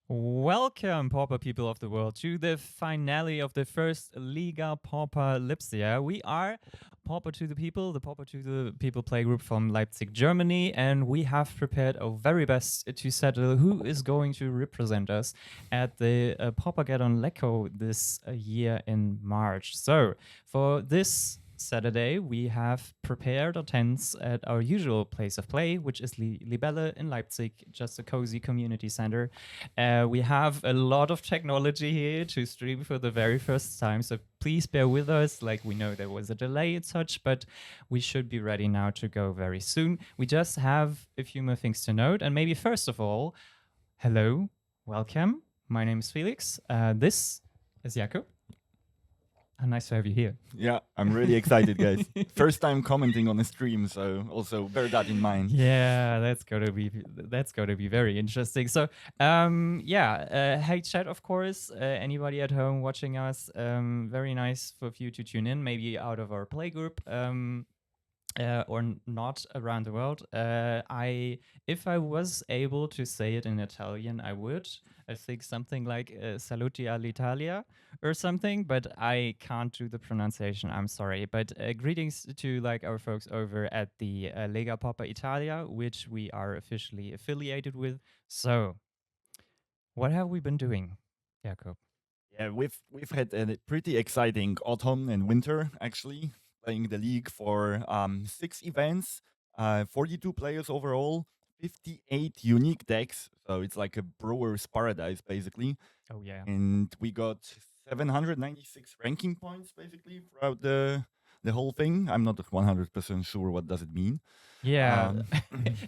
Welcome, Pauper people of the world, to the finale of the first Lega Pauper Lipsia. We are Pauper to the Pauper to the People playgroup from Leipzig, Germany, and we have prepared our very best to settle who is going to represent us at the Pauper Get on Lecco this year in March. So, for this Saturday, we have prepared our tents at our usual place of play, which is Libelle in Leipzig, just a cozy community center. We have a lot of technology here to stream for the very first time, so please bear with us. Like, we know there was a delay and such, but we should be ready now to go very soon. We just have a few more things to note, and maybe first of all, hello, welcome. My name is Felix. This is Jakob. Nice to have you here. Yeah, I'm really excited, guys. First time commenting on a stream, so also bear that in mind. Yeah, that's gonna be very interesting. So, hey chat, of course. Anybody at home watching us, very nice for you to tune in. Maybe out of our playgroup. Not around the world. If I was able to say it in Italian, I would. I think something like "Saluti all'Italia" or something, but I can't do the pronunciation. I'm sorry. But greetings to like our folks over at the Lega Pauper Italia, which we are officially affiliated with. So, what have we been doing, Jakob? Yeah, we've had a pretty exciting autumn and winter actually, playing the league for 6 events, 42 players overall, 58 unique decks. So it's like a brewer's paradise basically. Oh yeah. And we got 796 ranking points basically throughout the whole thing. I'm not 100% sure what does it mean. Yeah, Um,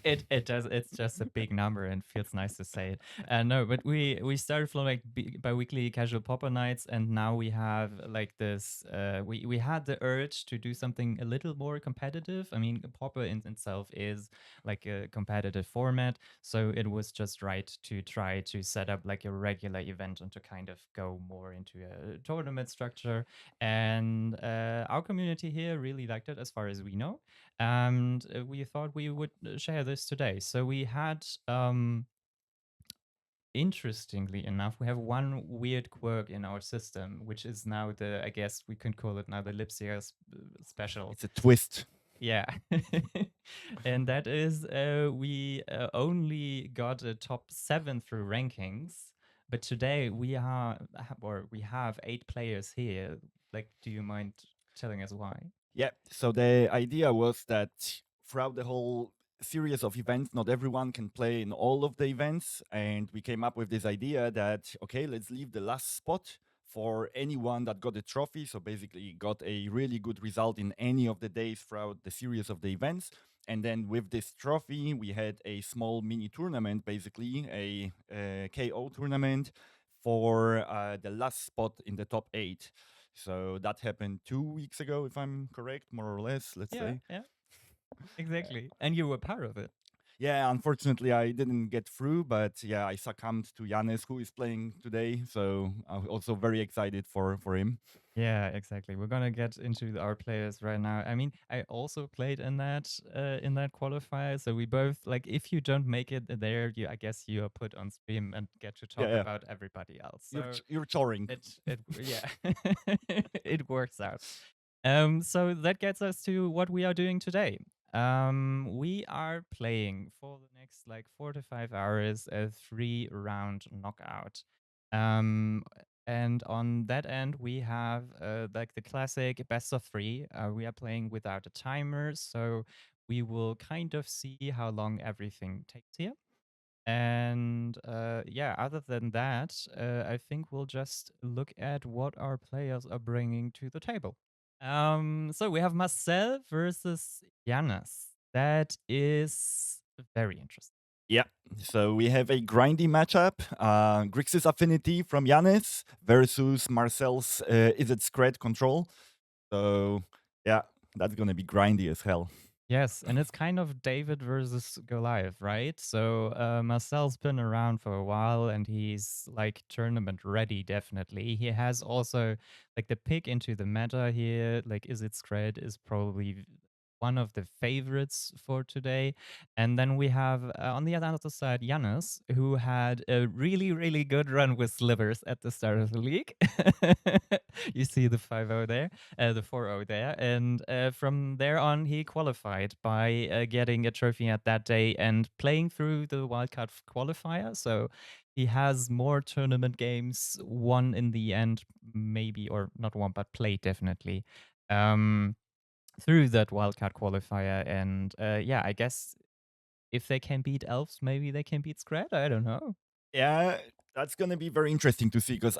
it does. It's just a big number and feels nice to say it. No, but we started from like bi-weekly casual popper nights, and now we have like this. We had the urge to do something a little more competitive. I mean, popper in itself is like a competitive format, so it was just right to try to set up like a regular event and to kind of go more into a tournament structure. And our community here really liked it, as far as we know, and we thought we would share this today. So we had, interestingly enough, we have one weird quirk in our system, which is now the, I guess we can call it now the Lipsia special. it's a twist. Yeah. And that is we only got a top 7 through rankings, but today we have 8 players here. Like, do you mind telling us why? Yeah. So the idea was that throughout the whole series of events, not everyone can play in all of the events. And we came up with this idea that, okay, let's leave the last spot for anyone that got a trophy. So basically, got a really good result in any of the days throughout the series of the events. And then with this trophy, we had a small mini tournament, basically a KO tournament for the last spot in the top 8. So that happened 2 weeks ago, if I'm correct, more or less, let's Yeah, say. yeah. Exactly. And you were part of it. Yeah, unfortunately, I didn't get through, but yeah, I succumbed to Yanis, who is playing today. So I'm also very excited for him. Yeah, exactly. We're gonna get into our players right now. I mean, I also played in that qualifier, so we both like. If you don't make it there, you I guess you are put on stream and get to Yeah, talk yeah. about everybody else. You're So you're touring. it yeah, it works out. So that gets us to what we are doing today. We are playing for the next like 4 to 5 hours a 3 round knockout. Um, and on that end, we have like the classic best of 3. We are playing without a timer, so we will kind of see how long everything takes here. And yeah, other than that, I think we'll just look at what our players are bringing to the table. So we have Marcel versus Janis. That is very interesting. Yeah. So we have a grindy matchup. Grixis Affinity from Yanis versus Marcel's Is It Scred Control. So yeah, that's going to be grindy as hell. Yes, and it's kind of David versus Goliath, right? So Marcel's been around for a while and he's like tournament ready, definitely. He has also like the pick into the meta here, like Is It Scred is probably one of the favorites for today. And then we have on the other side Janus, who had a really, really good run with slivers at the start of the league. You see the 5-0 there, the 4-0 there. And from there on, he qualified by getting a trophy at that day and playing through the wildcard qualifier. So he has more tournament games, won in the end, maybe, or not won, but played definitely. Through that wildcard qualifier. And yeah, I guess if they can beat Elves, maybe they can beat Scred. I don't know. Yeah, that's going to be very interesting to see because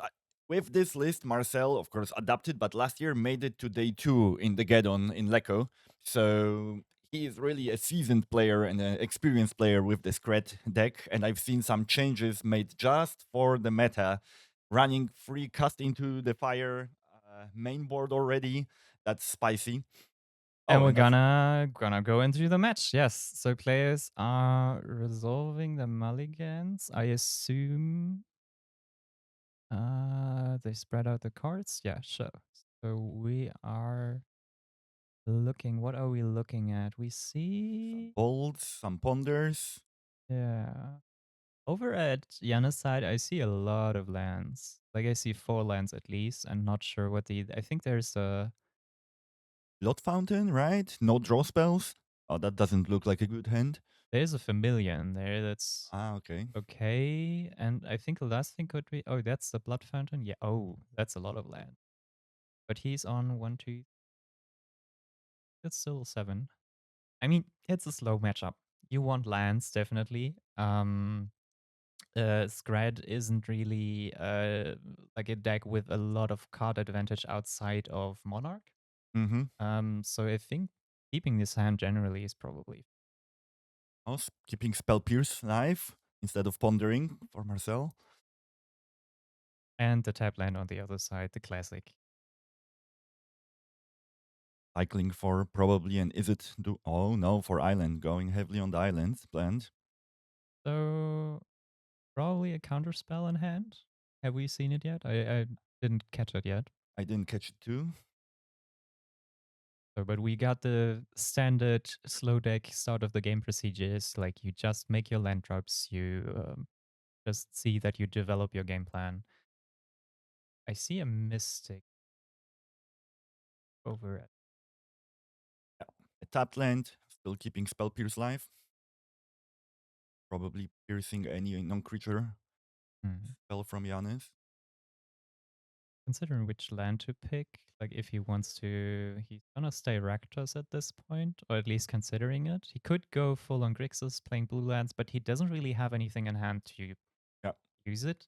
with this list, Marcel, of course, adapted, but last year made it to day 2 in the Geddon in Lecco. So he is really a seasoned player and an experienced player with the Scred deck. And I've seen some changes made just for the meta, running free cast into the fire main board already. That's spicy. And Oh, we're and that's gonna go into the match. Yes. So players are resolving the mulligans. I assume they spread out the cards. Yeah, sure. So we are looking. What are we looking at? We some see. bolts, some ponders. Yeah. Over at Yana's side, I see a lot of lands. Like I see 4 lands at least. I'm not sure what the. I think there's a. Blood Fountain, right? No draw spells. Oh, that doesn't look like a good hand. There's a familiar in there. That's Ah, okay. okay. And I think the last thing could be. Oh, that's the blood fountain. Yeah. Oh, that's a lot of land. But he's on 1, 2. That's still 7. I mean, it's a slow matchup. You want lands definitely. Scred isn't really like a deck with a lot of card advantage outside of Monarch. Mm-hmm. So I think keeping this hand generally is probably. Also, keeping Spell Pierce live instead of pondering for Marcel. And the tap land on the other side, the classic. Cycling for probably an is it do oh no for island, going heavily on the islands planned. So probably a counter spell in hand. Have we seen it yet? I didn't catch it yet. I didn't catch it too. So, but we got the standard slow deck start of the game procedures. Like you just make your land drops, you just see that you develop your game plan. I see a mystic over it. Yeah. A tapped land, still keeping Spell Pierce live. Probably piercing any non-creature Hmm. spell from Yanis. Considering which land to pick, like if he wants to, he's gonna stay Rakdos at this point, or at least considering it. He could go full on Grixis playing blue lands, but he doesn't really have anything in hand to Yeah. use it.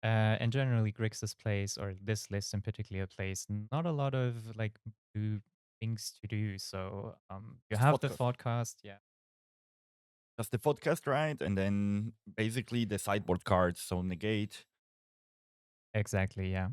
And generally, Grixis plays, or this list in particular plays, not a lot of like blue things to do. So you Just have the podcast. forecast, yeah, Just the podcast, right? And then basically the sideboard cards, so negate. exactly, yeah.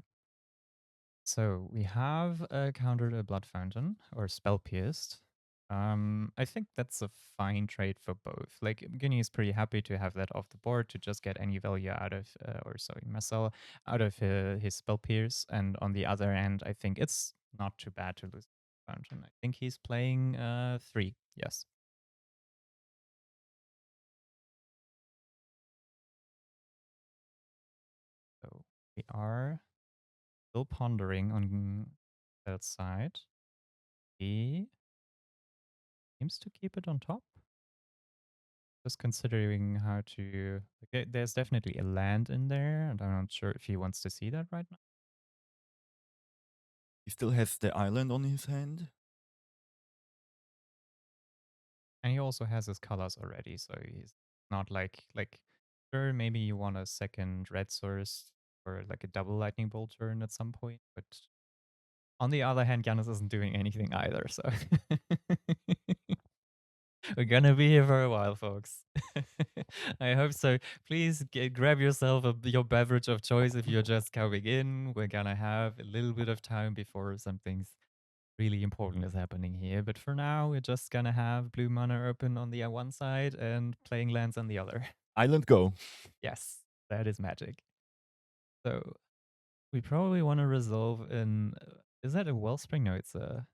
So we have countered a Blood Fountain or Spell Pierced. I think that's a fine trade for both. Like Guinea is pretty happy to have that off the board to just get any value out of, or sorry, Marcel out of his Spell Pierce. And on the other end, I think it's not too bad to lose Fountain. I think he's playing 3. Yes. So we are still pondering on that side. He seems to keep it on top. Just considering how to. Okay, there's definitely a land in there, and I'm not sure if he wants to see that right now. He still has the island on his hand. And he also has his colors already, so he's not like sure, maybe you want a second red source or like a double lightning bolt turn at some point, but on the other hand, Giannis isn't doing anything either, so we're gonna be here for a while, folks. I hope so. Please grab yourself your beverage of choice if you're just coming in. We're gonna have a little bit of time before something's really important is happening here. But for now, we're just gonna have blue mana open on the one side and playing lands on the other. Island go. Yes, that is magic. So we probably want to resolve in. Is that a wellspring? No, it's a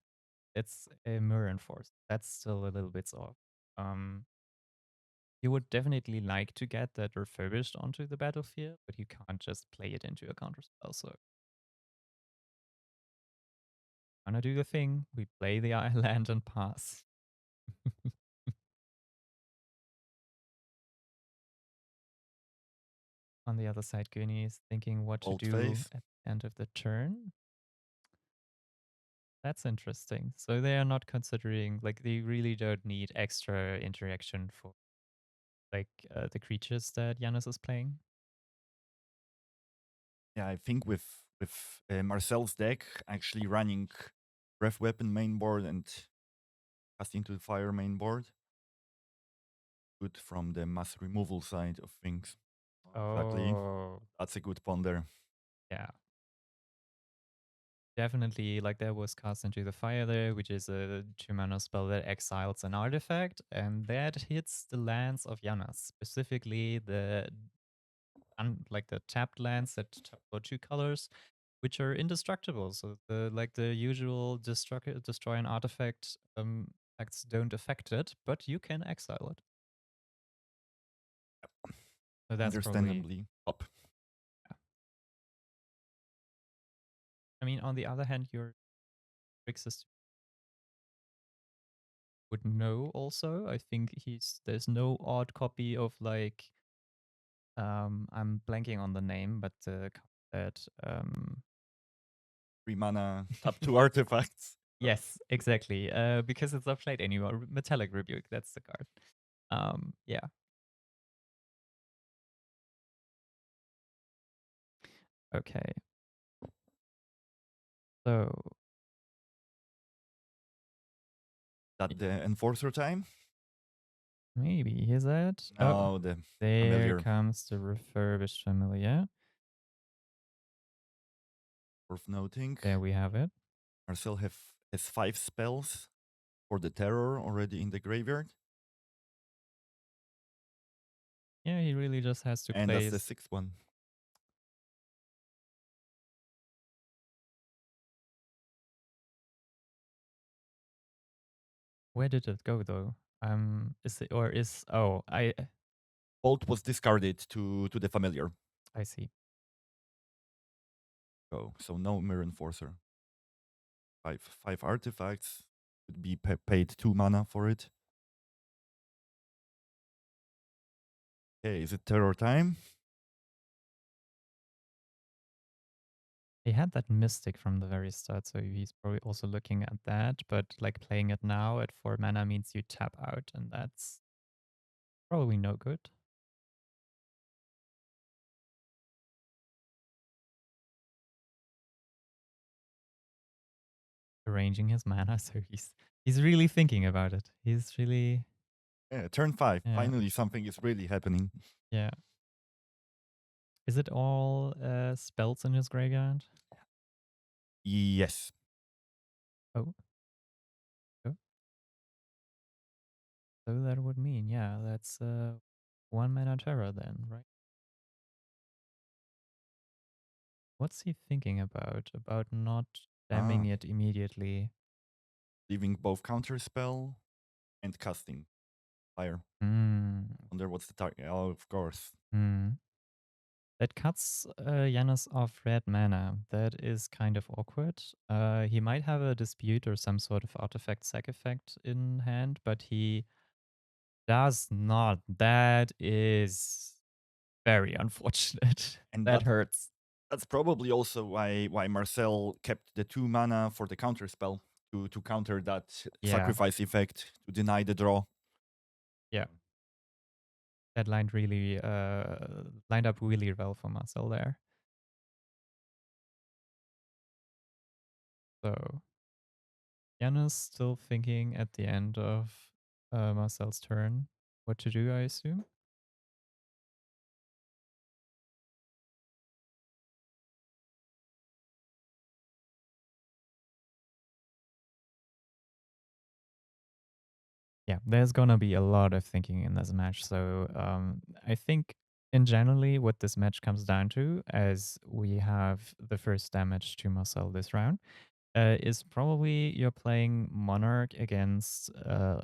it's a mirror enforced. That's still a little bit off. You would definitely like to get that refurbished onto the battlefield, but you can't just play it into a counterspell. So, gonna do the thing. We play the island and pass. On the other side, Guni is thinking what to Old do face. at the end of the turn. That's interesting. So they are not considering, like, they really don't need extra interaction for, like, the creatures that Janus is playing. Yeah, I think with Marcel's deck actually running Breath Weapon main board and casting to the fire main board, good from the mass removal side of things. Exactly. Oh, That's a good ponder. yeah. Definitely, like, there was Cast into the Fire there, which is a 2-mana spell that exiles an artifact, and that hits the lands of Janus, specifically like the tapped lands that for 2 colors, which are indestructible. So the usual destroy an artifact acts don't affect it, but you can exile it. So that's probably. Understandably up. Yeah. I mean, on the other hand, your Grixis would know also. I think there's no odd copy of, like, I'm blanking on the name, but that 3 mana, tap 2 artifacts. yes, exactly. Because it's not played anymore. Metallic Rebuke, that's the card. Yeah. Okay. So That the enforcer time? maybe is it? Oh, No, the there familiar. comes the refurbished familiar. Worth noting. There we have it. Marcel has 5 spells for the terror already in the graveyard. Yeah, he really just has to And that's place. the 6th one. Where did it go though? Is it or is oh Bolt was discarded to the familiar. I see. So no mirror enforcer. Five artifacts. Would be paid 2 mana for it. Okay, is it terror time? He had that mystic from the very start, so he's probably also looking at that. But like playing it now at 4 mana means you tap out, and that's probably no good. Arranging his mana, so he's really thinking about it. He's really Yeah, turn 5. yeah. Finally, something is really happening. Yeah. Is it all spells in his graveyard? Yes. Oh. Oh. So that would mean, yeah, that's 1 mana terror then, right? What's he thinking about? About not damming it immediately? Leaving both counter spell and casting fire. Hmm. Wonder what's the target? Oh, of course. Hmm. That cuts Janus off red mana. That is kind of awkward. He might have a dispute or some sort of artifact sack effect in hand, but he does not. That is very unfortunate. And That hurts. that's probably also why Marcel kept the 2 mana for the counter spell to counter that Yeah. sacrifice effect to deny the draw. Yeah. That lined really lined up really well for Marcel there. So Janus still thinking at the end of Marcel's turn what to do, I assume. Yeah, there's gonna be a lot of thinking in this match. So I think in generally what this match comes down to, as we have the first damage to Marcel this round, is probably you're playing Monarch against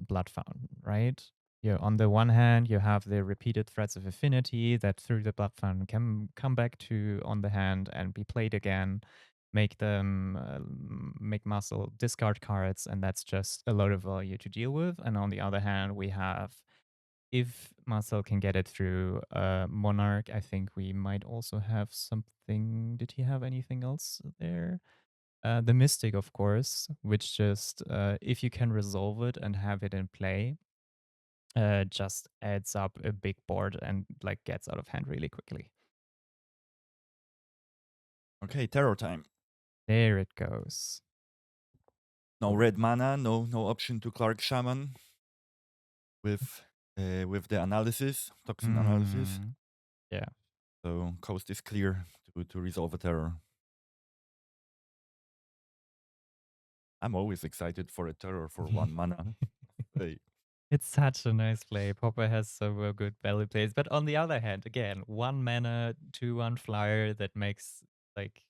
Blood Fountain, right? You on the one hand, you have the repeated threats of affinity that through the Blood Fountain can come back to on the hand and be played again, make them make muscle discard cards, and that's just a lot of value to deal with. And on the other hand, we have if Marcel can get it through Monarch, I think we might also have something. Did he have anything else there? The Mystic, of course, which just, if you can resolve it and have it in play, just adds up a big board and like gets out of hand really quickly. Okay, terror time. There it goes. No red mana, no option to Clark Shaman with the analysis, toxin analysis. Yeah. So coast is clear to resolve a terror. I'm always excited for a terror for 1 mana. Hey. It's such a nice play. Popper has so good value plays. But on the other hand, again, 1 mana, 2/1 flyer that makes like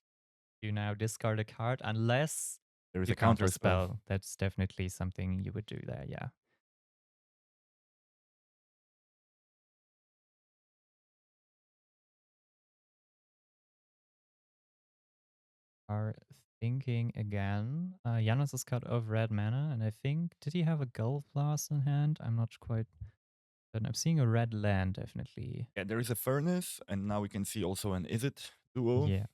you now discard a card unless There is you a counter counter spell. spell. That's definitely something you would do there, yeah. Are thinking again. Janos is cut off red mana, and I think did he have a Gulf Blast in hand? I'm not quite. But I'm seeing a red land definitely. Yeah, there is a furnace, and now we can see also an is it duo. Yeah.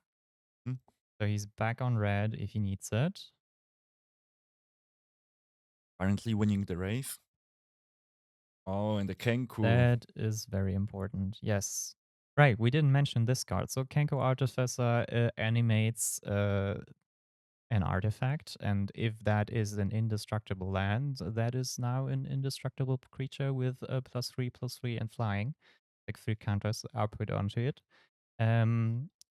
So he's back on red if he needs it. Apparently winning the race. Oh, and the Kenku. That is very important. Yes. Right, we didn't mention this card. So Kenko Artificer animates an artifact, and if that is an indestructible land, that is now an indestructible creature with a +3/+3 and flying. Like 3 counters are put onto it.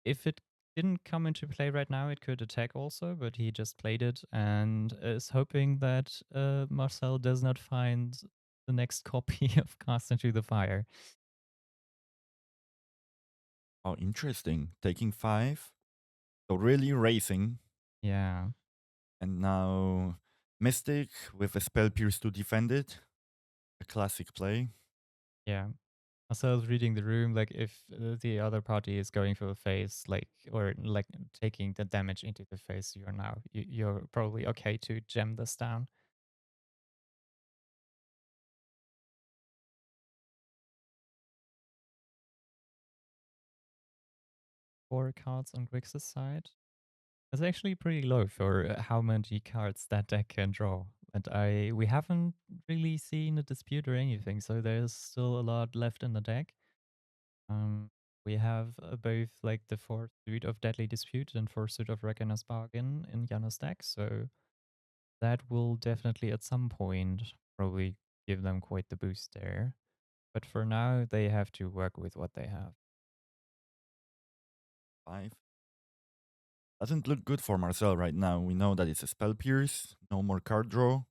If it didn't come into play right now, it could attack also, but he just played it and is hoping that Marcel does not find the next copy of Cast into the Fire. Oh, interesting. Taking 5. So really racing. Yeah. And now Mystic with a Spell Pierce to defend it. A classic play. Yeah. Marcel's reading the room, like if the other party is going for a face, like or like taking the damage into the face, you're probably okay to gem this down. 4 cards on Grix's side. It's actually pretty low for how many cards that deck can draw. And we haven't really seen a dispute or anything, so there's still a lot left in the deck. We have both like the 4th suit of Deadly Dispute and 4th suit of Reckoner's Bargain in Yana's deck, so that will definitely at some point probably give them quite the boost there. But for now, they have to work with what they have. 5. Doesn't look good for Marcel right now. We know that it's a Spell Pierce. No more card draw.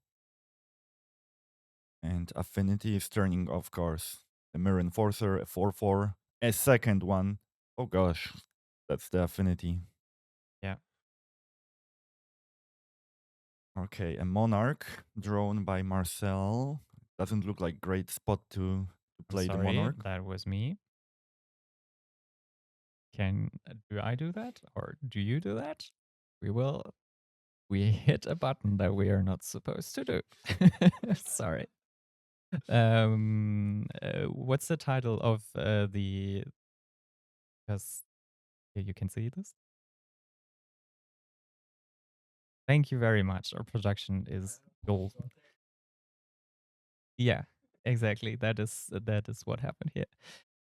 And Affinity is turning, of course. The Mirror Enforcer, a 4/4. A second one. Oh gosh. That's the Affinity. Yeah. Okay, a Monarch drawn by Marcel. Doesn't look like great spot to play the Monarch. That was me. Do I do that or do you do that? We hit a button that we are not supposed to do. Sorry. What's the title of the? Because you can see this. Thank you very much. Our production is golden. Yeah, exactly. That is what happened here.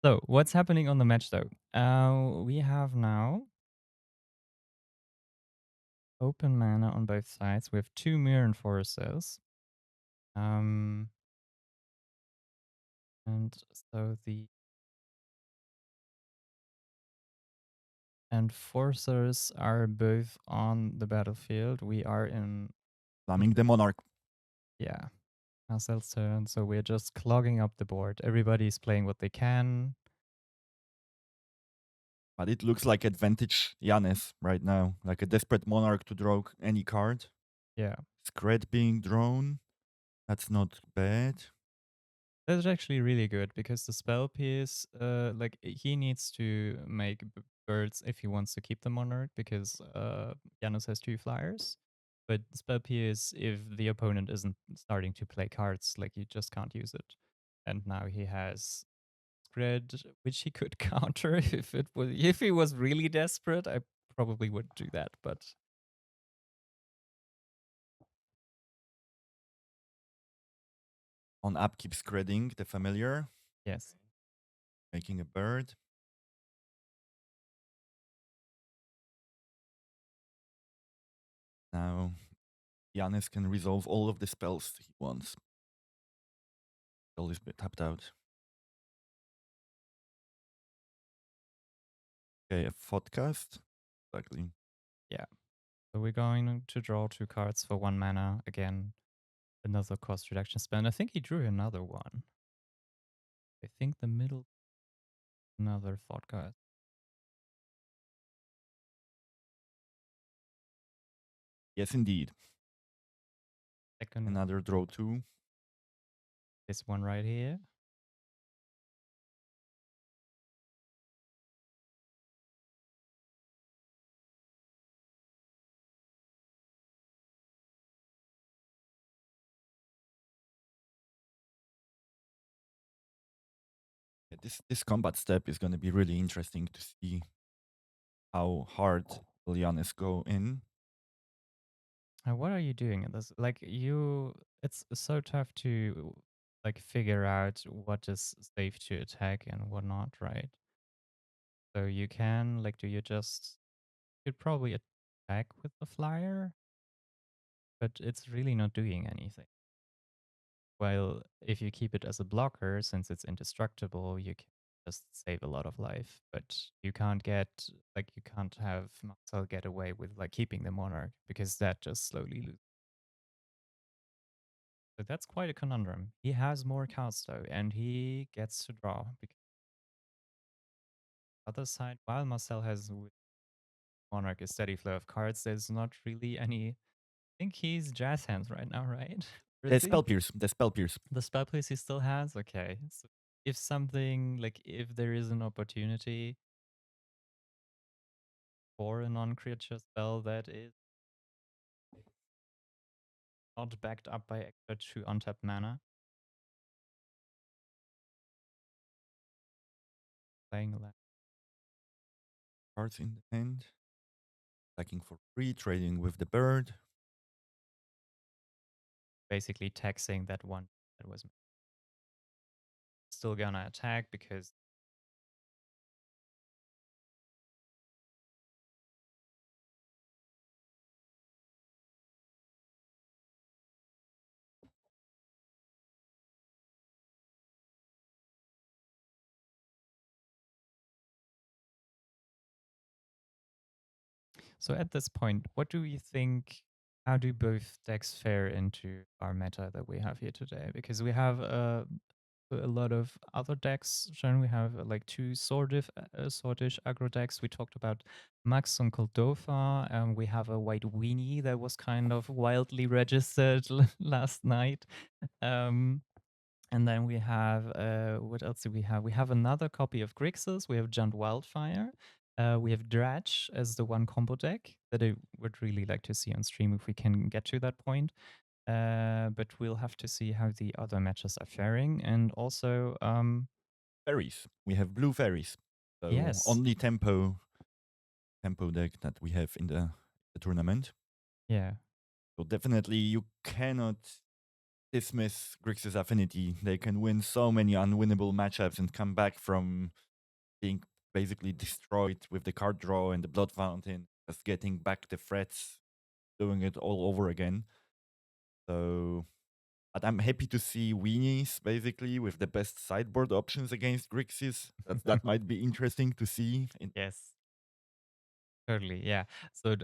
So what's happening on the match though? We have now open mana on both sides. We have 2 Mirror Enforcers. And so the Enforcers are both on the battlefield. We are in Slamming the Monarch. yeah, Marcel's turn. So we're just clogging up the board. Everybody's playing what they can. But it looks like advantage Yanis right now, like a desperate monarch to draw any card. Yeah. Scred being drawn. That's not bad. That's actually really good because the spell piece, like he needs to make birds if he wants to keep the monarch because Janus has 2 flyers. But spell piece, if the opponent isn't starting to play cards, like you just can't use it. And now he has spread, which he could counter if he was really desperate. I probably would do that, but On upkeep scredding the familiar, yes. making a bird. Now Yanis can resolve all of the spells he wants. All is tapped out. Okay, a podcast. Exactly. Yeah. So we're going to draw 2 cards for 1 mana again. Another cost reduction spell. I think he drew another one. I think the middle, another thought card. Yes, indeed. Second, Another draw 2. this one right here. This combat step is going to be really interesting to see how hard will Yanis go in. What are you doing in this? Like it's so tough to like figure out what is safe to attack and what not, right? So you can like, you'd probably attack with the flyer, but it's really not doing anything. While if you keep it as a blocker, since it's indestructible, you can just save a lot of life. But you can't you can't have Marcel get away with like keeping the monarch because that just slowly loses. So that's quite a conundrum. He has more cards though, and he gets to draw. Because other side, while Marcel has with monarch a steady flow of cards, there's not really any. I think he's jazz hands right now, right? The Is he? spell pierce. The spell pierce. The spell place he still has? Okay. So if something, like if there is an opportunity for a non-creature spell that is not backed up by extra 2 untapped mana, playing land. Cards in the hand. Attacking for free, trading with the bird. Basically taxing that one that was still gonna attack because so at this point, what do you think? How do both decks fare into our meta that we have here today? Because we have a lot of other decks shown. We have like 2 swordish aggro decks. We talked about Max and Koldofa. We have a white weenie that was kind of wildly registered last night. And then we have, what else do we have? We have another copy of Grixis. We have Junt Wildfire. We have Dratch as the one combo deck that I would really like to see on stream if we can get to that point. But we'll have to see how the other matches are faring. And also, Fairies. We have blue fairies. So yes, only tempo deck that we have in the tournament. yeah, So definitely you cannot dismiss Grixis Affinity. They can win so many unwinnable matchups and come back from being basically destroyed with the card draw and the Blood Fountain, just getting back the threats, doing it all over again. So, but I'm happy to see weenies basically with the best sideboard options against Grixis. That might be interesting to see. yes. Totally, yeah. So,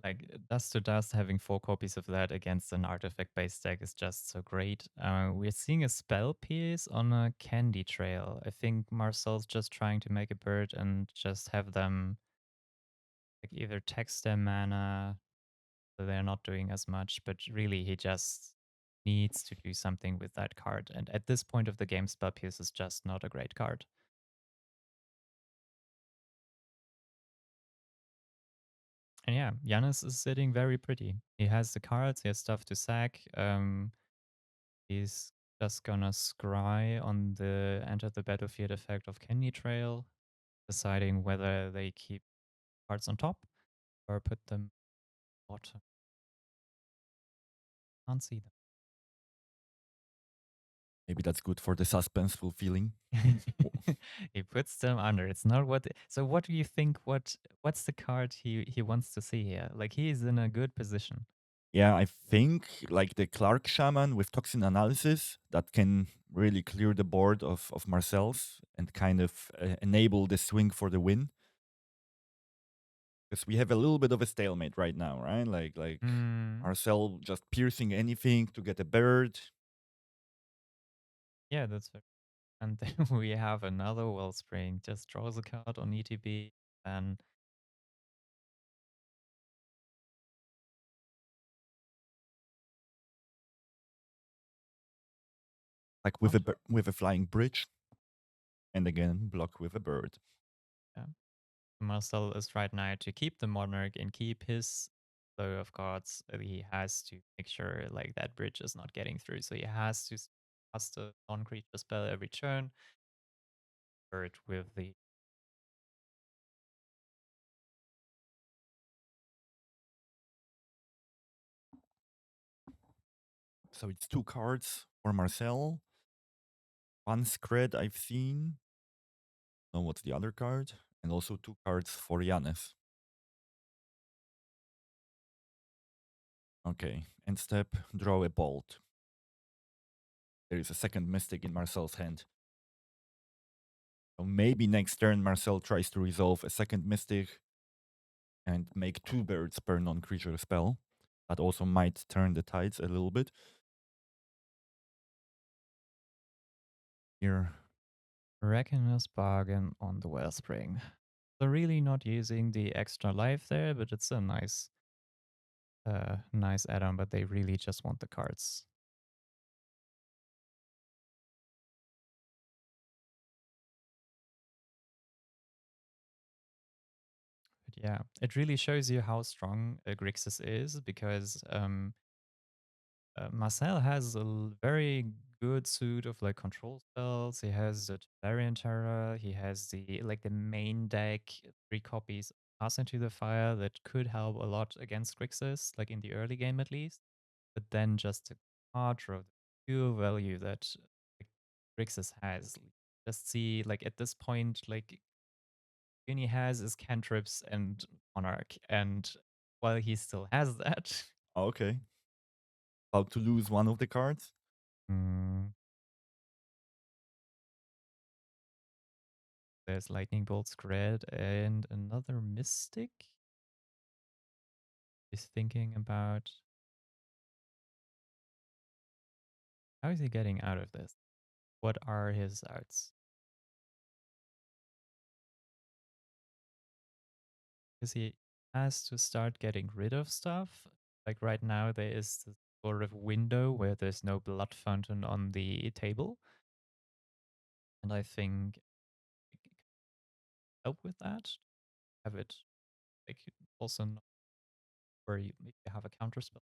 like Dust to Dust, having 4 copies of that against an artifact-based deck is just so great. We're seeing a spell piece on a Candy Trail. I think Marcel's just trying to make a bird and just have them like either text their mana, so they're not doing as much. But really, he just needs to do something with that card. And at this point of the game, spell piece is just not a great card. And yeah, Giannis is sitting very pretty. He has the cards, he has stuff to sack. He's just gonna scry on the enter the battlefield effect of Candy Trail, deciding whether they keep cards on top or put them bottom. Can't see Maybe that's good for the suspenseful feeling. them. He puts them under. It's not what. So what do you think? What's the card he wants to see here? Like he is in a good position. Yeah, I think like the Clark Shaman with Toxin Analysis that can really clear the board of Marcel's and kind of enable the swing for the win. Because we have a little bit of a stalemate right now, right? Like Mm, Marcel just piercing anything to get a bird. yeah, that's fair. And then we have another Wellspring. Just draws a card on ETB and Like not. with a flying bridge, and again block with a bird. Yeah. Marcel is right now to keep the Monarch and keep his flow of cards. He has to make sure like that bridge is not getting through. So he has to cast a non-creature spell every turn. Bird with the So it's 2 cards for Marcel. 1 Scred I've seen. Know what's the other card? And also 2 cards for Yanis. Okay, end step, draw a bolt. There is a second Mystic in Marcel's hand. So maybe next turn Marcel tries to resolve a second Mystic and make 2 birds per non-creature spell. That also might turn the tides a little bit. Here, Reckoner's Bargain on the Wellspring. So really not using the extra life there, but it's a nice add-on, but they really just want the cards. But yeah, it really shows you how strong Grixis is because Marcel has a very good suit of like control spells. He has the Valerian Terror. He has the main deck, 3 copies of Pass into the Fire that could help a lot against Grixis, like in the early game at least. But then just the card draw, the pure value that like, Grixis has. Just see like at this point, like Uni has is cantrips and Monarch, and while he still has that. okay. About to lose one of the cards. mm, There's Lightning Bolt Scred and another Mystic. He's thinking about how is he getting out of this? What are his outs? Because he has to start getting rid of stuff. Like right now, there is this sort of window where there's no blood fountain on the table. And I think help with that. Have it like also not where you, if you have a counter spell.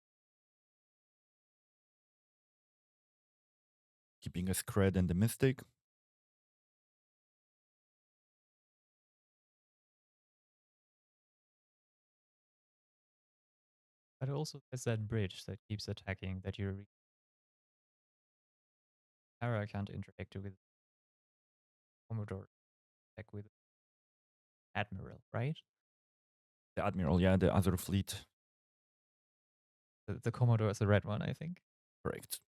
Keeping a Scred and the Mystic. But it also has that bridge that keeps attacking that your Terra can't interact with Commodore attack with Admiral, right? The Admiral, yeah, the other fleet. The Commodore is the red one, I think. Correct.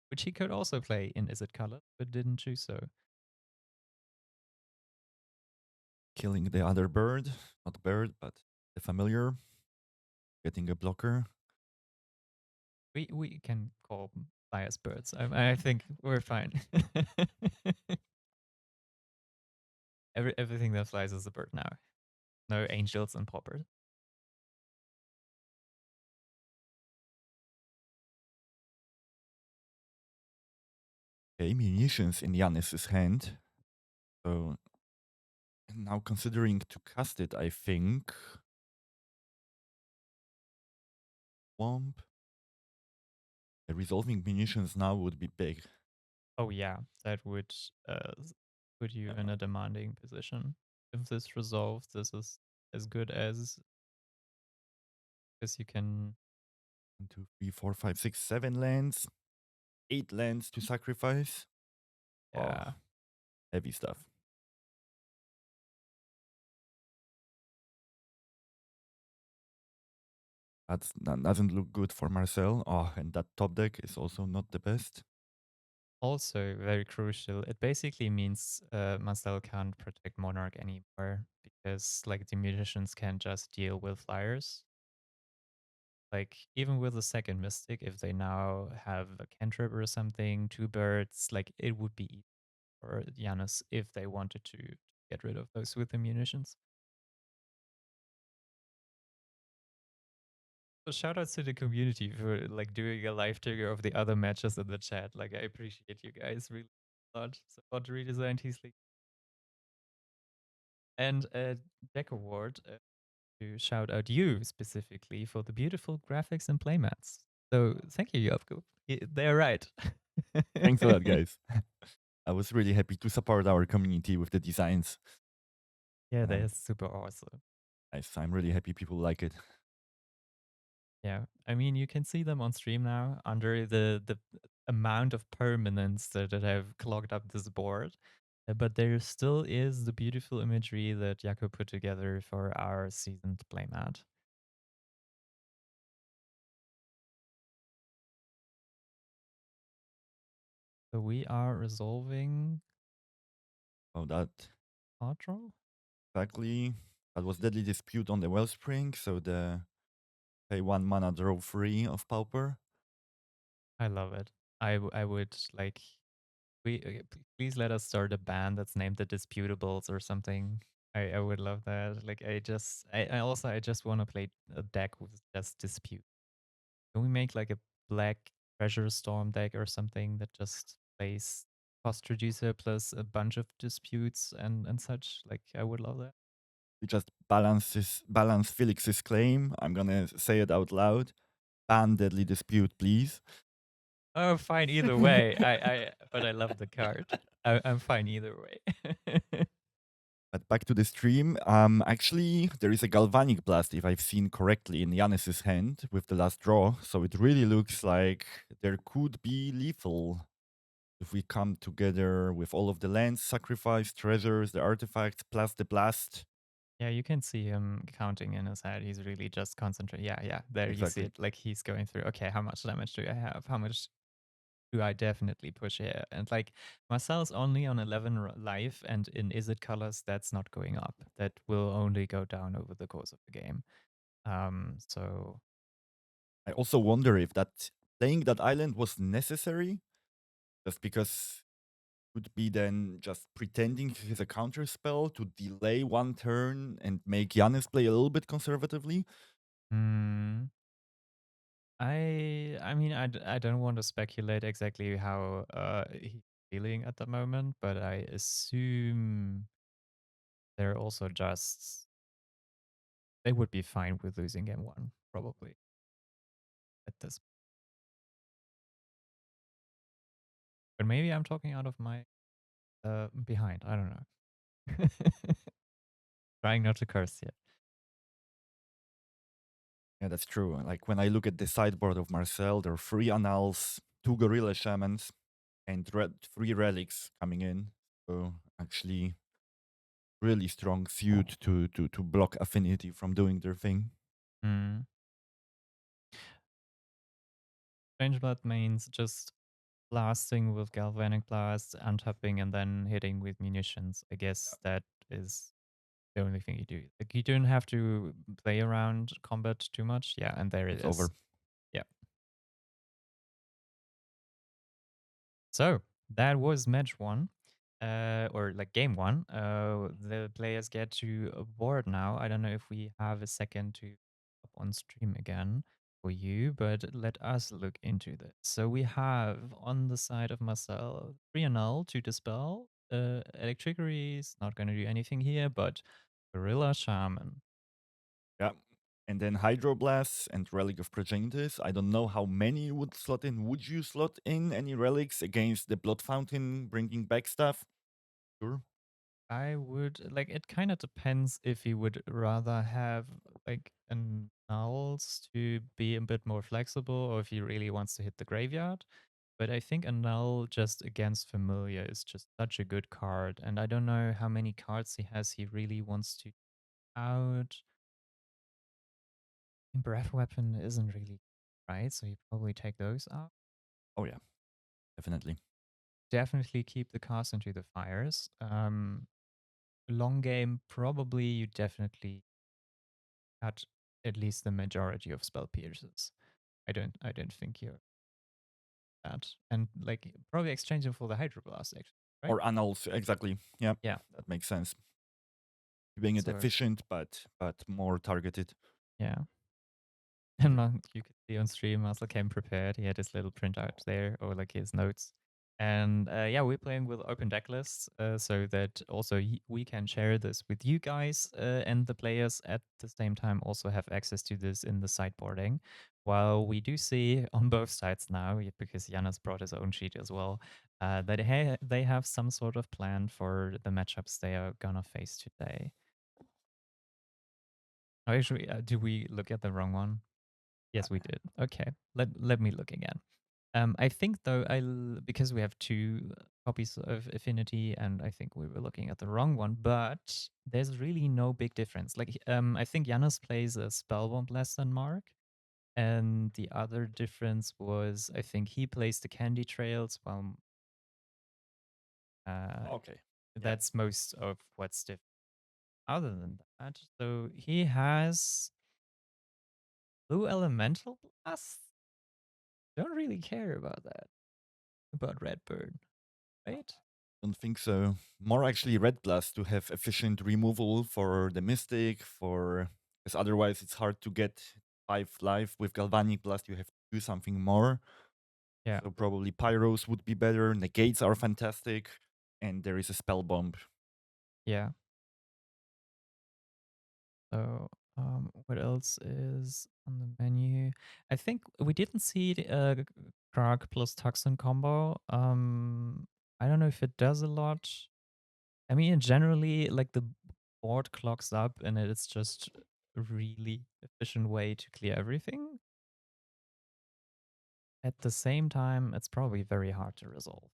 Which he could also play in Is It Color, but didn't choose so. Killing the other bird. Not bird, but The familiar, getting a blocker. We can call bias birds. I think we're fine. Everything that flies is a bird now. No angels and paupers. Okay, munitions in Yanis's hand. So now considering to cast it, I think. Womp. Resolving munitions now would be big. Oh yeah, that would put you in a demanding position. If this resolves, this is as good as you can. 1, 2, 3, 4, 5, 6, 7 lands. 8 lands to sacrifice. Oh, Yeah. heavy stuff. That doesn't look good for Marcel. Oh, and that top deck is also not the best. Also very crucial. It basically means Marcel can't protect Monarch anymore because like the musicians can just deal with flyers. Like even with a second mystic, if they now have a cantrip or something, two birds, like it would be easy for Janus if they wanted to get rid of those with the munitions. So shout outs to the community for like doing a live trigger of the other matches in the chat. Like I appreciate you guys really a lot. Support the redesigned Teas League. And a deck award to shout out you specifically for the beautiful graphics and playmats. So thank you, Yovku. They're right. Thanks a lot, guys. I was really happy to support our community with the designs. Yeah, they're super awesome. I'm really happy people like it. Yeah, I mean, you can see them on stream now under the amount of permanence that have clogged up this board. But there still is the beautiful imagery that Jaco put together for our seasoned playmat. So we are resolving Oh, that card draw? exactly. That was Deadly Dispute on the Wellspring, so the pay 1 mana, draw 3 of Pauper. I love it. I would like please let us start a band that's named the Disputables or something. I would love that. Like I just want to play a deck with just dispute. Can we make like a black treasure storm deck or something that just plays cost reducer plus a bunch of disputes and such? Like I would love that. We just balance Felix's claim. I'm gonna say it out loud. Ban Deadly Dispute, please. Oh, fine either way. But I love the card. I'm fine either way. But back to the stream. Actually, there is a Galvanic Blast, if I've seen correctly, in Yanis's hand with the last draw. So it really looks like there could be lethal if we come together with all of the lands, sacrifice, treasures, the artifacts, plus the blast. Yeah, you can see him counting in his head. He's really just concentrating. Yeah, yeah. There you see Exactly. it. Like he's going through, okay, how much damage do I have? How much do I definitely push here? And like Marcel's only on 11 life, and in Izzet colors, that's not going up. That will only go down over the course of the game. So I also wonder if that playing that island was necessary, just because would be then just pretending he's a counter spell to delay one turn and make Giannis play a little bit conservatively. hmm, I mean, I don't want to speculate exactly how he's feeling at the moment, but I assume they're also just they would be fine with losing game one, probably at this. But maybe I'm talking out of my behind. I don't know. Trying not to curse yet. Yeah, that's true. Like when I look at the sideboard of Marcel, there are 3 Annals, 2 Gorilla Shamans, and 3 Relics coming in. So actually, really strong suit to block Affinity from doing their thing. Mm. Strange Blood means just blasting with Galvanic Blast, untapping, and then hitting with munitions. I guess that is the only thing you do. Like, you don't have to play around combat too much. Yeah, and there it It's is. over. Yeah. So that was match one, or like game one. The players get to board now. I don't know if we have a second to up on stream again for you, but let us look into this. So we have on the side of Marcel, 3 null to dispel. Electricity is not going to do anything here, but Gorilla Shaman. Yeah. And then Hydroblasts and Relic of Progenitus. I don't know how many you would slot in. Would you slot in any relics against the Blood Fountain bringing back stuff? Sure. I would like it kind of depends if you would rather have like an nulls to be a bit more flexible or if he really wants to hit the graveyard. But I think a null just against familiar is just such a good card. And I don't know how many cards he has he really wants to out. Breath weapon isn't really right, so you probably take those out. Oh, yeah. Definitely. Definitely keep the cast into the fires. Long game, probably you definitely cut at least the majority of spell pierces. I don't think you're that. And like probably exchange them for the hydroblast actually, right? Or Annals, exactly. Yeah, Yeah. that makes sense. Being it So efficient, but more targeted. yeah. And And you could see on stream Marcel came prepared. He had his little printout there or like his notes. And yeah, we're playing with open deck lists so that also we can share this with you guys and the players at the same time also have access to this in the sideboarding. While we do see on both sides now, because Janis brought his own sheet as well, that they have some sort of plan for the matchups they are gonna face today. Oh, actually, did we look at the wrong one? Yes, we did. Okay, let me look again. I think though because we have two copies of Affinity, and I think we were looking at the wrong one. But there's really no big difference. Like I think Janis plays a Spellbomb less than Mark, and the other difference was I think he plays the Candy Trails. Well, okay. Yeah. that's most of what's different. Other than that, so he has Blue Elemental Blast. Don't really care about that. About Redbird, right? Don't think so. More actually Red Blast to have efficient removal for the Mystic, for because otherwise it's hard to get 5 life. With Galvanic Blast, you have to do something more. Yeah. So probably Pyros would be better. Negates are fantastic. And there is a Spell Bomb. Yeah. So, what else is on the menu? I think we didn't see the Krark plus Tuxin combo. I don't know if it does a lot. I mean, generally, like the board clocks up and it's just a really efficient way to clear everything. At the same time, it's probably very hard to resolve.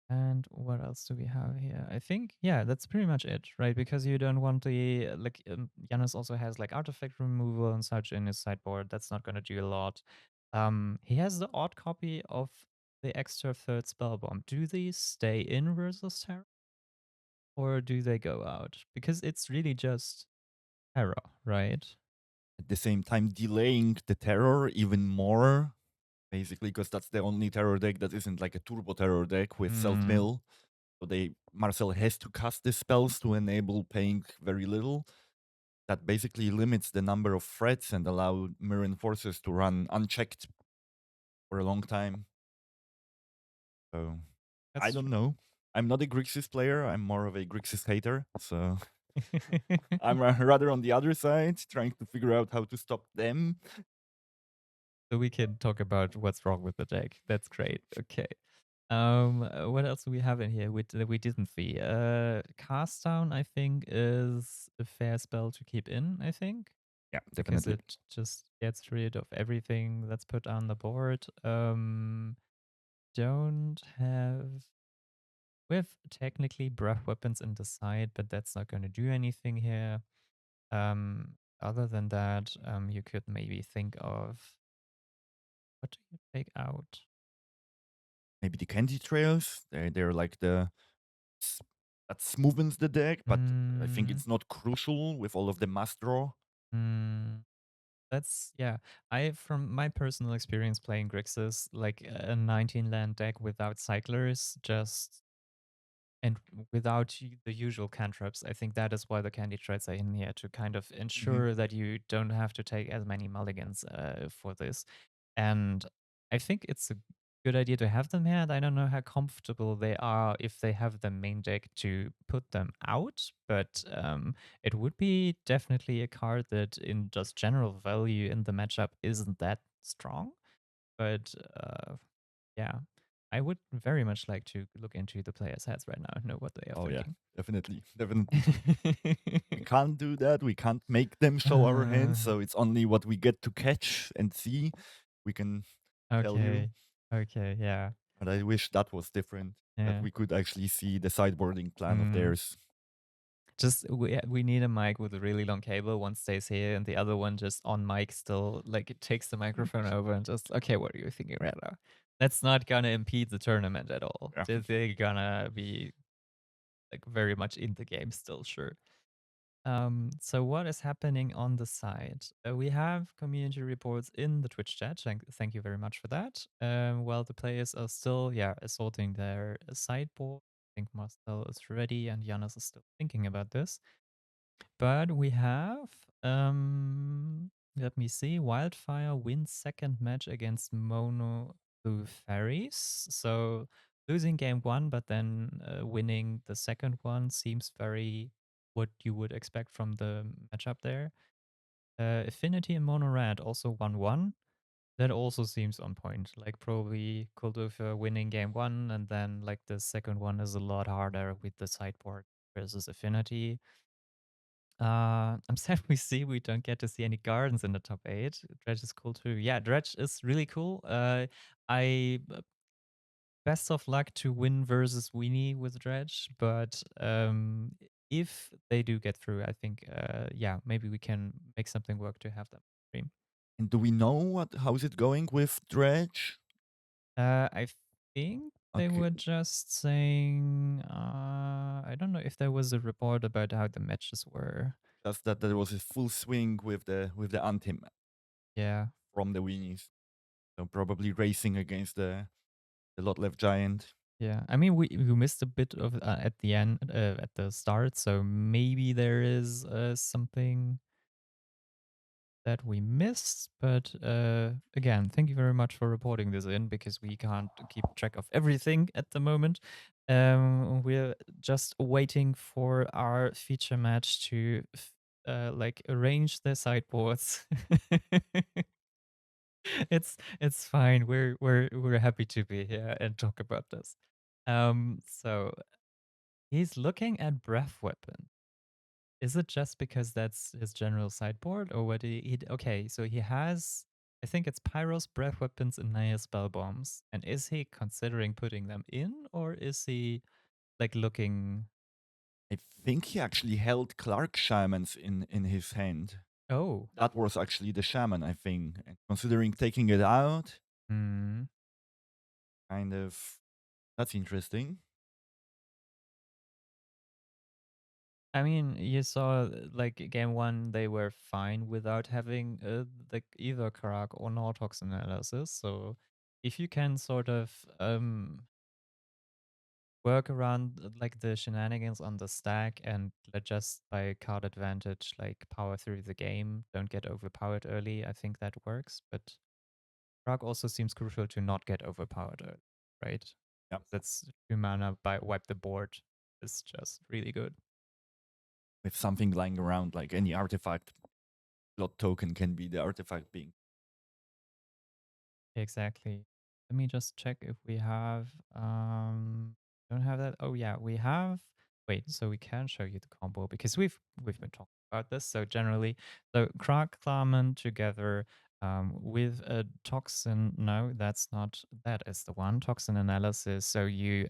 And what else do we have here? I think, yeah, that's pretty much it, right? Because you don't want the, like, Janis also has like artifact removal and such in his sideboard. That's not going to do a lot. He has the odd copy of the extra third spell bomb. Do these stay in versus Terra? Or do they go out? Because it's really just Terra, right? At the same time, delaying the terror even more, basically, because that's the only terror deck that isn't like a turbo terror deck with self Mm, mill. So Marcel has to cast the spells to enable paying very little. That basically limits the number of threats and allow Mirren forces to run unchecked for a long time. So I that's don't know. I'm not a Grixis player. I'm more of a Grixis hater. So true. I'm rather on the other side, trying to figure out how to stop them. So we can talk about what's wrong with the deck. That's great. Okay. What else do we have in here that we didn't see? Cast down, I think, is a fair spell to keep in, I think. Yeah, Because definitely. it just gets rid of everything that's put on the board. Don't have we have technically breath weapons in the side, but that's not gonna do anything here. Other than that, you could maybe think of what do you take out? maybe the candy trails. They're like s- that smoothens the deck, but I think Mm, it's not crucial with all of the mass draw. mm. That's yeah. I from my personal experience playing Grixis, like a 19 land deck without cyclers, just and without the usual cantrips. I think that is why the candy traits are in here to kind of Hmm. ensure that you don't have to take as many mulligans for this. And I think it's a good idea to have them here. And I don't know how comfortable they are if they have the main deck to put them out, but it would be definitely a card that, in just general value in the matchup, isn't that strong. But yeah, I would very much like to look into the players' heads right now and know what they are Oh yeah, thinking. definitely, definitely. We can't do that. We can't make them show our hands, so it's only what we get to catch and see. We can tell you. Okay. Okay. Yeah. But I wish that was different. That Yeah. we could actually see the sideboarding plan of Mm. theirs. Just we need a mic with a really long cable. One stays here, and the other one just on mic still. Like it takes the microphone over and just okay. What are you thinking right now? That's not gonna impede the tournament at all. Yeah. They're gonna be like very much in the game still. Sure. So what is happening on the side? We have community reports in the Twitch chat. Thank you very much for that. While the players are still, yeah, assaulting their sideboard. I think Marcel is ready and Janis is still thinking about this. But we have, let me see, Wildfire wins second match against Mono Blue Fairies. So losing game one, but then winning the second one seems very what you would expect from the matchup there. Affinity and Mono Red also 1-1. That also seems on point. Like probably Kuldufir winning game one, and then like the second one is a lot harder with the sideboard versus Affinity. I'm sad we don't get to see any gardens in the top 8. Dredge is cool too. Yeah, Dredge is really cool. I best of luck to win versus Weenie with Dredge, but if they do get through, I think yeah, maybe we can make something work to have them stream. And do we know how is it going with Dredge? I think they Okay, were just saying I don't know if there was a report about how the matches were. just that there was a full swing with the Antim Yeah. from the Weenies. So probably racing against the Lot Left Giant. Yeah, I mean, we missed a bit of at the end, at the start, so maybe there is something that we missed. But again, thank you very much for reporting this in because we can't keep track of everything at the moment. We're just waiting for our feature match to like arrange the sideboards. It's fine. We're happy to be here and talk about this. So he's looking at breath weapon. Is it just because that's his general sideboard, or what? Okay, so he has. I think it's Pyros, breath weapons, and Naya spell bombs. And is he considering putting them in, or is he like looking? I think he actually held Clark Shamans in his hand. Oh, That was actually the shaman, I think. And considering taking it out, hmm. kind of that's interesting. I mean, you saw like game one, they were fine without having like either Karak or Nortox analysis. So if you can sort of work around like the shenanigans on the stack and just by card advantage like power through the game, don't get overpowered early, I think that works. But Karak also seems crucial to not get overpowered early, right? Yeah. That's 2 mana by wipe the board is just really good. With something lying around, like any artifact, slot token can be the artifact being. Exactly. Let me just check if we have don't have that. Oh yeah, we have. Wait, so we can show you the combo because we've been talking about this. So generally, so Krag Klamen together with a toxin. No, that's not. That is the one toxin analysis. So you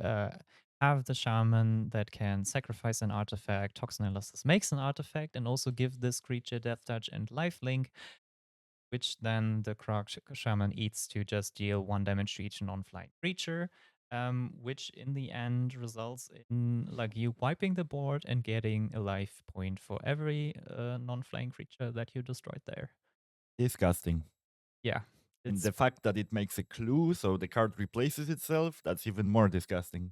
have the shaman that can sacrifice an artifact. Toxin analysis makes an artifact and also give this creature death touch and lifelink, which then the Krog Shaman eats to just deal 1 damage to each non-flying creature. which in the end results in like you wiping the board and getting a life point for every non-flying creature that you destroyed there. Disgusting. Yeah, And it's the fact that it makes a clue, so the card replaces itself, that's even more disgusting.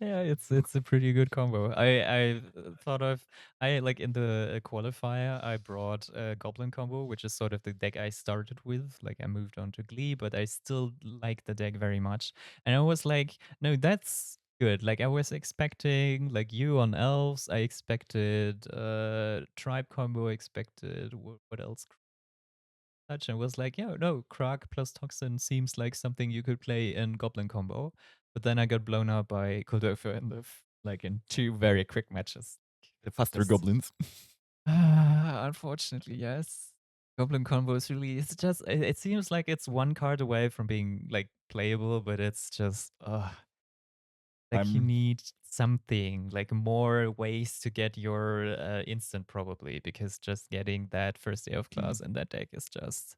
yeah, it's a pretty good combo. I thought of I like in the qualifier I brought a Goblin combo, which is sort of the deck I started with. Like I moved on to Glee, but I still like the deck very much. And I was like, no, that's good. Like I was expecting like you on elves. I expected tribe combo. Expected what else? Such and was like, yeah, no, Krag plus Toxin seems like something you could play in Goblin combo. But then I got blown up by Kuldofur in like in 2 very quick matches. The faster Just goblins. unfortunately, yes. Goblin combo is really it's just it seems like it's one card away from being like playable, but it's just like you I'm need something like more ways to get your instant probably because just getting that first day of mm, class in that deck is just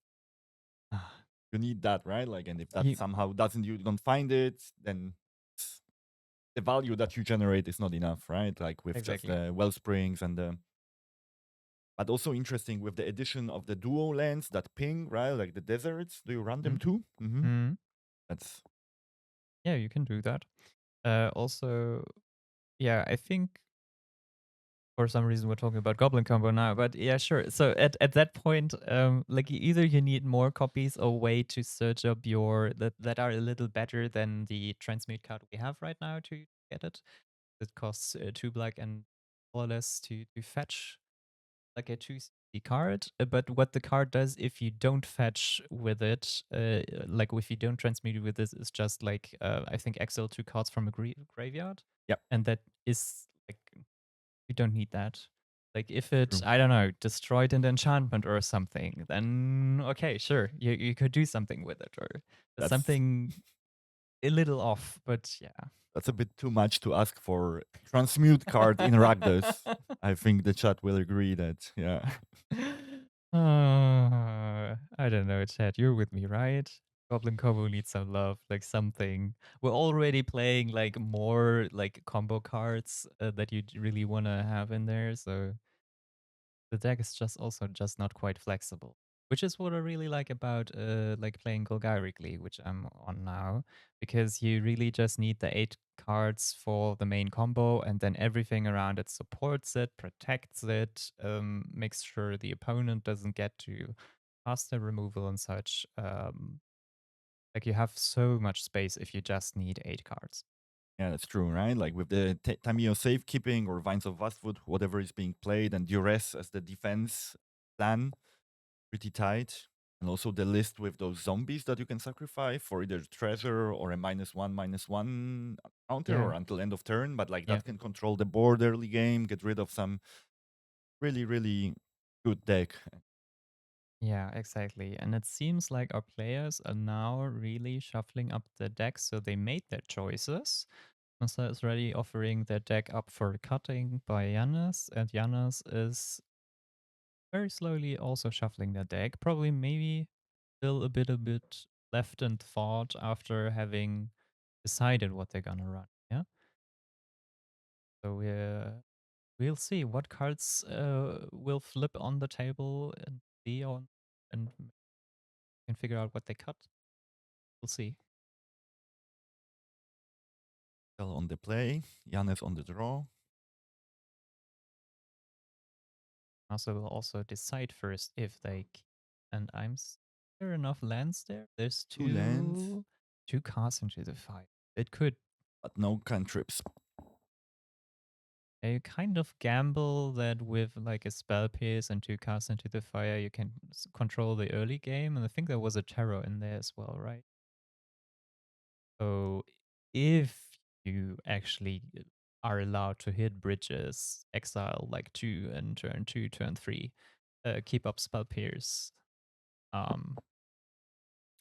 you need that, right? Like, and if that you, somehow doesn't, you don't find it, then the value that you generate is not enough, right? Like with just exactly. the well springs and the. But also interesting with the addition of the duo lands that ping, right? Like the deserts. Do you run them Mm. too? Mm-hmm. Mm. That's Yeah, you can do that. Also, yeah, I think for some reason we're talking about Goblin combo now, but yeah, sure. So at that point, like either you need more copies or way to search up your that are a little better than the transmute card we have right now to get it. It costs 2 black and colorless to fetch like a 2 card. But what the card does if you don't fetch with it, like if you don't transmute with this, is just like I think exile 2 cards from a graveyard, yep. and that is like you don't need that. Like if it, True. I don't know, destroyed an enchantment or something, then okay, sure, you could do something with it or That's something a little off, but yeah. that's a bit too much to ask for transmute card in Rakdos. I think the chat will agree that yeah. I don't know, Chad. You're with me, right? Goblin combo needs some love, like something. We're already playing like more like combo cards that you really want to have in there, so the deck is just also just not quite flexible. Which is what I really like about like playing Golgarically, which I'm on now, because you really just need the 8 cards for the main combo, and then everything around it supports it, protects it, makes sure the opponent doesn't get to faster removal and such. Like you have so much space if you just need 8 cards. Yeah, that's true, right? Like with the Tamio safekeeping or Vines of Vastwood, whatever is being played, and Duress as the defense plan, pretty tight. And also the list with those zombies that you can sacrifice for either treasure or a -1/-1 counter Yeah, or until end of turn. But like yeah. that can control the board early game, get rid of some really, really good deck. Yeah, exactly. And it seems like our players are now really shuffling up the deck. So they made their choices. Masa is already offering their deck up for cutting by Yanis, and Yanis is very slowly also shuffling their deck. Probably maybe still a bit left in thought after having decided what they're gonna run. Yeah. So we'll see what cards will flip on the table and see on and can figure out what they cut. We'll see. Well, on the play, Janes on the draw. Also, will also decide first if they and there enough lands there. There's Two lands, two cards into the fight. It could but no cantrips. a kind of gamble that with like a spell pierce and 2 cards into the fire, you can control the early game. And I think there was a terror in there as well, right? So if you actually are allowed to hit bridges, exile like 2 and turn 2, turn 3, keep up spell pierce. Um,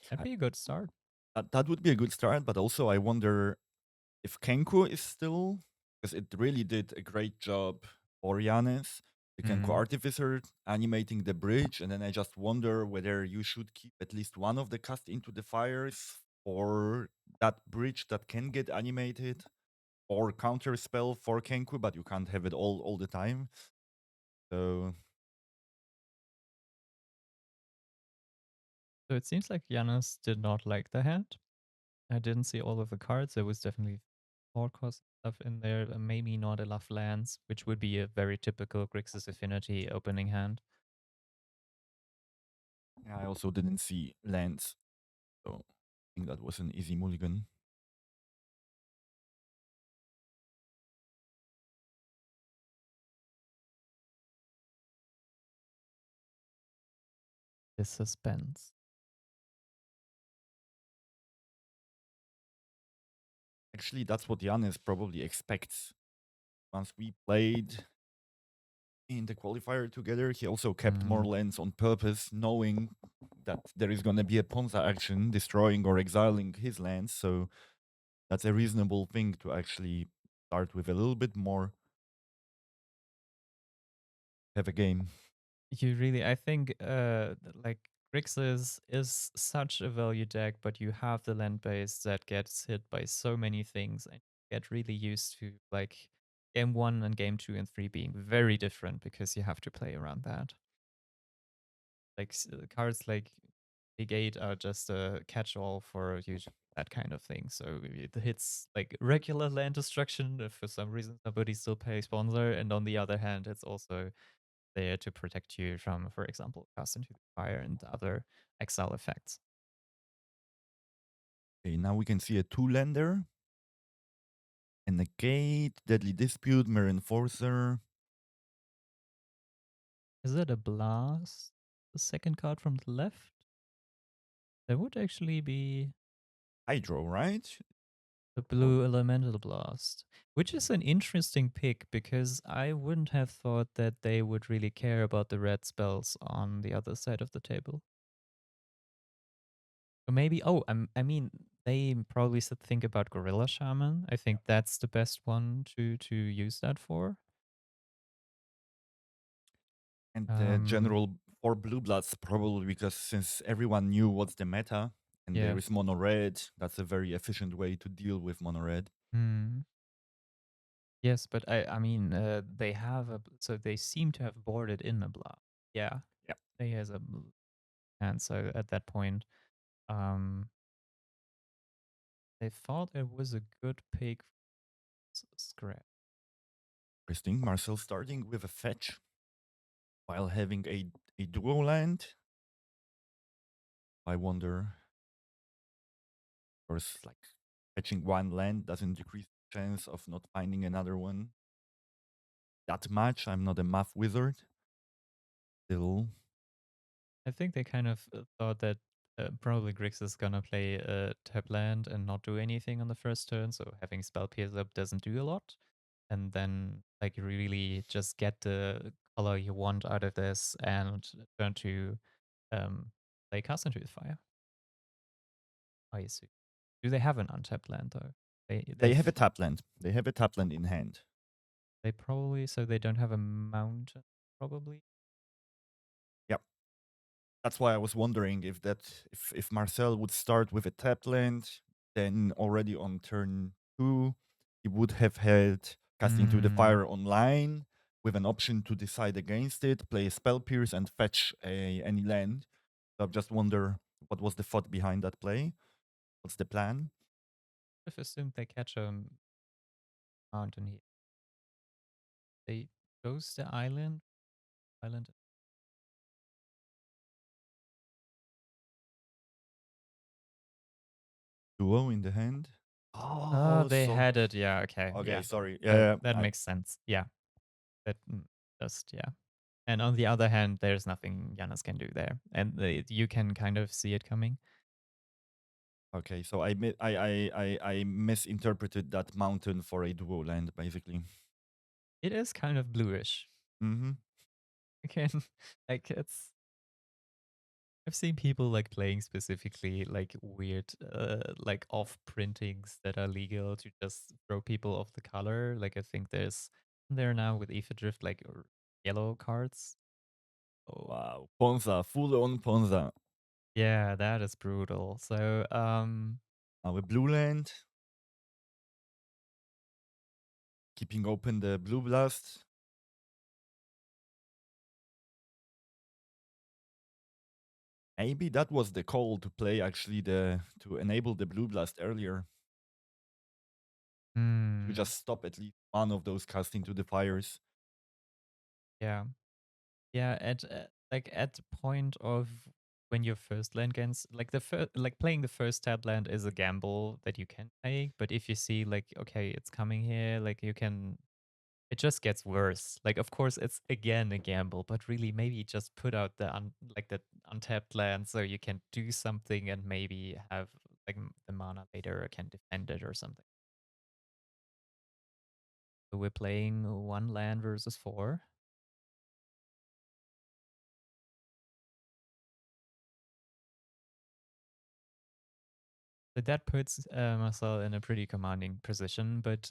that'd I- be a good start. that would be a good start, but also I wonder if Kenko is still, because it really did a great job for Janes, the Kenko Mm. Artificer animating the bridge, and then I just wonder whether you should keep at least one of the cast into the fires or that bridge that can get animated, or counter spell for Kenku, but you can't have it all the time. So So it seems like Janus did not like the hand. I didn't see all of the cards. There was definitely 4 cost stuff in there, maybe not enough lands, which would be a very typical Grixis Affinity opening hand. yeah, I also didn't see lands, so I think that was an easy mulligan. The suspense. Actually, that's what Giannis probably expects. Once we played in the qualifier together, he also kept more lands on purpose, knowing that there is going to be a Ponza action destroying or exiling his lands. So that's a reasonable thing to actually start with a little bit more, have a game. You really, I think, like Grixis is such a value deck, but you have the land base that gets hit by so many things, and you get really used to like game 1 and game 2 and 3 being very different because you have to play around that. Like cards like negate are just a catch-all for usually that kind of thing. So it hits like regular land destruction if for some reason somebody still pays sponsor, and on the other hand, it's also there to protect you from, for example, cast into the fire and other exile effects. Okay, now we can see a two-lander. A negate, deadly dispute, mirror enforcer. Is it a blast? The second card from the left? There would actually be Hydro, right? a Or blue elemental blast, which is an interesting pick because I wouldn't have thought that they would really care about the red spells on the other side of the table. Or maybe, I mean, they probably should think about Gorilla Shaman. I think that's the best one to use that for. and the general for blue bloods, probably because since everyone knew what's the meta and Yeah. there is mono red, that's a very efficient way to deal with mono red. Hmm. Yes, but I mean, they have so they seem to have boarded in a block. Yeah, Yeah. they has a and so at that point, um, they thought it was a good pick. Scrap. Interesting. Marcel starting with a fetch while having a duo land. I wonder, of course, like fetching one land doesn't decrease the chance of not finding another one that much. I'm not a math wizard. Still, I think they kind of thought that probably Grix is gonna play a tap land and not do anything on the first turn, so having spell pierce up doesn't do a lot, and then like really just get the color you want out of this and turn to play cast into the fire. I see. Do they have an untapped land though? they have a tap land. They have a tap land in hand. They probably, so they don't have a mountain probably. Yep. That's why I was wondering if Marcel would start with a tap land, then already on turn 2, he would have had Cast into the Mm, Fire online with an option to decide against it, play Spell Pierce, and fetch any land. So I just wonder what was the thought behind that play. What's the plan? I've assumed they catch a mountain here. They goes the island. Duo in the hand. Oh, Oh, they so had it. Yeah. Okay. okay. Yeah. Sorry. That Yeah, that makes sense. Yeah. That just yeah. And on the other hand, there's nothing Janus can do there, and you can kind of see it coming. okay. So I misinterpreted that mountain for a duo land, basically. It is kind of bluish. Mm-hmm. Again, like I've seen people like playing specifically like weird like off printings that are legal to just throw people off the color. Like I think there now with Ether Drift like yellow cards. Oh Wow, Ponza, full on Ponza. yeah, that is brutal. So Now a blue land. Keeping open the blue blast. Maybe that was the call to play actually to enable the blue blast earlier. To Hmm. just stop at least one of those casting to the fires. Yeah. Yeah. At the point of when your first land gains, like like playing the first tab land is a gamble that you can take. But if you see like, okay, it's coming here, like you can, it just gets worse. Like, of course, it's again a gamble, but really maybe just put out like the untapped land so you can do something and maybe have like the mana later can defend it or something. So we're playing one land versus four. But that puts Marcel in a pretty commanding position. But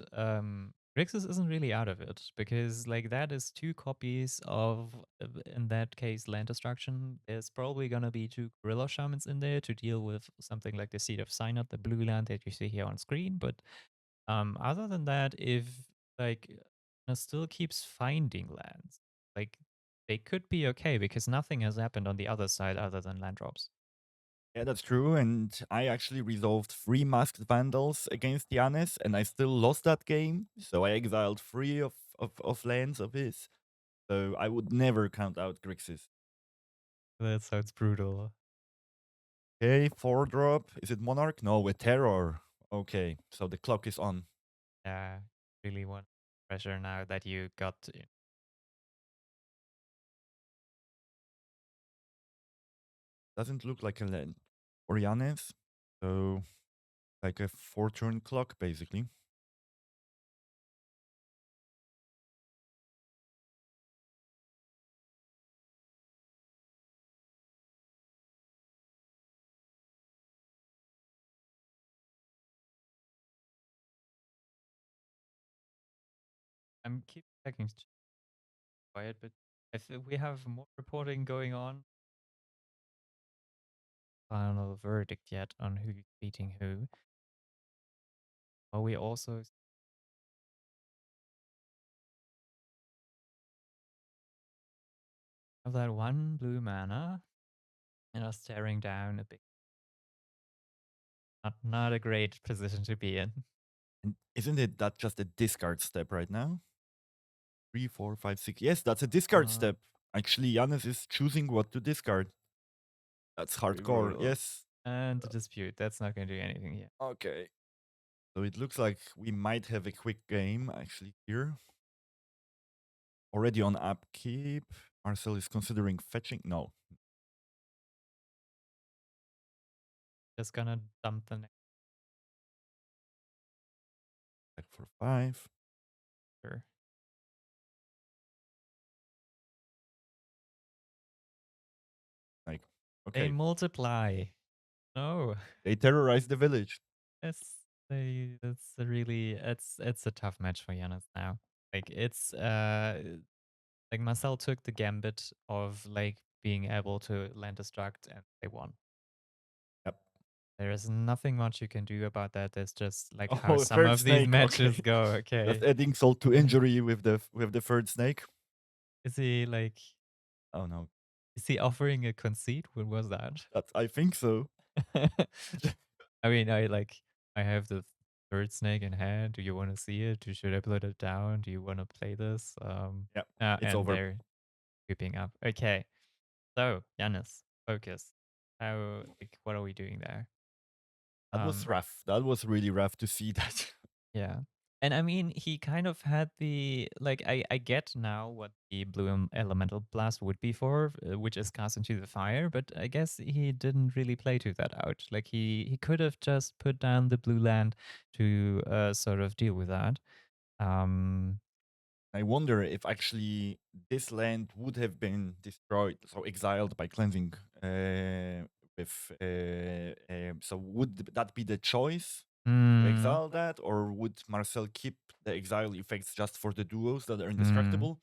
Grixis isn't really out of it because, like, that is two copies of, in that case, land destruction. There's probably going to be two Gorilla Shamans in there to deal with something like the Seed of Synod, the blue land that you see here on screen. But other than that, if, like, still keeps finding lands, like, they could be okay because nothing has happened on the other side other than land drops. Yeah, that's true. And I actually resolved 3 Masked Vandals against Giannis, and I still lost that game. So I exiled 3 of lands of his. So I would never count out Grixis. That sounds brutal. Okay, 4 drop. Is it Monarch? No, with Terror. Okay, so the clock is on. Yeah, really want pressure now that you got to. Doesn't look like a land for Giannis. So like a 4-turn clock, basically. I'm keep checking quiet, but I think we have more reporting going on. Final verdict yet on who's beating who. But we also have that one blue mana and are staring down a bit. Not a great position to be in. And isn't it that just a discard step right now? 3, 4, 5, 6. Yes, that's a discard Uh, step. Actually, Giannis is choosing what to discard. That's Pretty hardcore. brutal. Yes. And the dispute. That's not going to do anything here. Okay. So it looks like we might have a quick game actually here. Already on upkeep. Marcel is considering fetching. No. Just gonna dump the next Back for 5. turn. Like, They okay. multiply. No. They terrorize the village. That's a really it's a tough match for Giannis now. Like it's like Marcel took the gambit of like being able to land destruct and they won. Yep. There is nothing much you can do about that. There's just like how Oh, some third of these snake. matches Okay. go. Just Okay. adding salt to injury with the third snake. Is he like Oh no. is he offering a concede? What was that? I think so. I mean, I have the third snake in hand. Do you want to see it? Should I put it down? Do you want to play this? Yeah. It's And over. they're creeping up. Okay, so Giannis, focus. How like what are we doing there? That was Um, rough. That was really rough to see that. yeah. And I mean, he kind of had the like. I get now what the blue elemental blast would be for, which is cast into the fire. But I guess he didn't really play to that out. Like he could have just put down the blue land to sort of deal with that. Um, I wonder if actually this land would have been destroyed, so exiled by cleansing. With so would that be the choice to hmm, exile that, or would Marcel keep the exile effects just for the duos that are hmm, indestructible?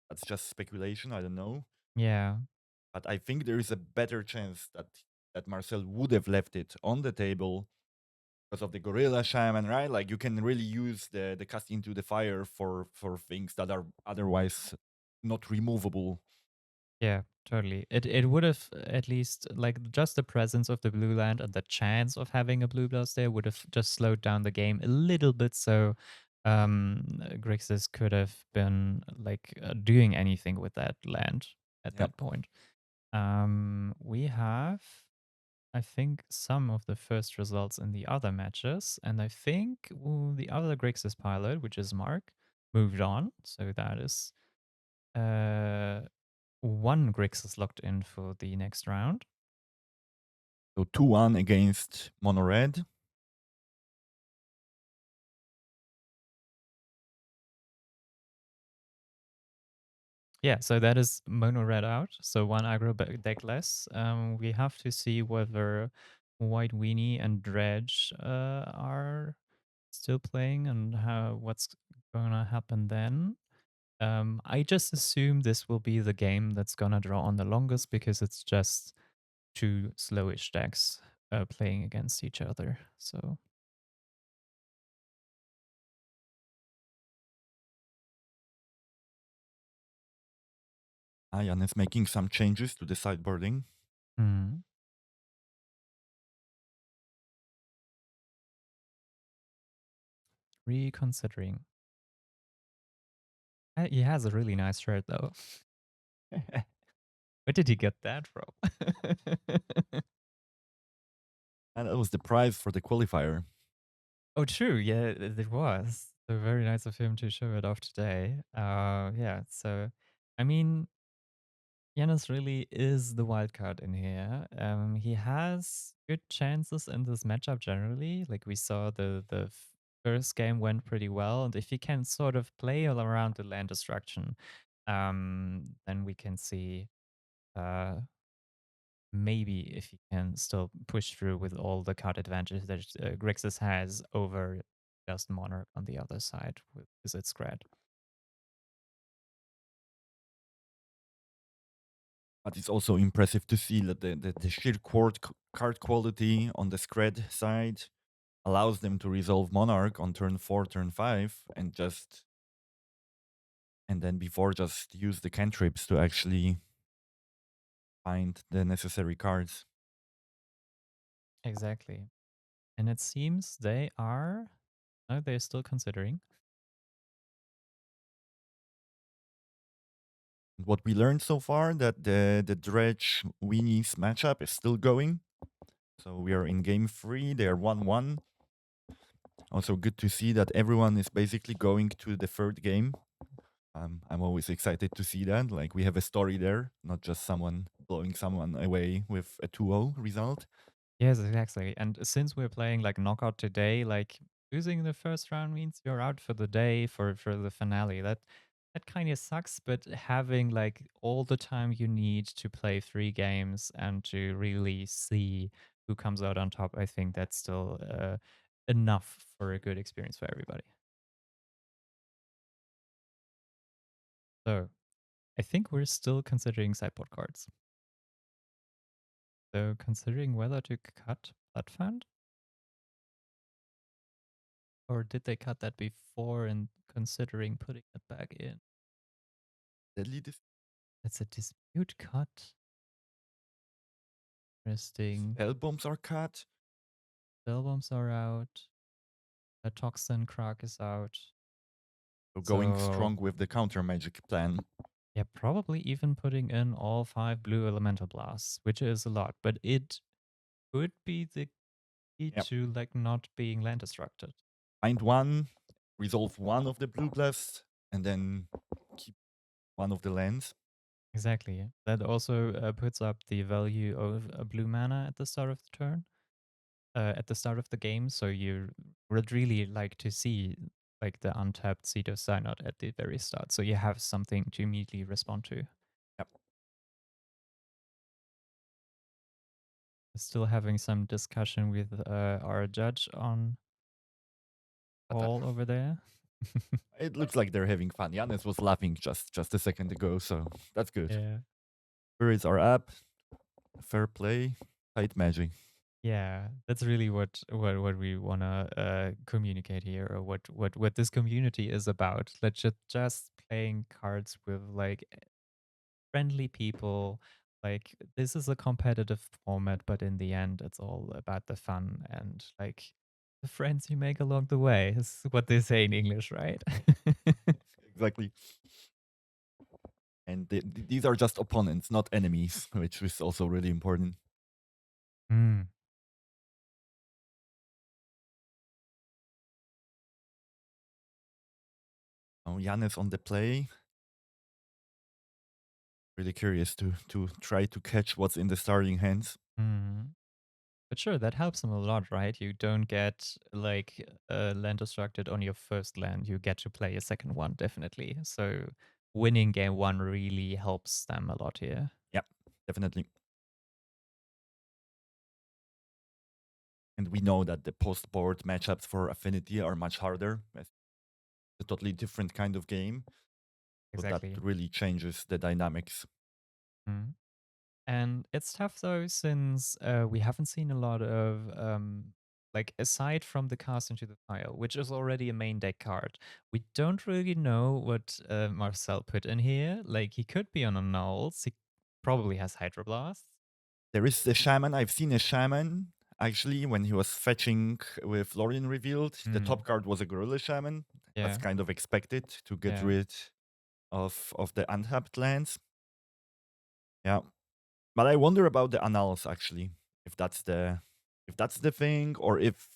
That's just speculation. I don't know, yeah. but I think there is a better chance that that Marcel would have left it on the table because of the gorilla shaman, right? Like you can really use the cast into the fire for things that are otherwise not removable. Yeah, totally. It would have at least like just the presence of the blue land and the chance of having a blue blast there would have just slowed down the game a little bit. So Grixis could have been like doing anything with that land at Yep. that point. We have, I think, some of the first results in the other matches, and I think the other Grixis pilot, which is Mark, moved on. So that is uh, one Grixis locked in for the next round. So 2-1 against Mono Red. Yeah, so that is mono red out. So one aggro deck less. We have to see whether White Weenie and Dredge are still playing and how what's gonna happen then. I just assume this will be the game that's gonna draw on the longest because it's just two slowish decks playing against each other. So Ayan is making some changes to the sideboarding. hmm. Reconsidering. He has a really nice shirt though. Where did he get that from? And that was the prize for the qualifier. Oh, true. Yeah, it was. So very nice of him to show it off today. Yeah. So, I mean, Yanis really is the wild card in here. He has good chances in this matchup generally. Like we saw, the first game went pretty well, and if he can sort of play all around the land destruction, then we can see uh maybe if he can still push through with all the card advantages that Grixis has over just Monarch on the other side with its Scred. But it's also impressive to see that the sheer card quality on the Scred side allows them to resolve Monarch on turn 4, turn 5, and then before just use the cantrips to actually find the necessary cards. Exactly. And it seems they are, no, they're still considering. What we learned so far that the Dredge Weenies matchup is still going. So we are in game 3. They are 1-1. Also good to see that everyone is basically going to the third game. I'm always excited to see that. Like we have a story there, not just someone blowing someone away with a 2-0 result. Yes, exactly. And since we're playing like knockout today, like losing the first round means you're out for the day for the finale. That kind of sucks, but having like all the time you need to play 3 games and to really see who comes out on top, I think that's still enough for a good experience for everybody. So I think we're still considering sideboard cards. So considering whether to cut Blood Fund, or did they cut that before and considering putting it back in? Deadly It's a dispute cut. Interesting. Spell bombs are cut. Spell bombs are out. A toxin crack is out. So going So strong with the counter magic plan. yeah, probably even putting in all 5 blue elemental blasts, which is a lot, but it could be the key Yep. to like not being land destructed. Find one, resolve one of the blue blasts, and then keep one of the lands. Exactly. That also puts up the value of a blue mana at the start of the turn, at the start of the game. So you would really like to see like the untapped Seed of Synod at the very start. So you have something to immediately respond to. Yep. Still having some discussion with our judge on all over there. It looks like they're having fun. Yanis was laughing just a second ago, so that's good. Yeah. Spirits are up. Fair play. Tight magic. Yeah, that's really what we wanna communicate here, or what this community is about. Let's just playing cards with like friendly people. Like this is a competitive format, but in the end, it's all about the fun and like the friends you make along the way. Is what they say in English, right? Exactly. And these are just opponents, not enemies, which is also really important. Mm. Oh, Jan is on the play. Really curious to try to catch what's in the starting hands. Mm. But sure, that helps them a lot, right? You don't get like land destructed on your first land. You get to play a second one, definitely. So winning game one really helps them a lot here. Yeah, definitely. And we know that the post-board matchups for Affinity are much harder. It's a totally different kind of game. So that Exactly. really changes the dynamics. Mm. And it's tough though, since we haven't seen a lot of like aside from the cast into the fire, which is already a main deck card, we don't really know what Marcel put in here. Like he could be on a nulls. He probably has Hydroblasts. There is the shaman. I've seen a shaman actually when he was fetching with Lorien revealed. The Mm. top card was a gorilla shaman. That's Yeah. kind of expected to get Yeah. rid of the untapped lands. Yeah. But I wonder about the annals actually. If that's the thing, or if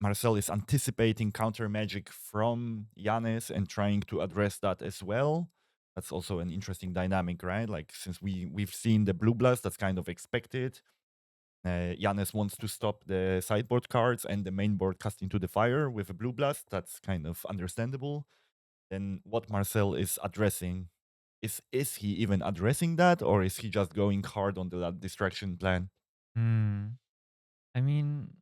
Marcel is anticipating counter magic from Yanis and trying to address that as well. That's also an interesting dynamic, right? Like since we've seen the blue blast, that's kind of expected. Yanis wants to stop the sideboard cards and the main board cast into the fire with a blue blast. That's kind of understandable. Then what Marcel is addressing, is he even addressing that, or is he just going hard on the distraction plan? Hmm. I mean,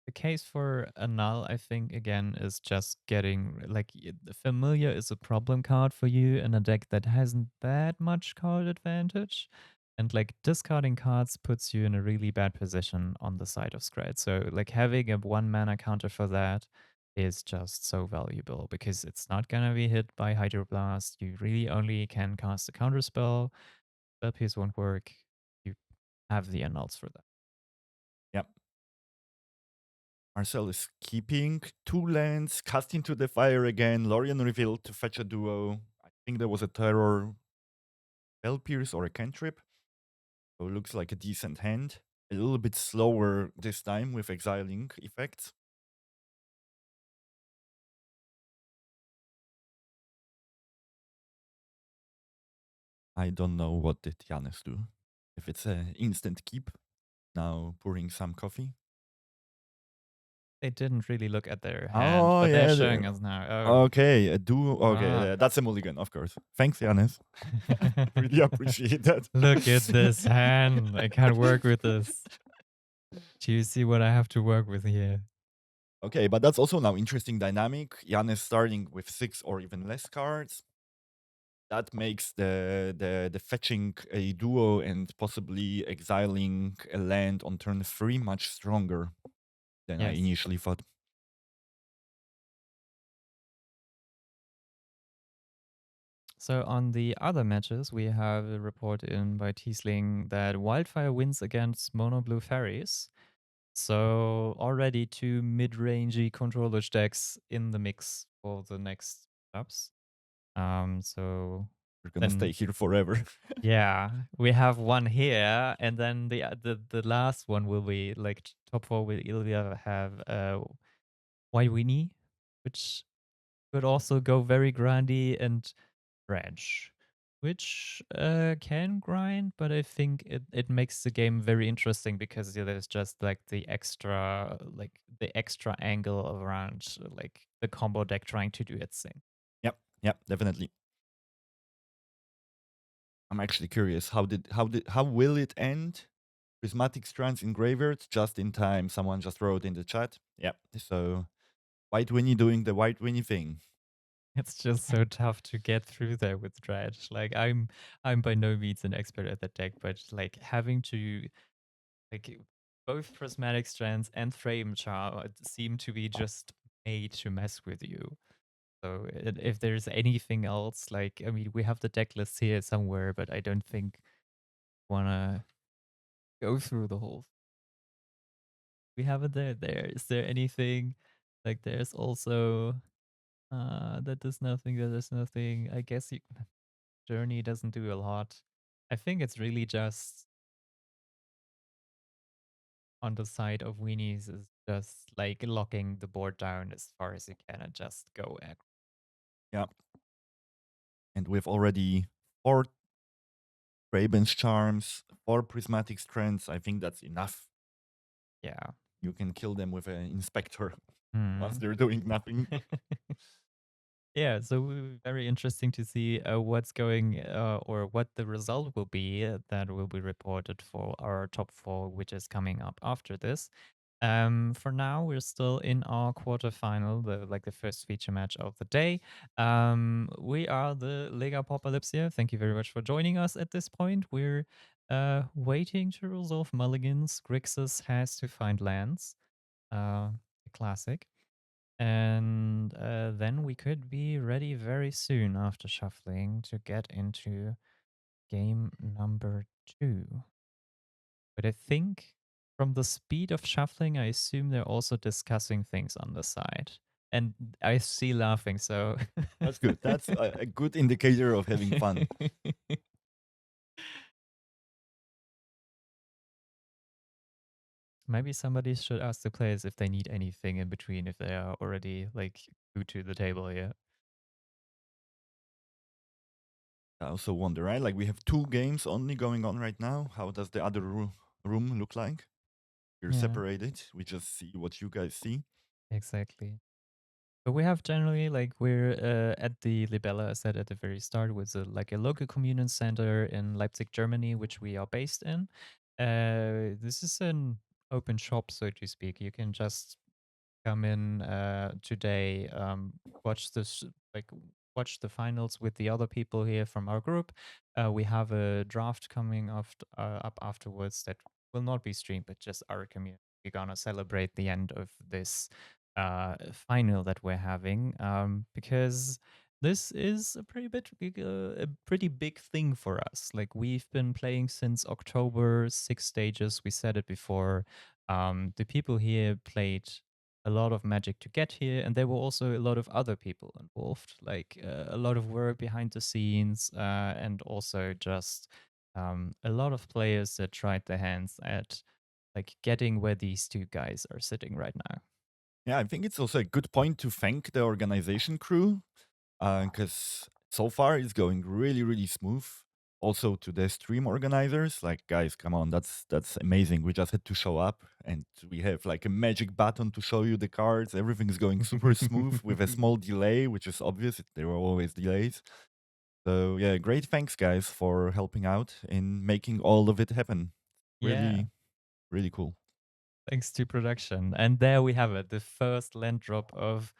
the case for a null, I think, again, is just getting like the familiar is a problem card for you in a deck that hasn't that much card advantage. And like discarding cards puts you in a really bad position on the side of Scred. So, like, having a one mana counter for that is just so valuable because it's not gonna be hit by Hydroblast. You really only can cast a counter spell. Spell piece won't work. You have the annuls for that. Yeah. Marcel is keeping 2 lands, cast into the fire again. Lorien revealed to fetch a duo. I think there was a terror spell pierce or a cantrip. So it looks like a decent hand. A little bit slower this time with exiling effects. I don't know what did Janis do. If it's an instant keep, now pouring some coffee. They didn't really look at their hand, Oh but they're yeah. showing us now. Okay, a duo. Okay, Ah. that's a mulligan, of course. Thanks, Janis. Really appreciate that. Look at this hand. I can't work with this. Do you see what I have to work with here? Okay, but that's also now interesting dynamic. Jan is starting with 6 or even less cards. That makes the fetching a duo and possibly exiling a land on turn 3 much stronger than I Yes. initially thought. So on the other matches, we have a report in by Tiesling that Wildfire wins against Mono Blue Fairies. So already two mid-rangey controller decks in the mix for the next ups. So We're gonna stay then here forever. yeah, we have one here, and then the last one will be like top four. We'll have White Winnie, which could also go very grindy, and Branch, which can grind, but I think it makes the game very interesting because there's just like the extra angle around like the combo deck trying to do its thing. Yep, definitely. I'm actually curious how will it end? Prismatic Strands in Graveyard, just in time. Someone just wrote in the chat. Yep. So White Winnie doing the White Winnie thing. It's just so tough to get through there with Dredge. Like I'm by no means an expert at that deck, but like having to like both prismatic strands and frame charm seem to be just made to mess with you. So if there's anything else, like I mean, we have the deck list here somewhere, but I don't think wanna go through the whole. We have it there. There is there anything like there's also that does nothing. That does nothing. I guess Journey doesn't do a lot. I think it's really just on the side of Weenies is just like locking the board down as far as you can and just go at. Yeah. And we've already 4 Raven's Charms, 4 Prismatic Strands. I think that's enough. Yeah. You can kill them with an Inspector once Hmm. they're doing nothing. Yeah, so very interesting to see what's going or what the result will be that will be reported for our top four, which is coming up after this. For now, we're still in our quarterfinal, the first feature match of the day. We are the Lega Pauper Lipsia. Thank you very much for joining us at this point. We're waiting to resolve mulligans. Grixis has to find lands. A classic. And then we could be ready very soon after shuffling to get into game number 2. But I think from the speed of shuffling, I assume they're also discussing things on the side. And I see laughing, so. That's good. That's a good indicator of having fun. Maybe somebody should ask the players if they need anything in between, if they are already like glued to the table here. I also wonder, right? Like we have 2 games only going on right now. How does the other room look like? We're Yeah, separated. We just see what you guys see. exactly. But we have generally like we're at the Libella, as said at the very start, was like a local communion center in Leipzig, Germany, which we are based in. This is an open shop, so to speak. You can just come in today, watch this, like watch the finals with the other people here from our group. We have a draft coming up afterwards that will not be streamed, but just our community. We're gonna celebrate the end of this final that we're having because this is a pretty big thing for us. Like we've been playing since October, 6 stages. We said it before. The people here played a lot of magic to get here, and there were also a lot of other people involved, like a lot of work behind the scenes, and also just a lot of players that tried their hands at like getting where these two guys are sitting right now. Yeah, I think it's also a good point to thank the organization crew because so far it's going really, really smooth. Also to the stream organizers, like guys, come on, that's amazing. We just had to show up and we have like a magic button to show you the cards. Everything's going super smooth with a small delay, which is obvious. There were always delays. So yeah, great thanks guys for helping out in making all of it happen. Yeah, Really, really cool. thanks to production. And there we have it, the first land drop of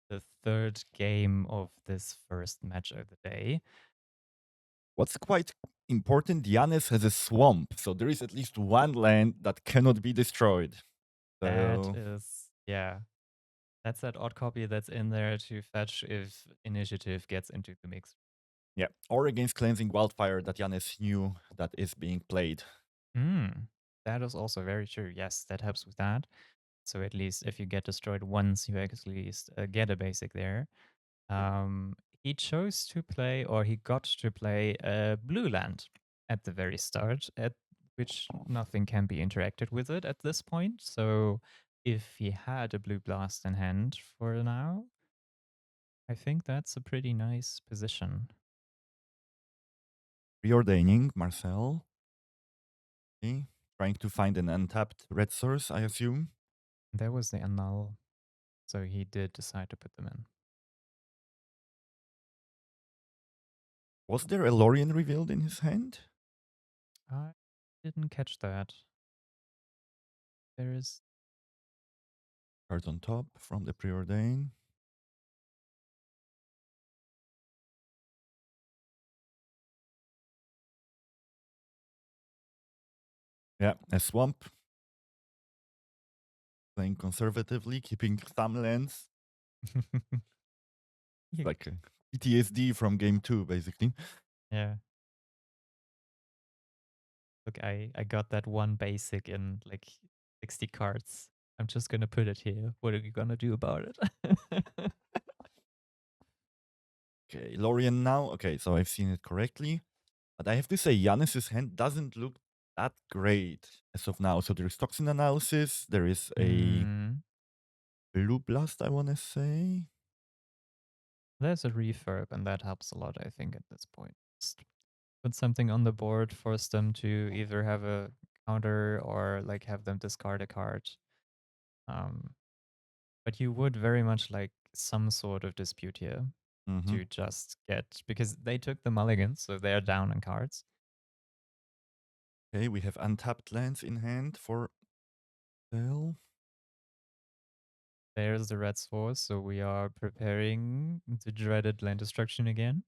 the third game of this first match of the day. What's quite important, Giannis has a swamp, so there is at least one land that cannot be destroyed. That So is, yeah, that's that odd copy that's in there to fetch if initiative gets into the mix. yeah, or against cleansing wildfire that Giannis knew that is being played. That is also very true. Yes, that helps with that. So at least if you get destroyed once, you at least get a basic there. Um, he chose to play, or he got to play a blue land at the very start, at which nothing can be interacted with it at this point. So if he had a blue blast in hand for now, I think that's a pretty nice position. Reordaining Marcel. Okay. Trying to find an untapped red source, I assume. There was the annul, so he did decide to put them in. Was there a Lorien revealed in his hand? I didn't catch that. There is. Cards on top from the preordain. Yeah, a swamp. Playing conservatively, keeping some lands. You- Like PTSD from game 2, basically. yeah. Look, I got that one basic in like 60 cards. I'm just gonna put it here. What are you gonna do about it? Okay, Lorien now. Okay, so I've seen it correctly. But I have to say, Giannis's hand doesn't look that great as of now. So there is Toxin Analysis. There is a Mm, Blue Blast, I want to say. there's a refurb, and that helps a lot, I think, at this point. Just put something on the board, force them to either have a counter or like have them discard a card. Um, but you would very much like some sort of dispute here Mm-hmm. to just get, because they took the mulligans, so they're down on cards. Okay, we have untapped lands in hand for sale. There's the red source, so we are preparing the dreaded land destruction again.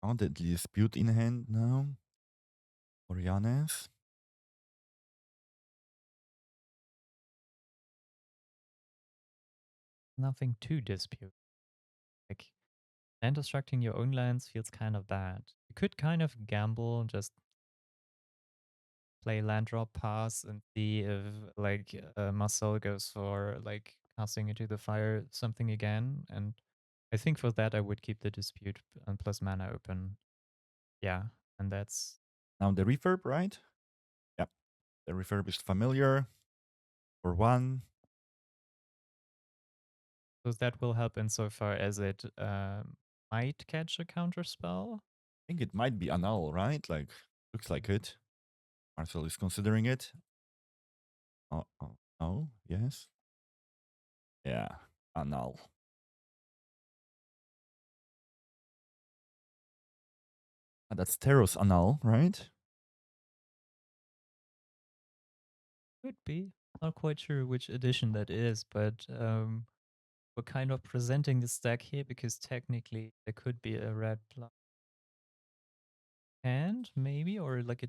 Oh, the dispute in hand now for Giannis. Nothing to dispute. Like, land destructing your own lands feels kind of bad. You could kind of gamble, just play land drop pass and see if like Marcel goes for like casting into the fire something again. And I think for that I would keep the dispute and plus mana open. Yeah, and that's Now the refurb, right? Yeah, the refurb is familiar for one. so that will help insofar as it might catch a counter spell. I think it might be Annul, right? Like, looks like it. Marcel is considering it. Oh, yes. Yeah, Annul. That's Teros Annul, right? Could be. Not quite sure which edition that is, but we're kind of presenting the stack here because technically there could be a red plus hand, maybe, or like a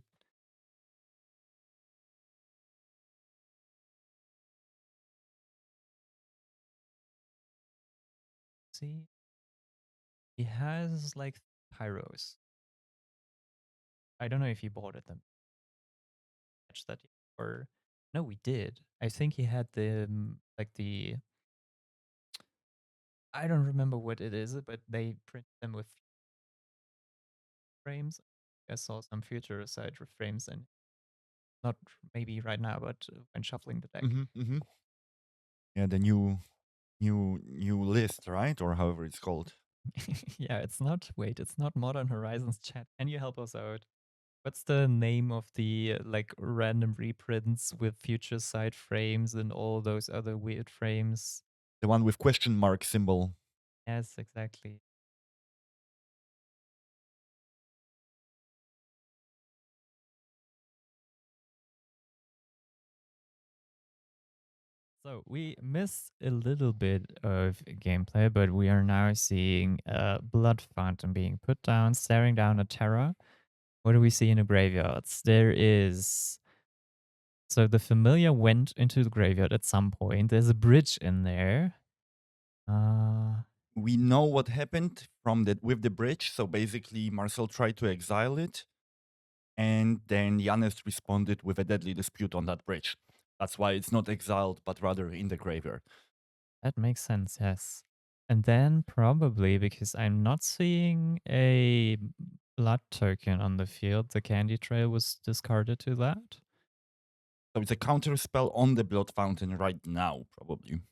see. He has like pyros. I don't know if he bought it them catch that yet, or no, we did. I think he had the like the I don't remember what it is, but they print them with frames. I saw some future side frames and not maybe right now, but when shuffling the deck. Mm-hmm, mm-hmm. Yeah, the new list, right? Or however it's called. Yeah, it's not. Wait, it's not Modern Horizons chat. Can you help us out? What's the name of the like random reprints with future side frames and all those other weird frames? The one with question mark symbol. Yes, exactly. So we missed a little bit of gameplay, but we are now seeing a blood fountain being put down, staring down at Terra. What do we see in the graveyards? There is. So the familiar went into the graveyard at some point. There's a bridge in there. We know what happened from that with the bridge. So basically, Marcel tried to exile it, and then Giannis responded with a deadly dispute on that bridge. That's why it's not exiled, but rather in the graveyard. That makes sense, yes. And then probably because I'm not seeing a blood token on the field, the candy trail was discarded to that. So it's a counter spell on the blood fountain right now, probably.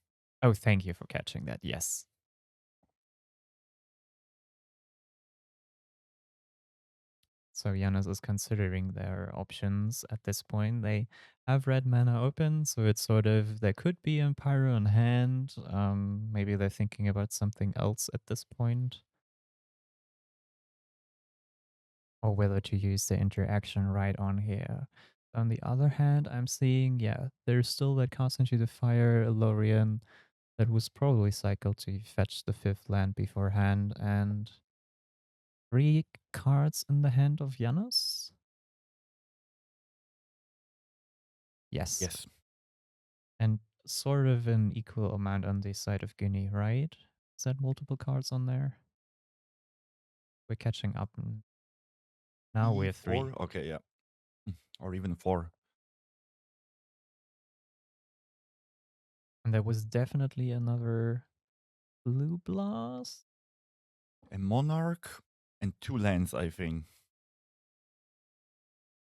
Oh, thank you for catching that. Yes. So Janus is considering their options at this point. They have red mana open, so it's sort of there could be a pyro in hand. Maybe they're thinking about something else at this point. Or whether to use the interaction right on here. On the other hand, I'm seeing, yeah, there's still that cast into the fire, Lorien, that was probably cycled to fetch the fifth land beforehand, and 3 cards in the hand of Janus. Yes. Yes. And sort of an equal amount on the side of Guinea, right? Is that multiple cards on there? We're catching up. Now we have 3. E4. Okay, yeah. Or even 4. And there was definitely another blue blast. A monarch and 2 lands, I think.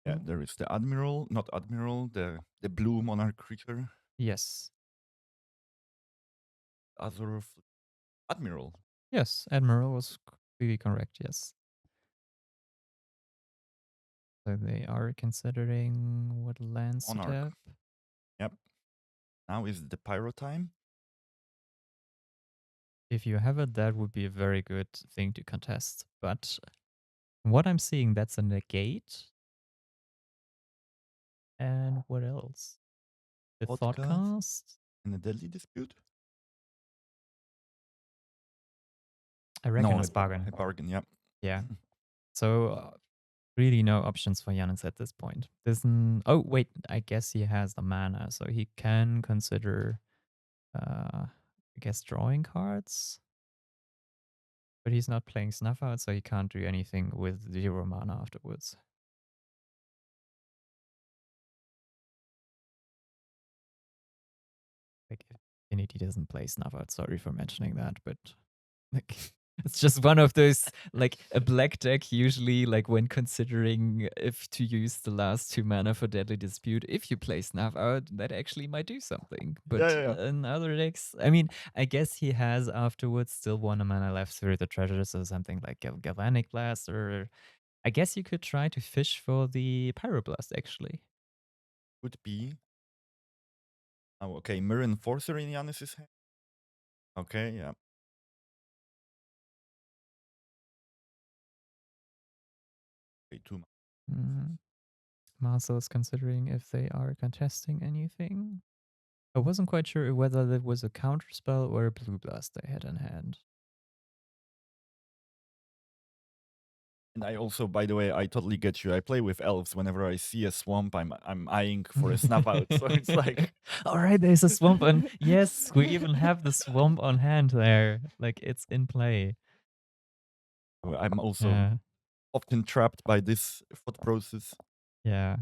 Yeah, there is the admiral, not admiral, the blue monarch creature. Yes. Other admiral. Yes, Admiral was completely correct, yes. So they are considering what lands to Monarch. tap. Yep. Now is the pyro time. If you have it, that would be a very good thing to contest. But what I'm seeing, that's a negate. And what else? The Podcast Thoughtcast? and a deadly dispute. I reckon No, it's bargain. a bargain. Yep. Yeah. So really no options for Giannis at this point. Oh wait, I guess he has the mana, so he can consider I guess drawing cards. But he's not playing Snuff Out, so he can't do anything with 0 mana afterwards. Like if Infinity doesn't play Snuff Out, sorry for mentioning that, but like it's just one of those, like a black deck usually, like when considering if to use the last 2 mana for Deadly Dispute, if you play Snuff Out, that actually might do something. But Yeah. in other decks, I mean, I guess he has afterwards still 1 mana left through the treasure, so something like Galvanic Blast, or I guess you could try to fish for the Pyroblast actually. Could be. Oh, okay. Mirror Enforcer in Giannis's hand. Okay, yeah. Okay, 2. Marcel is considering if they are contesting anything. I wasn't quite sure whether that was a counterspell or a blue blast they had in hand. And I also, by the way, I totally get you. I play with elves. Whenever I see a swamp, I'm eyeing for a Snuff Out. So it's like, all right, there's a swamp on. Yes, we even have the swamp on hand there. Like it's in play. I'm also Yeah, often trapped by this thought process. yeah.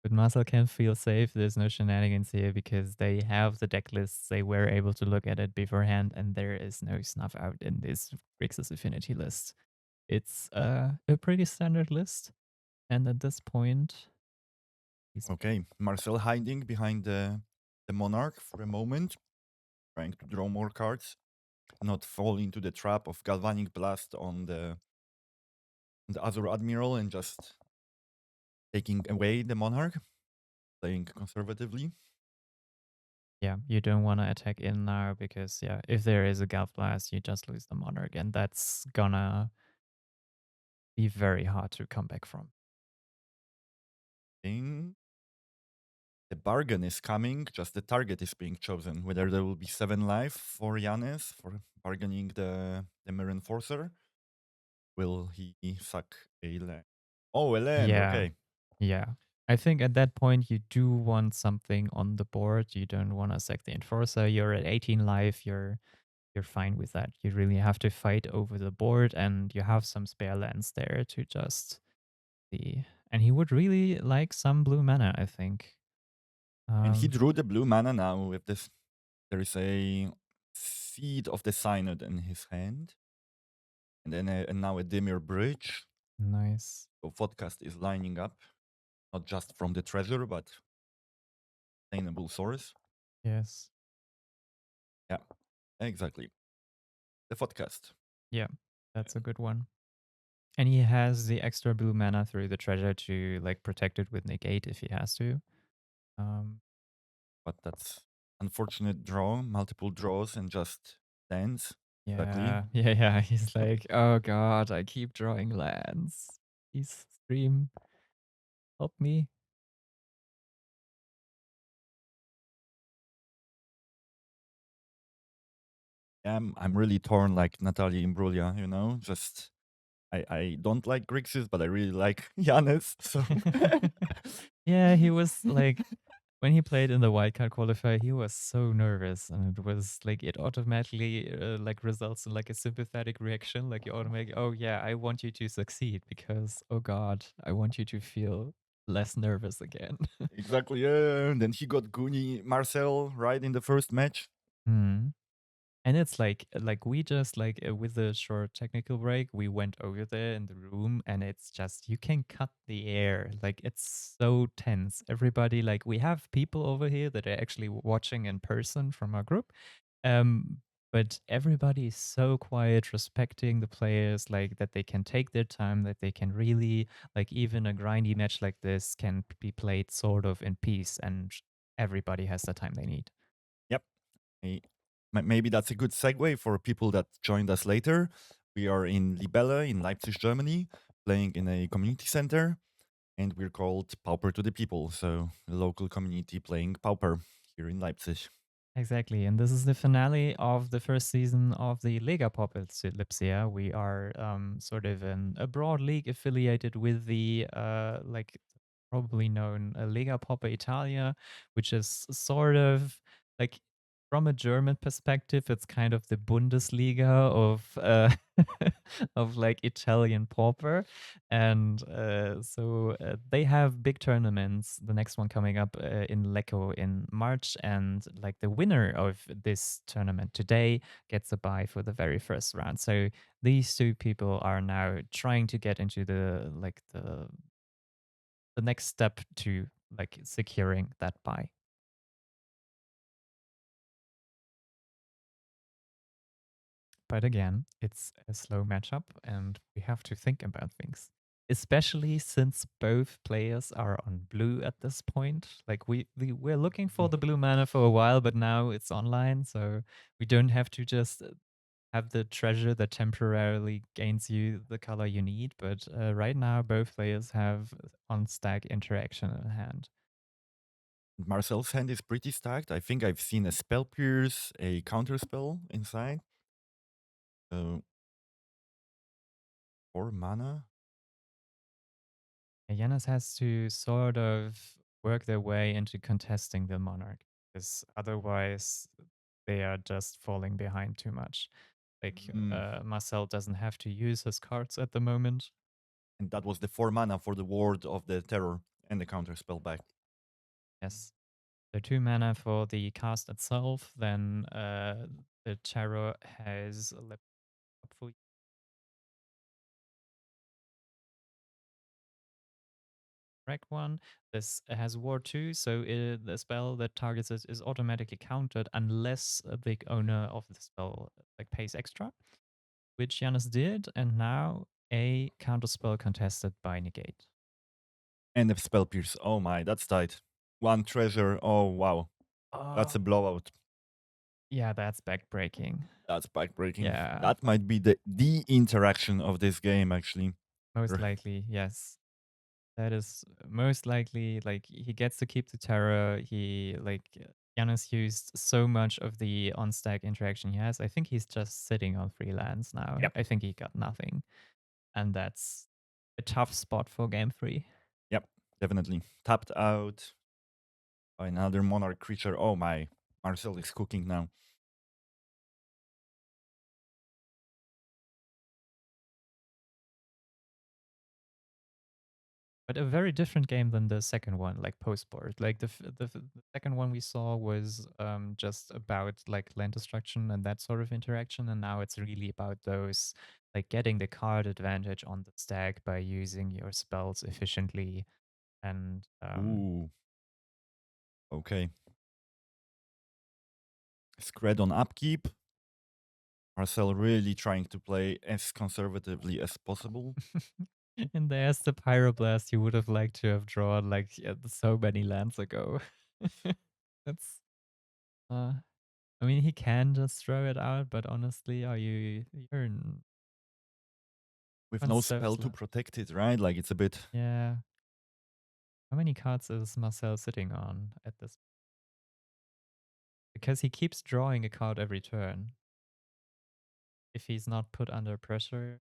But Marcel can feel safe. There's no shenanigans here because they have the deck lists. They were able to look at it beforehand, and there is no Snuff Out in this Grixis Affinity list. It's a pretty standard list. And at this point, Okay, Marcel hiding behind the monarch for a moment, trying to draw more cards, not fall into the trap of Galvanic Blast on the other admiral and just taking away the monarch, playing conservatively. yeah, you don't want to attack in now because, yeah, if there is a Galv Blast, you just lose the Monarch, and that's gonna be very hard to come back from. The bargain is coming, just the target is being chosen. Whether there will be 7 life for Yanis for bargaining the Mirror Enforcer. Will he suck a land? Oh, a land, Yeah, okay. yeah. I think at that point, you do want something on the board. You don't want to sack the Enforcer. You're at 18 life. You're fine with that. You really have to fight over the board, and you have some spare lands there to just see. And he would really like some blue mana, I think. And he drew the blue mana now with this. There is a Seed of the Synod in his hand. And then and now a Dimir Bridge. Nice. So Podcast is lining up, not just from the treasure, but sustainable source. Yes. Yeah, exactly. The podcast. Yeah, that's a good one. And he has the extra blue mana through the treasure to like protect it with negate if he has to. But that's unfortunate draw, multiple draws and just lands. Exactly. Yeah, yeah. He's like, oh god, I keep drawing lands. Please stream, help me. Yeah, I'm really torn like Natalia Imbruglia, you know? Just I don't like Grixis, but I really like Giannis. So Yeah, he was like when he played in the wildcard qualifier, he was so nervous, and it was like it automatically like results in like a sympathetic reaction. Like you automatically, oh yeah, I want you to succeed because oh god, I want you to feel less nervous again. Exactly. Yeah. And then he got Goonie Marcel right in the first match. Hmm. And it's like we just like with the short technical break, we went over there in the room, and it's just you can cut the air. Like it's so tense. Everybody like we have people over here that are actually watching in person from our group, um, but everybody is so quiet, respecting the players, like that they can take their time, that they can really like even a grindy match like this can be played sort of in peace, and everybody has the time they need. Yep. Maybe that's a good segue for people that joined us later. We are in Libelle in Leipzig, Germany, playing in a community center, and we're called Pauper to the People. So, a local community playing Pauper here in Leipzig. Exactly, and this is the finale of the first season of the Lega Pauper Lipsia. We are sort of an abroad league affiliated with the like probably known Lega Pauper Italia, which is sort of like from a German perspective, it's kind of the Bundesliga of of like Italian pauper, and so they have big tournaments. The next one coming up in Lecco in March, and like the winner of this tournament today gets a bye for the very first round. So these two people are now trying to get into the next step to like securing that bye. But again, it's a slow matchup, and we have to think about things. Especially since both players are on blue at this point. Like we're looking for Mm. the blue mana for a while, but now it's online, so we don't have to just have the treasure that temporarily gains you the color you need. But right now, both players have on stack interaction in hand. Marcel's hand is pretty stacked. I think I've seen a Spell Pierce, a counter spell inside. So, 4 mana. Yanis has to sort of work their way into contesting the monarch, because otherwise they are just falling behind too much. Like Mm. Marcel doesn't have to use his cards at the moment. And that was the 4 mana for the ward of the terror and the counter spell back. Yes. So 2 mana for the cast itself. Then the tarot has a lip up for correct one. This has War 2, so the spell that targets it is automatically countered unless the owner of the spell like pays extra, which Janus did, and now a counter spell contested by negate. And a Spell Pierce. Oh my, that's tight. 1 treasure. Oh wow. That's a Oh, blowout. yeah, that's backbreaking. That's backbreaking. Yeah, That might be the interaction of this game, actually. most likely, yes. That is most likely like he gets to keep the terror. He like Giannis used so much of the on stack interaction he has. I think he's just sitting on freelance now. Yep. I think he got nothing. And that's a tough spot for game 3. Yep. Definitely. Tapped out by another monarch creature. Oh my. Marcel is cooking now. But a very different game than the second one, like post board. Like the second one we saw was just about like land destruction and that sort of interaction, and now it's really about those like getting the card advantage on the stack by using your spells efficiently and Ooh. Okay. Scred on upkeep. Marcel really trying to play as conservatively as possible. and there's the pyroblast you would have liked to have drawn like so many lands ago. That's uh I mean, he can just throw it out, but honestly, you're in With no spell conserves to protect it, right? Like it's a bit. yeah. How many cards is Marcel sitting on at this? Because he keeps drawing a card every turn. If he's not put under pressure.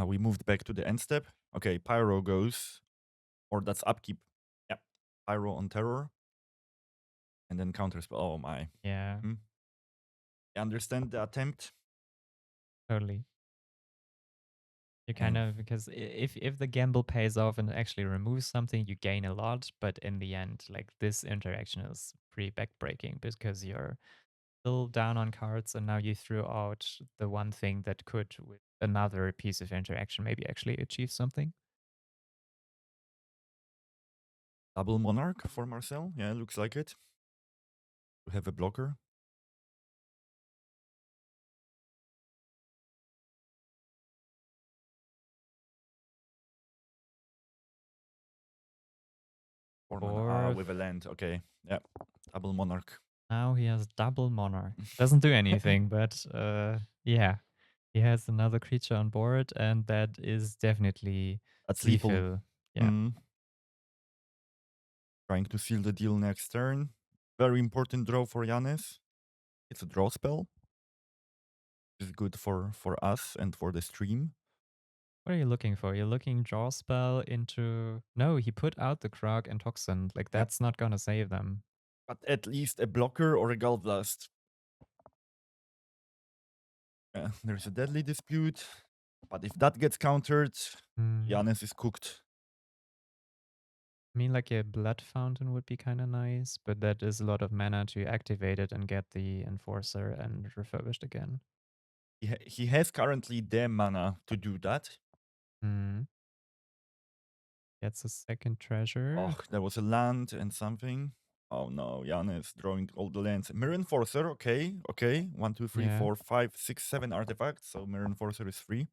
We moved back to the end step. Okay, Pyro goes. Or that's upkeep. Yep. Pyro on Terror, and then counterspell. Oh my. Yeah, I understand the attempt. totally. You kind And of, because if the gamble pays off and actually removes something, you gain a lot. But in the end, like this interaction is pretty backbreaking because you're still down on cards, and now you threw out the one thing that could, with another piece of interaction, maybe actually achieve something. double Monarch for Marcel. Yeah, looks like it. To have a blocker. Four mana. Or With a land. Okay. Yeah. Double Monarch. now he has double monarch. Doesn't do anything, but yeah, he has another creature on board, and that is definitely That's lethal. lethal. Yeah. Trying to seal the deal next turn. Very important draw for Yanis. It's a draw spell. Which is good for us and for the stream. What are you looking for? You're looking draw spell into. No, he put out the Krog and Toxin. Like, Yep. that's not gonna save them. But at least a blocker or a Gallblast. There's a Deadly Dispute. But if that gets countered, Yanis is cooked. I mean, like a Blood Fountain would be kind of nice, but that is a lot of mana to activate it and get the Enforcer and refurbished again. He has currently the mana to do that. Gets a second treasure. Oh, there was a land and something. Oh no, Yanis drawing all the lands. Mirror Enforcer, okay. 1, 2, 3, Yeah. 4, 5, 6, 7 artifacts. So Mirror Enforcer is free.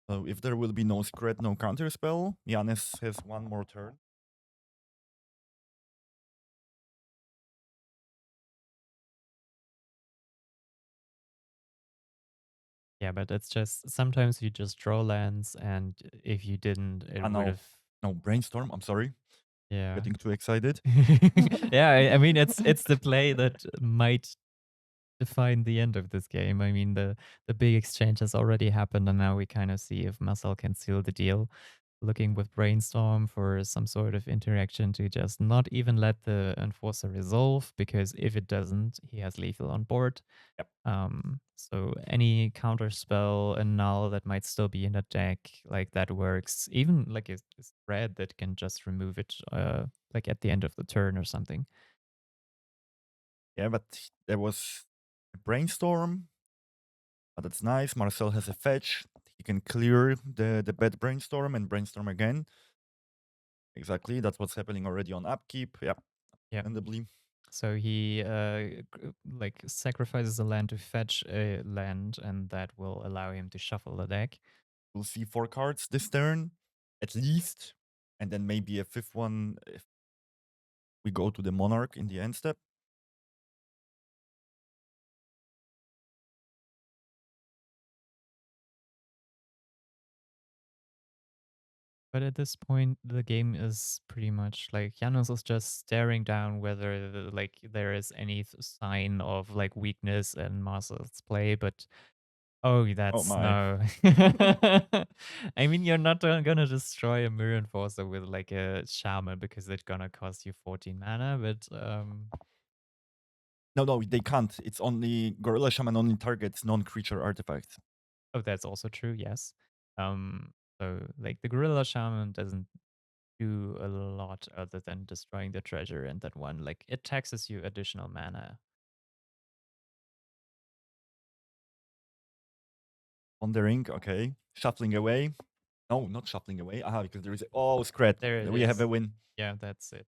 So if there will be no Scred, no counterspell, Yanis has one more turn. Yeah, but it's just sometimes you just draw lands, and if you didn't, it would No. have. No, Brainstorm, I'm sorry. Yeah. Getting too excited. Yeah, I mean it's the play that might define the end of this game. I mean the big exchange has already happened, and now we kind of see if Marcel can seal the deal. Looking with Brainstorm for some sort of interaction to just not even let the Enforcer resolve, because if it doesn't, he has lethal on board. Yep. So any counter spell and null that might still be in the deck, like that works. Even like a spread that can just remove it, like at the end of the turn or something. Yeah, but there was a Brainstorm. But that's nice. Marcel has a fetch. He can clear the bad Brainstorm and Brainstorm again. Exactly. That's what's happening already on upkeep. Yep. Yeah. Understandably. So he like sacrifices a land to fetch a land, and that will allow him to shuffle the deck. We'll see 4 cards this turn, at least. And then maybe a 5th one if we go to the Monarch in the end step. But at this point, the game is pretty much like Janos is just staring down whether like there is any sign of like weakness in Marcel's play. But oh, that's my. no. I mean, you're not gonna destroy a Mirror Enforcer with like a Shaman because it's gonna cost you 14 mana. But No, they can't. It's only Gorilla Shaman only targets non-creature artifacts. oh, that's also true. Yes. So like the Gorilla Shaman doesn't do a lot other than destroying the treasure, and that one like it taxes you additional mana. Pondering, okay. Shuffling away. No, not shuffling away. Because there is Scred. There it We have is. a win. Yeah, that's it.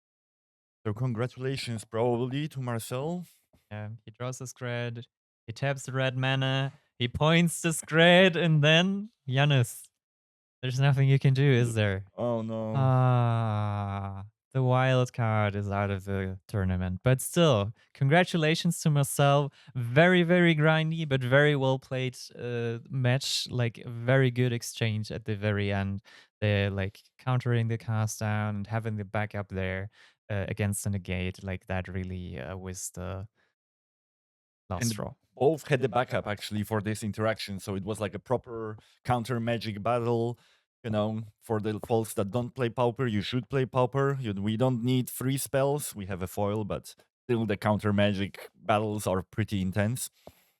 So congratulations probably to Marcel. Yeah, he draws a Scred, he taps the red mana, he points the Scred, and then Janus. There's nothing you can do, is there? Oh no. The wild card is out of the tournament. But still, congratulations to Marcel. Very, very grindy, but very well played match. Like, very good exchange at the very end. They're like countering the cast down and having the backup there against the negate. Like, that really was the last And straw. both had the backup actually for this interaction. So it was like a proper counter magic battle. For the folks that don't play Pauper, you should play Pauper. We don't need free spells. We have a foil, but still the counter magic battles are pretty intense.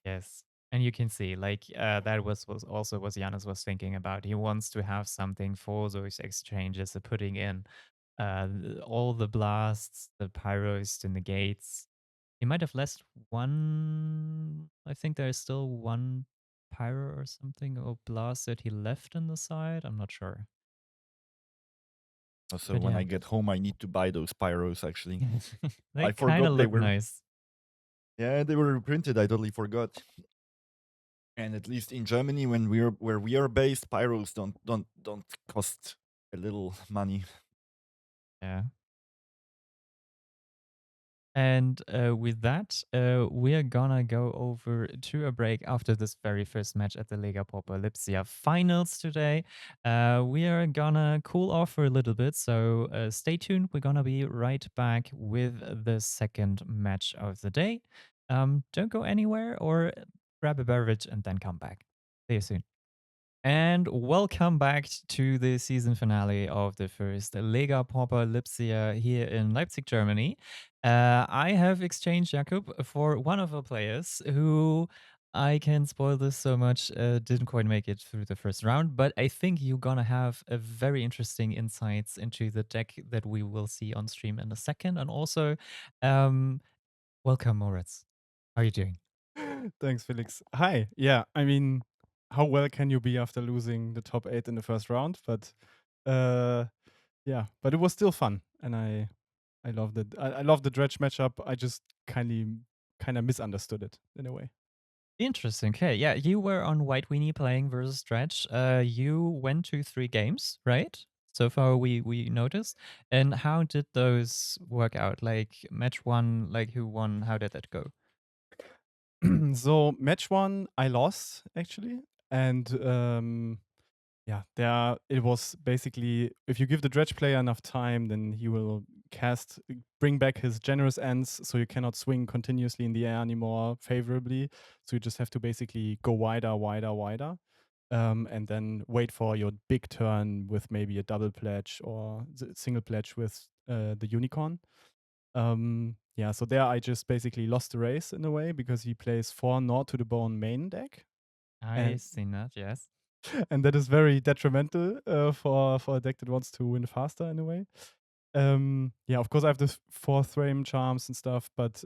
Yes. And you can see, like, that was also what Janis was thinking about. He wants to have something for those exchanges, putting in all the blasts, the pyros, the negates. He might have left one. I think there is still one pyro or something, or blast that he left on the side. I'm not sure. So But when yeah. I get home, I need to buy those pyros, actually. They I kind of forgot they look were. nice. Yeah, they were reprinted. I totally forgot. And at least in Germany, where we are based, pyros don't cost a little money. Yeah. And with that, we are gonna go over to a break after this very first match at the Lega Pauper Lipsia finals today. We are gonna cool off for a little bit, so stay tuned. We're gonna be right back with the second match of the day. Don't go anywhere, or grab a beverage and then come back. See you soon. And welcome back to the season finale of the first Lega Pauper Lipsia here in Leipzig, Germany. I have exchanged Jakub for one of our players who, I can spoil this so much, didn't quite make it through the first round, but I think you're gonna have a very interesting insights into the deck that we will see on stream in a second. And also, welcome, Moritz. How are you doing? Thanks, Felix. Hi. Yeah, I mean, how well can you be after losing the top 8 in the first round? But yeah, but it was still fun, and I loved it. I love the dredge matchup. I just kind of misunderstood it in a way. Interesting. Okay. Yeah, you were on White Weenie playing versus Stretch. You went to 3 games, right? So far, we noticed. And how did those work out? Like match one, like who won? How did that go? So match one, I lost actually, and yeah, there it was basically if you give the dredge player enough time, then he will bring back his generous ends, so you cannot swing continuously in the air anymore favorably. So you just have to basically go wider, wider, wider, and then wait for your big turn with maybe a double pledge or single pledge with the unicorn. Yeah, so there I just basically lost the race in a way because he plays 4 Gnaw to the Bone main deck. I And seen that. Yes. and that is very detrimental for a deck that wants to win faster in a way. Yeah, of course I have the 4 Thrame charms and stuff, but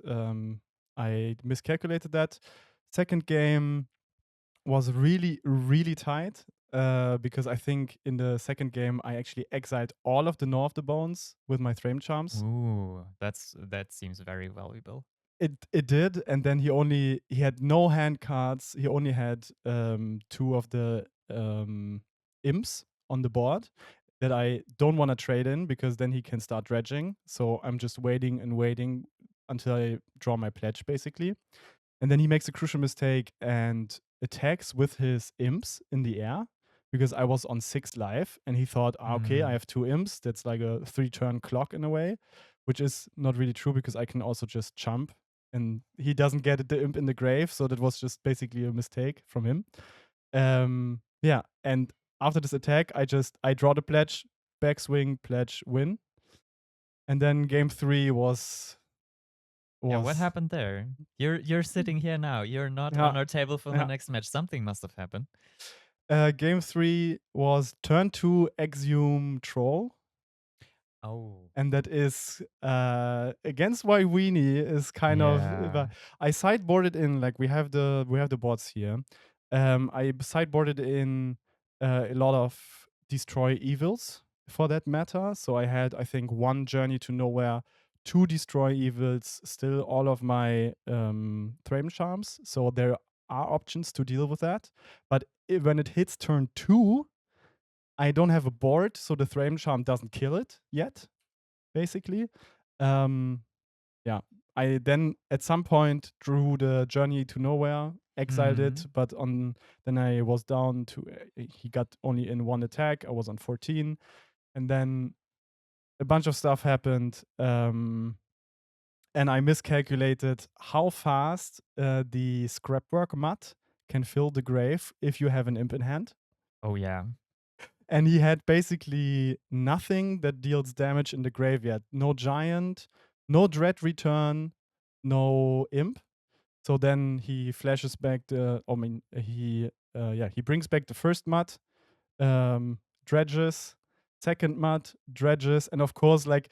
I miscalculated that. Second game was really, really tight because I think in the second game I actually exiled all of the Gnaw of the Bones with my Thrame charms. Ooh, that seems very valuable. It did, and then he had no hand cards. He only had 2 of the imps on the board that I don't want to trade in because then he can start dredging. So I'm just waiting and waiting until I draw my pledge, basically. And then he makes a crucial mistake and attacks with his imps in the air because I was on 6 life and he thought, okay, I have 2 imps. That's like a 3-turn clock in a way, which is not really true because I can also just jump and he doesn't get the imp in the grave. So that was just basically a mistake from him. Yeah. And after this attack, I draw the pledge, backswing, pledge, win. And then game 3 Yeah, what happened there? You're sitting here now. You're not yeah, on our table for the yeah. next match. Something must have happened. Game 3 was turn 2 Exhume Troll. Oh. And that is against why Weenie is kind Yeah. of I sideboarded in like we have the boards here. I sideboarded in a lot of destroy evils for that matter. So I had I think 1 Journey to Nowhere, 2 destroy evils, still all of my Thrame charms. So there are options to deal with that. But when it hits turn 2, I don't have a board, so the Thrame charm doesn't kill it yet basically. Yeah, I then at some point drew the Journey to Nowhere, exiled it, but then I was down to he got only in 1 attack. I was on 14, and then a bunch of stuff happened, and I miscalculated how fast the Scrapwork mud can fill the grave if you have an imp in hand. Oh yeah. And he had basically nothing that deals damage in the graveyard. No giant, no dread return, no imp. So then he flashes back the. I mean, he brings back the first mud, dredges, second mud, dredges, and of course, like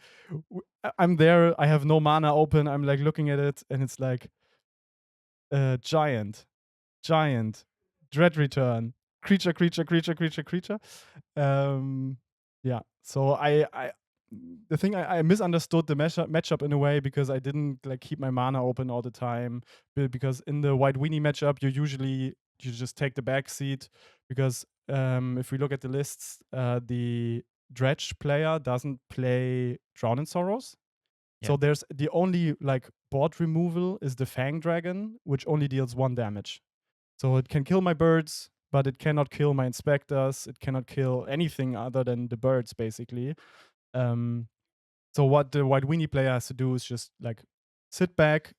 I'm there. I have no mana open. I'm like looking at it, and it's like giant, giant, dread return, creature, creature, creature, creature, creature. Um, yeah. So the thing I misunderstood the matchup in a way because I didn't like keep my mana open all the time. Because in the white weenie matchup, you just take the back seat because if we look at the lists, the dredge player doesn't play Drown in Sorrows. So Yeah. there's the only like board removal is the Fang Dragon, which only deals 1 damage. So it can kill my birds, but it cannot kill my inspectors. It cannot kill anything other than the birds, basically. Um, so what the white weenie player has to do is just like sit back,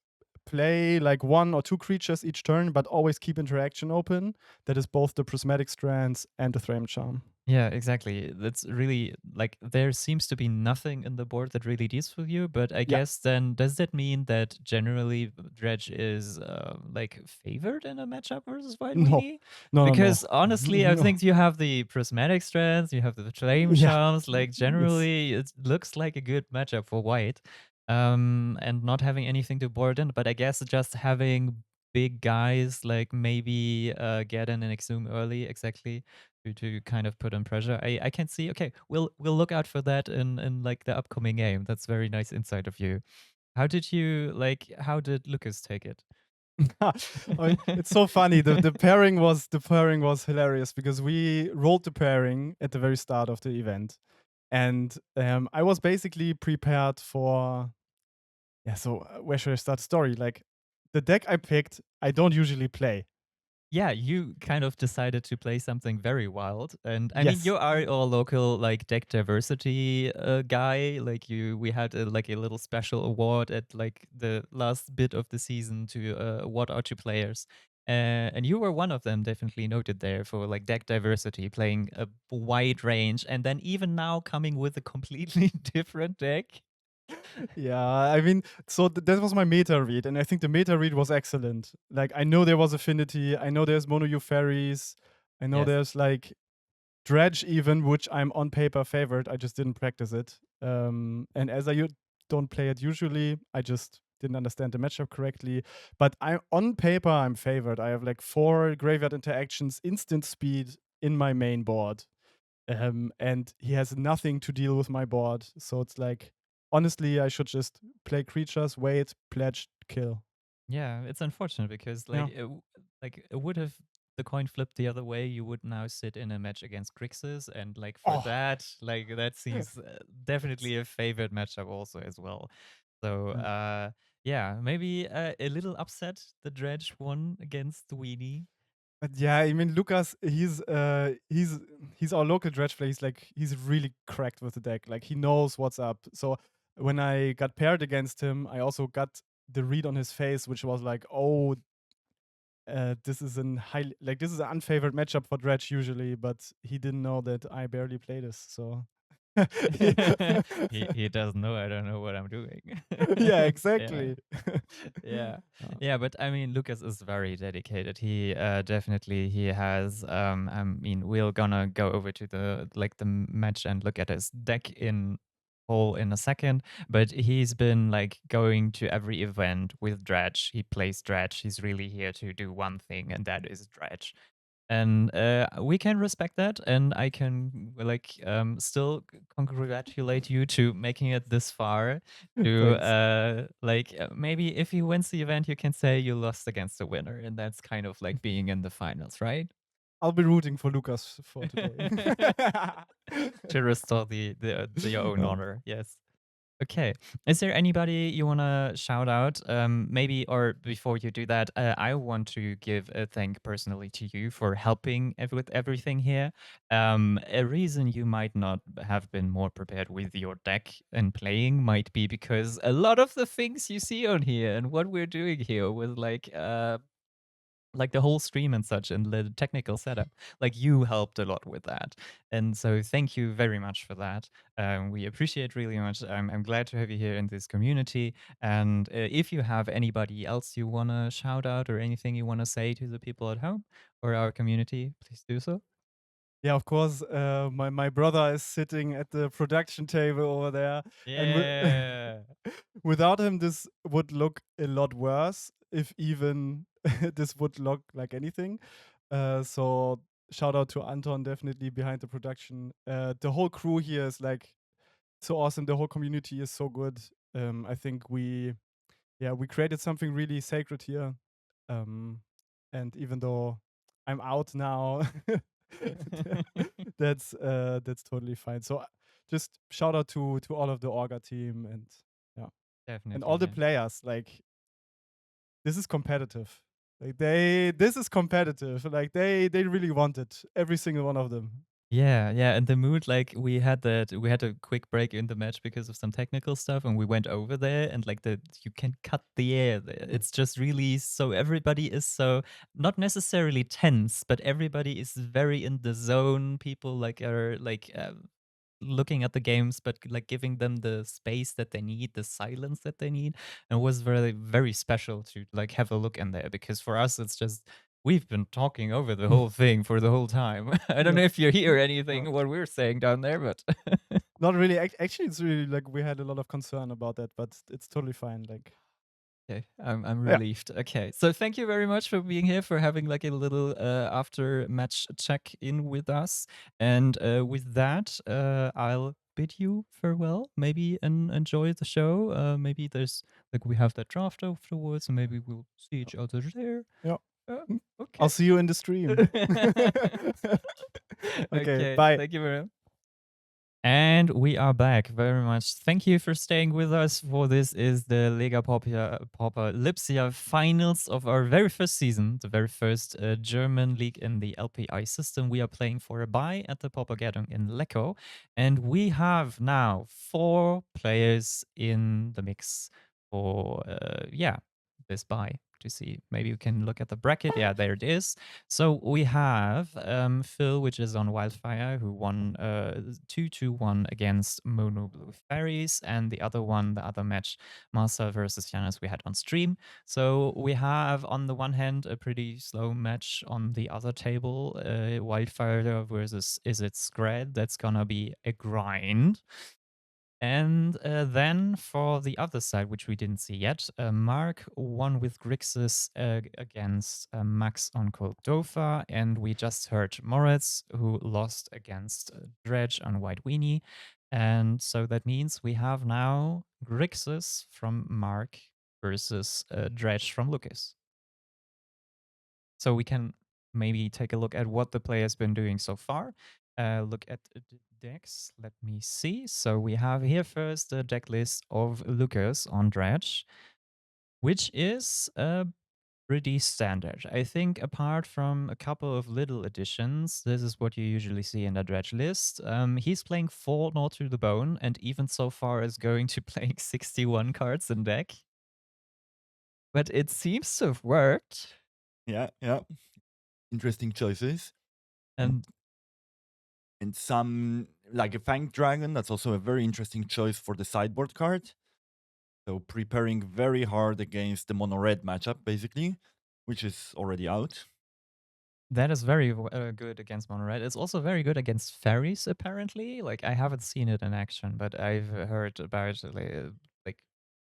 play like 1 or 2 creatures each turn, but always keep interaction open. That is both the Prismatic Strands and the Thram Charm. Yeah, exactly. That's really like there seems to be nothing in the board that really deals with you, but I Yeah. guess then does that mean that generally Dredge is like favored in a matchup versus White No. Weenie? No, no, Because no. honestly, I No. think you have the Prismatic Strands, you have the Flame Yeah. Charms. Like Yes. generally, it looks like a good matchup for White, and not having anything to board in. But I guess just having big guys like maybe get in and exhume early, exactly to kind of put on pressure. I can see. Okay, we'll look out for that in like the upcoming game. That's very nice insight of you. How did you like? How did Lucas take it? I mean, it's so funny. The pairing was hilarious because we rolled the pairing at the very start of the event, and I was basically prepared for. Yeah, so where should I start the story? Like the deck I picked, I don't usually play. Yeah, you kind of decided to play something very wild, and I mean, Yes. you are a local like deck diversity guy. Like we had like a little special award at like the last bit of the season to award our 2 players, and you were one of them. Definitely noted there for like deck diversity, playing a wide range, and then even now coming with a completely different deck. Yeah, I mean, so that was my meta read, and I think the meta read was excellent. Like, I know there was Affinity, I know there's Mono U Fairies, I know Yes. there's like Dredge even, which I'm on paper favored. I just didn't practice it. And as I don't play it usually, I just didn't understand the matchup correctly. But I on paper I'm favored. I have like 4 graveyard interactions, instant speed in my main board. And he has nothing to deal with my board. So it's like honestly, I should just play creatures, wait, pledge, kill. Yeah, it's unfortunate because Yeah. like it would have the coin flipped the other way. You would now sit in a match against Grixis, and like for Oh, that, like that seems definitely a favorite matchup also as well. So yeah. yeah, maybe a little upset the Dredge won against the Weenie. But yeah, I mean Lucas, he's our local dredge player. He's really cracked with the deck. Like he knows what's up. So when I got paired against him, I also got the read on his face, which was like, oh, this is an this is an unfavored matchup for dredge usually, but he didn't know that I barely play this. So he doesn't know I don't know what I'm doing. yeah, Yeah. exactly. Yeah. Uh, Yeah, but I mean Lucas is very dedicated. He definitely he has I mean we're gonna go over to the like the match and look at his deck in whole in a second, but he's been like going to every event with Dredge. He plays Dredge. He's really here to do one thing, and that is Dredge. And we can respect that, and I can like still congratulate you to making it this far. To Thanks. like maybe if he wins the event, you can say you lost against the winner, and that's kind of like being in the finals, right? I'll be rooting for Lucas for today. To restore the your own Uh, honor. Yes. Okay. Is there anybody you want to shout out? Maybe, or before you do that, I want to give a thank personally to you for helping with everything here. A reason you might not have been more prepared with your deck and playing might be because a lot of the things you see on here and what we're doing here was like like the whole stream and such and the technical setup. Like you helped a lot with that. And so thank you very much for that. We appreciate really much. I'm glad to have you here in this community. And if you have anybody else you want to shout out or anything you want to say to the people at home or our community, please do so. Yeah, of course. My brother is sitting at the production table over there, and Yeah. without him, this would look a lot worse. If even this would look like anything. So shout out to Anton, definitely behind the production. The whole crew here is like so awesome. The whole community is so good. I think we created something really sacred here. And even though I'm out now, that's totally fine. So just shout out to all of the Orga team and yeah, and Definitely. all the Yeah. players. Like this is competitive. Like this is competitive. Like they really want it. Every single one of them. Yeah, yeah, and the mood, like we had a quick break in the match because of some technical stuff, and we went over there, and like you can cut the air there. It's just really so everybody is so not necessarily tense, but everybody is very in the zone. People like are like looking at the games, but like giving them the space that they need, the silence that they need, and it was very very special to like have a look in there because for us it's just we've been talking over the whole thing for the whole time. I don't Yeah. know if you hear anything Yeah. what we're saying down there, but Not really. Actually, it's really like we had a lot of concern about that, but it's totally fine. Like, okay, I'm yeah, relieved. Okay, so thank you very much for being here, for having like a little after match check in with us, and with that, I'll bid you farewell. Maybe and enjoy the show. Maybe there's like we have that draft afterwards, and maybe we'll see each other there. yeah. Uh, I'll okay. see you in the stream. Okay, Okay, bye. thank you very much. And we are back very much. Thank you for staying with us for this is the Lega Pauper Lipsia finals of our very first season, the very first German league in the LPI system. We are playing for a bye at the Pauper Gathering in Lecco. And we have now 4 players in the mix for, this bye to see. Maybe we can look at the bracket. Yeah, there it is. So we have Phil, which is on Wildfire, who won 2-1 against Mono Blue Fairies, and the other one, the other match, Marcel versus Janis, we had on stream. So we have, on the one hand, a pretty slow match on the other table, Wildfire versus Is It Scred. That's gonna be a grind. And then for the other side, which we didn't see yet, Mark won with Grixis against Max on Coldova, and we just heard Moritz, who lost against Dredge on White Weenie. And so that means we have now Grixis from Mark versus Dredge from Lucas. So we can maybe take a look at what the player's been doing so far. Look at the decks. Let me see. So we have here first the deck list of Lucas on Dredge, which is pretty standard. I think apart from a couple of little additions, this is what you usually see in the Dredge list. He's playing 4 Gnaw to the Bone, and even so far is going to playing 61 cards in deck. But it seems to have worked. Yeah, yeah. Interesting choices. And And some, like a Fanged Dragon, that's also a very interesting choice for the sideboard card. So preparing very hard against the mono-red matchup, basically, which is already out. that is very good against mono red. It's also very good against fairies, apparently. Like I haven't seen it in action, but I've heard about like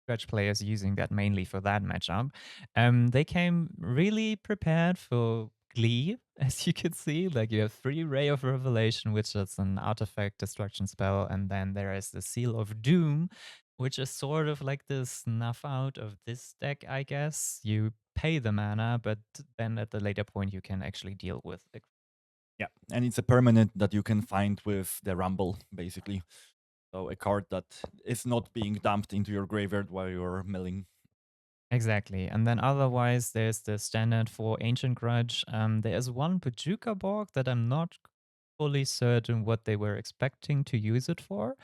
Dredge players using that mainly for that matchup. They came really prepared for Glee, as you can see. Like you have 3 Ray of Revelation, which is an artifact destruction spell, and then there is the Seal of Doom, which is sort of like the snuff out of this deck, I guess. You pay the mana, but then at the later point you can actually deal with it. Yeah, and it's a permanent that you can find with the Rumble, basically. So a card that is not being dumped into your graveyard while you're milling. Exactly. And then otherwise, there's the standard for Ancient Grudge. There is one Pajuka Borg that I'm not fully certain what they were expecting to use it for.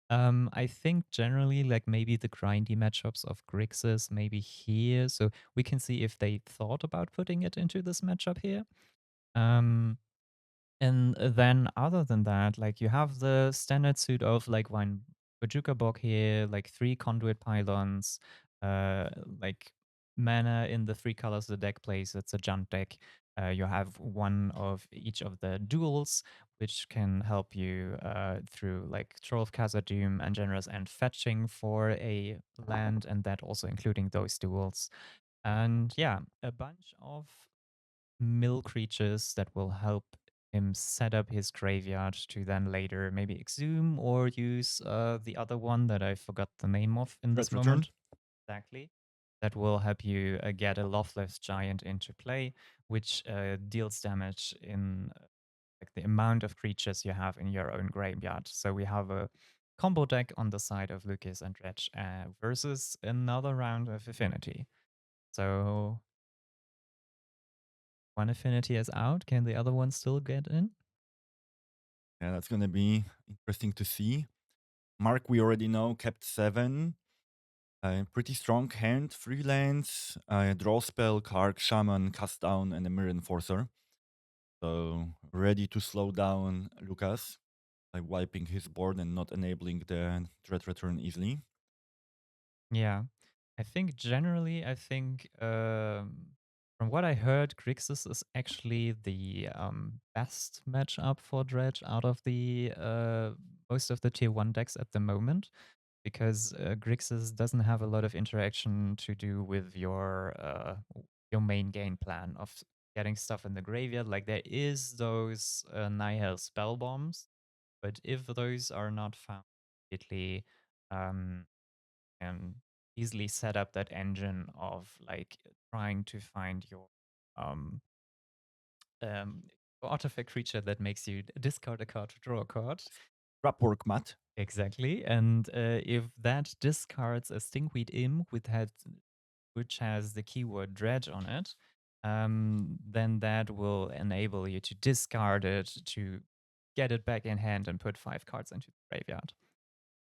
I think generally, like maybe the grindy matchups of Grixis, maybe here. So we can see if they thought about putting it into this matchup here. Um, and then other than that, like you have the standard suit of like one Bajuka Bog here, like 3 conduit pylons, uh, like mana in the 3 colors the deck plays. It's a jump deck. You have one of each of the duels, which can help you through like Troll of Khazad-dûm and Generous and fetching for a land, and that also including those duels. And yeah, a bunch of mill creatures that will help him set up his graveyard to then later maybe exhume or use the other one that I forgot the name of in this Dread Return. moment. Exactly. That will help you get a Lothless Giant into play, which deals damage in like the amount of creatures you have in your own graveyard. So we have a combo deck on the side of Lucas and Dredge versus another round of Affinity. So one Affinity is out. Can the other one still get in? Yeah, that's going to be interesting to see. Mark, we already know, kept 7. Pretty strong hand, 3 lands, draw spell, Kark, Shaman, Cast Down, and a Mirror Enforcer. So ready to slow down Lucas by wiping his board and not enabling the Dread Return easily. Yeah. I think generally, from what I heard, Grixis is actually the best matchup for Dredge out of the most of the tier 1 decks at the moment, because Grixis doesn't have a lot of interaction to do with your main game plan of getting stuff in the graveyard. Like there is those Nihil spell bombs, but if those are not found immediately, um, and easily set up that engine of like trying to find um um artifact creature that makes you discard a card to draw a card. Rapwork Mat. Exactly. And if that discards a Stinkweed Imp which has the keyword dredge on it, then that will enable you to discard it to get it back in hand and put 5 cards into the graveyard.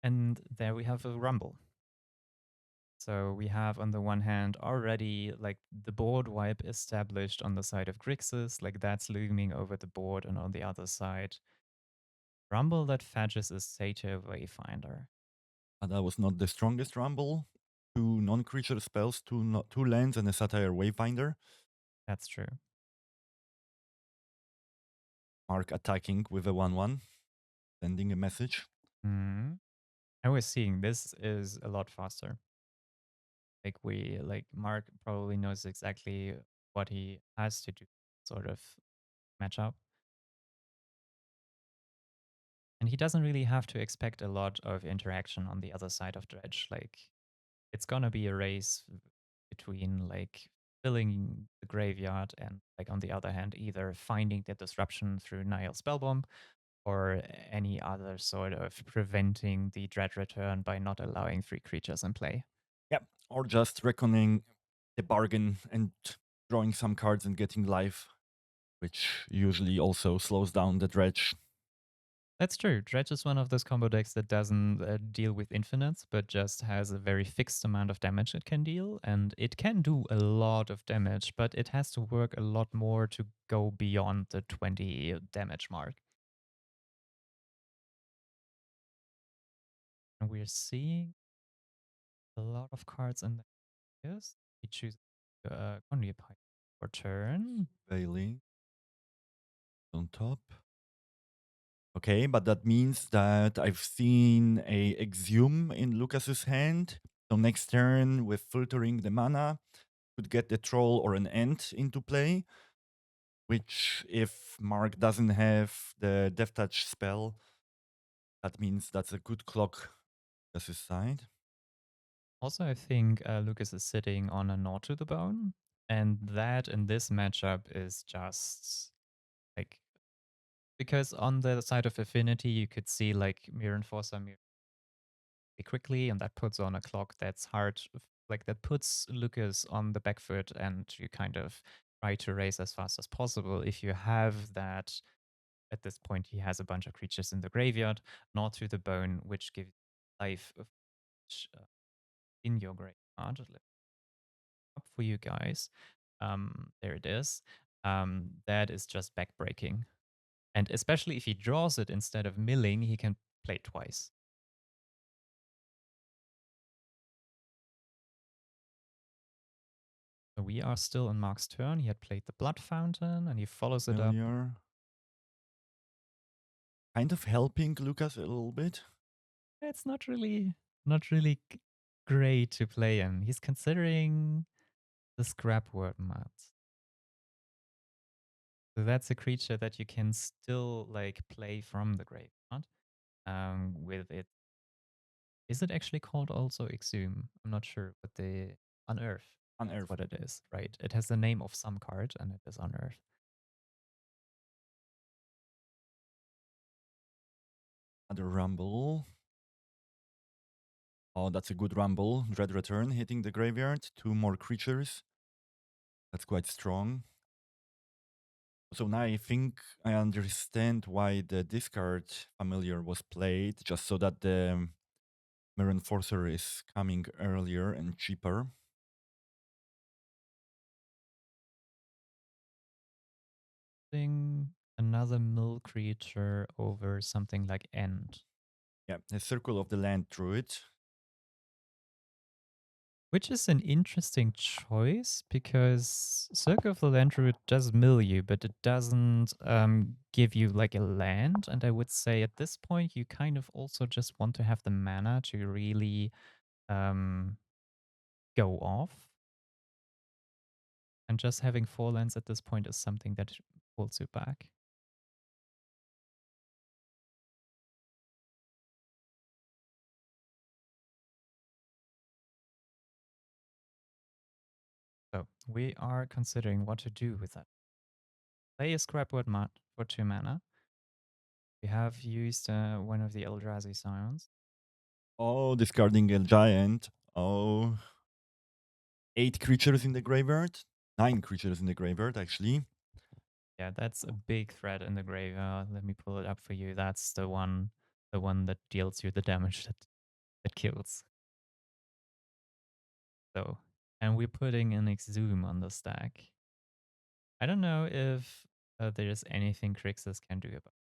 And there we have a rumble. So we have on the one hand already like the board wipe established on the side of Grixis, like that's looming over the board, and on the other side, Rumble that fetches a Satyr Wayfinder. That was not the strongest Rumble. 2 non-creature spells, 2 lands, and a Satire Wayfinder. That's true. Mark attacking with a 1/1, sending a message. Mm. I was seeing this is a lot faster. Like Mark probably knows exactly what he has to do, sort of matchup. And he doesn't really have to expect a lot of interaction on the other side of Dredge. Like it's gonna be a race between like filling the graveyard and like on the other hand either finding the disruption through Nihil Spellbomb or any other sort of preventing the Dread Return by not allowing 3 creatures in play. Yep. Or just reckoning the bargain and drawing some cards and getting life, which usually also slows down the dredge. That's true. Dredge is one of those combo decks that doesn't deal with infinites, but just has a very fixed amount of damage it can deal. And it can do a lot of damage, but it has to work a lot more to go beyond the 20 damage mark. And we're seeing a lot of cards in the yes. We choose Conduit Pipe for turn. Bailey on top. Okay, but that means that I've seen a Exhume in Lucas's hand. So next turn, with filtering the mana, could get the troll or an ant into play. Which, if Mark doesn't have the Death Touch spell, that means that's a good clock Lucas's side. Also, I think Lucas is sitting on a Gnaw to the Bone, and that in this matchup is just like because on the side of Affinity, you could see like Mirror Enforcer quickly, and that puts on a clock that's hard, like that puts Lucas on the back foot, and you kind of try to race as fast as possible. If you have that, at this point, he has a bunch of creatures in the graveyard, Gnaw to the Bone, which gives life of in your graveyard. Let me up for you guys. There it is. That is just backbreaking. And especially if he draws it instead of milling, he can play twice. So we are still on Mark's turn. He had played the Blood Fountain and he follows it up. Familiar. Kind of helping Lucas a little bit. It's not really great to play in. He's considering the Scrap Word mod. So that's a creature that you can still like play from the graveyard. With it. Is it actually called also Exhume? I'm not sure, but the Unearth. That's Unearth. what it is, right? It has the name of some card and it is Unearth. Another rumble. Oh, that's a good rumble. Dread Return hitting the graveyard. 2 more creatures. That's quite strong. So now I think I understand why the discard familiar was played, just so that the Mirror Enforcer is coming earlier and cheaper. Another mill creature over something like End. Yeah, the Circle of the Land Druid. Which is an interesting choice because Circle of the Land Druid does mill you, but it doesn't give you like a land. And I would say at this point, you kind of also just want to have the mana to really go off. And just having 4 lands at this point is something that pulls you back. So we are considering what to do with that. Play a Scrapwood mod for 2 mana. We have used one of the Eldrazi Scions. Oh, discarding a giant. Oh, 8 creatures in the graveyard. 9 creatures in the graveyard, actually. Yeah, that's a big threat in the graveyard. Let me pull it up for you. That's the one that deals you the damage that kills. So, and we're putting an Exhume on the stack. I don't know if there's anything Crixus can do about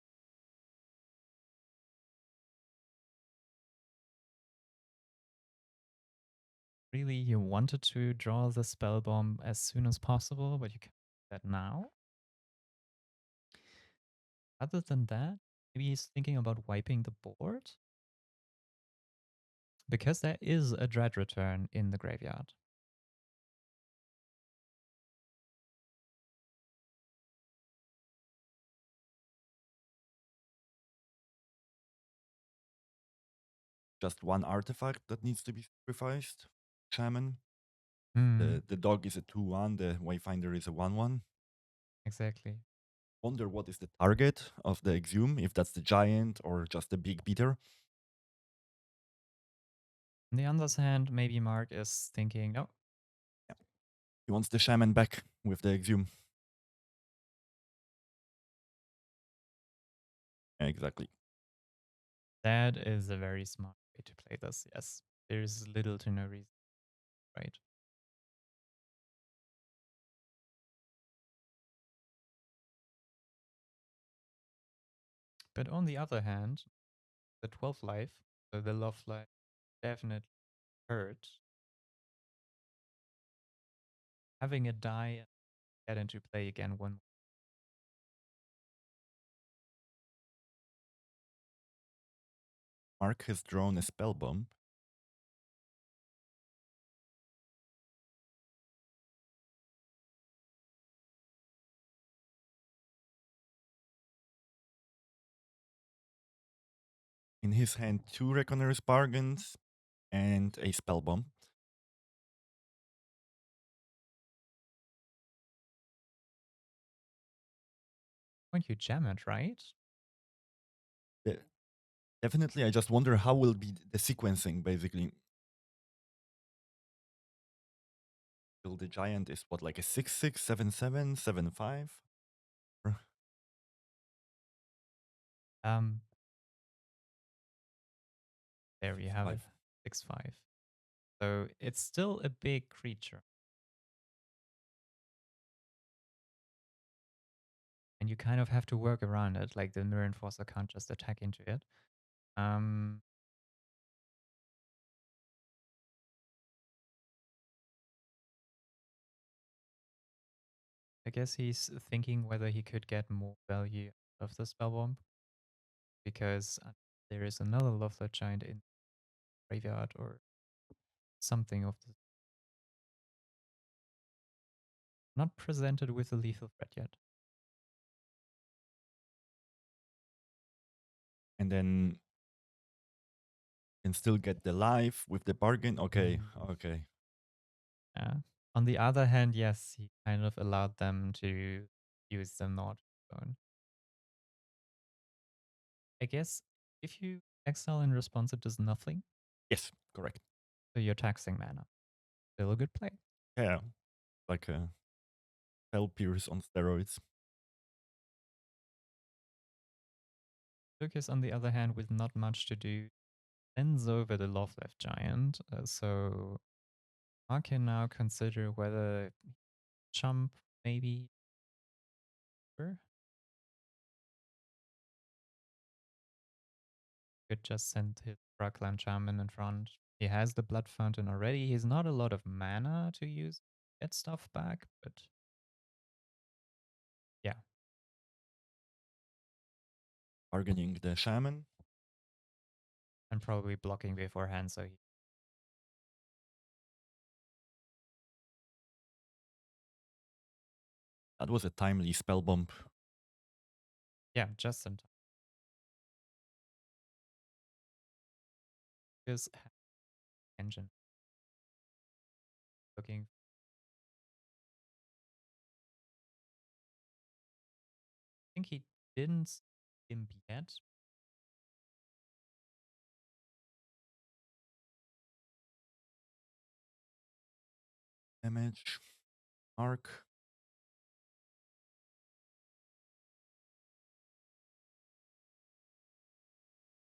it. Really, you wanted to draw the spell bomb as soon as possible, but you can do that now. Other than that, maybe he's thinking about wiping the board. Because there is a Dread Return in the graveyard. Just 1 artifact that needs to be sacrificed. Shaman. Mm, The dog is a 2/1. The Wayfinder is a 1/1. exactly. Wonder what is the target of the Exhume, if that's the giant or just the big beater. On the other hand, maybe Mark is thinking, oh, He wants the Shaman back with the Exhume. Exactly. that is a very smart way to play this. Yes, there's little to no reason, right? But on the other hand, the 12th life, so the love life, definitely hurt. Having it die and get into play again one. Mark has drawn a spell bomb. In his hand, 2 Reckoner's Bargains and a spell bomb. Won't you jam it, right? Definitely, I just wonder how will be the sequencing, basically. Well, the giant is what, like a 6/6, 7/7, 7/5? Um, There you have it. 6/5. So it's still a big creature. And you kind of have to work around it. Like the Mirror Enforcer can't just attack into it. I guess he's thinking whether he could get more value out of the spell bomb. Because there is another Lovelet Giant in graveyard or something of the not presented with a lethal threat yet. And then can still get the life with the bargain. Okay, okay. Yeah. On the other hand, yes, he kind of allowed them to use the Nord zone. I guess if you exile in response, it does nothing. Yes, correct. So you're taxing mana. Still a good play. Yeah, like a Spell Pierce on steroids. Lucas, on the other hand, with not much to do, sends over the Lovelet Giant. So I can now consider whether jump maybe. Sure. Could just send his Rockland Shaman in front. He has the Blood Fountain already. He's not a lot of mana to use. Get stuff back, but yeah. Bargaining the Shaman. And probably blocking beforehand, so he That was a timely spell bomb. yeah, just in time. Because engine looking. I think he didn't imp yet. Damage. Arc.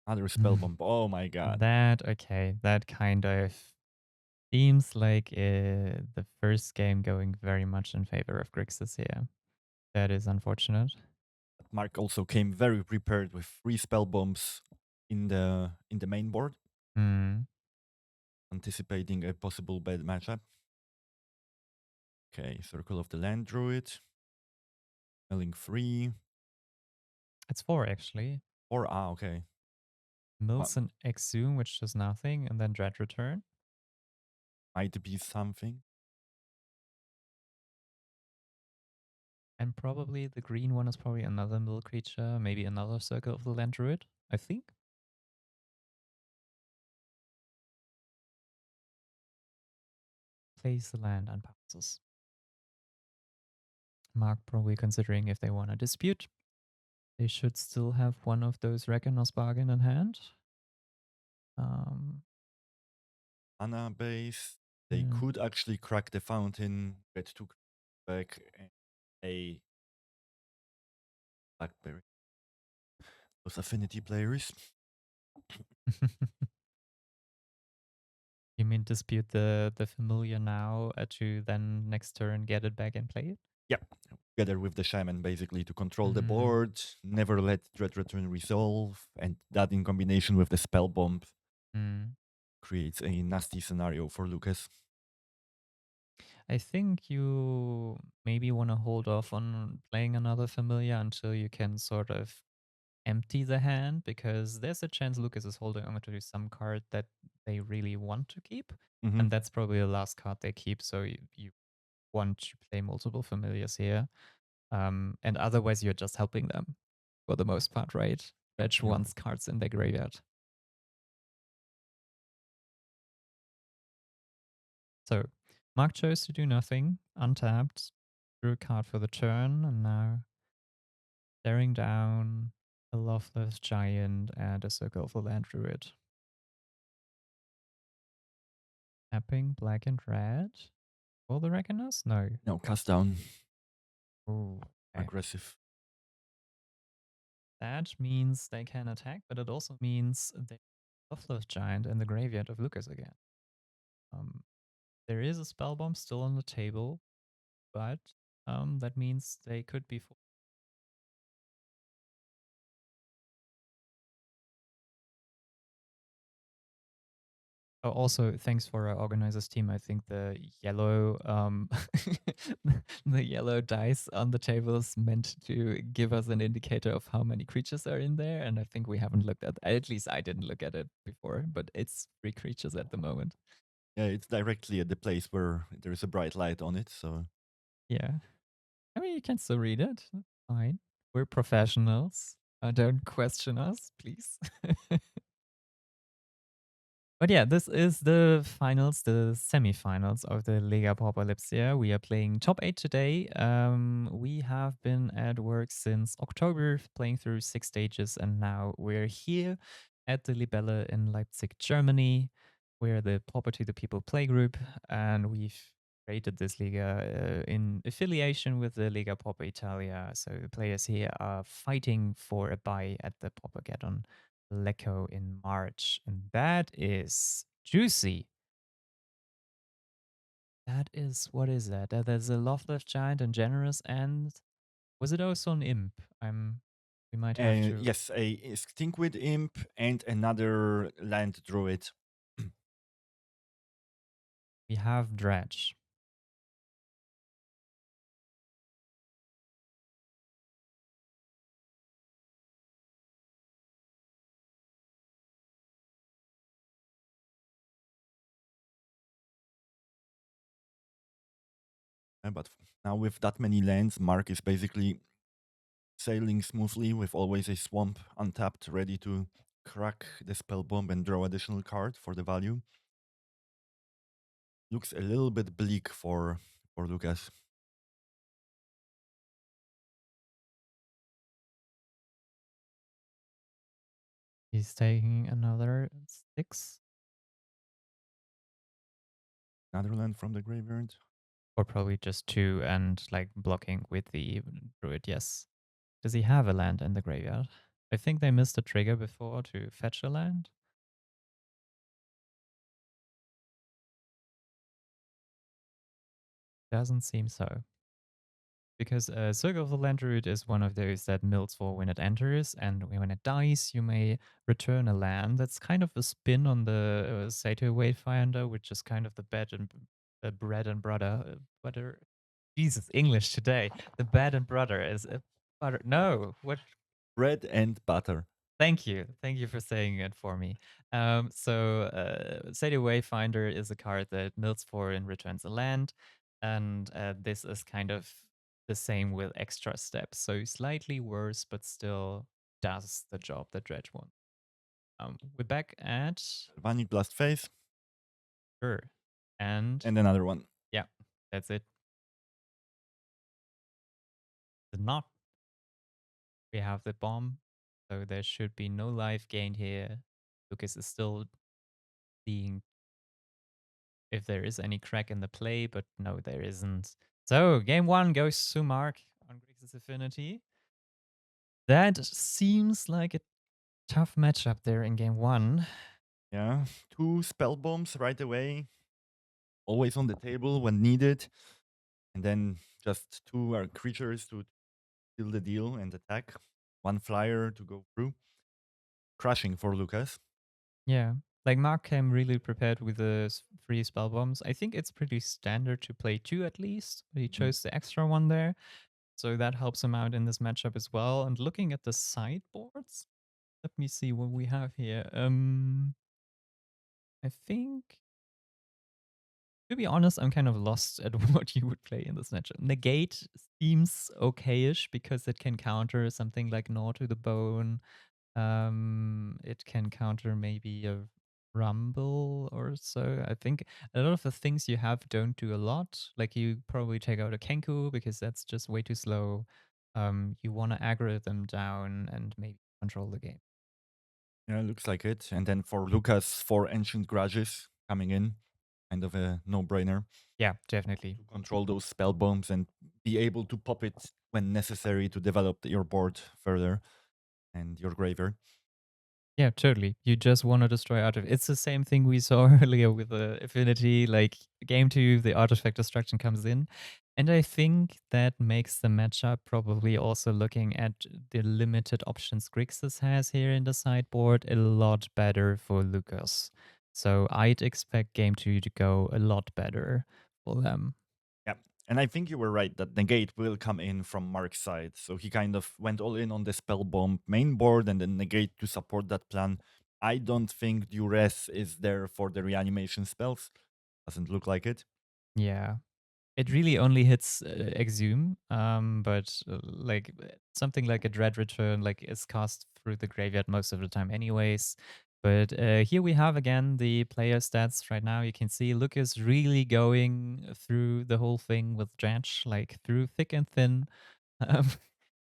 Another spell bomb. Oh my god. That kind of seems like the first game going very much in favor of Grixis here. That is unfortunate. Mark also came very prepared with 3 spell bombs in the main board, anticipating a possible bad matchup. Okay, Circle of the Land Druid. Milling 3. It's 4 actually. Or okay. Mills an Exhume, which does nothing, and then Dread Return. Might be something. And probably the green one is probably another mill creature, maybe another Circle of the Land Druid, I think. Plays the land and passes. Mark probably considering if they want to dispute. They should still have one of those Reckoner's Bargain in hand. Mana base. They could actually crack the fountain, get 2 back, and a Blackberry. Those affinity players. You mean dispute the familiar now to then next turn get it back and play it? Yeah, together with the Shaman basically to control the board, never let Dread Return resolve, and that in combination with the Spell Bomb creates a nasty scenario for Lucas. I think you maybe want to hold off on playing another familiar until you can sort of empty the hand, because there's a chance Lucas is holding on to some card that they really want to keep. And that's probably the last card they keep. So you want to play multiple familiars here. And otherwise, you're just helping them for the most part, right? Fetch one's cards in their graveyard. So Mark chose to do nothing, untapped, drew a card for the turn, and now staring down a Loveless Giant and a Circle of the Land Druid. Tapping black and red. For the Reckoners? No. No, cast down. Oh, okay. Aggressive. That means they can attack, but it also means they Buffalo Giant in the graveyard of Lucas again. Um, there is a spell bomb still on the table, but that means they could be. Oh, also, thanks for our organizers team. I think the yellow, the yellow dice on the table is meant to give us an indicator of how many creatures are in there, and I think we haven't looked at least I didn't look at it before, but it's 3 creatures at the moment. Yeah, it's directly at the place where there is a bright light on it. So Yeah, I mean you can still read it. Fine, we're professionals. Don't question us, please. But yeah, this is the finals, the semifinals of the Lega Pauper Lipsia. We are playing top 8 today. We have been at work since October, playing through 6 stages, and now we're here at the Libelle in Leipzig, Germany. We're the Pauper to the People playgroup, and we've created this Liga in affiliation with the Lega Pauper Italia. So the players here are fighting for a bye at the Pauper Gaddon Lecco in March, and that is juicy. That is, what is that? There's a Lothless Giant and Generous, and was it also an Imp? We might have to. yes, a Stinkweed Imp and another land druid. We have Dredge. But now with that many lands, Mark is basically sailing smoothly with always a swamp untapped, ready to crack the spell bomb and draw additional card for the value. Looks a little bit bleak for Lucas. He's taking another 6. Another land from the graveyard. Or probably just 2 and like blocking with the Druid, yes. Does he have a land in the graveyard? I think they missed a trigger before to fetch a land. Doesn't seem so. Because Circle of the Land Druid is one of those that mills for when it enters, and when it dies, you may return a land. That's kind of a spin on the Sato Wayfinder, which is kind of the bread and butter. Jesus, English today. The bread and butter is butter. No, what? Bread and butter. Thank you. Thank you for saying it for me. Sato Wayfinder is a card that mills for and returns a land. And this is kind of the same with extra steps. So slightly worse, but still does the job that Dredge wants. We're back at Vanic Blast Phase. Sure. And another one. Yeah, that's it. The not. We have the bomb. So there should be no life gained here. Lucas is still seeing if there is any crack in the play, but no, there isn't. So game 1 goes to Mark on Grixis Affinity. That seems like a tough matchup there in game 1. Yeah, 2 spell bombs right away. Always on the table when needed. And then just 2 are creatures to seal the deal and attack. 1 flyer to go through. Crushing for Lucas. Yeah. Like Mark came really prepared with the 3 spell bombs. I think it's pretty standard to play 2 at least, but he chose the extra one there. So that helps him out in this matchup as well. And looking at the sideboards, let me see what we have here. I think, to be honest, I'm kind of lost at what you would play in this matchup. Negate seems okay-ish because it can counter something like Gnaw to the Bone. It can counter maybe a Rumble or so. I think a lot of the things you have don't do a lot. Like you probably take out a Kenku because that's just way too slow. You want to aggro them down and maybe control the game. Yeah, looks like it. And then for Lucas, 4 Ancient Grudges coming in. Kind of a no-brainer. Yeah, definitely. To control those spell bombs and be able to pop it when necessary to develop your board further and your graveyard. Yeah, totally. You just want to destroy artifact. It's the same thing we saw earlier with the affinity. Like game two, the artifact destruction comes in. And I think that makes the matchup probably also looking at the limited options Grixis has here in the sideboard a lot better for Lucas. So I'd expect game two to go a lot better for them. Yeah. And I think you were right that Negate will come in from Mark's side. So he kind of went all in on the Spell Bomb main board and then Negate to support that plan. I don't think Duress is there for the reanimation spells. Doesn't look like it. Yeah. It really only hits Exhume, but something like a Dread Return like is cast through the graveyard most of the time anyways. But here we have again the player stats right now. You can see Lucas really going through the whole thing with Dredge, like through thick and thin. Um,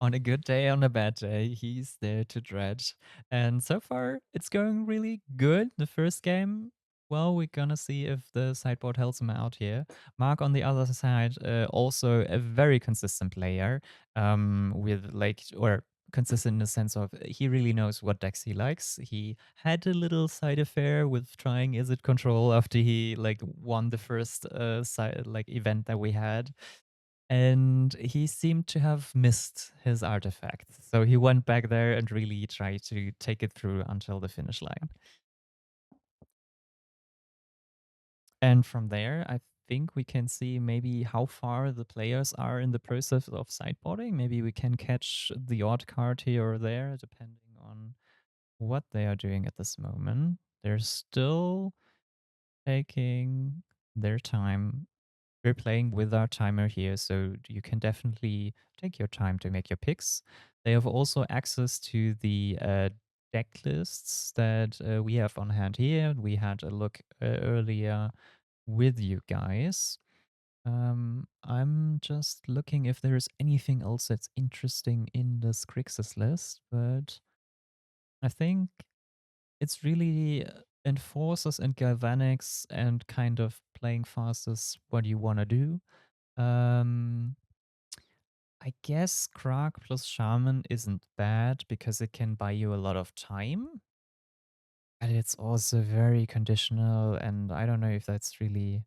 on a good day, on a bad day, he's there to dredge. And so far, it's going really good. The first game, well, we're gonna see if the sideboard helps him out here. Mark, on the other side, also a very consistent player, with or consistent in the sense of he really knows what decks he likes. He had a little side affair with trying Izzet Control after he won the first event that we had, and he seemed to have missed his artifact. So he went back there and really tried to take it through until the finish line. And from there, I think we can see maybe how far the players are in the process of sideboarding. Maybe we can catch the odd card here or there, depending on what they are doing at this moment. They're still taking their time. We're playing with our timer here, so you can definitely take your time to make your picks. They have also access to the deck lists that we have on hand here. We had a look earlier with you guys. I'm just looking if there's anything else that's interesting in this Grixis list, but I think it's really enforcers and galvanics and kind of playing fast is what you want to do. Um, I guess Krag plus Shaman isn't bad because it can buy you a lot of time. But it's also very conditional, and I don't know if that's really.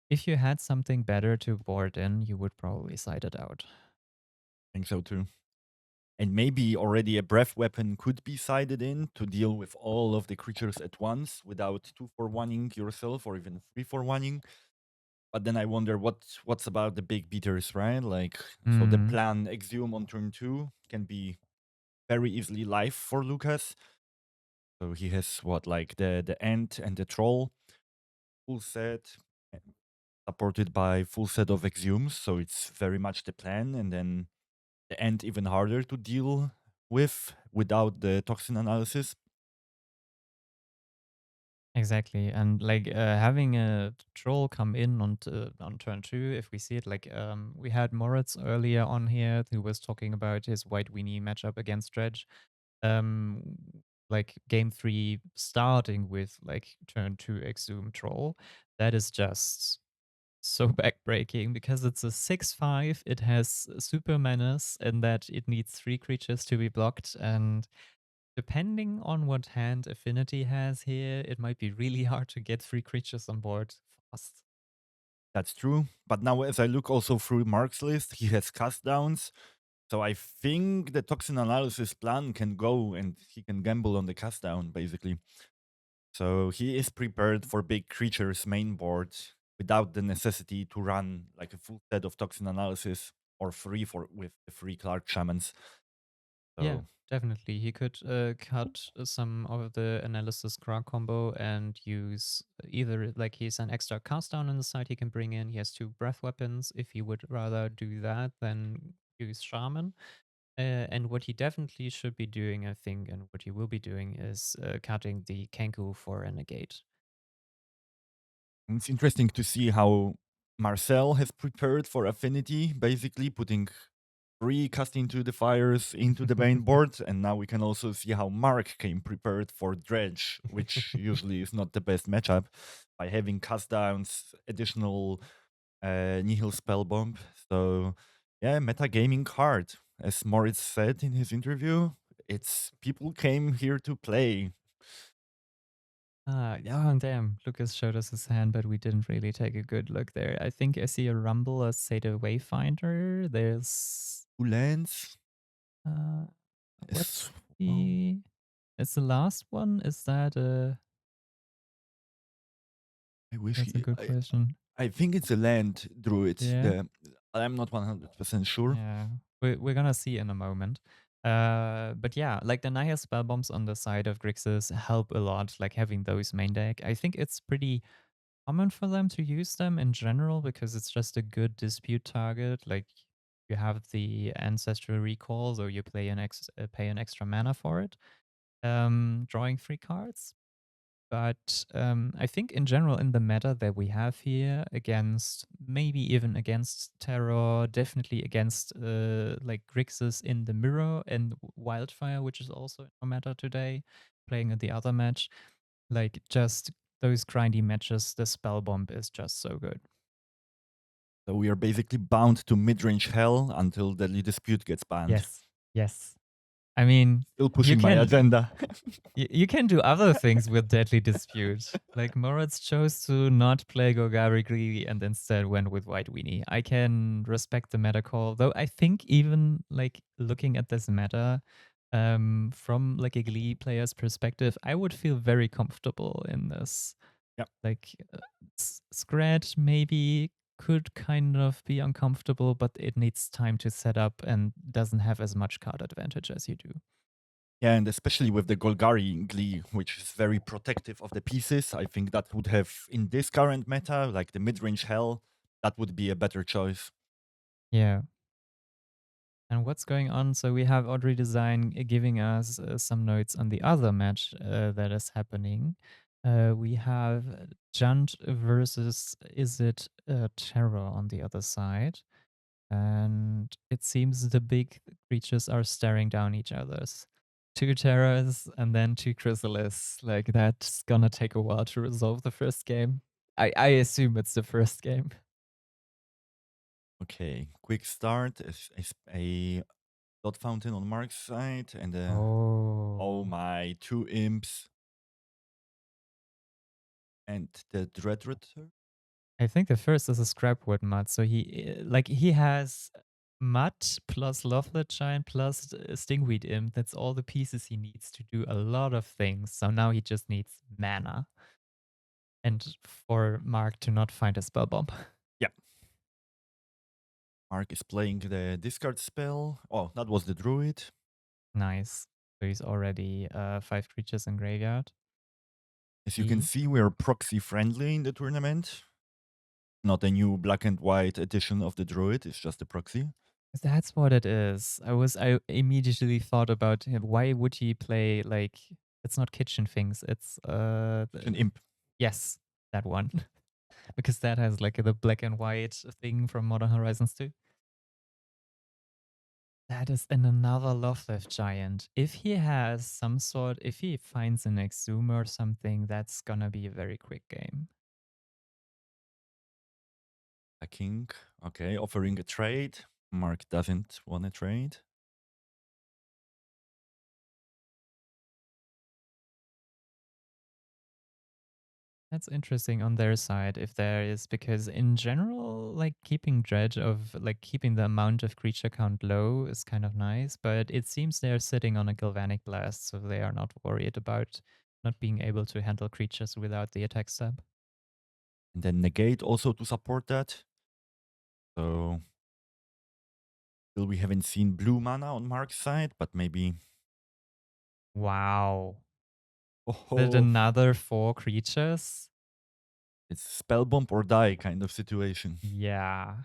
If you had something better to board in, you would probably side it out. I think so too. And maybe already a breath weapon could be sided in to deal with all of the creatures at once without 2-for-1ing yourself or even 3-for-1ing. But then I wonder what's about the big beaters, right? Like, so the plan Exhume on turn 2 can be very easily live for Lucas. So he has like the Ant and the Troll full set, supported by full set of Exhumes. So it's very much the plan. And then the Ant even harder to deal with without the toxin analysis. Exactly, and having a troll come in on turn two, if we see it, we had Moritz earlier on here who was talking about his White Weenie matchup against Dredge. Um, like game three starting with like turn two Exhume Troll, that is just so backbreaking because it's a 6/5. It has super menace and that it needs 3 creatures to be blocked, and depending on what hand Affinity has here, it might be really hard to get 3 creatures on board fast. That's true. But now, as I look also through Mark's list, he has cast downs. So I think the toxin analysis plan can go and he can gamble on the cast down, basically. So he is prepared for big creatures main board without the necessity to run like a full set of toxin analysis or with the 3 Clark shamans. So Yeah, definitely. He could cut some of the analysis Grog combo and use either like he's an extra cast down on the side he can bring in. He has 2 breath weapons if he would rather do that than use Shaman. And what he definitely should be doing, I think, and what he will be doing is cutting the Kenku for a negate. it's interesting to see how Marcel has prepared for Affinity, basically putting 3 cast into the fires into the main board, and now we can also see how Mark came prepared for Dredge, which usually is not the best matchup, by having cast downs, additional Nihil Spellbomb. So yeah, metagaming hard, as Moritz said in his interview. It's people came here to play. Yeah, damn. Lucas showed us his hand, but we didn't really take a good look there. I think I see a Rumble, a Seder Wayfinder. There's Who lands? uh, Is- what's the? It's the last one. Is that a? I wish That's a good question. I think it's a land druid. Yeah. I'm not 100% sure. Yeah, we're gonna see in a moment. But yeah, like the Naya spell bombs on the side of Grixis help a lot. Like having those main deck, I think it's pretty common for them to use them in general because it's just a good dispute target. Like you have the ancestral recall, so you pay an extra mana for it. Drawing 3 cards. But I think in general, in the meta that we have here, against maybe even against Terror, definitely against like Grixis in the Mirror and Wildfire, which is also in our meta today, playing at the other match, like just those grindy matches, the Spell Bomb is just so good. So we are basically bound to mid-range hell until Deadly Dispute gets banned. Yes. I mean, Still pushing my can- agenda. You can do other things with Deadly Dispute. Like Moritz chose to not play Golgari Glee and instead went with White Weenie. I can respect the meta call, though I think even like looking at this meta from like a Glee player's perspective, I would feel very comfortable in this. Yep. Like Scratch maybe could kind of be uncomfortable, but it needs time to set up and doesn't have as much card advantage as you do. Yeah, and especially with the Golgari Glee, which is very protective of the pieces, I think that would have, in this current meta, like the mid-range hell, that would be a better choice. Yeah. And what's going on? So we have Audrey Design giving us some notes on the other match that is happening. We have Junt versus Is It Terror on the other side. And it seems the big creatures are staring down each other's. 2 Terrors and then 2 Chrysalis. Like that's gonna take a while to resolve the first game. I assume it's the first game. Okay, quick start. A dot fountain on Mark's side, and oh my, 2 imps. And the Dreadritter? I think the first is a scrapwood mud. So he has mud plus Lovelet Giant plus Stingweed Imp. That's all the pieces he needs to do a lot of things. So now he just needs mana. And for Mark to not find a spell bomb. Yeah. Mark is playing the discard spell. Oh, that was the druid. Nice. So he's already 5 creatures in graveyard. As you can see, we're proxy friendly in the tournament. Not a new black and white edition of the druid, it's just a proxy. That's what it is. I immediately thought about him. Why would he play like it's not kitchen things, it's An imp. Yes, that one. Because that has like the black and white thing from Modern Horizons 2. That is in another Loveleft Giant. If he finds an Exuma or something, that's gonna be a very quick game. A king. Okay, offering a trade. Mark doesn't want a trade. That's interesting on their side if there is, because in general, like keeping dredge of like keeping the amount of creature count low is kind of nice, but it seems they're sitting on a galvanic blast, so they are not worried about not being able to handle creatures without the attack step. And then negate also to support that. So still we haven't seen blue mana on Mark's side, but maybe. Wow. Oh, Did another 4 creatures? it's spell bomb or die kind of situation. Yeah.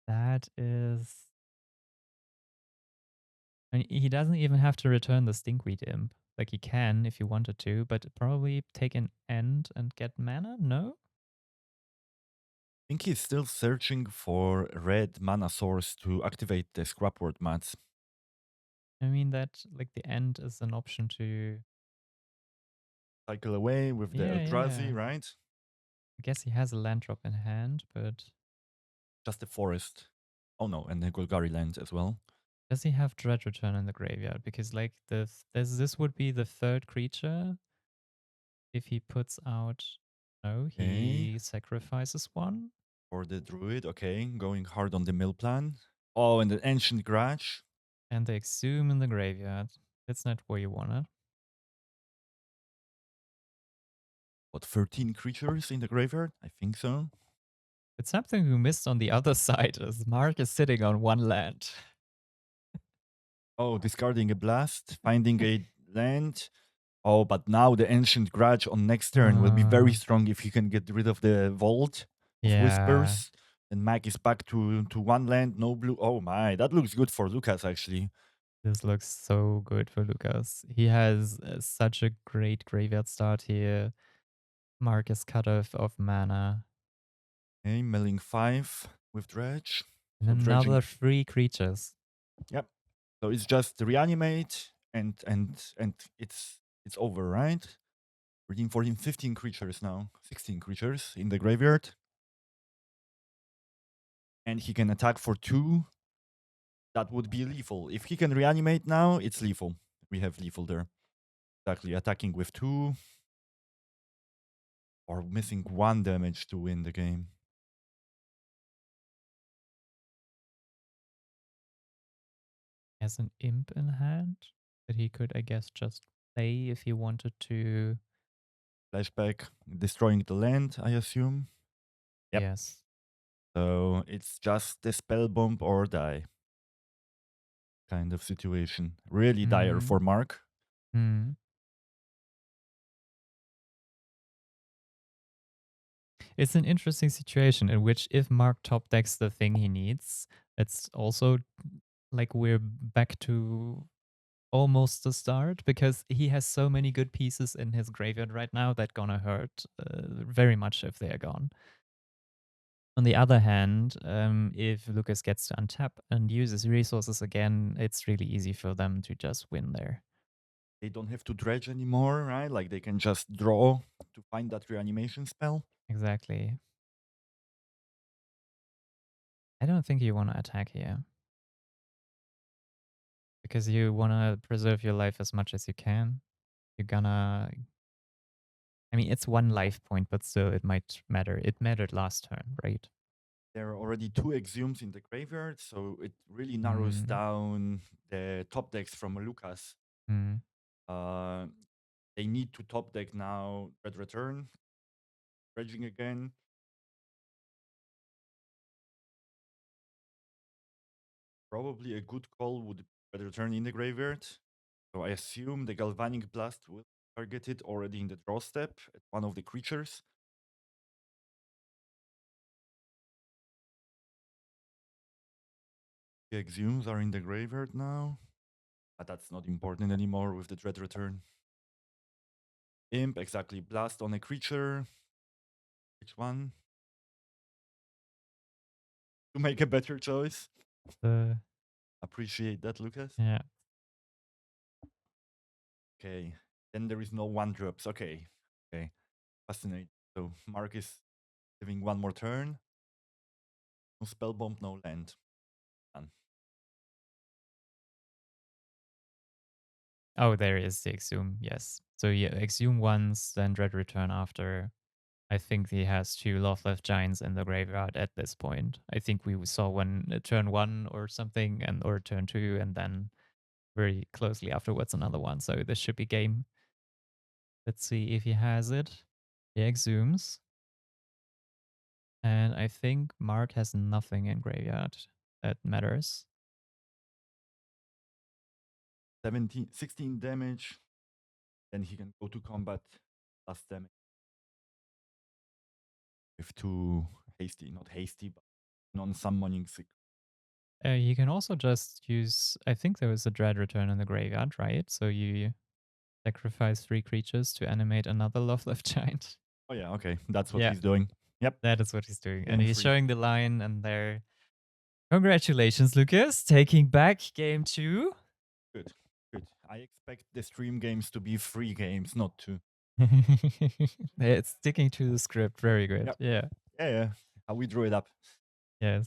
That is. And he doesn't even have to return the Stinkweed Imp. Like he can if he wanted to, but probably take an end and get mana? No? I think he's still searching for red mana source to activate the Scrapword mats. I mean that like the end is an option to Cycle away with the Eldrazi, right? I guess he has a land drop in hand, but Just the forest. Oh no, and the Golgari land as well. Does he have Dread Return in the graveyard? Because like this would be the third creature if he puts out. No, he sacrifices one. For the druid, okay, going hard on the mill plan. Oh, and the ancient grudge. And the Exhume in the graveyard. That's not where you want it. What, 13 creatures in the graveyard? I think so. It's something we missed on the other side, as Mark is sitting on one land. Oh, discarding a blast, finding a land. Oh, but now the ancient grudge on next turn will be very strong if he can get rid of the vault of whispers. And Mag is back to one land, no blue. Oh my, that looks good for Lucas actually. This looks so good for Lucas. He has such a great graveyard start here. Mark is cut off of mana. Okay, milling 5 with dredge. And So another dredging. 3 creatures. Yep. So it's just reanimate and it's over, right? 13, 14, 15 creatures now. 16 creatures in the graveyard. And he can attack for 2. That would be lethal. If he can reanimate now, it's lethal. We have lethal there. Exactly, attacking with 2. Or missing 1 damage to win the game. Has an imp in hand that he could, I guess, just play if he wanted to. Flashback, destroying the land, I assume. Yep. Yes. So it's just the spell bomb or die kind of situation. Really dire for Mark. Hmm. It's an interesting situation in which if Mark top decks the thing he needs, it's also like we're back to almost the start because he has so many good pieces in his graveyard right now that gonna hurt very much if they are gone. On the other hand, if Lucas gets to untap and uses resources again, it's really easy for them to just win there. They don't have to dredge anymore, right? Like they can just draw to find that reanimation spell. Exactly. I don't think you want to attack here. Because you want to preserve your life as much as you can. You're gonna... I mean, it's 1 life point, but still it might matter. It mattered last turn, right? There are already 2 exhumes in the graveyard, so it really narrows down the top decks from Lucas. They need to top deck now Red Return, dredging again. Probably a good call would be Red Return in the graveyard. So I assume the Galvanic Blast will target it already in the draw step at one of the creatures. The exhumes are in the graveyard now. But that's not important anymore with the Dread Return. Imp, exactly. Blast on a creature. Which one? To make a better choice. Appreciate that, Lucas. Yeah. Okay. Then there is no 1-drops. Okay. Okay. Fascinating. So Mark is having 1 more turn. No spell bomb, no land. Done. Oh, there is the Exhume, yes. So yeah, Exhume once, then Dread Return after. I think he has 2 Lothleth Giants in the graveyard at this point. I think we saw one turn 1 or something, and or turn 2, and then very closely afterwards another one. So this should be game. Let's see if he has it. He exhumes. And I think Mark has nothing in graveyard that matters. 16 damage. Then he can go to combat last damage. With 2 hasty, not hasty, but non-summoning sick. You can also just use, I think there was a Dread Return in the graveyard, right? So you sacrifice 3 creatures to animate another Lothleth Giant. Oh yeah, okay. That's what he's doing. Yep. That is what he's doing. Game And he's 3. showing the line and there. Congratulations, Lucas. Taking back game 2. Good. Good. I expect the stream games to be 3 games, not 2. It's sticking to the script. Very good. Yep. Yeah. Yeah, yeah. How we drew it up. Yes.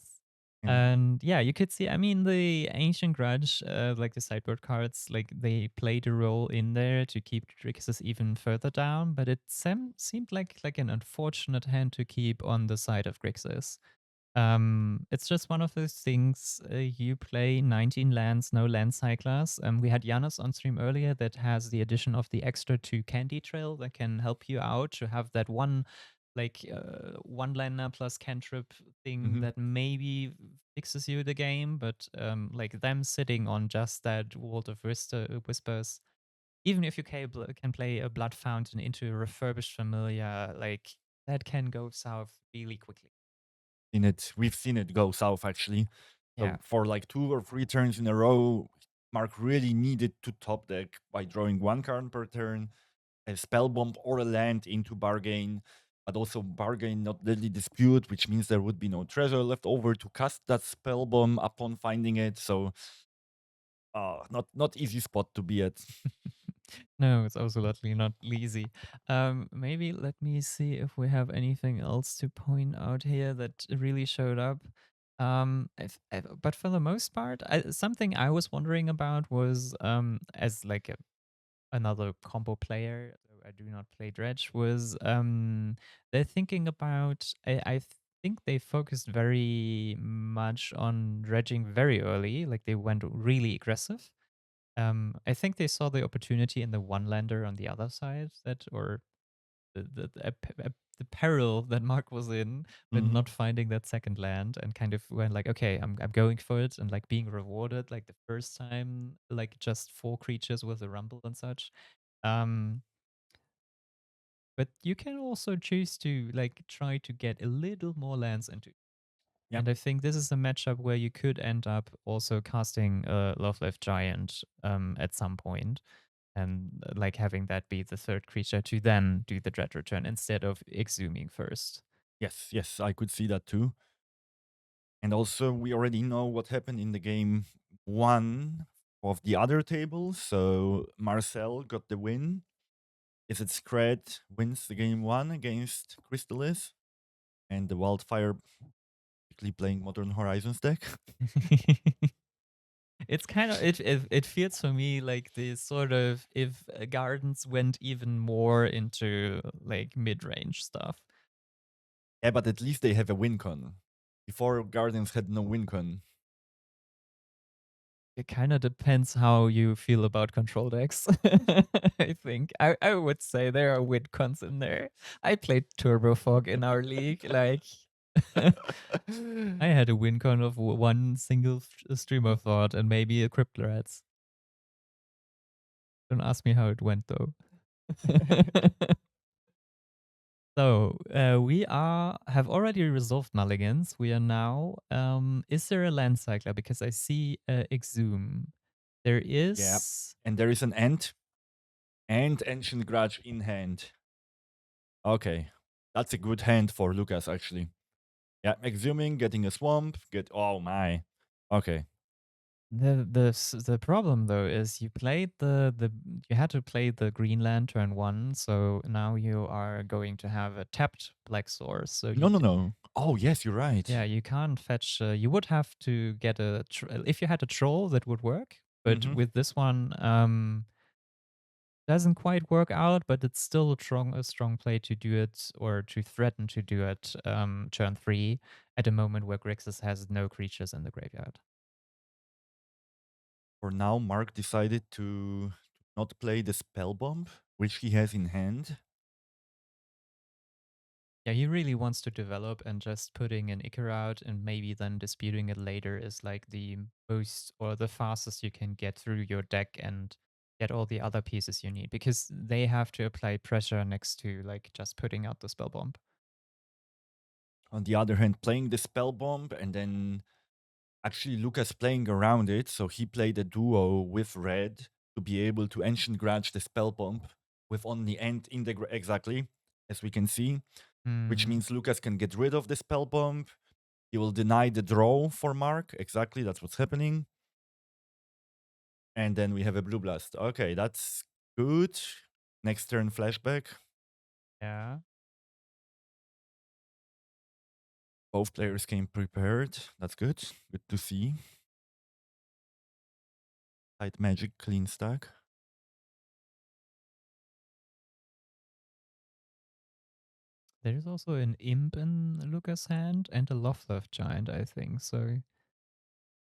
And yeah, you could see, I mean, the Ancient Grudge, like the sideboard cards, like they played a role in there to keep Grixis even further down, but it seemed like an unfortunate hand to keep on the side of Grixis. It's just one of those things. You play 19 lands, no land cyclers. We had Janus on stream earlier that has the addition of the extra 2 Candy Trail that can help you out to have that one, like one lander plus cantrip thing that maybe fixes you the game. But like them sitting on just that Vault of Whispers, even if you can play a Blood Fountain into a refurbished familiar, like that can go south really quickly. We've seen it go south actually. So Yeah. for like 2 or 3 turns in a row, Mark really needed to top deck by drawing 1 card per turn, a spell bomb or a land into bargain, but also bargain not Deadly Dispute, which means there would be no treasure left over to cast that spell bomb upon finding it. So not easy spot to be at. No, it's absolutely not easy. Maybe let me see if we have anything else to point out here that really showed up. But for the most part, something I was wondering about was as like another combo player, though I do not play Dredge, was they're thinking about. I think they focused very much on dredging very early, like they went really aggressive. I think they saw the opportunity in the one lander on the other side that, or the peril that Mark was in with not finding that second land, and kind of went like, okay, I'm going for it, and like being rewarded like the first time, like just 4 creatures with a rumble and such. Um, but you can also choose to like try to get a little more lands into. Yep. And I think this is a matchup where you could end up also casting a Love Life Giant at some point, and like having that be the third creature to then do the dread return instead of exhuming first. Yes, I could see that too. And also, we already know what happened in the game 1 of the other table. So Marcel got the win. Is it Scred wins the game 1 against Crystallis, and the Wildfire basically playing Modern Horizons deck. It's kind of it feels for me like the sort of if Gardens went even more into like mid-range stuff. Yeah, but at least they have a win con. Before, Guardians had no win con. It kind of depends how you feel about control decks. I think I would say there are win cons in there. I played Turbo Fog in our league. Like I had a win con of one single stream of thought and maybe a Crypt Rats. Don't ask me how it went though. So we have already resolved mulligans. We are now. Is there a land cycler? Because I see exhume. There is. Yeah. And there is an Ent and Ancient Grudge in hand. Okay. That's a good hand for Lucas, actually. Yeah, exhuming, getting a swamp, oh my. Okay. The problem though is you played you had to play the green land turn 1, so now you are going to have a tapped black source. So No. Oh yes, you're right. yeah, you can't fetch. You would have to get if you had a troll that would work, but with this one, doesn't quite work out. But it's still a strong play to do it, or to threaten to do it turn 3 at a moment where Grixis has no creatures in the graveyard. For now, Mark decided to not play the spell bomb, which he has in hand. Yeah, he really wants to develop, and just putting an Icar out and maybe then disputing it later is like the most or the fastest you can get through your deck and get all the other pieces you need, because they have to apply pressure next to like just putting out the spell bomb. On the other hand, playing the spell bomb and then actually Lucas playing around it. So he played a duo with red to be able to Ancient Grudge the spell bomb with only Ent in the exactly, as we can see, which means Lucas can get rid of the spell bomb. He will deny the draw for Mark. Exactly, that's what's happening. And then we have a blue blast. Okay, that's good. Next turn, flashback. Yeah. Both players came prepared. That's good. Good to see. Tight magic, clean stack. There's also an imp in Lucas' hand and a Lovelove Giant, I think. So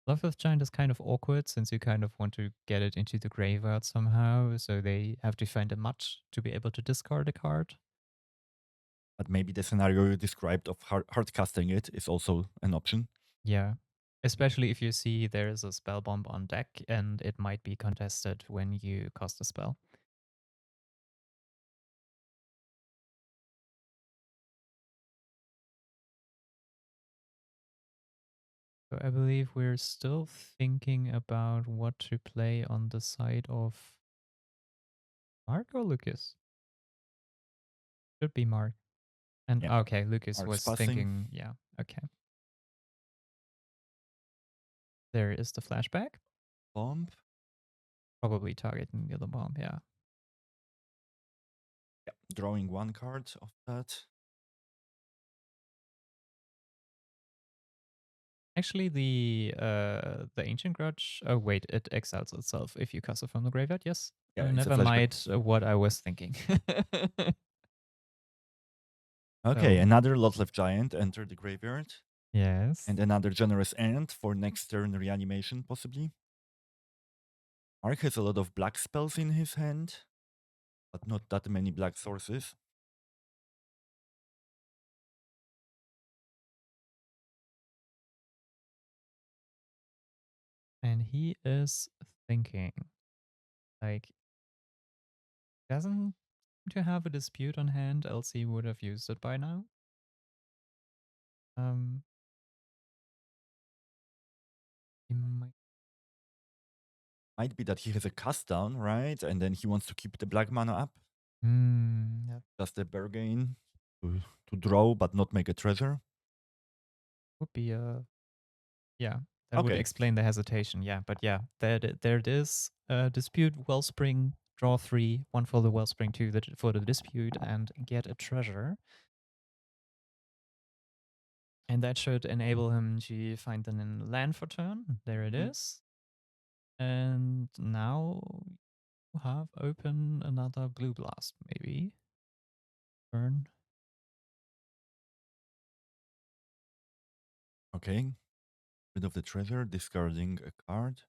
Lovelove Giant is kind of awkward since you kind of want to get it into the graveyard somehow. So they have to find a much to be able to discard a card. But maybe the scenario you described of hard casting it is also an option. Yeah. Especially if you see there's a spell bomb on deck and it might be contested when you cast a spell. So I believe we're still thinking about what to play on the side of Mark or Lucas. Should be Mark. And Yeah. okay, Lucas Mark's was passing. thinking, yeah, okay. There is the flashback. Bomb. Probably targeting the other bomb, yeah. Yeah. Drawing one card of that. Actually, the Ancient Grudge. Oh wait, it exiles itself if you cast it from the graveyard. Yes. Yeah, it's a Never flashback. mind what I was thinking. Okay, So- another Lovelove Giant enter the graveyard. Yes. And another Generous Ant for next turn reanimation, possibly. Mark has a lot of black spells in his hand, but not that many black sources. And he is thinking, like, doesn't seem to have a dispute on hand, else he would have used it by now. He Might be that he has a cast down, right? And then he wants to keep the black mana up. that Just a bargain to draw, but not make a treasure. would be a that would Okay. explain the hesitation. Yeah, but yeah, there it is. Dispute Wellspring, draw 3, 1 for the Wellspring, 2 for the dispute, and get a treasure. And that should enable him to find an land for turn. There it is. And now you have open another Blue Blast, maybe. Turn. Okay. Rid of the treasure, discarding a card.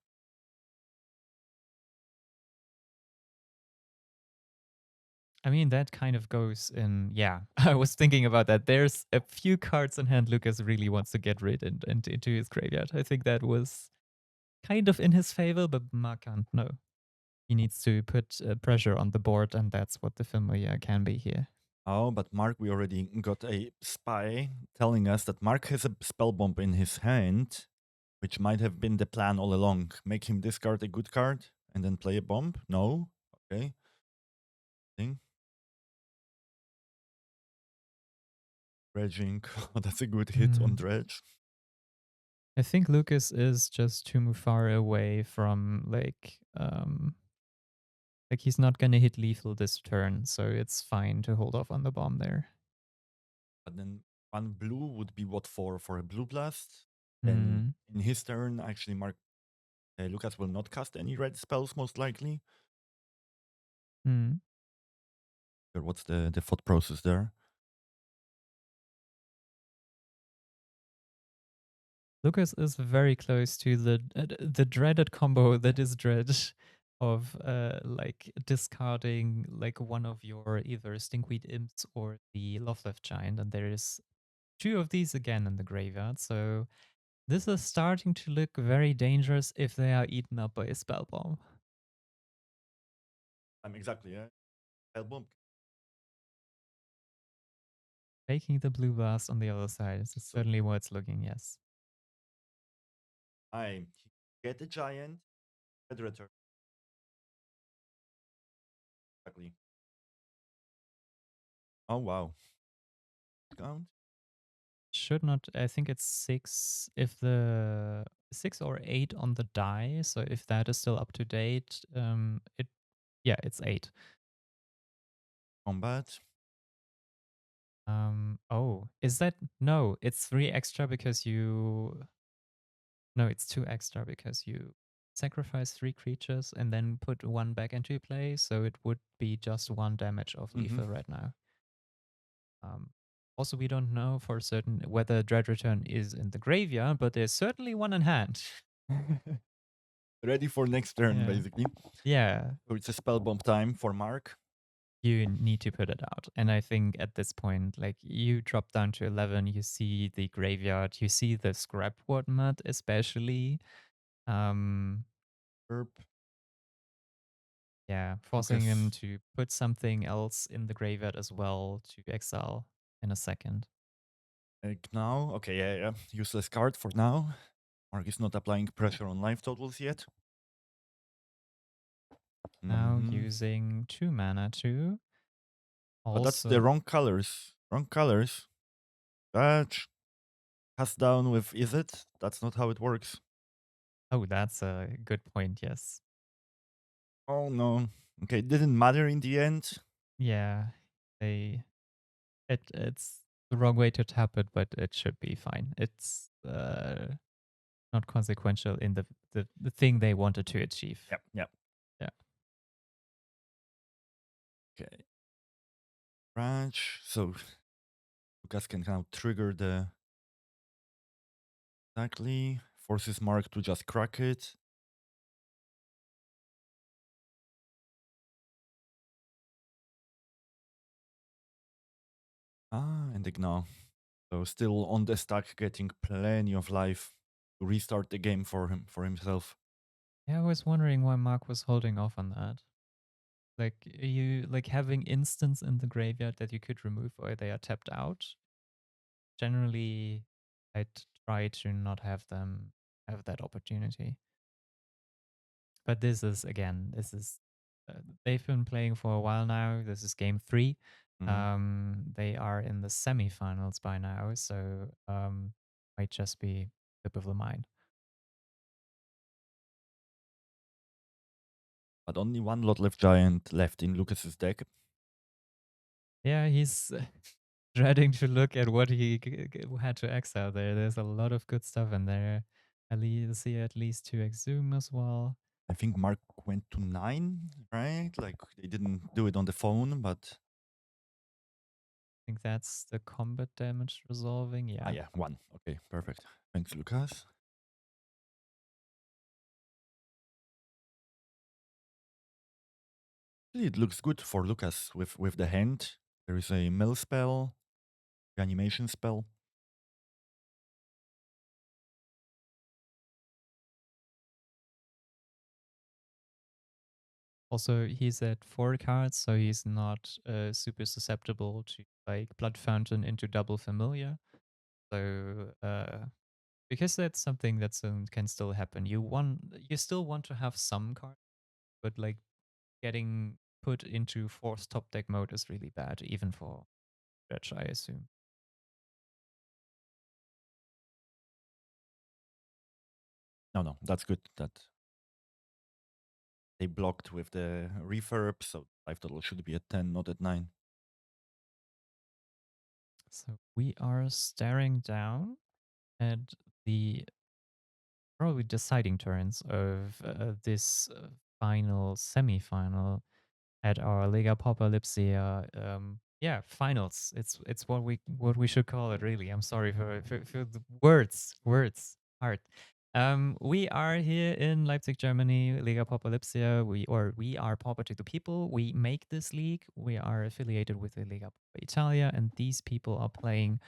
I mean, that kind of goes in. Yeah, I was thinking about that. There's a few cards in hand Lucas really wants to get rid and into his graveyard. I think that was kind of in his favor, but Mark can't. No. He needs to put pressure on the board, and that's what the familiar can be here. Oh, but Mark, we already got a spy telling us that Mark has a spell bomb in his hand, which might have been the plan all along. Make him discard a good card and then play a bomb? No? Okay. Thing. Dredging. Oh, that's a good hit on Dredge. I think Lucas is just too far away from like he's not gonna hit lethal this turn, so it's fine to hold off on the bomb there. But then one blue would be what for a blue blast? Then in his turn, actually, Lucas will not cast any red spells, most likely. What's the thought process there? Lucas is very close to the dreaded combo that is Dredge of like discarding like one of your either Stinkweed Imps or the Loveleft Giant, and there is 2 of these again in the graveyard. So this is starting to look very dangerous if they are eaten up by a spell bomb. Exactly, yeah. Spell bomb. Taking the blue blast on the other side is certainly where it's looking, yes. I get the giant, Predator. Exactly. Oh, wow. Count? Should not, I think it's 6 if the 6 or 8 on the die. So if that is still up to date, it's 8. Combat. Oh, is that no? It's 3 extra because you. No, it's 2 extra because you sacrifice 3 creatures and then put 1 back into play. So it would be just 1 damage of lethal right now. Also, we don't know for certain whether Dread Return is in the graveyard, but there's certainly one in hand. Ready for next turn, Yeah. basically. Yeah, So it's a spell bomb time for Mark. you need to put it out. And I think at this point, like you drop down to 11, you see the graveyard, you see the scrapwood mud, especially. Herb. Yeah, forcing him Lucas. to put something else in the graveyard as well to exile in a second. Now, okay, yeah. Useless card for now. Mark is not applying pressure on life totals yet. Now using 2 mana too. But that's the wrong colors. Wrong colors. That cast down with is it? That's not how it works. Oh, that's a good point, yes. Oh no. Okay, it didn't matter in the end. Yeah, it's the wrong way to tap it, but it should be fine. It's not consequential in the thing they wanted to achieve. Yep. Yeah. Okay. Branch. So Lucas can now trigger the exactly. Forces Mark to just crack it. And Ignore. So still on the stack, getting plenty of life to restart the game for himself. Yeah, I was wondering why Mark was holding off on that. Like you like having instants in the graveyard that you could remove or they are tapped out. Generally, I'd try to not have them have that opportunity. But this is again, they've been playing for a while now. This is game 3. They are in the semifinals by now, so might just be tip of the mind. But only one lot left giant left in Lucas's deck. Yeah, he's dreading to look at what he had to exile there. There's a lot of good stuff in there. See at least 2 Exhume as well. I think Mark went to 9, right? Like they didn't do it on the phone, but I think that's the combat damage resolving. Yeah. yeah, 1. Okay, perfect. Thanks, Lucas. It looks good for Lucas with the hand. There is a mill spell, reanimation spell. Also, he's at 4 cards, so he's not super susceptible to like Blood Fountain into double familiar. So, because that's something that can still happen. You still want to have some cards, but like getting put into forced top deck mode is really bad, even for Dredge, I assume. No, that's good. That they blocked with the refurb, so life total should be at 10, not at 9. So we are staring down at the probably deciding turns of this final semi-final at our Lega Pauper Lipsia. Yeah, finals. It's what we should call it. Really, I'm sorry for the words hard. We are here in Leipzig, Germany, Lega Pauper Lipsia. We are Pauper to the people. We make this league. We are affiliated with the Lega Pauper Italia, and these people are playing.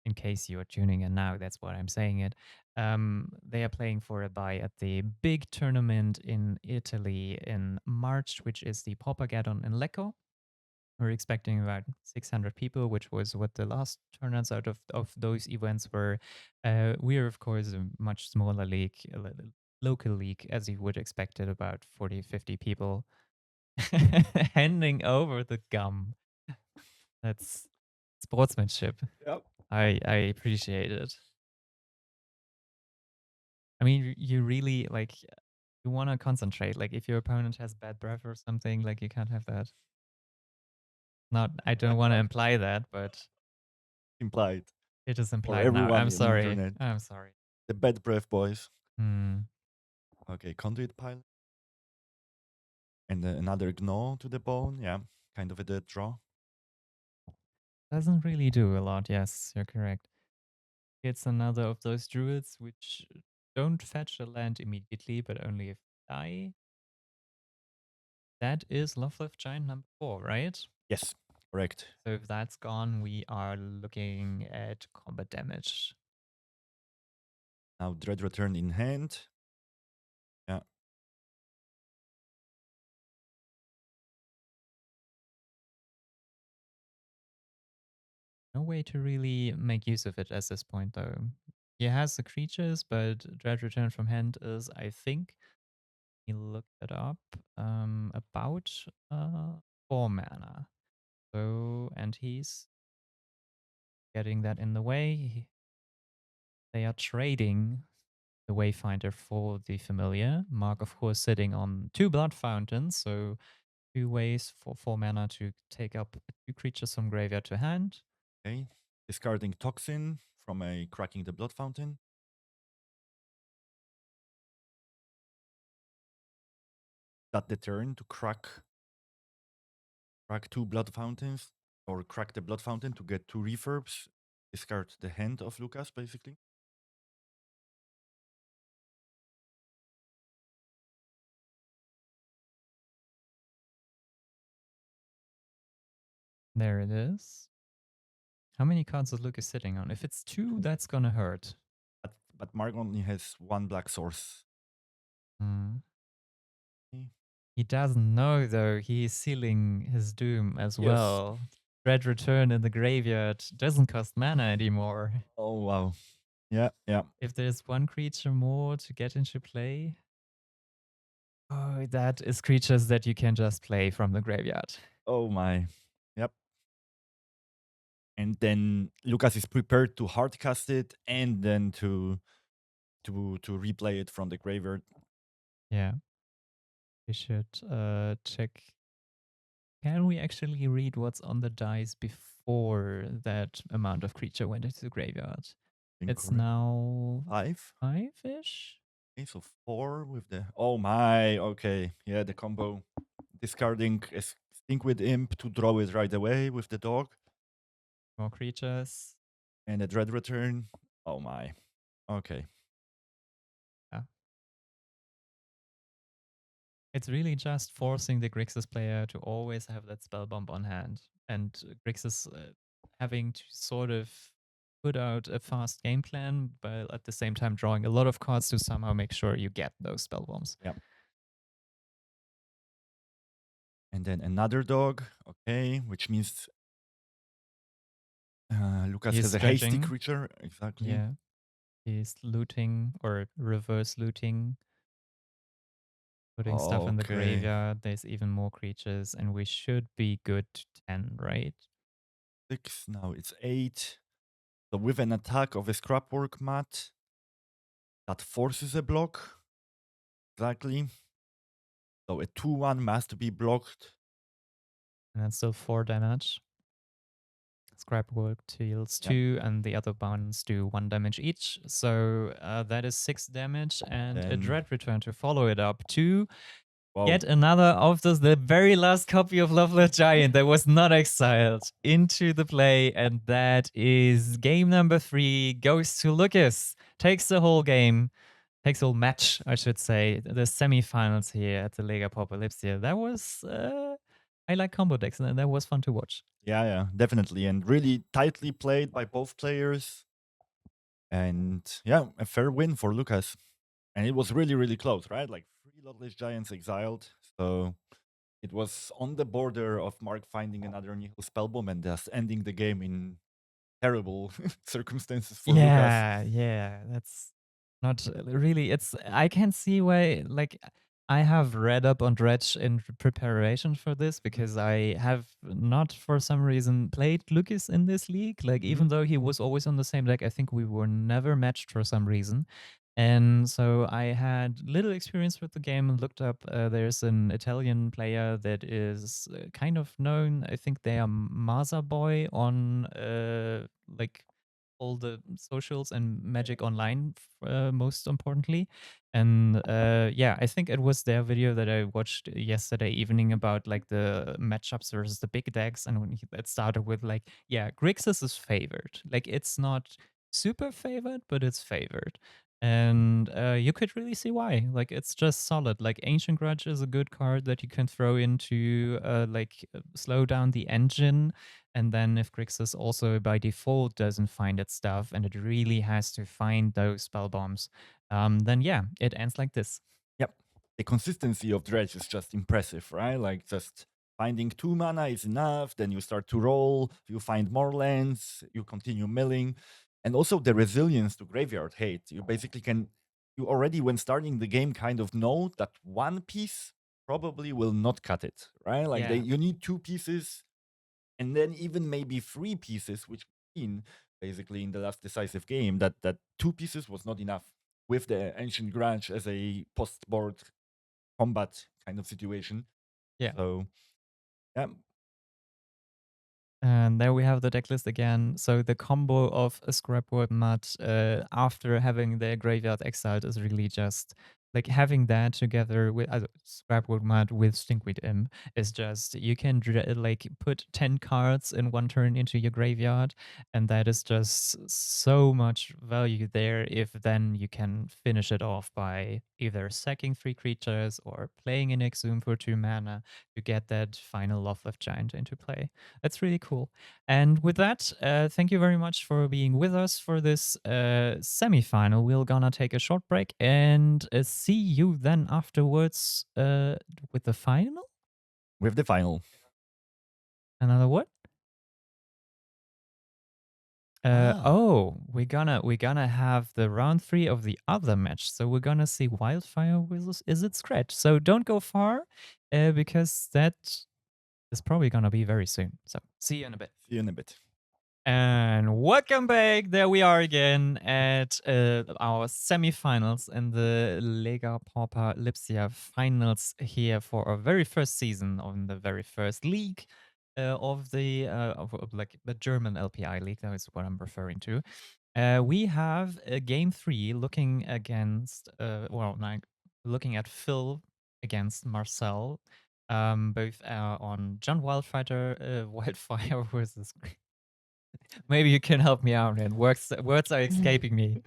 In case you are tuning in now, that's what I'm saying it. They are playing for a buy at the big tournament in Italy in March, which is the Paupergathon in Lecco. We're expecting about 600 people, which was what the last turnouts out of those events were. We are, of course, a much smaller league, a local league, as you would expect it, about 40, 50 people handing over the gum. That's sportsmanship. Yep. I appreciate it. I mean, you really like you want to concentrate. Like if your opponent has bad breath or something, like you can't have that. Not, I don't want to imply that, but implied. It is For implied now. everyone I'm on sorry. internet. I'm sorry. The bad breath boys. Hmm. Okay, conduit pile. And another gnaw to the bone. Yeah, kind of a dead draw. Doesn't really do a lot. Yes, you're correct. It's another of those druids which don't fetch a land immediately, but only if they die. That is Loveless Giant number 4, right? Yes, correct. So if that's gone, we are looking at combat damage. Now Dread Return in hand. Yeah. No way to really make use of it at this point, though. He has the creatures, but Dread Return from hand is, I think, he looked it up, about 4 mana. So, and he's getting that in the way. They are trading the Wayfinder for the Familiar. Mark, of course, sitting on 2 Blood Fountains, so 2 ways for 4 mana to take up 2 creatures from graveyard to hand. Okay. Discarding Toxin from a Cracking the Blood Fountain. That the turn to crack 2 Blood Fountains or crack the Blood Fountain to get 2 refurbs. Discard the hand of Lucas, basically. There it is. How many cards is Lucas sitting on? If it's 2, that's gonna hurt. But Mark only has 1 black source. Hmm. Okay. He doesn't know, though. He's sealing his doom as Yes. well. Dread Return in the graveyard doesn't cost mana anymore. Oh, wow. Yeah, yeah. If there's 1 creature more to get into play, oh, that is creatures that you can just play from the graveyard. Oh, my. Yep. And then Lucas is prepared to hardcast it and then to replay it from the graveyard. Yeah. We should check. Can we actually read what's on the dice before that amount of creature went into the graveyard? It's Incorrect. now 5. 5-ish? Okay, so 4 with the... Oh my, okay. Yeah, the combo. Discarding a Stink with Imp to draw it right away with the dog. More creatures. And a Dread Return. Oh my. Okay. It's really just forcing the Grixis player to always have that spell bomb on hand. And Grixis having to sort of put out a fast game plan, but at the same time drawing a lot of cards to somehow make sure you get those spell bombs. Yeah. And then another dog. Okay, which means Lucas He's has a hasty stretching. creature. Exactly. Yeah. He's looting or reverse looting, putting stuff in the Okay. graveyard. There's even more creatures, and we should be good to 10, right? 6. Now it's 8. So with an attack of a Scrapwork mat, that forces a block. Exactly. So a 2/1 must be blocked. And that's still 4 damage. Scrapwork deals 2, and the other ones do 1 damage each. So that is 6 damage, and a Then- Dread Return to follow it up to Wow. yet another of those, the very last copy of Loveless Giant that was not exiled into the play, and that is game number 3, goes to Lucas. Takes the whole game, takes the whole match, I should say, the semifinals here at the Lega Pauper Lipsia. That was, I like combo decks, and that was fun to watch. Yeah, definitely. And really tightly played by both players. And yeah, a fair win for Lucas. And it was really, really close, right? Like 3 Loveless Giants exiled. So it was on the border of Mark finding another Nihil Spellbomb and thus ending the game in terrible circumstances for Lucas. Yeah, that's not really. It's I can see why. Like, I have read up on Dredge in preparation for this because I have not, for some reason, played Lucas in this league. Like, even though he was always on the same deck, I think we were never matched for some reason. And so I had little experience with the game and looked up. There's an Italian player that is kind of known. I think they are Masa Boy on like all the socials and Magic Online, most importantly. And yeah, I think it was their video that I watched yesterday evening about like the matchups versus the big decks. And when it started with like, yeah, Grixis is favored. Like it's not super favored, but it's favored. And you could really see why. Like it's just solid. Like Ancient Grudge is a good card that you can throw into slow down the engine. And then if Grixis also by default doesn't find its stuff and it really has to find those spell bombs, then yeah, it ends like this. Yep. The consistency of Dredge is just impressive, right? Like just finding 2 mana is enough, then you start to roll, you find more lands, you continue milling. And also the resilience to graveyard hate. You basically you already, when starting the game, kind of know that one piece probably will not cut it, right? Like Yeah. you need 2 pieces and then even maybe 3 pieces, which mean basically in the last decisive game that 2 pieces was not enough with the Ancient Grudge as a post-board combat kind of situation. Yeah. So, yeah, And there we have the deck list again. So the combo of a Scrapwood Mud after having their graveyard exiled is really just like having that together with Scrapwood Mud with Stinkweed Imp is just you can like put 10 cards in one turn into your graveyard, and that is just so much value there. If then you can finish it off by either sacking 3 creatures or playing an Exhume for 2 mana to get that final Loftwolf Giant into play. That's really cool. And with that, thank you very much for being with us for this semifinal. We're gonna take a short break and see you then afterwards with the final. with the final. Another what? Ah. Oh, we're gonna have the round 3 of the other match. So we're gonna see Wildfire versus Is It Scratch. So don't go far, because that is probably gonna be very soon. So see you in a bit. See you in a bit. And welcome back. There we are again at our semifinals in the Lega Pauper Lipsia finals here for our very first season on the very first league of the like the German LPI league. That is what I'm referring to. We have game 3 looking against looking at Phil against Marcel. Both are on John Wildfighter, Wildfire versus maybe you can help me out, and words are escaping me.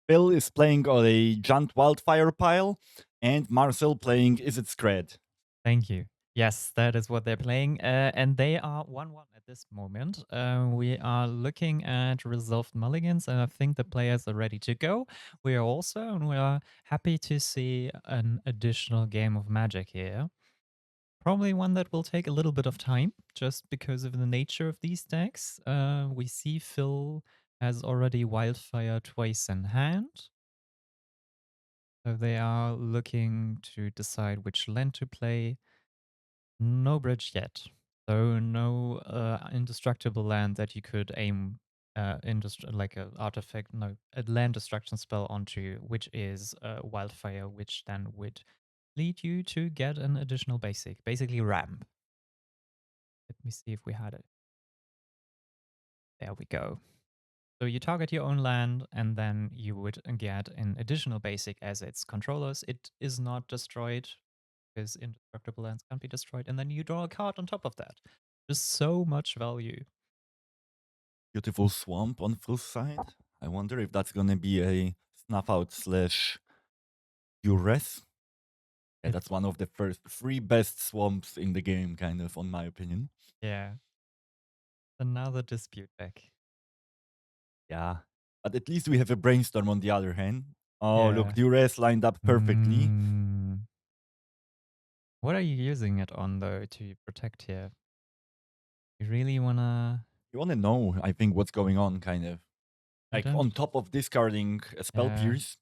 Bill is playing on a Giant Wildfire pile, and Marcel playing Is It Scred. Thank you. Yes, that is what they're playing. And they are 1-1 at this moment. We are looking at resolved mulligans, and I think the players are ready to go. We are also, and we are happy to see an additional game of Magic here. Probably one that will take a little bit of time, just because of the nature of these decks. We see Phil has already Wildfire twice in hand. So they are looking to decide which land to play. No bridge yet. So no indestructible land that you could aim like a artifact, no, a land destruction spell onto, which is Wildfire, which then would lead you to get an additional basic, basically ramp. Let me see if we had it. There we go. So you target your own land, and then you would get an additional basic as its controllers. It is not destroyed because indestructible lands can't be destroyed, and then you draw a card on top of that. Just so much value. Beautiful swamp on Phil's side. I wonder if that's gonna be a snuff out slash duress. Yeah, that's one of the first 3 best swamps in the game, kind of, on my opinion. Yeah. Another dispute deck. Yeah. But at least we have a brainstorm on the other hand. Oh, Yeah. look, duress lined up perfectly. What are you using it on, though, to protect here? You really wanna... You wanna know, I think, what's going on, kind of. Like, on top of discarding a Spell Pierce,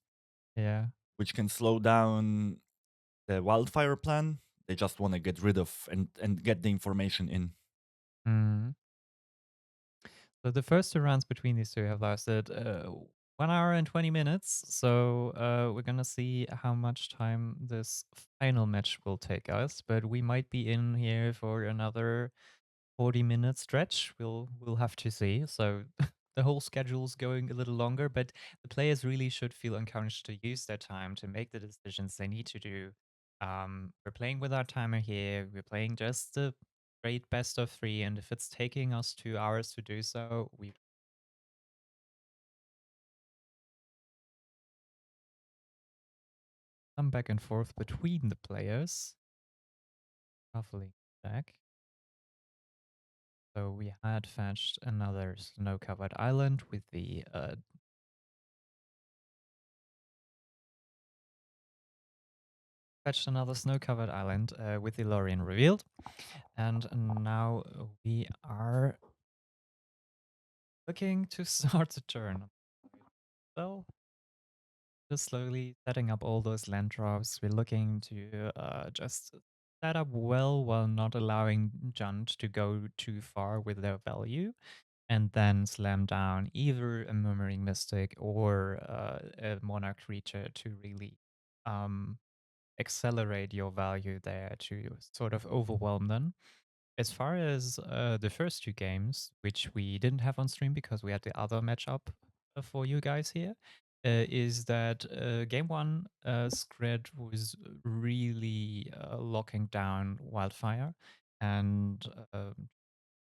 Yeah. which can slow down the Wildfire plan, they just want to get rid of and get the information in. So the first 2 rounds between these two have lasted 1 hour and 20 minutes. So we're gonna see how much time this final match will take us. But we might be in here for another 40-minute stretch. We'll have to see. So the whole schedule's going a little longer, but the players really should feel encouraged to use their time to make the decisions they need to do. We're playing with our timer here. We're playing just the straight best of 3, and if it's taking us 2 hours to do so, we come back and forth between the players, shuffling back. So we had fetched another snow-covered island with the fetched another snow-covered island with the Lorien revealed, and now we are looking to start the turn. So just slowly setting up all those land drops. We're looking to just set up well while not allowing Junt to go too far with their value, and then slam down either a Murmuring Mystic or a Monarch creature to really accelerate your value there to sort of overwhelm them. As far as the first 2 games, which we didn't have on stream because we had the other matchup for you guys here, is that game 1, Scred was really locking down Wildfire and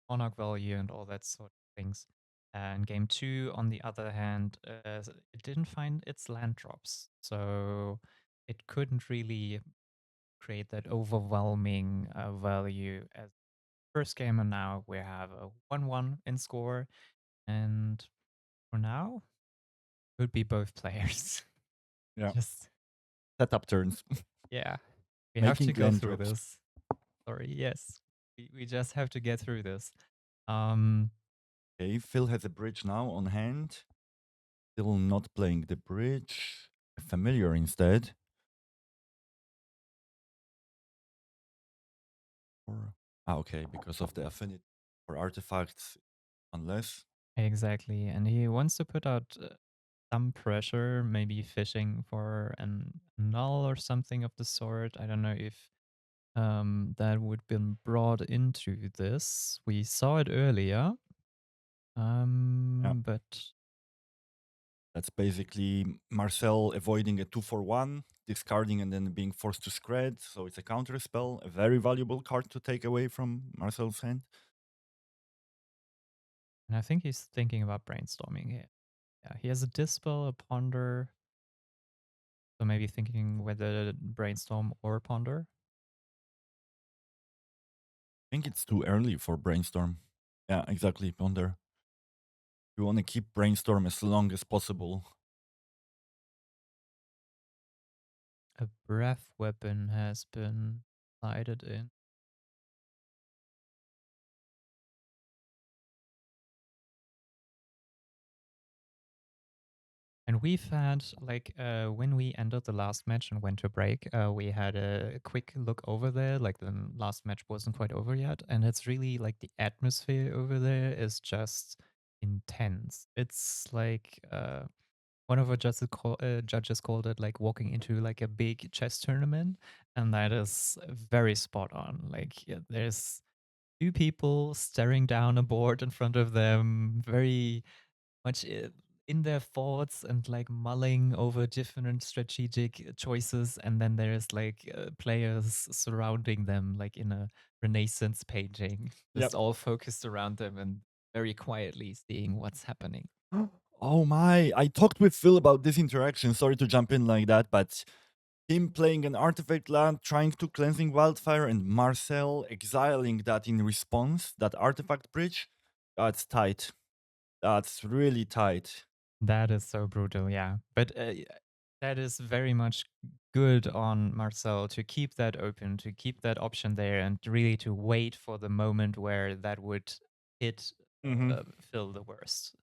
Monarch value and all that sort of things. And game 2, on the other hand, it didn't find its land drops. So it couldn't really create that overwhelming value as first game, and now we have a 1-1 in score. And for now, could be both players. Yeah. Just, Setup turns. yeah, we have Making to go land through drops. this. Sorry, yes, we just have to get through this. Um, Okay, Phil has a bridge now on hand. Still not playing the bridge. A familiar instead. Okay, because of the affinity for artifacts, unless. exactly, and he wants to put out some pressure, maybe fishing for an null or something of the sort. I don't know if that would been brought into this. We saw it earlier, Yeah. but That's basically Marcel avoiding a 2-for-1, discarding and then being forced to scred. So it's a counter spell, a very valuable card to take away from Marcel's hand. and I think he's thinking about brainstorming here. Yeah, he has a dispel, a ponder, so maybe thinking whether brainstorm or ponder. I think it's too early for brainstorm. Yeah, exactly, ponder. You want to keep brainstorm as long as possible. A breath weapon has been slided in. And we've had, like, when we ended the last match and went to break, we had a quick look over there. Like, the last match wasn't quite over yet. And it's really like the atmosphere over there is just intense. It's like, one of our judges called it like walking into like a big chess tournament. And that is very spot on. Like, yeah, there's 2 people staring down a board in front of them, very much in their thoughts and like mulling over different strategic choices, and then there's like players surrounding them like in a Renaissance painting, just Yep. all focused around them and very quietly seeing what's happening. Oh my, I talked with Phil about this interaction. Sorry to jump in like that, but him playing an artifact land, trying to cleansing wildfire, and Marcel exiling that in response, that artifact bridge, that's tight. That's really tight. That is so brutal, yeah, but that is very much good on Marcel to keep that open, to keep that option there, and really to wait for the moment where that would hit Mm-hmm. Phil the worst,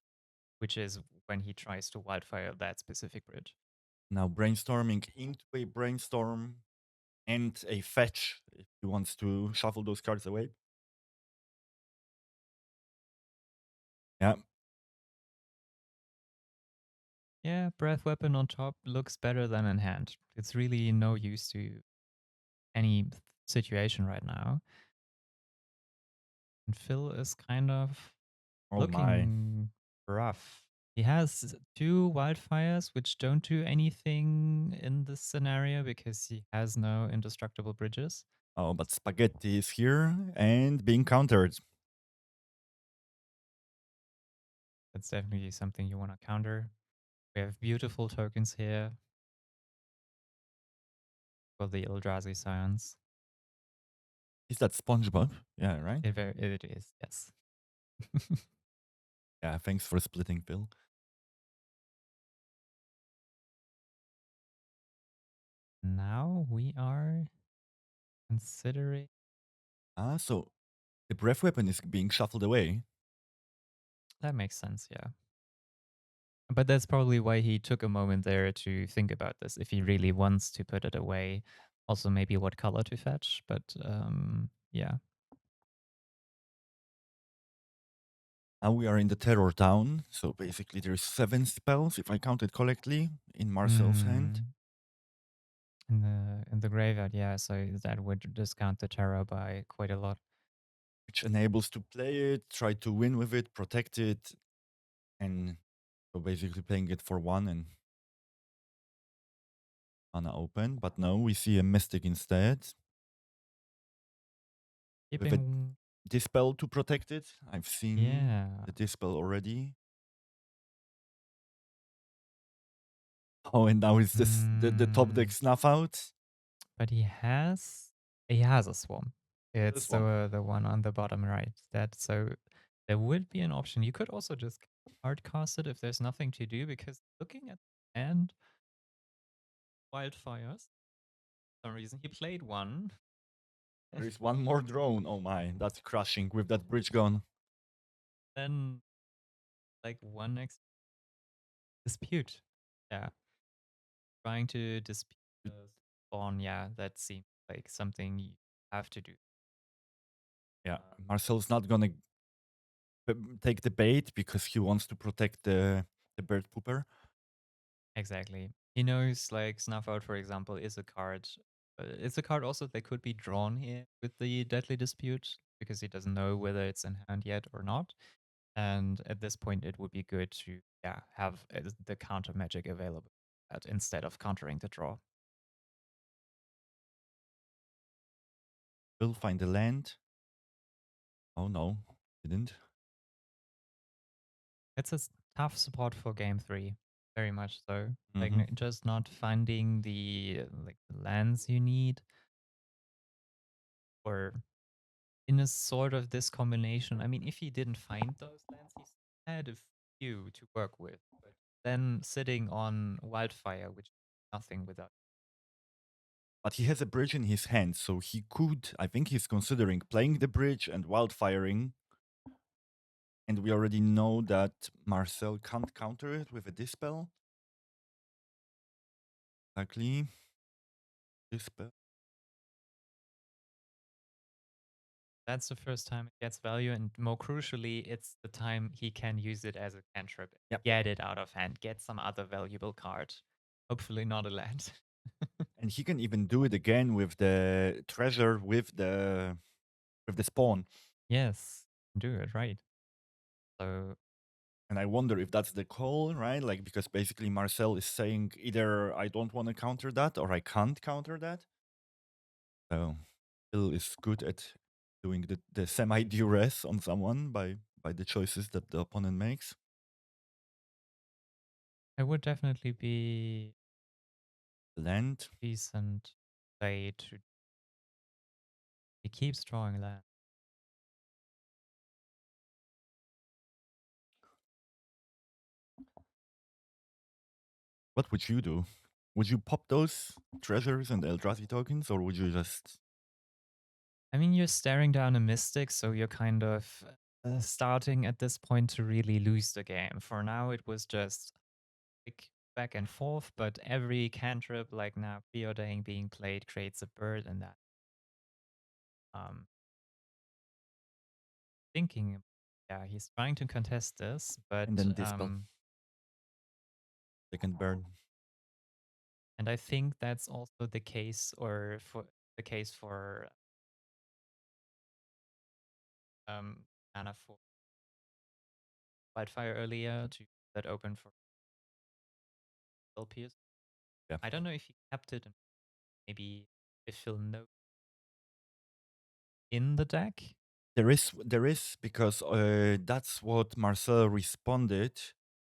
which is when he tries to wildfire that specific bridge. Now brainstorming into a brainstorm and a fetch if he wants to shuffle those cards away. Yeah. Yeah, breath weapon on top looks better than in hand. It's really no use to any situation right now. And Phil is kind of Oh my. looking rough. He has two wildfires, which don't do anything in this scenario because he has no indestructible bridges. Oh, but spaghetti is here and being countered. That's definitely something you want to counter. We have beautiful tokens here for the Eldrazi Scions. Is that SpongeBob? Yeah, right? It is, yes. Yeah, thanks for splitting, Phil. Now we are considering. So the breath weapon is being shuffled away. That makes sense, yeah. But that's probably why he took a moment there to think about this, if he really wants to put it away. Also, maybe what color to fetch, but yeah. Now we are in the Terror Town. So basically, there's 7 spells, if I counted correctly, in Marcel's hand. In the graveyard, yeah. So that would discount the terror by quite a lot. Which enables to play it, try to win with it, protect it, and so basically playing it for 1 and mana open. But no, we see a Mystic instead. With a Keeping, Dispel to protect it. I've seen yeah. the Dispel already. Oh, and now it's the top deck snuff out. But he has a swamp. It's Swamp. the one on the bottom right. That so there would be an option. You could also just hard cast it if there's nothing to do, because looking at the end, wildfires. For some reason he played one. There is one more drone. Oh my, that's crushing with that bridge gone. Then like one next dispute. Yeah. Trying to dispute the spawn, yeah, that seems like something you have to do. Yeah, Marcel's not gonna take the bait because he wants to protect the bird pooper. Exactly. He knows like Snuff Out, for example, is a card. It's a card also that could be drawn here with the Deadly Dispute because he doesn't know whether it's in hand yet or not. And at this point, it would be good to have the counter magic available instead of countering the draw. Will find the land. Oh no, didn't. It's a tough support for game 3, very much so. Like Mhm. just not finding the like the lands you need, or in a sort of this combination. I mean, if he didn't find those lands, he still had a few to work with. But then sitting on Wildfire, which is nothing without. But he has a bridge in his hand, so he could. I think he's considering playing the bridge and wildfiring. And we already know that Marcel can't counter it with a dispel. Exactly. Dispel. That's the first time it gets value, and more crucially, it's the time he can use it as a cantrip. Yep. Get it out of hand. Get some other valuable card. Hopefully not a land. And he can even do it again with the treasure with the spawn. Yes, do it right. So And I wonder if that's the call, right? Like, because basically Marcel is saying either I don't want to counter that or I can't counter that. So Phil is good at doing the semi-duress on someone by the choices that the opponent makes. it would definitely be Land. decent way to. He keeps drawing land. What would you do? Would you pop those treasures and Eldrazi tokens, or would you just? I mean, you're staring down a Mystic, so you're kind of starting at this point to really lose the game. For now, it was just like back and forth, but every cantrip, like now Preordain being played, creates a bird, and that. Thinking, yeah, he's trying to contest this, but And then dispel. Second burn. And I think that's also the case, or for the case for mana for Wildfire earlier to that open for Pierce. Yeah. I don't know if he kept it, and maybe if he'll know in the deck. There is because that's what Marcel responded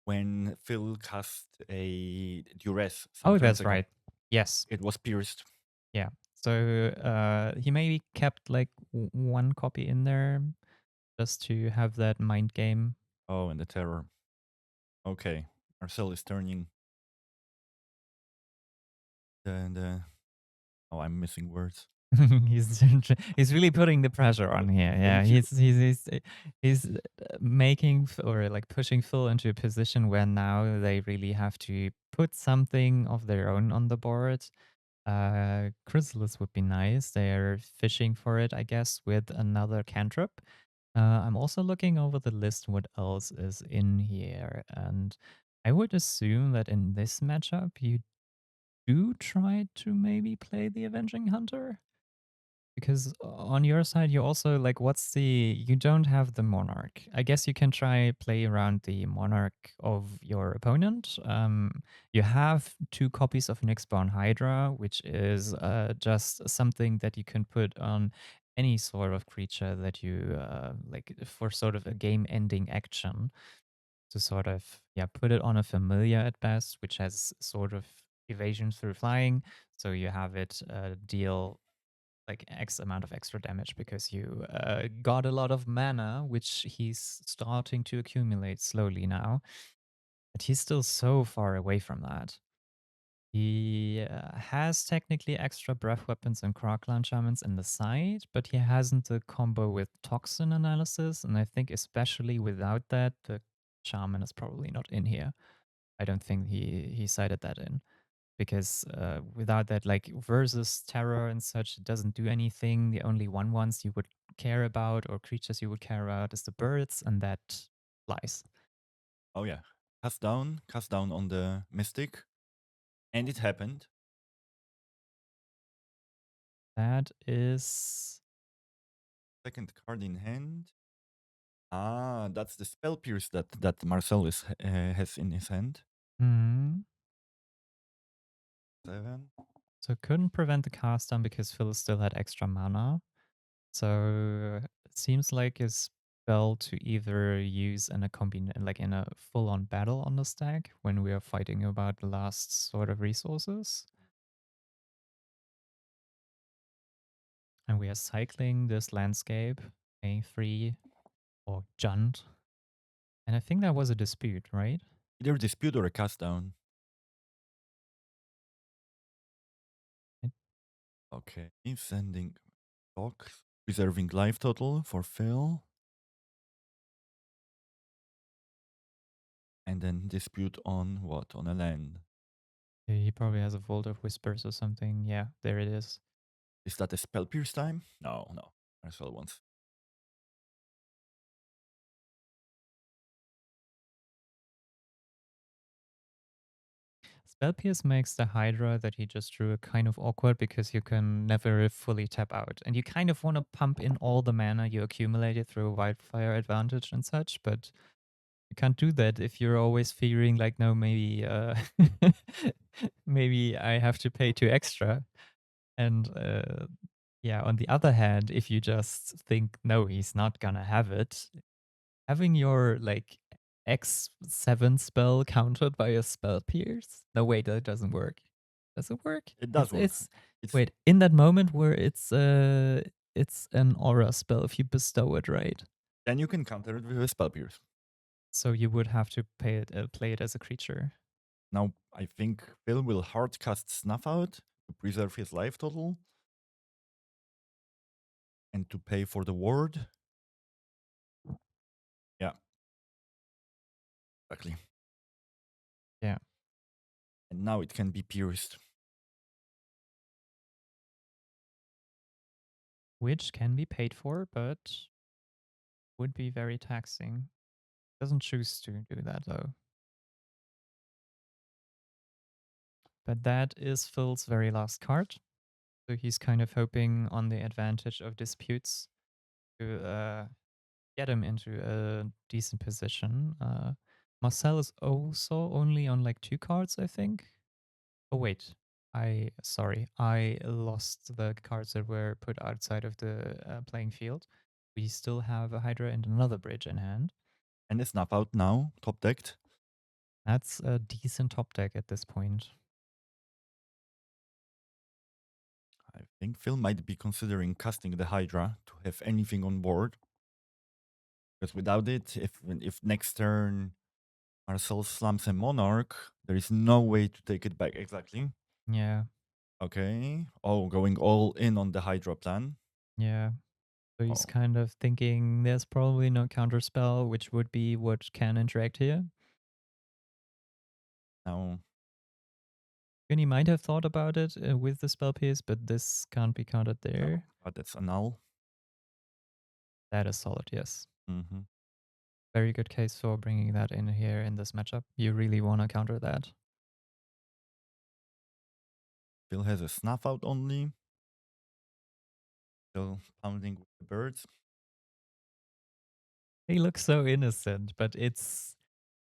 when Phil cast a duress. Some Oh, turns that's ago. right. Yes. It was pierced. Yeah. So he maybe kept like one copy in there just to have that mind game. Oh, and the terror. Okay, Marcel is turning. Oh, I'm missing words. he's really putting the pressure on here. Yeah, Thank you. he's making or like pushing Phil into a position where now they really have to put something of their own on the board. Chrysalis would be nice. They're fishing for it, I guess, with another cantrip. I'm also looking over the list what else is in here, and I would assume that in this matchup you do try to maybe play the Avenging Hunter. Because on your side, you also like, you don't have the Monarch. I guess you can try play around the Monarch of your opponent. You have 2 copies of Nyxborn Hydra, which is just something that you can put on any sort of creature that you like for sort of a game-ending action to sort of put it on a familiar at best, which has sort of evasion through flying. So you have it deal like X amount of extra damage because you got a lot of mana, which he's starting to accumulate slowly now. But he's still so far away from that. He has technically extra breath weapons and Kroglan shamans in the side, but he hasn't the combo with toxin analysis. And I think especially without that, the shaman is probably not in here. I don't think he cited that in because without that, like versus terror and such, it doesn't do anything. The only ones you would care about or creatures you would care about is the birds, and that flies. Oh yeah, cast down on the Mystic, and it happened. That is Second card in hand. Ah, that's the spell pierce that Marcel has in his hand. 7. So couldn't prevent the cast down because Phil still had extra mana. So it seems like a spell to either use in a like in a full-on battle on the stack when we are fighting about the last sort of resources. And we are cycling this landscape, A3 or Junt. And I think that was a dispute, right? Either dispute or a cast down. It- Okay, sending dogs, preserving life total for Phil. And then dispute on what? On a land. He probably has a Vault of Whispers or something. Yeah, there it is. Is that a spell pierce time? No. Marcel wants. Spell Pierce makes the Hydra that he just drew kind of awkward because you can never fully tap out. And you kind of want to pump in all the mana you accumulated through Wildfire advantage and such, but you can't do that if you're always fearing like, no, maybe maybe I have to pay 2 extra. And on the other hand, if you just think, no, he's not gonna have it, having your like X7 spell countered by a spell pierce? No, wait, that doesn't work. Does it work? It does work. It's Wait, in that moment where it's an aura spell if you bestow it, right? Then you can counter it with a spell pierce. So you would have to play it as a creature. Now I think Phil will hard cast Snuff Out to preserve his life total and to pay for the ward. Yeah. Exactly. Yeah. And now it can be pierced. Which can be paid for, but would be very taxing. Doesn't choose to do that though. But that is Phil's very last card. So he's kind of hoping on the advantage of disputes to get him into a decent position. Marcel is also only on like 2 cards, I think. Oh wait, I lost the cards that were put outside of the playing field. We still have a Hydra and another bridge in hand. And a Snuff Out now, top decked. That's a decent top deck at this point. I think Phil might be considering casting the Hydra to have anything on board. Because without it, if next turn Marcel slams a Monarch, there is no way to take it back. Exactly. Yeah, Okay. Oh, going all in on the Hydra plan. yeah. So he's Oh. kind of thinking there's probably no counterspell, which would be what can interact here. Now, And he might have thought about it with the spell piece, but this can't be countered there. but that's a null. That is solid, yes. Mm-hmm. Very good case for bringing that in here in this matchup. You really want to counter that. Phil has a Snuff Out only. Still pounding with the birds. He looks so innocent, but it's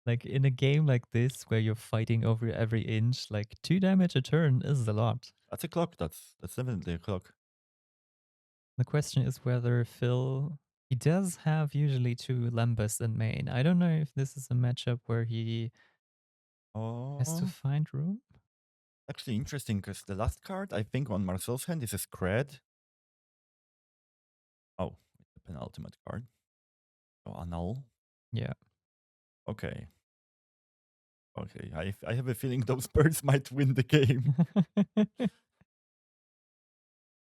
like in a game like this where you're fighting over every inch, like 2 damage a turn is a lot. That's a clock. That's definitely a clock. The question is whether Phil, he does have usually 2 Lambus in main. I don't know if this is a matchup where he has to Oh, find room. actually interesting because the last card I think on Marcel's hand is a Scred. Oh, it's the penultimate card. So a null. Yeah. Okay. Okay. I have a feeling those birds might win the game.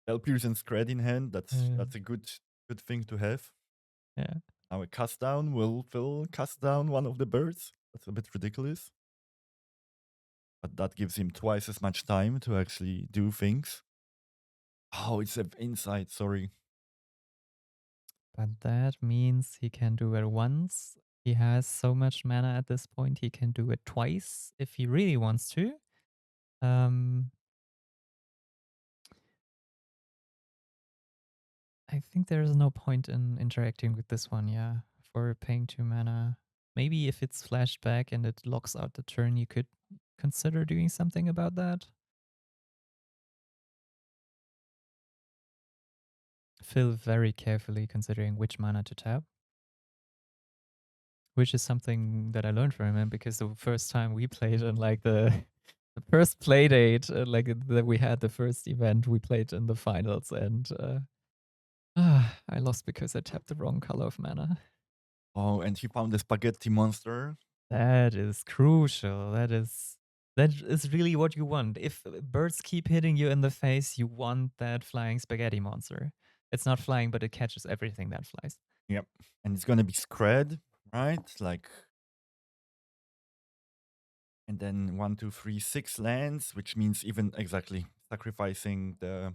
Elpiers and Scred in hand. That's a good thing to have. Yeah. Now a cast down. Will Phil cast down one of the birds? That's a bit ridiculous. But that gives him twice as much time to actually do things. Oh, it's an inside, sorry. But that means he can do it once. He has so much mana at this point, he can do it twice if he really wants to. I think there is no point in interacting with this one, yeah, for paying 2 mana. Maybe if it's flashed back and it locks out the turn, you could consider doing something about that. Phil very carefully considering which mana to tap, which is something that I learned from him because the first time we played in like the first play date, that we had the first event, we played in the finals and I lost because I tapped the wrong color of mana. Oh, and he found the spaghetti monster. That is crucial. That is really what you want. If birds keep hitting you in the face, you want that flying spaghetti monster. It's not flying, but it catches everything that flies. Yep. And it's gonna be Scred, right? Like, and then 1, 2, 3, 6 lands, which means even exactly sacrificing the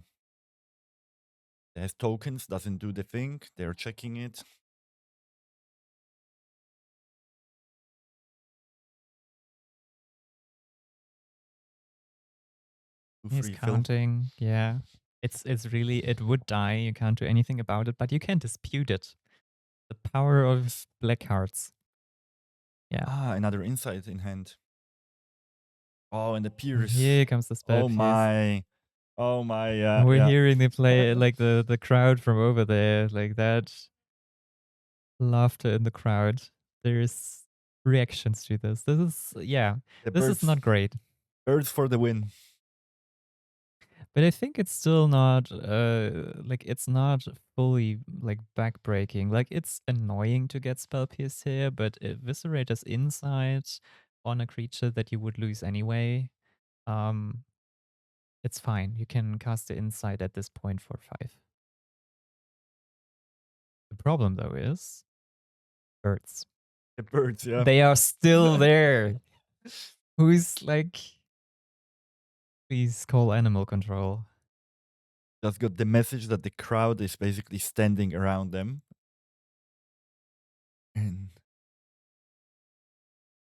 has tokens doesn't do the thing. They're checking it. He's Free Phil. counting. Yeah. It's really, it would die. You can't do anything about it, but you can dispute it. The power of black cards. Yeah. Ah, another insight in hand. Oh, and the Pierce. Here comes the spell Oh piece. my. Oh my, yeah. We're yeah. hearing the play, like the crowd from over there, like that laughter in the crowd. There's reactions to this. This is, yeah, The this is not great. Birds for the win. But I think it's still not, like, it's not fully, like, backbreaking. Like, it's annoying to get spell pierce here, but Eviscerator's insight on a creature that you would lose anyway, it's fine. You can cast the insight at this point for 5. The problem, though, is birds. The birds, yeah. They are still there. Who's like, please call animal control. Just got the message that the crowd is basically standing around them. And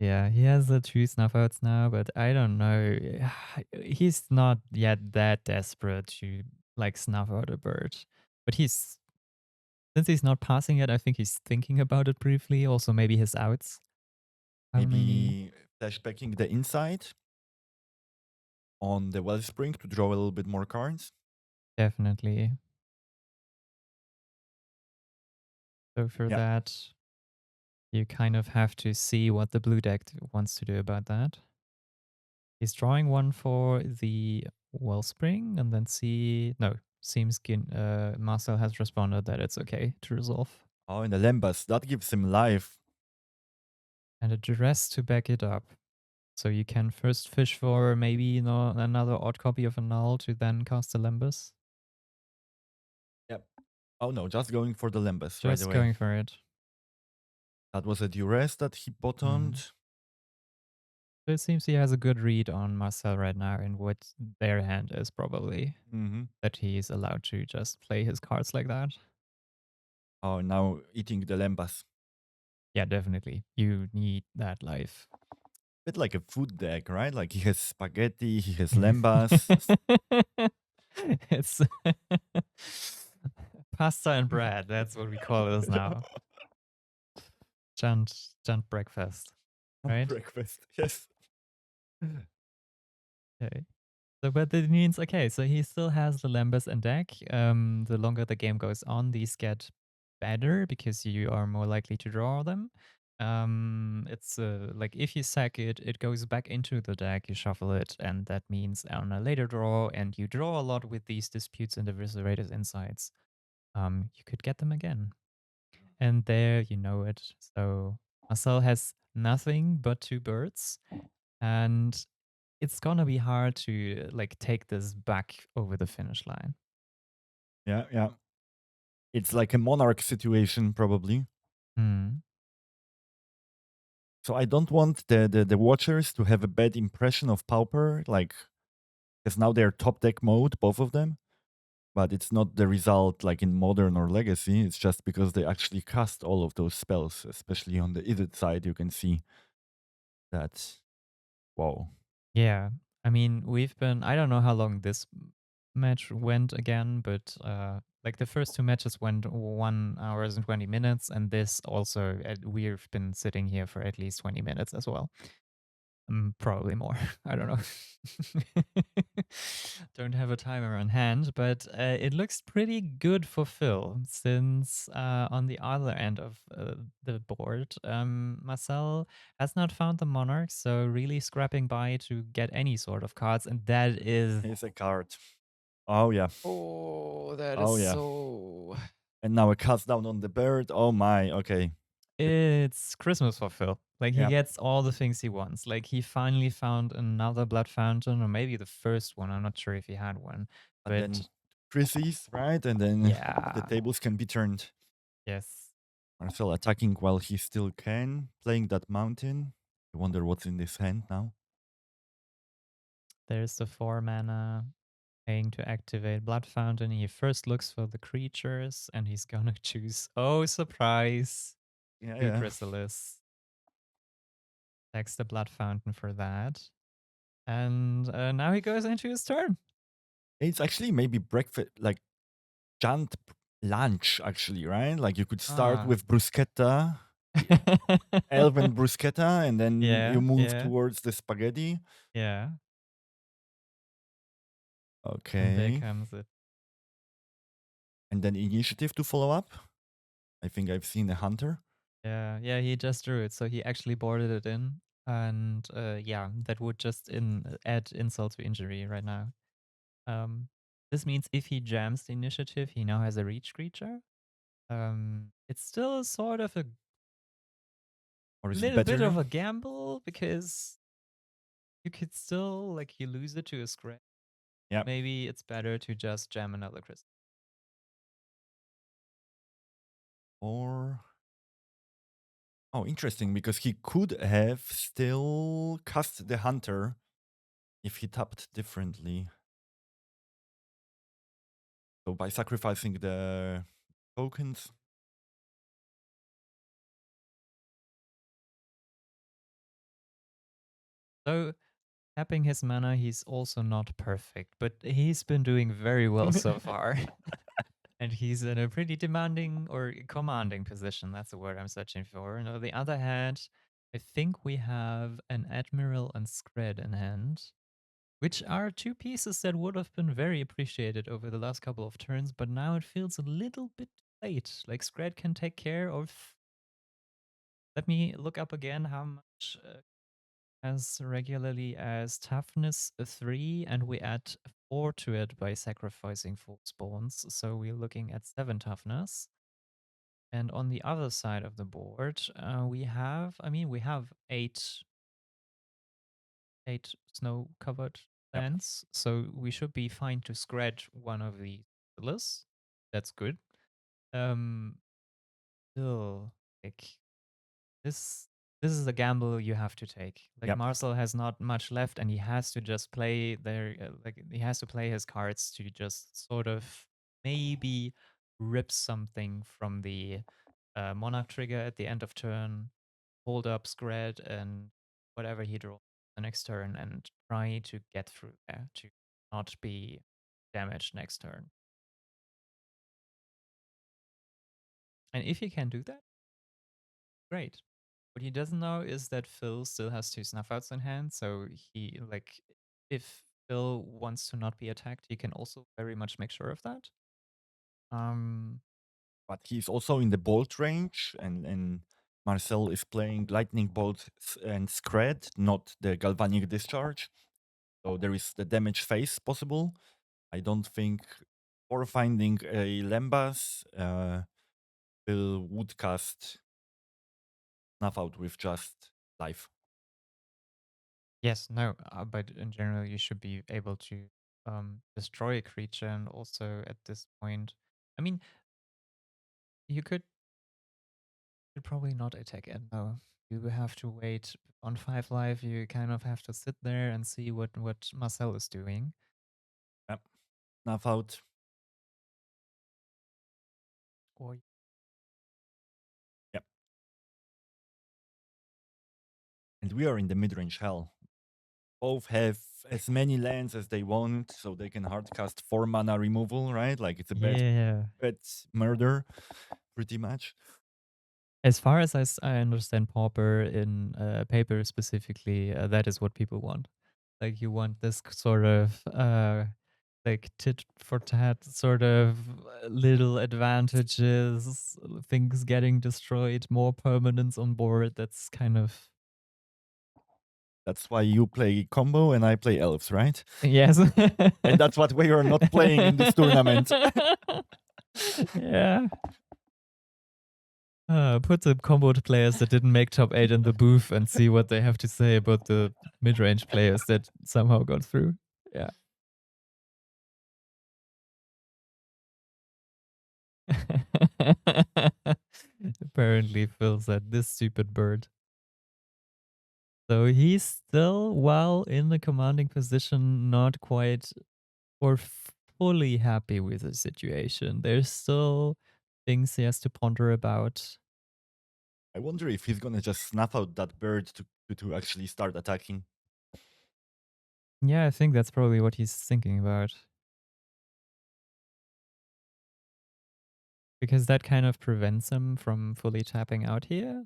Yeah, he has the 2 snuff outs now, but I don't know. He's not yet that desperate to like snuff out a bird. But he's since he's not passing it, I think he's thinking about it briefly. Also, maybe his outs. How many? Maybe flashbacking the inside on the Wellspring to draw a little bit more cards. Definitely. So for Yeah. that, you kind of have to see what the blue deck wants to do about that. He's drawing one for the Wellspring and then see. No, seems Marcel has responded that it's okay to resolve. Oh, and the Lembas, that gives him life. And a duress to back it up. So you can first fish for maybe another odd copy of a null to then cast the Lembus. Yep. Oh no, just going for the Lembas right Just away. going for it. That was a duress that he bottomed. So it seems he has a good read on Marcel right now and what their hand is probably. That he's allowed to just play his cards like that. Oh, now eating the Lembas. Yeah, definitely. You need that life. Bit like a food deck, right? Like he has spaghetti, he has Lembas. It's pasta and bread. That's what we call this now. Junt breakfast, right? Breakfast, yes. Okay. So, but it means okay. So he still has the Lembas in deck. The longer the game goes on, these get better because you are more likely to draw them. It's like if you sack it, it goes back into the deck. You shuffle it, and that means on a later draw, and you draw a lot with these disputes and eviscerators insights. You could get them again, and there you know it. So Marcel has nothing but 2 birds, and it's gonna be hard to like take this back over the finish line. Yeah, yeah. It's like a monarch situation, probably. So I don't want the watchers to have a bad impression of Pauper, like, because now they're top deck mode, both of them. But it's not the result like in Modern or Legacy. It's just because they actually cast all of those spells, especially on the Izzet side. You can see that. Wow. Yeah, I mean I don't know how long this match went again, but like the first 2 matches went 1 hours and 20 minutes, and this also we've been sitting here for at least 20 minutes as well. Probably more. I don't know. Don't have a timer on hand, but it looks pretty good for Phil since on the other end of the board, Marcel has not found the Monarch, so really scrapping by to get any sort of cards, and that is. Here's a card. Oh, yeah. Oh, that Oh, is yeah. so. And now a cast down on the bird. Oh, my. Okay. It's Christmas for Phil. Like he Yeah. gets all the things he wants. Like he finally found another blood fountain, or maybe the first one. I'm not sure if he had one, And but then Chrissy's, right? And then the yeah, tables can be turned. yes. Marcel attacking while he still can, playing that mountain. I wonder what's in this hand now. There's the 4 mana paying to activate blood fountain. He first looks for the creatures, and he's gonna choose. Oh, surprise! Yeah, Two yeah. Chrysalis. Takes the blood fountain for that, and now he goes into his turn. It's actually maybe breakfast, like giant lunch, actually, right? Like you could start with bruschetta, elven bruschetta, and then Yeah, you move yeah, towards the spaghetti. yeah. And there Okay. comes it. And then initiative to follow up. I think I've seen a hunter. Yeah, yeah, he just drew it, so he actually boarded it in. And yeah, that would just add insult to injury right now. This means if he jams the initiative, he now has a reach creature. It's still sort of a Or is it little bit of better? a gamble because you could still like you lose it to a scratch. Yeah. Maybe it's better to just jam another crystal. Or oh, interesting, because he could have still cast the hunter if he tapped differently. So by sacrificing the tokens. So tapping his mana, he's also not perfect, but he's been doing very well so far. And he's in a pretty demanding or commanding position. That's the word I'm searching for. And on the other hand, I think we have an Admiral and Scred in hand, which are two pieces that would have been very appreciated over the last couple of turns, but now it feels a little bit late. Like Scred can take care of. Let me look up again how much as regularly as toughness 3, and we add 4 to it by sacrificing 4 spawns. So we're looking at 7 toughness. And on the other side of the board, we have, we have eight snow-covered Yep. lands, so we should be fine to scratch one of the pillars. That's good. Still, like this, this is a gamble you have to take. Like Yep. Marcel has not much left, and he has to just play he has to play his cards to just sort of maybe rip something from the Monarch trigger at the end of turn, hold up Scred and whatever he draws the next turn, and try to get through there to not be damaged next turn. And if he can do that, great. What he doesn't know is that Phil still has 2 snuff outs in hand, so he, like, if Phil wants to not be attacked, he can also very much make sure of that. But he's also in the bolt range, and Marcel is playing lightning bolt and Scred, not the galvanic discharge. So there is the damage phase possible. I don't think for finding a Lembas, Phil would cast Snuff Out with just life. Yes, no, but in general, you should be able to destroy a creature, and also at this point, I mean, you could probably not attack it. No, you will have to wait on 5 life. You kind of have to sit there and see what Marcel is doing. Yep. Snuff Out. Or Yep. And we are in the mid-range hell. Both have as many lands as they want, so they can hardcast 4 mana removal, right? Like it's a bad murder, pretty much. As far as I understand Pauper in paper specifically, that is what people want. Like you want this sort of like tit for tat sort of little advantages, things getting destroyed, more permanence on board. That's kind of That's why you play combo and I play elves, right? yes. And that's what we are not playing in this tournament. Yeah. Put the comboed players that didn't make top 8 in the booth and see what they have to say about the mid-range players that somehow got through. Yeah. Apparently Phil said this stupid bird. So he's still, while in the commanding position, not quite or fully happy with the situation. There's still things he has to ponder about. I wonder if he's gonna just snuff out that bird to actually start attacking. Yeah, I think that's probably what he's thinking about. Because that kind of prevents him from fully tapping out here.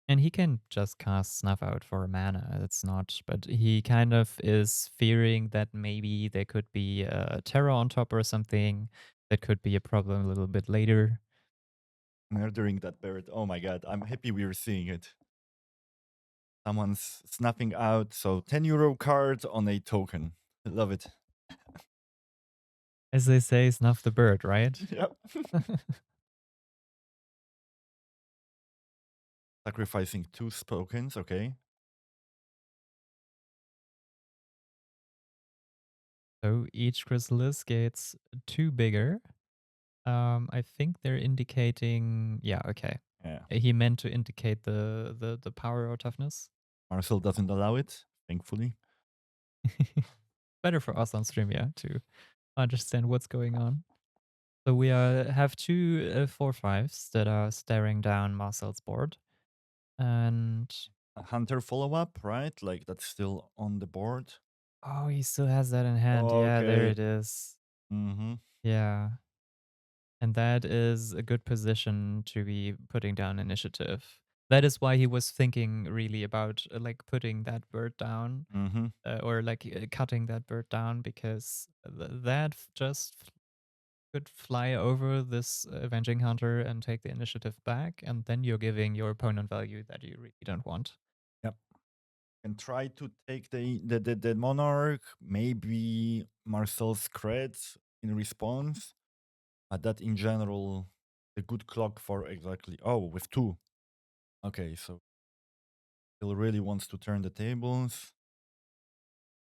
And he can just cast Snuff Out for mana. It's not, but he kind of is fearing that maybe there could be a Terror on top or something. That could be a problem a little bit later. Murdering that bird. Oh my god, I'm happy we're seeing it. Someone's snuffing out, so 10 euro card on a token. I love it. As they say, snuff the bird, right? Yep. Sacrificing 2 tokens, okay. So each chrysalis gets 2 bigger. I think they're indicating, yeah, okay. Yeah. He meant to indicate the power or toughness. Marcel doesn't allow it, thankfully. Better for us on stream, yeah, to understand what's going on. So we have 2 4/5s that are staring down Marcel's board. And A Hunter follow-up, right? Like that's still on the board. oh, he still has that in hand. Yeah, there Okay. it is. Mm-hmm. Yeah. And that is a good position to be putting down initiative. That is why he was thinking really about like putting that bird down Mm-hmm. or like cutting that bird down because that just could fly over this Avenging Hunter and take the initiative back. And then you're giving your opponent value that you really don't want. Yep. And try to take the Monarch, maybe Marcel's creds in response. But that in general, a good clock for exactly. Oh, with 2. Okay, so he really wants to turn the tables,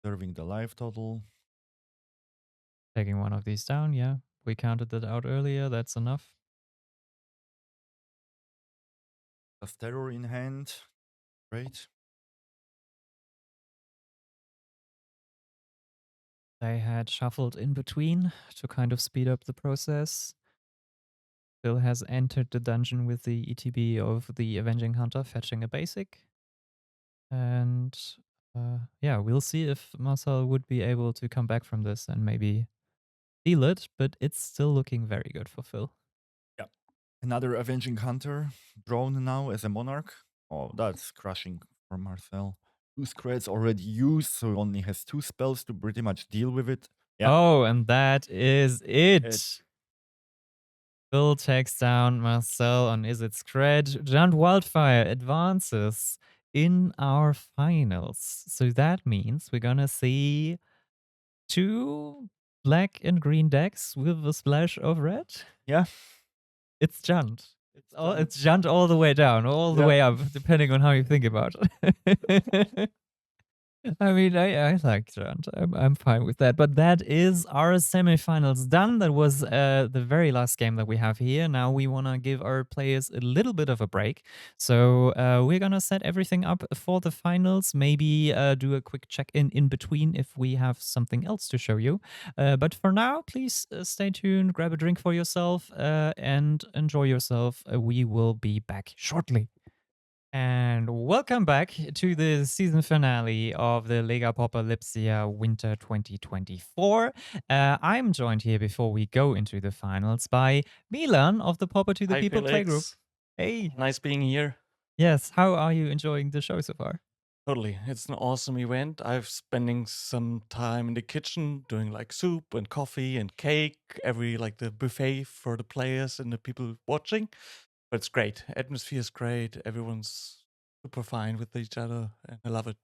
serving the life total. Taking one of these down, yeah. We counted that out earlier. That's enough. Has terror in hand. Great. They had shuffled in between to kind of speed up the process. Bill has entered the dungeon with the ETB of the Avenging Hunter, fetching a basic. And yeah, we'll see if Marcel would be able to come back from this and maybe steal it, but it's still looking very good for Phil. Yeah. Another Avenging Hunter drawn now as a Monarch. Oh, that's crushing for Marcel. 2 creds already used, so he only has 2 spells to pretty much deal with it. Yeah. Oh, and that is it. It- Phil takes down Marcel on Is It Scred. Giant Wildfire advances in our finals. So that means we're gonna see 2 black and green decks with a splash of red. Yeah. It's Junt. Junt. It's Junt all the way down, all the Yeah. way up, depending on how you think about it. I mean, I like Junt. I'm fine with that. But that is our semifinals done. That was the very last game that we have here. Now we want to give our players a little bit of a break. So we're going to set everything up for the finals. Maybe do a quick check-in in between if we have something else to show you. But for now, please stay tuned, grab a drink for yourself, and enjoy yourself. We will be back shortly. And welcome back to the season finale of the Lega Pauper Lipsia Winter 2024. I'm joined here before we go into the finals by Milan of the Pauper to the Hi, People Felix. Playgroup. Hey. Nice being here. Yes, how are you enjoying the show so far? Totally. It's an awesome event. I've spending some time in the kitchen doing like soup and coffee and cake, every like the buffet for the players and the people watching. But it's great. Atmosphere is great. Everyone's super fine with each other and I love it.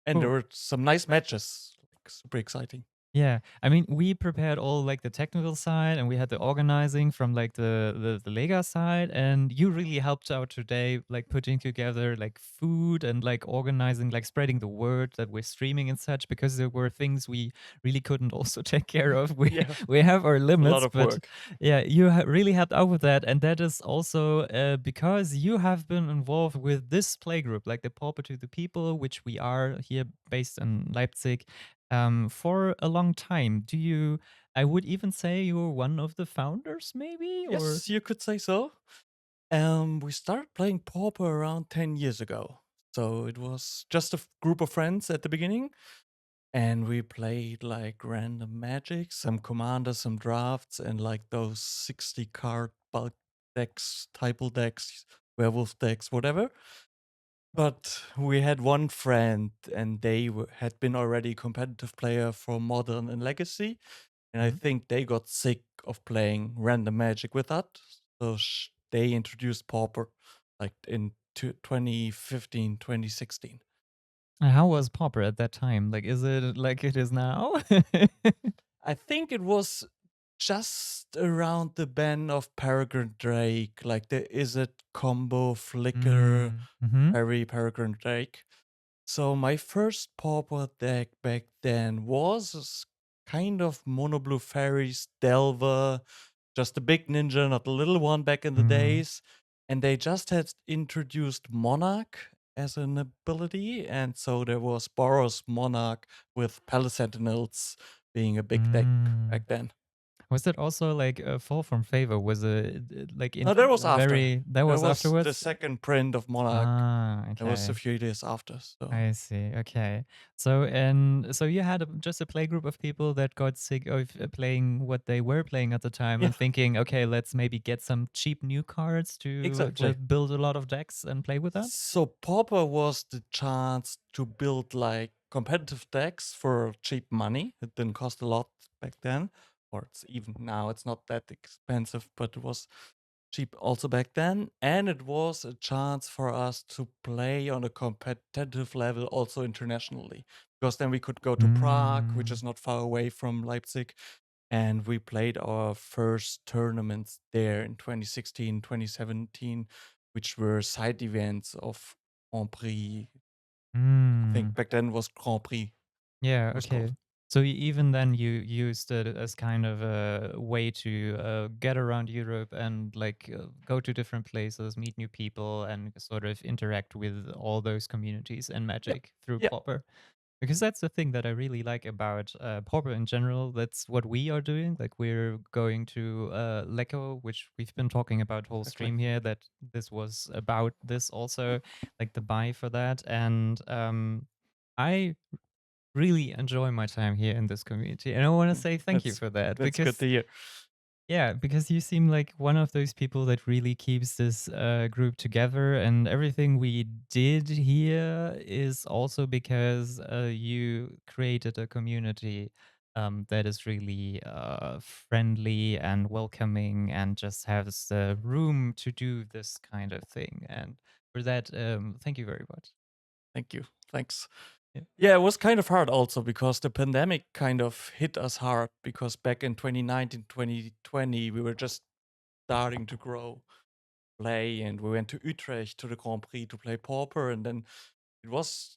And Cool. there were some nice matches. Like, super exciting. Yeah, I mean, we prepared all like the technical side, and we had the organizing from like the Lega side, and you really helped out today, like putting together like food and like organizing, like spreading the word that we're streaming and such, because there were things we really couldn't also take care of. We Yeah. we have our A limits, lot of but work. yeah, you really helped out with that, and that is also because you have been involved with this playgroup, like the Pauper to the People, which we are here based in Leipzig for a long time. I would even say you're one of the founders, maybe? Or Yes, you could say so. We started playing Pauper around 10 years ago. So it was just a group of friends at the beginning. And we played like random magic, some commanders, some drafts, and like those 60 card bulk decks, typal decks, werewolf decks, whatever. But we had one friend, and they had been already competitive player for Modern and Legacy. And I Mhm. think they got sick of playing random magic with that. So they introduced Pauper like in 2015, 2016. how was Pauper at that time? Like, is it like it is now? I think it was just around the ban of Peregrine Drake, like the Is It combo, Flicker, Mm-hmm. Fairy, Peregrine Drake. So my first Pauper deck back then was kind of Mono Blue Fairies, Delver, just a big ninja, not a little one back in the days. And they just had introduced Monarch as an ability. And so there was Boros Monarch with Palace Sentinels being a big deck back then. Was it also like a fall from favor? Was it like in No, that was after. that That was was the afterwards? second print of Monarch. Ah, That was a okay. few days after. So I see. Okay. So you had just a play group of people that got sick of playing what they were playing at the time yeah, and thinking, okay, let's maybe get some cheap new cards to exactly. just build a lot of decks and play with that? So Pauper was the chance to build like competitive decks for cheap money. It didn't cost a lot back then, or it's even now. It's not that expensive, but it was cheap also back then. And it was a chance for us to play on a competitive level also internationally, because then we could go to Prague, which Mm. is not far away from Leipzig. And we played our first tournaments there in 2016, 2017, which were side events of Grand Prix. I think Mm. back then was Grand Prix. Yeah, It was okay. called. So even then you used it as kind of a way to get around Europe and like go to different places, meet new people, and sort of interact with all those communities and Yeah, Magic through yeah, Pauper. Because that's the thing that I really like about Pauper in general. That's what we are doing. Like we're going to Lega, which we've been talking about whole exactly. stream here. That this was about this also, like the buy for that, and I really enjoy my time here in this community. And I want to say thank you for that That's good because, to hear. yeah, because you seem like one of those people that really keeps this group together. And everything we did here is also because you created a community that is really friendly and welcoming and just has the room to do this kind of thing. And for that, thank you very much. Thank you. Thanks. Yeah. Yeah, it was kind of hard also because the pandemic kind of hit us hard because back in 2019, 2020, we were just starting to grow, play, and we went to Utrecht to the Grand Prix to play Pauper, and then it was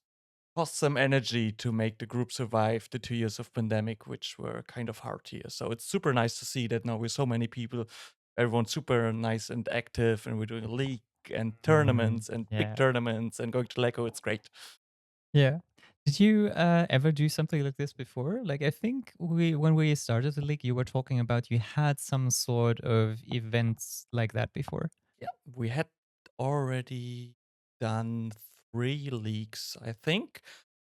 cost some energy to make the group survive the 2 years of pandemic, which were kind of hard here. So it's super nice to see that now with so many people, everyone's super nice and active, and we're doing a league and tournaments and big Yeah. tournaments and going to Lego. It's great. Yeah. Did you ever do something like this before? Like, I think when we started the league, you were talking about you had some sort of events like that before. Yeah, we had already done 3 leagues, I think,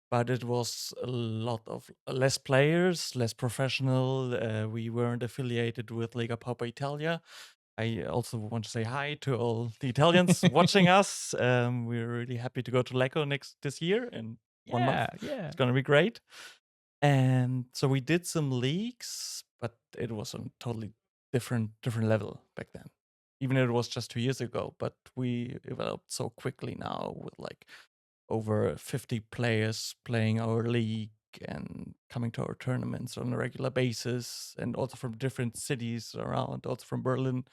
but it was a lot of less players, less professional. We weren't affiliated with Lega Pauper Italia. I also want to say hi to all the Italians watching us. We're really happy to go to Lecco this year in 1 month. Yeah. It's gonna be great. And so we did some leagues, but it was on totally different level back then. Even if it was just 2 years ago, but we developed so quickly now with like over 50 players playing our league and coming to our tournaments on a regular basis, and also from different cities around, also from Berlin.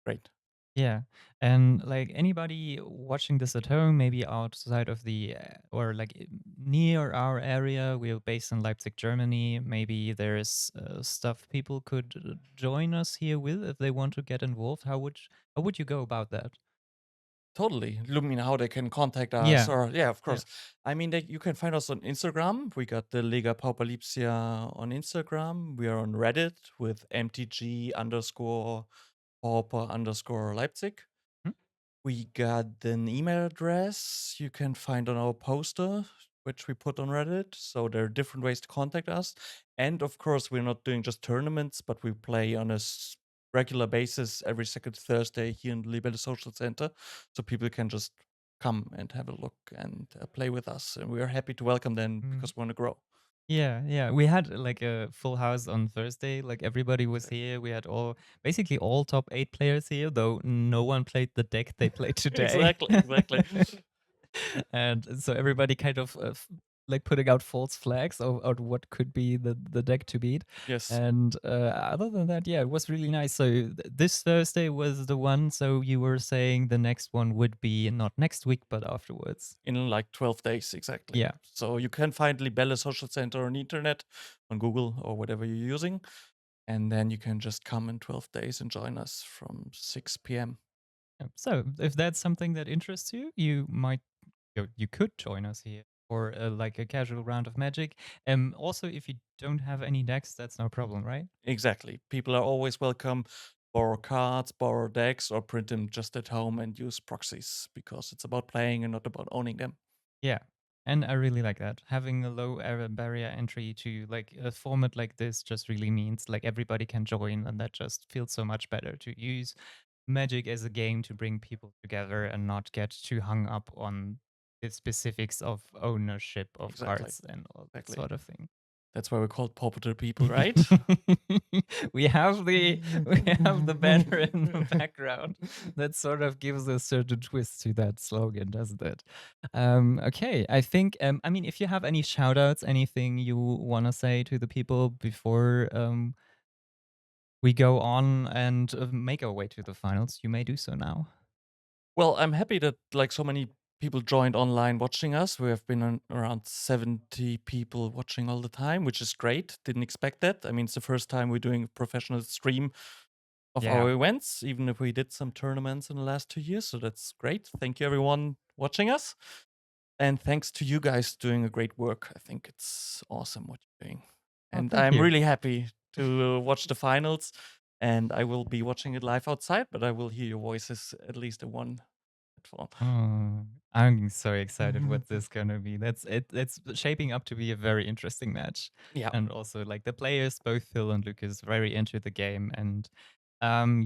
Great. Yeah. And like anybody watching this at home, maybe outside of the or like near our area, we're based in Leipzig, Germany. Maybe there's stuff people could join us here with if they want to get involved. How would you go about that? Totally. You mean how they can contact us? Yeah. Or yeah, of course. I mean, you can find us on Instagram. We got the Lega Pauper Lipsia on Instagram. We are on Reddit with MTG _ Pauper _ Leipzig. Hmm? We got an email address you can find on our poster, which we put on Reddit. So there are different ways to contact us. And of course, we're not doing just tournaments, but we play on a regular basis every second Thursday here in the Libelle Social Center. So people can just come and have a look and play with us. And we are happy to welcome them because we want to grow. Yeah. We had like a full house on Thursday. Like everybody was here. We had basically all top 8 players here, though no one played the deck they played today. Exactly. And so everybody kind of like putting out false flags of what could be the deck to beat. Yes. And other than that, yeah, it was really nice. So this Thursday was the one. So you were saying the next one would be not next week, but afterwards. In like 12 days, exactly. Yeah. So you can find Libelle Social Center on the internet, on Google or whatever you're using. And then you can just come in 12 days and join us from 6 p.m. So if that's something that interests you, you could join us here. for like a casual round of Magic. Also, if you don't have any decks, that's no problem, right? Exactly. People are always welcome. Borrow cards, borrow decks, or print them just at home and use proxies because it's about playing and not about owning them. Yeah. And I really like that. Having a low barrier entry to like a format like this just really means like everybody can join, and that just feels so much better to use Magic as a game to bring people together and not get too hung up on the specifics of ownership of Exactly. cards and all that Exactly. sort of thing. That's why we're called popular people, right? we have the banner in the background that sort of gives a certain twist to that slogan, doesn't it? Okay, I think I mean, if you have any shout outs, anything you want to say to the people before we go on and make our way to the finals, you may do so now. Well, I'm happy that like so many people joined online watching us. We have been on around 70 people watching all the time, which is great. Didn't expect that. I mean, it's the first time we're doing a professional stream of Yeah. our events, even if we did some tournaments in the last 2 years. So that's great. Thank you, everyone watching us. And thanks to you guys doing a great work. I think it's awesome what you're doing. Oh, And thank I'm you. really happy to watch the finals. And I will be watching it live outside, but I will hear your voices at least in one platform. Oh, I'm so excited what this gonna be. That's it. It's shaping up to be a very interesting match. Yeah. And also, like the players, both Phil and Lucas, very into the game, and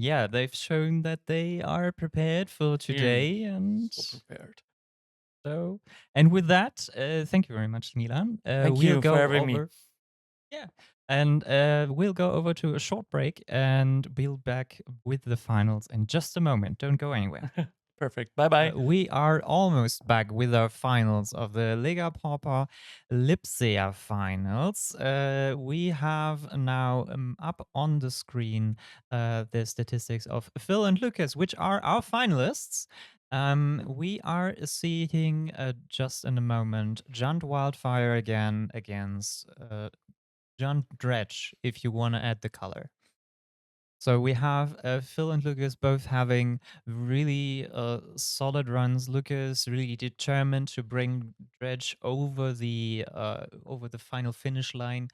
yeah, they've shown that they are prepared for today. And So prepared. so, and with that, thank you very much, Milan. Thank We'll you go for having me. over. Yeah. And we'll go over to a short break and we'll back with the finals in just a moment. Don't go anywhere. Perfect. Bye bye. We are almost back with our finals of the Lega Pauper Lipsia finals. We have now up on the screen the statistics of Phil and Lucas, which are our finalists. We are seeing just in a moment Junt Wildfire again against Junt Dredge, if you want to add the color. So we have Phil and Lucas both having really solid runs. Lucas really determined to bring Dredge over the final finish line,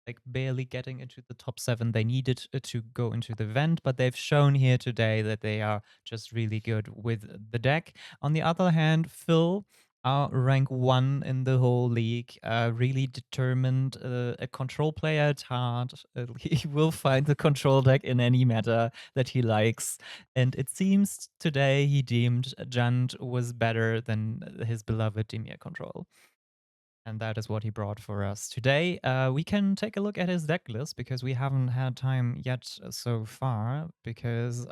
like barely getting into the top 7 they needed to go into the event, but they've shown here today that they are just really good with the deck. On the other hand, Phil, rank 1 in the whole league, really determined, a control player at heart. He will find the control deck in any meta that he likes, and it seems today he deemed Jund was better than his beloved Dimir control. And that is what he brought for us today. We can take a look at his deck list because we haven't had time yet so far, because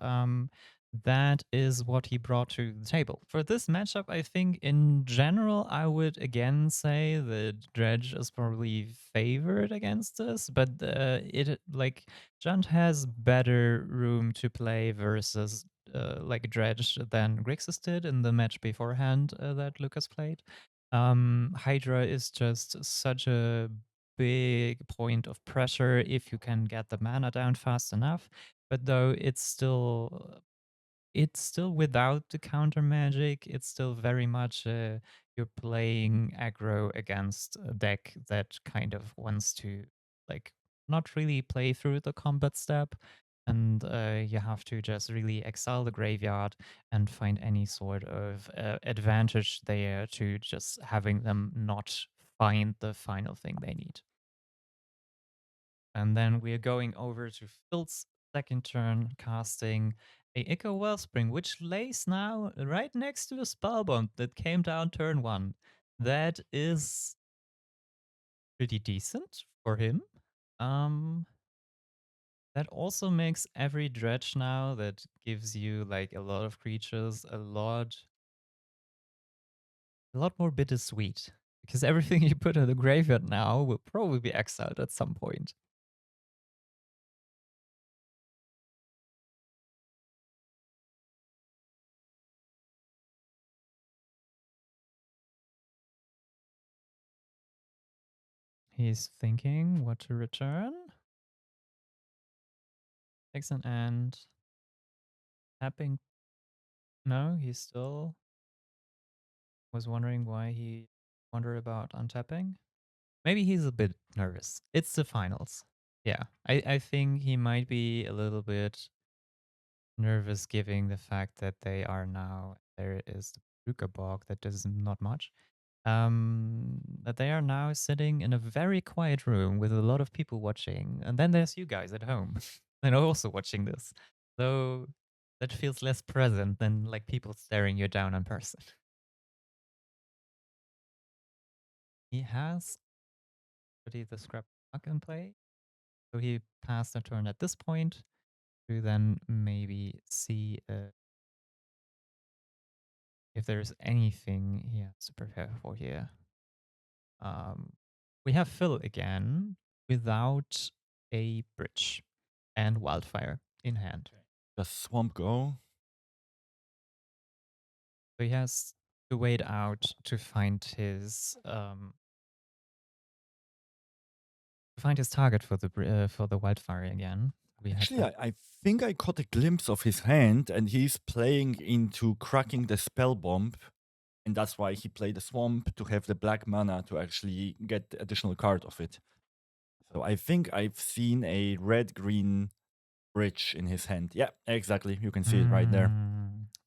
that is what he brought to the table. For this matchup, I think in general, I would again say that Dredge is probably favored against this, but it like Junt has better room to play versus like Dredge than Grixis did in the match beforehand that Lucas played. Hydra is just such a big point of pressure if you can get the mana down fast enough. But though it's still without the counter magic. It's still very much you're playing aggro against a deck that kind of wants to like not really play through the combat step. And you have to just really exile the graveyard and find any sort of advantage there to just having them not find the final thing they need. And then we're going over to Phil's second turn, casting a Echo Wellspring, which lays now right next to a Spellbomb that came down turn 1. That is pretty decent for him. That also makes every dredge now that gives you like a lot of creatures a lot more bittersweet. Because everything you put in the graveyard now will probably be exiled at some point. He's thinking what to return. Takes an end. Tapping. No, he still was wondering why he wonder about untapping. Maybe he's a bit nervous. It's the finals. Yeah, I think he might be a little bit nervous given the fact that they are now, there is the Brukerbog that does not much. That they are now sitting in a very quiet room with a lot of people watching. And then there's you guys at home and also watching this. So that feels less present than like people staring you down in person. He has already the scrap luck in play. So he passed a turn at this point to then maybe see if there's anything he has to prepare for here. We have Phil again without a bridge and wildfire in hand. Does Swamp go? So he has to wait out to find his target for the wildfire again. Actually, I think I caught a glimpse of his hand, and he's playing into cracking the spell bomb, and that's why he played the swamp to have the black mana to actually get the additional card of it. So I think I've seen a red-green bridge in his hand. Yeah, exactly. You can see it right there.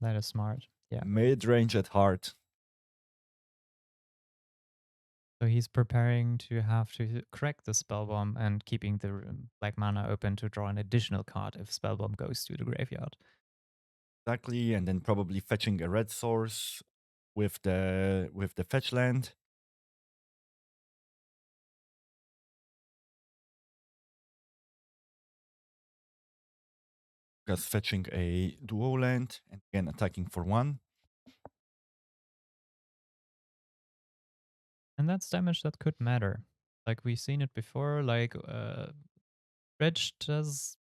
That is smart. Yeah. Mid-range at heart. So he's preparing to have to crack the spell bomb and keeping the black mana open to draw an additional card if spell bomb goes to the graveyard. Exactly, and then probably fetching a red source with the fetch land. Just fetching a duo land and again attacking for 1. And that's damage that could matter. Like we've seen it before, like Dredge does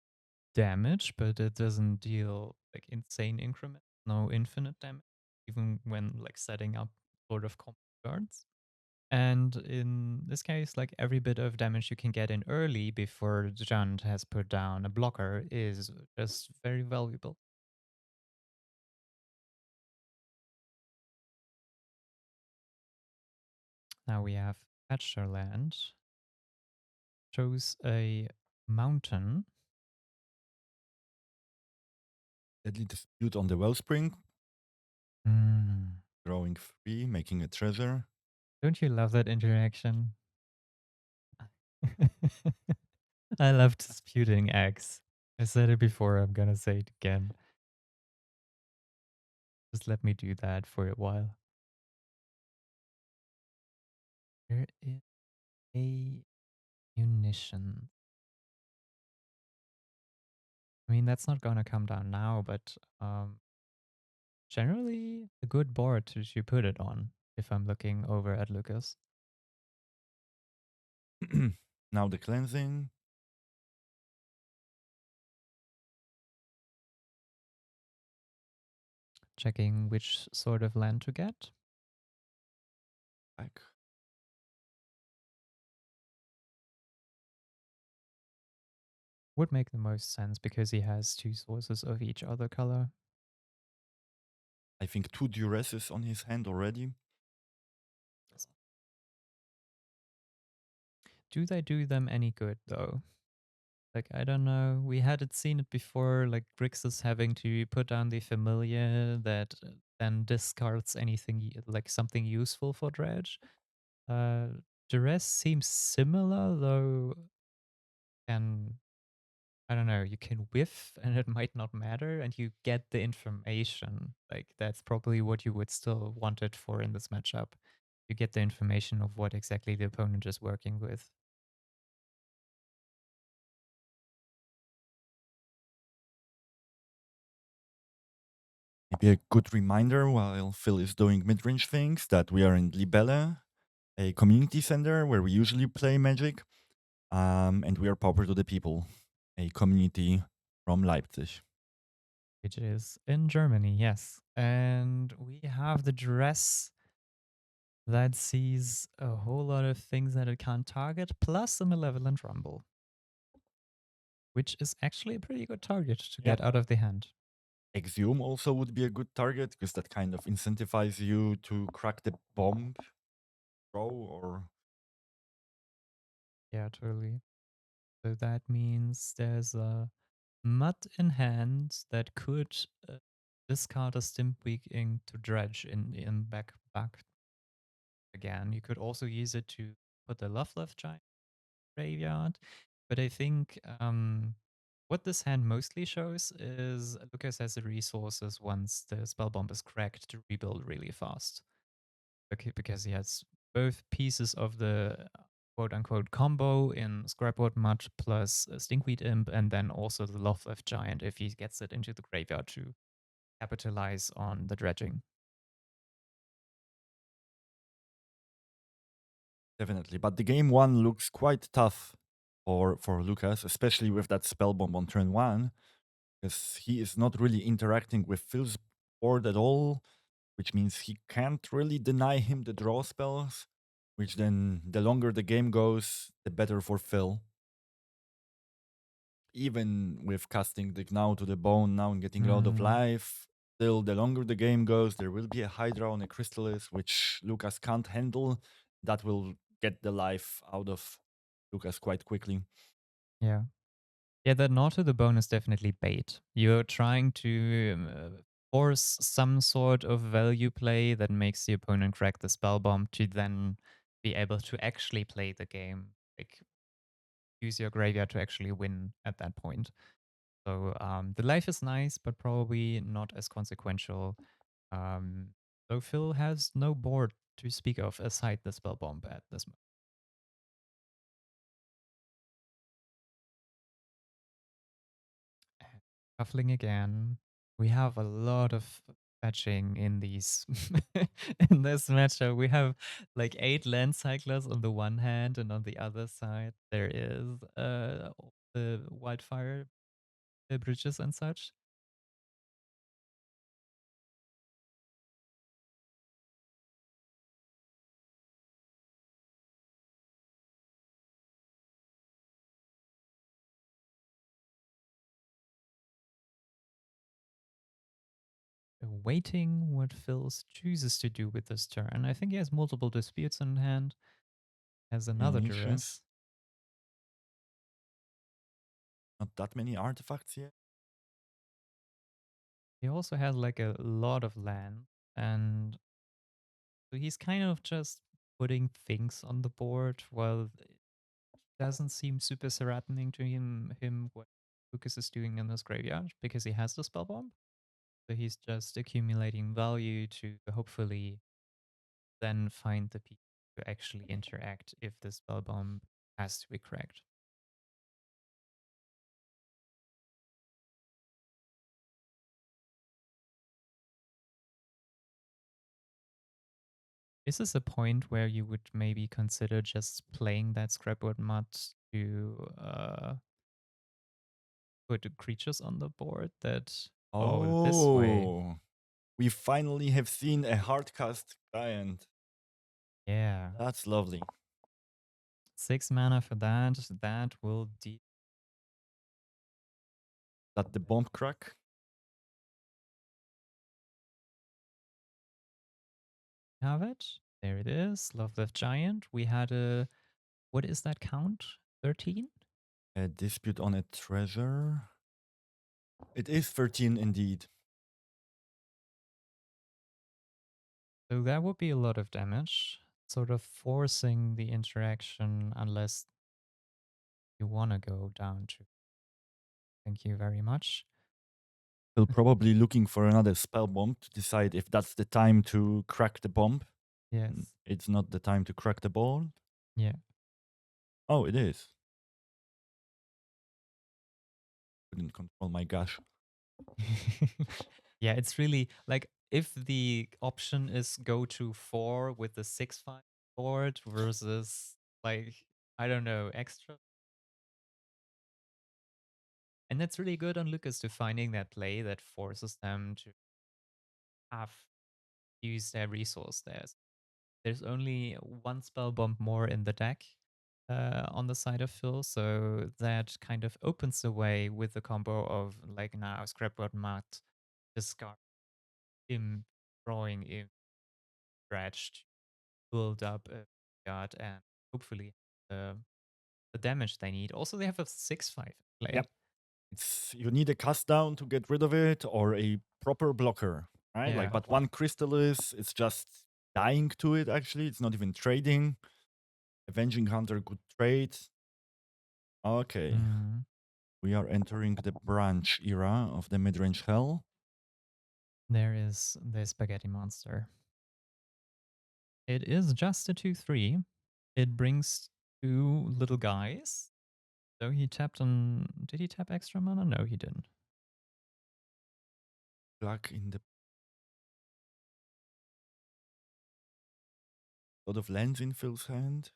damage, but it doesn't deal like insane increment, no infinite damage, even when like setting up sort of combo cards. And in this case, like every bit of damage you can get in early before Jund has put down a blocker is just very valuable. Now we have Patcher Land. Chose a mountain. Deadly Dispute on the Wellspring. Mm. Drawing 3, making a treasure. Don't you love that interaction? I love disputing eggs. I said it before, I'm gonna say it again. Just let me do that for a while. There is a munition. I mean, that's not gonna come down now, but generally a good board to put it on if I'm looking over at Lucas. Now the cleansing. Checking which sort of land to get. Back. Would make the most sense because he has 2 sources of each other color. I think 2 duresses on his hand already. Do they do them any good though? Like, I don't know. We had seen it before, like Grixis having to put down the familiar that then discards anything like something useful for Dredge. Duress seems similar, though. I don't know, you can whiff and it might not matter, and you get the information. Like, that's probably what you would still want it for in this matchup. You get the information of what exactly the opponent is working with. Maybe a good reminder while Phil is doing mid-range things that we are in Libelle, a community center where we usually play Magic. And we are Pauper to the People, a community from Leipzig. Which is in Germany, yes. And we have the dress that sees a whole lot of things that it can't target, plus a Malevolent Rumble, which is actually a pretty good target to get out of the hand. Exhume also would be a good target because that kind of incentivizes you to crack the bomb. draw or Yeah, totally. So that means there's a mud in hand that could discard a stimp weak ink to dredge in back again. You could also use it to put the love left giant graveyard. But I think what this hand mostly shows is Lucas has the resources once the spell bomb is cracked to rebuild really fast. Okay, because he has both pieces of the quote unquote combo in Scrapwood Mud plus Stinkweed Imp, and then also the Love Left Giant if he gets it into the graveyard to capitalize on the dredging. definitely. But the game one looks quite tough for Lucas, especially with that spell bomb on turn one, because he is not really interacting with Phil's board at all, which means he can't really deny him the draw spells, which then the longer the game goes, the better for Phil. Even with casting the Gnaw to the bone now and getting a lot of life, still the longer the game goes, there will be a Hydra on a Crystallis, which Lucas can't handle. That will get the life out of Lucas quite quickly. Yeah. Yeah, that Gnaw to the bone is definitely bait. You're trying to force some sort of value play that makes the opponent crack the spell bomb to then be able to actually play the game. Like, use your graveyard to actually win at that point. So the life is nice, but probably not as consequential. So Phil has no board to speak of aside the spell bomb at this moment. Shuffling again. We have a lot of fetching in these in this matchup. We have like 8 land cyclers on the one hand, and on the other side there is the wildfire bridges and such. Waiting what Phil chooses to do with this turn. I think he has multiple disputes in hand. Has another Niches. duress. Not that many artifacts yet. He also has like a lot of land, and so he's kind of just putting things on the board while it doesn't seem super threatening to him what Lucas is doing in this graveyard because he has the spell bomb. So he's just accumulating value to hopefully then find the people to actually interact if the spell bomb has to be cracked. Is this a point where you would maybe consider just playing that Scrapwood Mud to put creatures on the board that this way? Oh, we finally have seen a hardcast giant. Yeah. That's lovely. 6 mana for that. That will That the bomb crack. have it. There it is. Love Left Giant. We had a, what is that count? 13? A dispute on a treasure. It is 13 indeed. So that would be a lot of damage. Sort of forcing the interaction unless you want to go down to. Thank you very much. Still probably looking for another spell bomb to decide if that's the time to crack the bomb. Yes. It's not the time to crack the ball. Yeah. Oh, it is. Couldn't control my gush. Yeah, it's really like if the option is go to 4 with the 6/5 board versus like, I don't know, extra. And that's really good on Lucas to finding that play that forces them to have use their resource there. There's only one spell bomb more in the deck on the side of Phil, so that kind of opens the way with the combo of like now Scrapboard Mud, discard him, drawing him, scratched, build up a graveyard and hopefully the damage they need. Also, they have a 6/5 play. Yep. You need a cast down to get rid of it or a proper blocker, right? Yeah. Like, but one Crystallis, it's just dying to it, actually. It's not even trading. Avenging Hunter could trade. Okay. Mm. We are entering the branch era of the midrange hell. There is the spaghetti monster. It is just a 2/3. It brings 2 little guys. So he tapped on. Did he tap extra mana? No, he didn't. Black in the. Lot of lands in Phil's hand.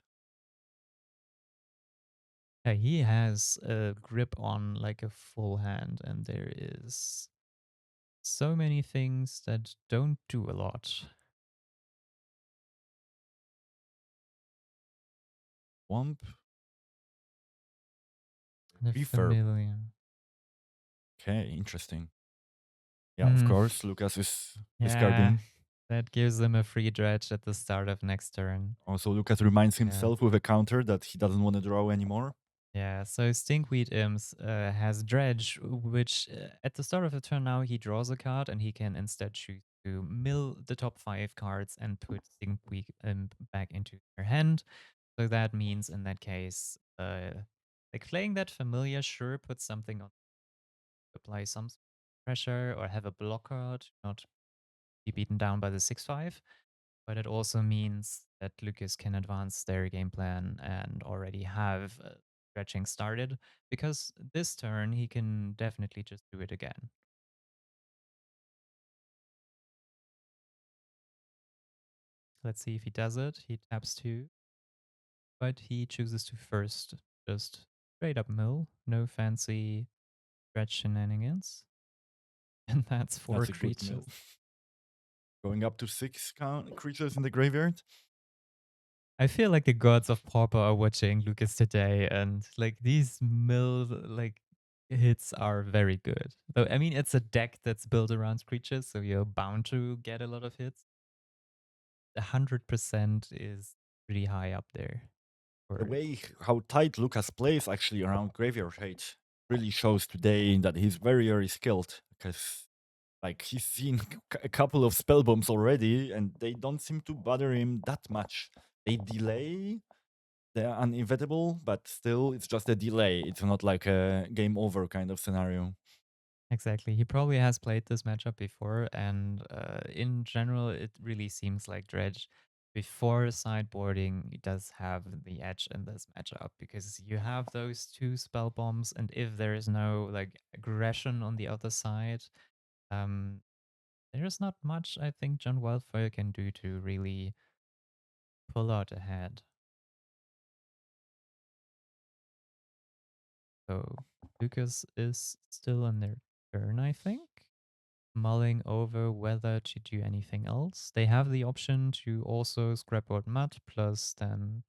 Yeah, he has a grip on like a full hand, and there is so many things that don't do a lot. Womp. The Refurb. familiar. Okay, interesting. Yeah, of course, Lucas is discarding. That gives them a free dredge at the start of next turn. Also, Lucas reminds himself with a counter that he doesn't want to draw anymore. Yeah, so Stinkweed Imps has Dredge, which at the start of the turn now he draws a card and he can instead choose to mill the top 5 cards and put Stinkweed Imp back into their hand. So that means in that case, like playing that familiar sure puts something on, apply some pressure or have a blocker to not be beaten down by the 6/5. But it also means that Lucas can advance their game plan and already have stretching started, because this turn he can definitely just do it again. Let's see if he does it. He taps 2, but he chooses to first just straight up mill, no fancy stretch shenanigans. And that's 4 That's a good creatures. mill. Going up to 6 creatures in the graveyard. I feel like the gods of Pauper are watching Lucas today, and like these mill like hits are very good. Though I mean, it's a deck that's built around creatures, so you're bound to get a lot of hits. 100% is pretty high up there. The way how tight Lucas plays actually around graveyard hate really shows today that he's very, very skilled, because like he's seen a couple of spell bombs already and they don't seem to bother him that much. They delay, they're uninevitable, but still it's just a delay. It's not like a game over kind of scenario. Exactly. He probably has played this matchup before, and in general, it really seems like Dredge, before sideboarding, does have the edge in this matchup, because you have those 2 spell bombs, and if there is no like aggression on the other side, um, there is not much I think John Wildfire can do to really pull out ahead. So Lucas is still on their turn, I think, mulling over whether to do anything else. They have the option to also scrapboard mud plus then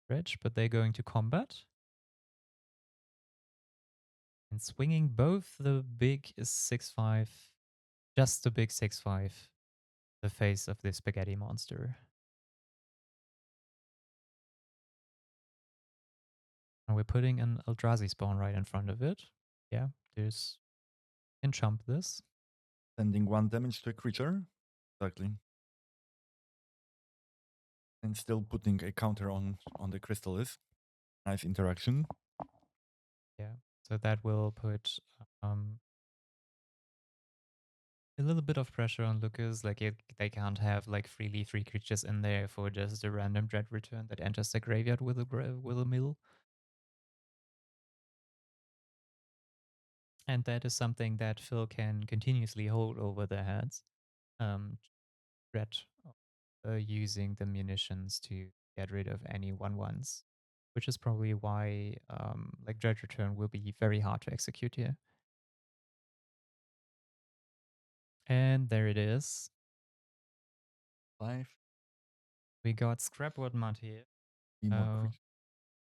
bridge, but they're going to combat. And swinging both the big 6/5, just the big 6/5, the face of the spaghetti monster. And we're putting an Eldrazi spawn right in front of it. Yeah, there's can chump this. Sending 1 damage to a creature. Exactly. And still putting a counter on the Crystallis. Nice interaction. Yeah, so that will put a little bit of pressure on Lucas. Like they can't have like freely 3 creatures in there for just a random dread return that enters the graveyard with a mill. And that is something that Phil can continuously hold over their heads. Dread using the munitions to get rid of any 1/1s, which is probably why like Dread Return will be very hard to execute here. And there it is. 5. We got Scrapwood Mud here. Be more creatures.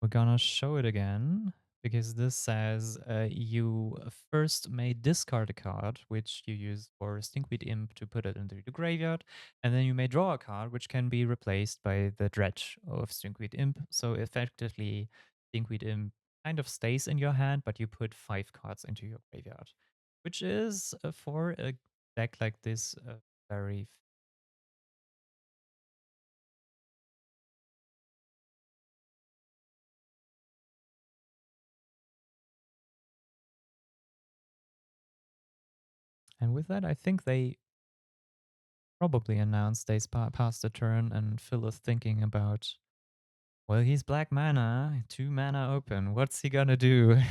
We're gonna show it again because this says you first may discard a card, which you use for Stinkweed Imp to put it into the graveyard, and then you may draw a card, which can be replaced by the Dredge of Stinkweed Imp. So effectively, Stinkweed Imp kind of stays in your hand, but you put 5 cards into your graveyard, which is for a deck like this very And with that, I think they probably announced they passed the turn, and Phil is thinking about, well, he's black mana, 2 mana open. What's he gonna do?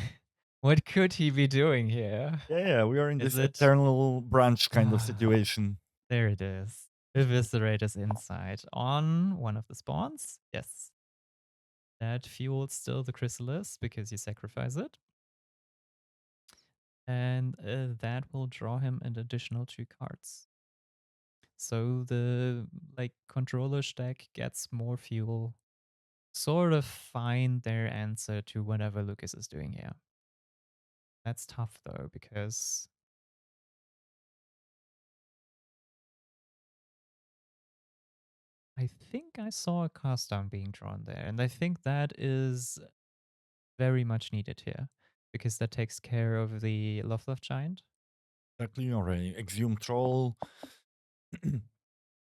What could he be doing here? Yeah, we are in Is this it- eternal branch kind of situation. There it is. Eviscerator's inside on one of the spawns. Yes. That fuels still the Chrysalis because you sacrifice it. And that will draw him an additional 2 cards. So the controller stack gets more fuel. Sort of find their answer to whatever Lucas is doing here. That's tough though, because I think I saw a cast down being drawn there, and I think that is very much needed here, because that takes care of the Love Giant. Exactly, or a Exhumed Troll. And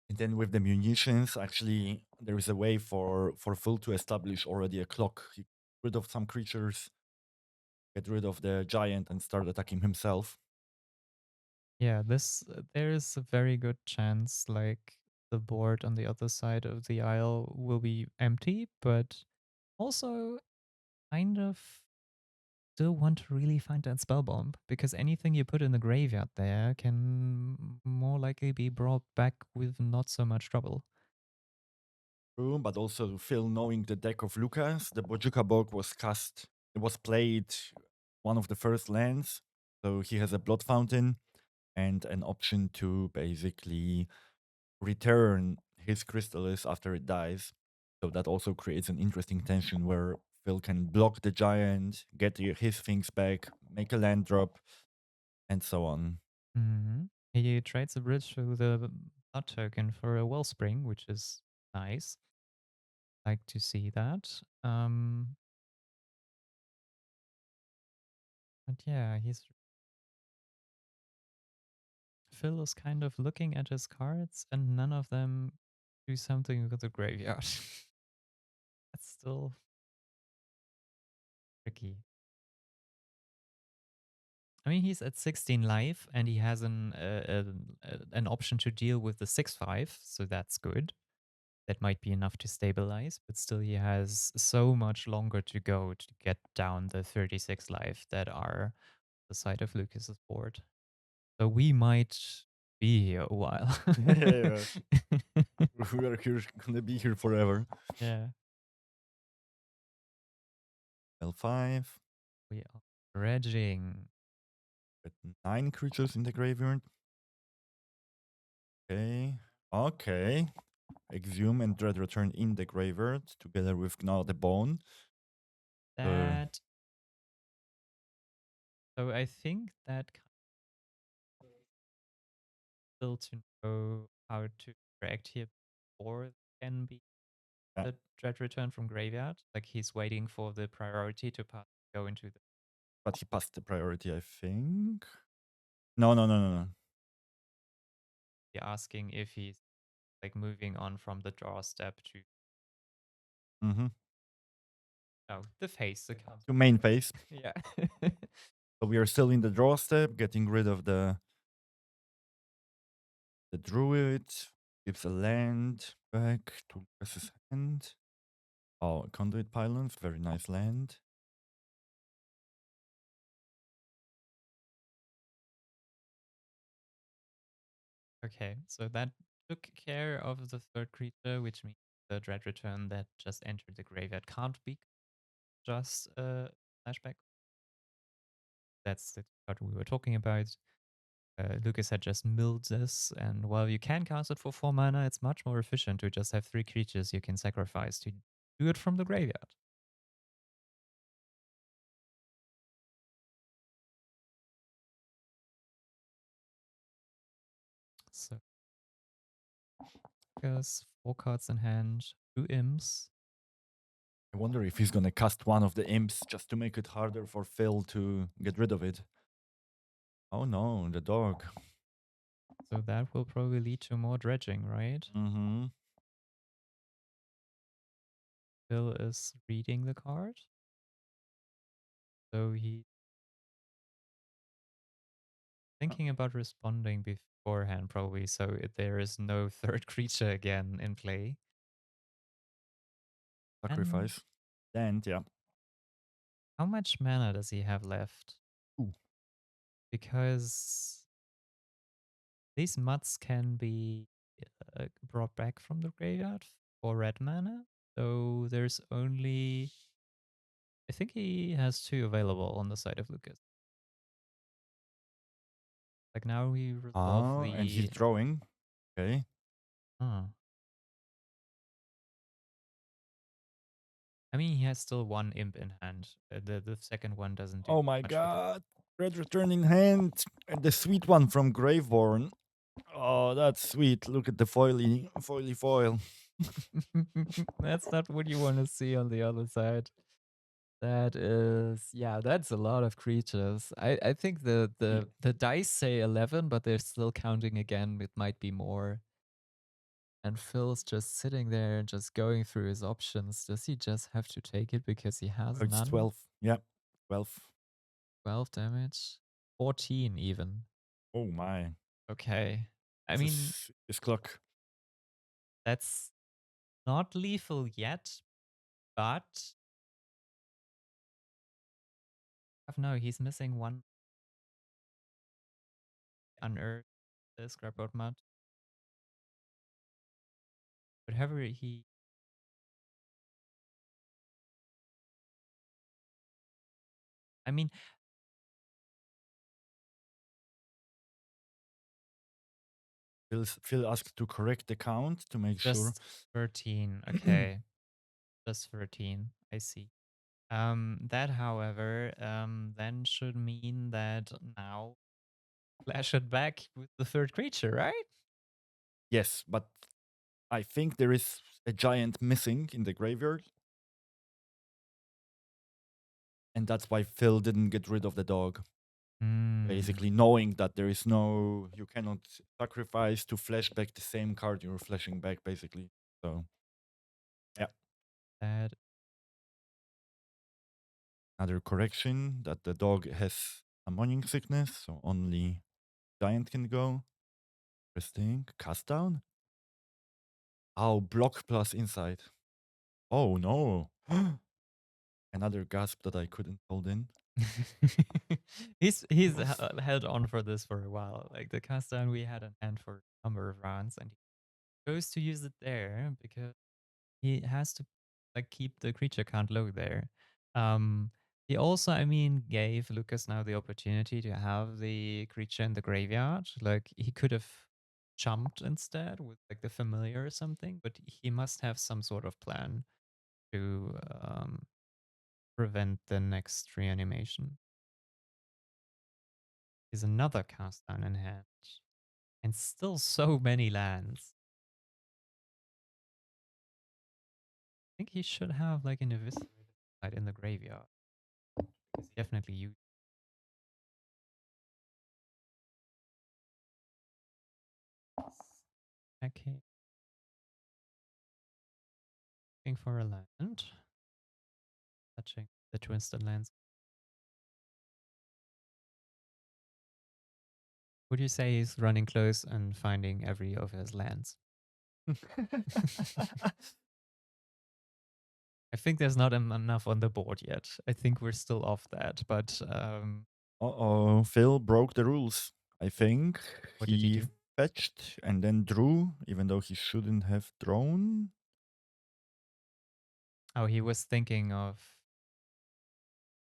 then with the munitions, actually, there is a way for Phil to establish already a clock. He get rid of some creatures, get rid of the giant, and start attacking himself. Yeah, there is a very good chance the board on the other side of the aisle will be empty, but also kind of still want to really find that spell bomb, because anything you put in the graveyard there can more likely be brought back with not so much trouble. True, but also Phil knowing the deck of Lucas, the Bojuka Bog was cast. It was played one of the first lands, so he has a Blood Fountain and an option to basically return his Chrysalis after it dies. So that also creates an interesting tension where Phil can block the giant, get his things back, make a land drop, and so on. He trades a bridge to the blood token for a Wellspring, which is nice. Like to see that. But yeah, Phil is kind of looking at his cards, and none of them do something with the graveyard. That's still tricky. I mean, he's at 16 life, and he has an option to deal with the 6/5, so that's good. That might be enough to stabilize, but still, he has so much longer to go to get down the 36 life that are the side of Lucas's board. So we might be here a while. Yeah. We are here, gonna be here forever. Yeah. L5. We are dredging. With 9 creatures in the graveyard. Okay. Okay. Exhume and Dread return in the graveyard together with Gnaw the Bone. That. So I think that still to know how to react here before can be Yeah. the dread return from graveyard. Like he's waiting for the priority to go into the. But he passed the priority, I think. No. Asking if he's moving on from the draw step to Mm-hmm. the face. The counter. To main phase. Yeah. So we are still in the draw step, getting rid of the druid. Gives a land back to Lucas's hand. Oh, Conduit Pylons, very nice land. Okay, so that took care of the third creature, which means the dread return that just entered the graveyard can't be just a flashback. That's the card we were talking about. Lucas had just milled this, and while you can cast it for 4 mana, it's much more efficient to just have 3 creatures you can sacrifice to do it from the graveyard. So, Lucas, 4 cards in hand, 2 imps. I wonder if he's gonna cast one of the imps just to make it harder for Phil to get rid of it. Oh no, the dog. So that will probably lead to more dredging, right? Mm-hmm. Phil is reading the card. So he thinking about responding beforehand, probably, so there is no third creature again in play. Sacrifice. And yeah. How much mana does he have left? Ooh. Because these muds can be brought back from the graveyard for red mana. So there's only, I think he has 2 available on the side of Lucas. Like now we resolve the. And he's drawing. Okay. Huh. I mean, he has still 1 imp in hand. The second one doesn't do Oh my much with it. god. Red return in hand. And the sweet one from Graveborn. Oh, that's sweet. Look at the foily foil. That's not what you want to see on the other side. That is, yeah, that's a lot of creatures. I think the dice say 11, but they're still counting again. It might be more. And Phil's just sitting there and just going through his options. Does he just have to take it because he has It's none? 12. Yeah. 12. 12 damage? 14 even. Oh my. Okay. I mean, This clock. that's not lethal yet, but no, he's missing 1 unearthed scrapboard mud. Whatever he. I mean, Phil asked to correct the count to make sure. just 13. Okay. Just 13. I see. That, however, then should mean that now flash it back with the third creature, right? Yes, but I think there is a giant missing in the graveyard. And that's why Phil didn't get rid of the dog. Basically, knowing that there is no, you cannot sacrifice to flash back the same card you're flashing back, basically. So, yeah. That Another correction that the dog has a morning sickness, so only giant can go. Interesting. Cast down? Oh, block plus inside. Oh no. Another gasp that I couldn't hold in. he's held on for this for a while. Like the cast down we had in hand for a number of rounds, and he goes to use it there because he has to like keep the creature count low there. He also, I mean, gave Lucas now the opportunity to have the creature in the graveyard. Like he could have jumped instead with like the familiar or something, but he must have some sort of plan to prevent the next reanimation. Is another cast down in hand, and still so many lands. I think he should have like an eviscerated in the graveyard because he definitely used. Okay. Looking for a land. Touching the twisted lands. Would you say he's running close and finding every of his lands? I think there's not enough on the board yet. I think we're still off that, but Uh-oh, Phil broke the rules. I think what did he he do? fetched and then drew, even though he shouldn't have drawn. Oh, he was thinking of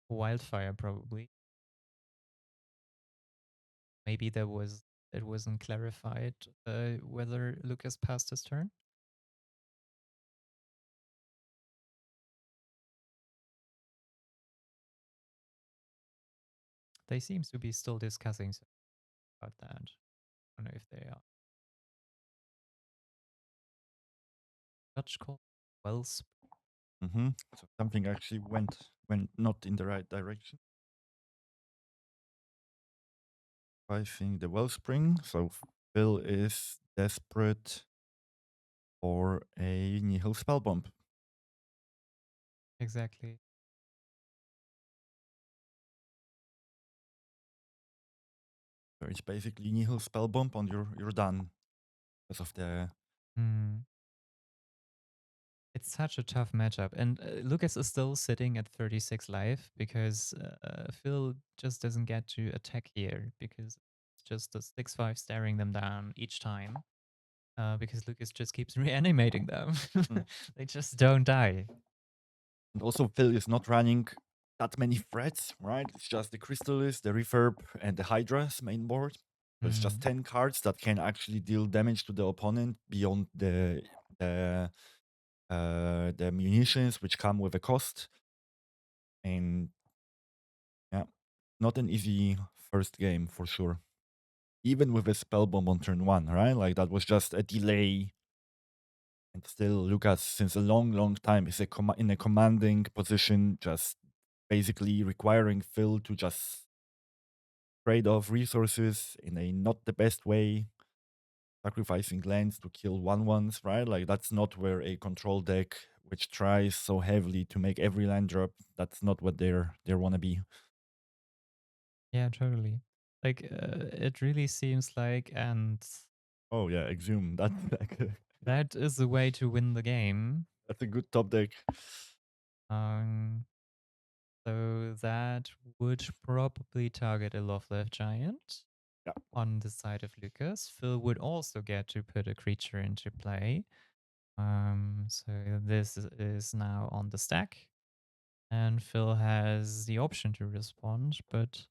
wildfire, probably. Maybe it wasn't clarified whether Lucas passed his turn. They seem to be still discussing about that. I don't know if they are. touch called Wells. So something actually went not in the right direction. I think the Wellspring. So Phil is desperate for a Nihil Spellbomb. Exactly. So it's basically Nihil Spellbomb and you're done because of the. Hmm. It's such a tough matchup. And Lucas is still sitting at 36 life because Phil just doesn't get to attack here because it's just a 6-5 staring them down each time. Because Lucas just keeps reanimating them. They just don't die. And also Phil is not running that many threats, right? It's just the Crystallis, the Refurb, and the Hydra's main board. So it's just 10 cards that can actually deal damage to the opponent beyond the munitions, which come with a cost. And yeah, not an easy first game for sure. Even with a spell bomb on turn 1, right? Like that was just a delay. And still, Lucas, since a long, long time, is in a commanding position, just basically requiring Phil to just trade off resources in a not the best way, sacrificing lands to kill 1/1s, right? Like that's not where a control deck which tries so heavily to make every land drop, that's not what they wanna be. Yeah, totally. Like, it really seems like, and Oh yeah, Exhume. That's that is the way to win the game. that's a good top deck. Um, so that would probably target a Loveleft Giant Yeah. on the side of Lucas. Phil would also get to put a creature into play. So this is now on the stack. And Phil has the option to respond, but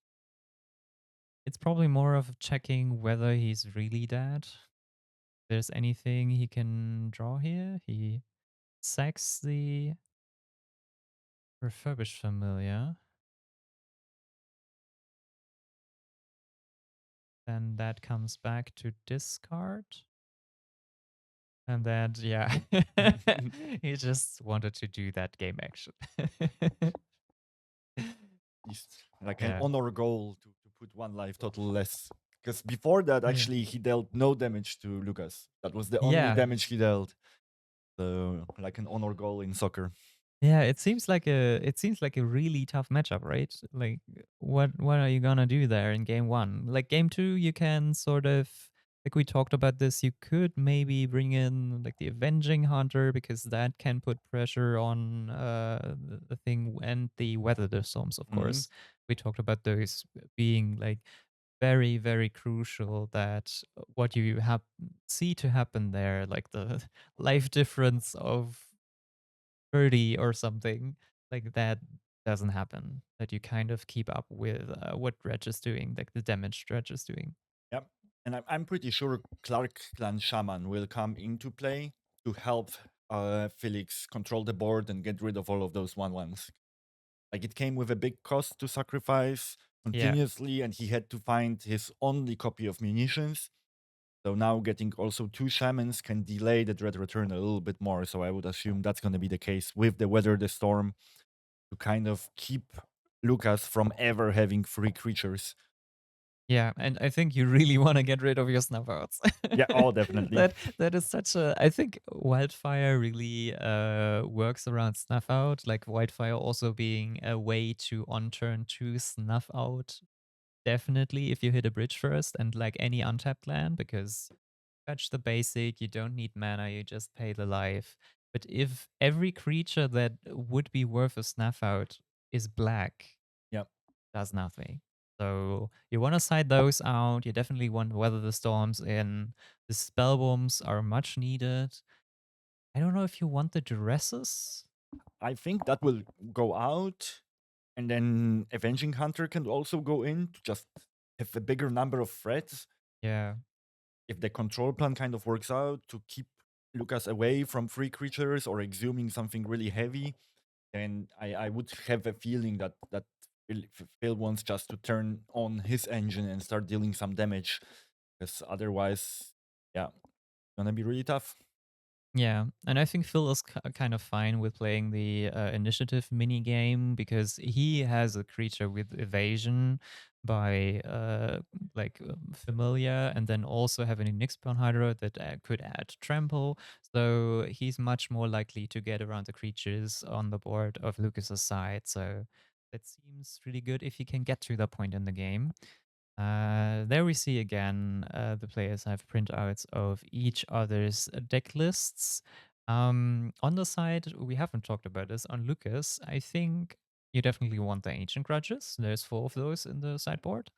it's probably more of checking whether he's really dead. If there's anything he can draw here. He sacks the refurbished familiar. Then that comes back to discard. And then, yeah, he just wanted to do that game action. Least like an Yeah. honor goal to put one life total less. Because before that, Yeah. actually, he dealt no damage to Lucas. That was the only Yeah. damage he dealt. So, like an honor goal in soccer. Yeah, it seems like a really tough matchup, right? Like what are you gonna do there in game 1? Like game 2 you can sort of, like we talked about this, you could maybe bring in like the Avenging Hunter because that can put pressure on the thing, and the Weather the Storms, of course. We talked about those being like very, very crucial, that what you see to happen there, like the life difference of 30 or something, like that doesn't happen. That you kind of keep up with what Dredge is doing, like the damage Dredge is doing. Yep. And I'm pretty sure Clark Clan Shaman will come into play to help Felix control the board and get rid of all of those 1/1s. Like it came with a big cost to sacrifice continuously, and he had to find his only copy of munitions. So now getting also 2 shamans can delay the Dread Return a little bit more. So I would assume that's going to be the case with the Weather the Storm to kind of keep Lucas from ever having 3 creatures. Yeah, and I think you really want to get rid of your snuff outs. Yeah, oh, definitely. That is such a. I think Wildfire really works around snuff out. Like Wildfire also being a way to on turn 2 snuff out. Definitely, if you hit a bridge first and like any untapped land, because fetch the basic, you don't need mana, you just pay the life. But if every creature that would be worth a snuff out is black, Yep. does nothing. So you want to side those out. You definitely want Weather the Storms in. The spell bombs are much needed. I don't know if you want the duresses. I think that will go out, and then Avenging Hunter can also go in to just have a bigger number of threats. Yeah. If the control plan kind of works out to keep Lucas away from 3 creatures or exhuming something really heavy, then I would have a feeling that Phil wants just to turn on his engine and start dealing some damage, because otherwise, yeah, gonna be really tough. Yeah, and I think Phil is kind of fine with playing the initiative mini game because he has a creature with evasion by familiar, and then also having a Nyxborn Hydra that could add trample. So he's much more likely to get around the creatures on the board of Lucas's side. So that seems really good if he can get to that point in the game. There we see again the players have printouts of each other's deck lists. On the side, we haven't talked about this. On Lucas, I think you definitely want the Ancient Grudges. There's 4 of those in the sideboard.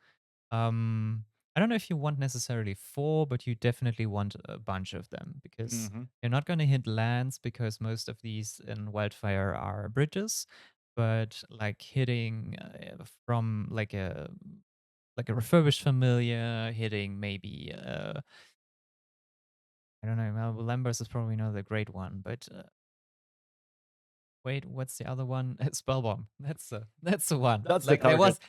I don't know if you want necessarily 4, but you definitely want a bunch of them because you're not going to hit lands because most of these in Wildfire are bridges. But like hitting from like a refurbished familiar, hitting maybe I don't know. Well, Lambers is probably not the great one, but wait, what's the other one? Spellbomb. That's the one. That's the Like target.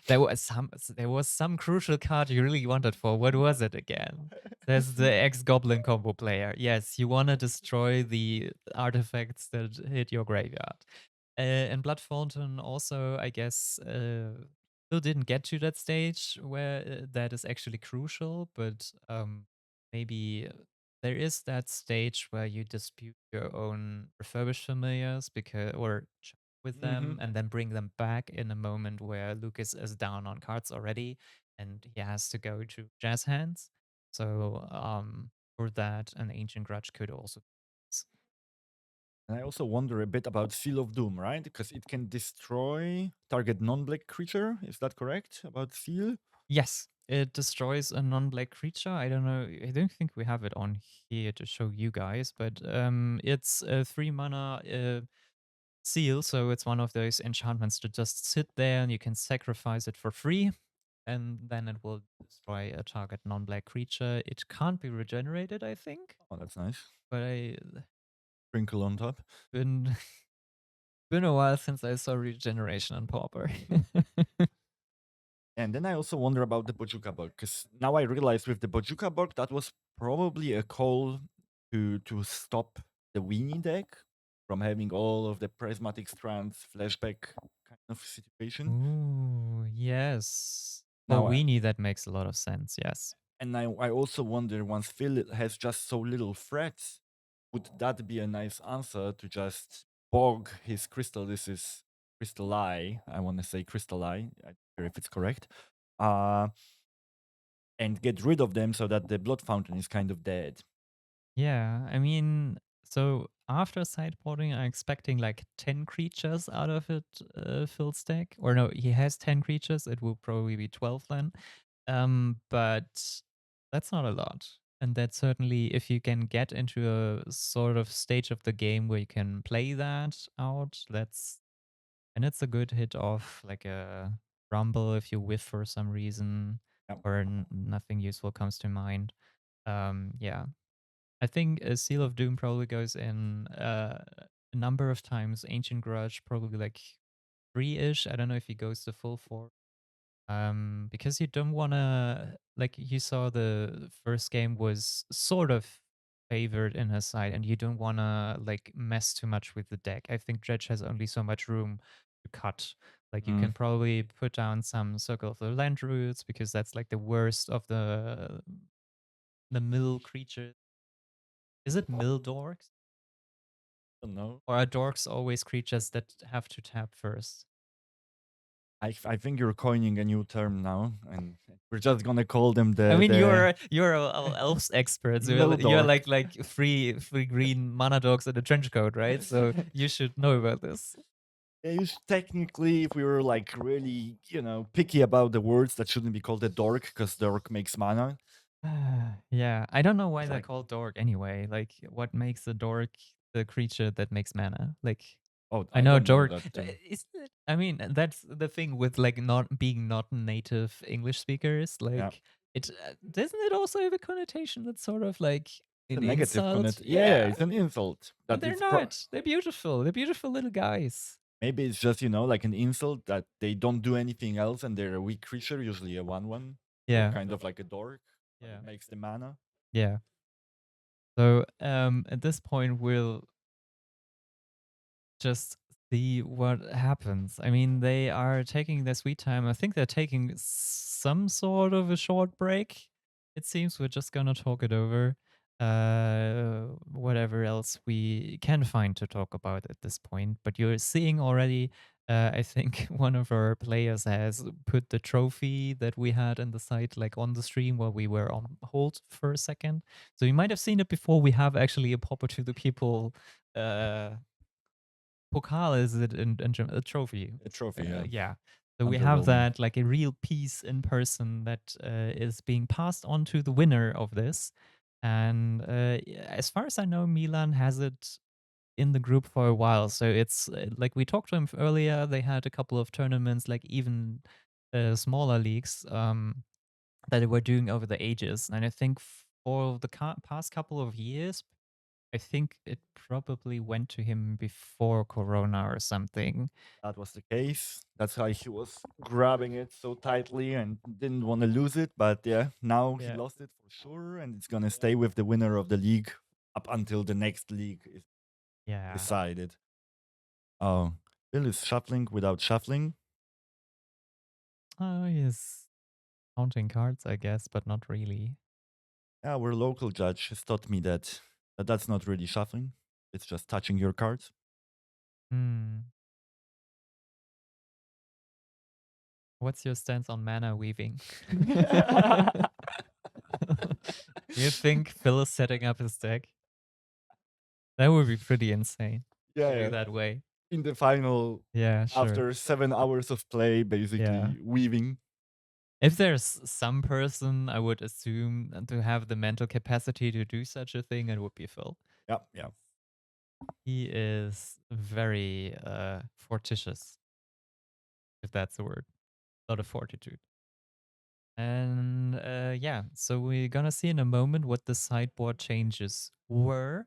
there was some crucial card you really wanted for. What was it again? There's the ex-goblin combo player. Yes, you want to destroy the artifacts that hit your graveyard. And Blood Fountain also, I guess, still didn't get to that stage where that is actually crucial, but maybe there is that stage where you dispute your own refurbished familiars with them and then bring them back in a moment where Lucas is down on cards already and he has to go to jazz hands. So for that, an Ancient Grudge could also be nice. And I also wonder a bit about Seal of Doom, right? Because it can destroy target non-black creature. Is that correct about Seal? Yes, it destroys a non-black creature. I don't know. I don't think we have it on here to show you guys, but it's a 3 mana seal, so it's one of those enchantments to just sit there and you can sacrifice it for free, and then it will destroy a target non-black creature. It can't be regenerated, I think, Oh, that's nice. but I Sprinkle on top. been been a while since I saw regeneration on Pauper. And then I also wonder about the Bojuka bug, because now I realize with the Bojuka bug, that was probably a call to stop the Weenie deck from having all of the prismatic strands flashback kind of situation. Ooh, yes. For Now, Weenie, that makes a lot of sense, yes. and I also wonder, once Phil has just so little threats, would that be a nice answer to just bog his crystal? This is Crystal Eye. I want to say Crystal Eye. I don't care if it's correct. And get rid of them so that the blood fountain is kind of dead. Yeah, I mean, so after sideboarding, I'm expecting like 10 creatures out of it, Phil's deck. Or no, he has 10 creatures. It will probably be 12 then. But that's not a lot. And that's certainly, if you can get into a sort of stage of the game where you can play that out, and it's a good hit off, like a rumble if you whiff for some reason, Yep. or nothing useful comes to mind. Yeah, I think a Seal of Doom probably goes in a number of times. Ancient Grudge probably like 3-ish. I don't know if he goes to full 4. Because you don't want to, like you saw the first game was sort of favored in his side, and you don't want to like mess too much with the deck. I think Dredge has only so much room to cut. Like you can probably put down some Circle of the Land Roots because that's like the worst of the mill creatures. Is it mill dorks? I don't know. Or are dorks always creatures that have to tap first? I think you're coining a new term now, and we're just gonna call them the. I mean, the you're elves experts. Mill You're dork. like free green mana dogs in a trench coat, right? So you should know about this. Yeah, technically, if we were like really, picky about the words, that shouldn't be called a dork because dork makes mana. Yeah, I don't know why they're Like- called dork anyway. Like, what makes a dork the creature that makes mana? Like, Oh, I know don't know dork. that too. I mean, that's the thing with like not being not native English speakers. Like, it doesn't it also have a connotation that's sort of like It's a an negative insult? connotation. Yeah, it's an insult. But That they're it's not. They're beautiful. They're beautiful little guys. maybe it's just like an insult that they don't do anything else and they're a weak creature, usually a 1/1. Yeah. Kind of like a dork. But Yeah. it makes the mana. Yeah. So at this point, we'll just see what happens. I mean, they are taking their sweet time. I think they're taking some sort of a short break. It seems we're just gonna talk it over. Whatever else we can find to talk about at this point. But you're seeing already. I think one of our players has put the trophy that we had in the site like on the stream while we were on hold for a second. So you might have seen it before. We have actually a Pauper to the People Pokal is it in German? A trophy. A trophy, yeah. Yeah. So we have Underwhelming. that like a real piece in person that is being passed on to the winner of this. And as far as I know, Milan has it in the group for a while. So it's like we talked to him earlier. They had a couple of tournaments, like even smaller leagues that they were doing over the ages. And I think for the past couple of years, I think it probably went to him before Corona or something. That was the case. That's why he was grabbing it so tightly and didn't want to lose it. But yeah, now he Yeah. lost it for sure, and it's gonna stay with the winner of the league up until the next league is Yeah. decided. Oh, Bill is shuffling without shuffling. Oh, he's counting cards, I guess, but not really. Our local judge has taught me that that's not really shuffling. It's just touching your cards. What's your stance on mana weaving? You think Phil is setting up his deck? That would be pretty insane to Yeah, do yeah. that way. In the final, Yeah, sure. after 7 hours of play, basically weaving. If there's some person I would assume to have the mental capacity to do such a thing, it would be Phil. Yeah, yeah. He is very fortitious, if that's a word. A lot of fortitude. And yeah, so we're gonna see in a moment what the sideboard changes were.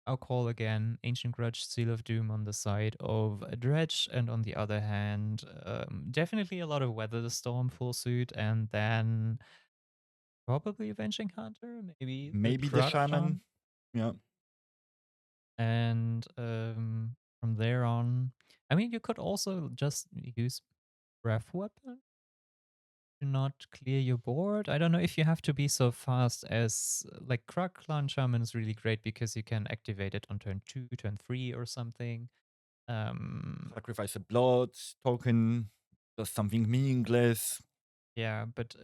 I'll call again Ancient Grudge, Seal of Doom on the side of Dredge, and on the other hand, definitely a lot of Weather the Storm full suit, and then probably Avenging Hunter, maybe Maybe the Krug shaman. Charm. Yeah. And from there on, I mean, you could also just use Breath Weapon to not clear your board. I don't know if you have to be so fast as like Krug Clan Shaman is really great because you can activate it on turn 2, turn 3 or something. Sacrifice a blood token, does something meaningless. Yeah, but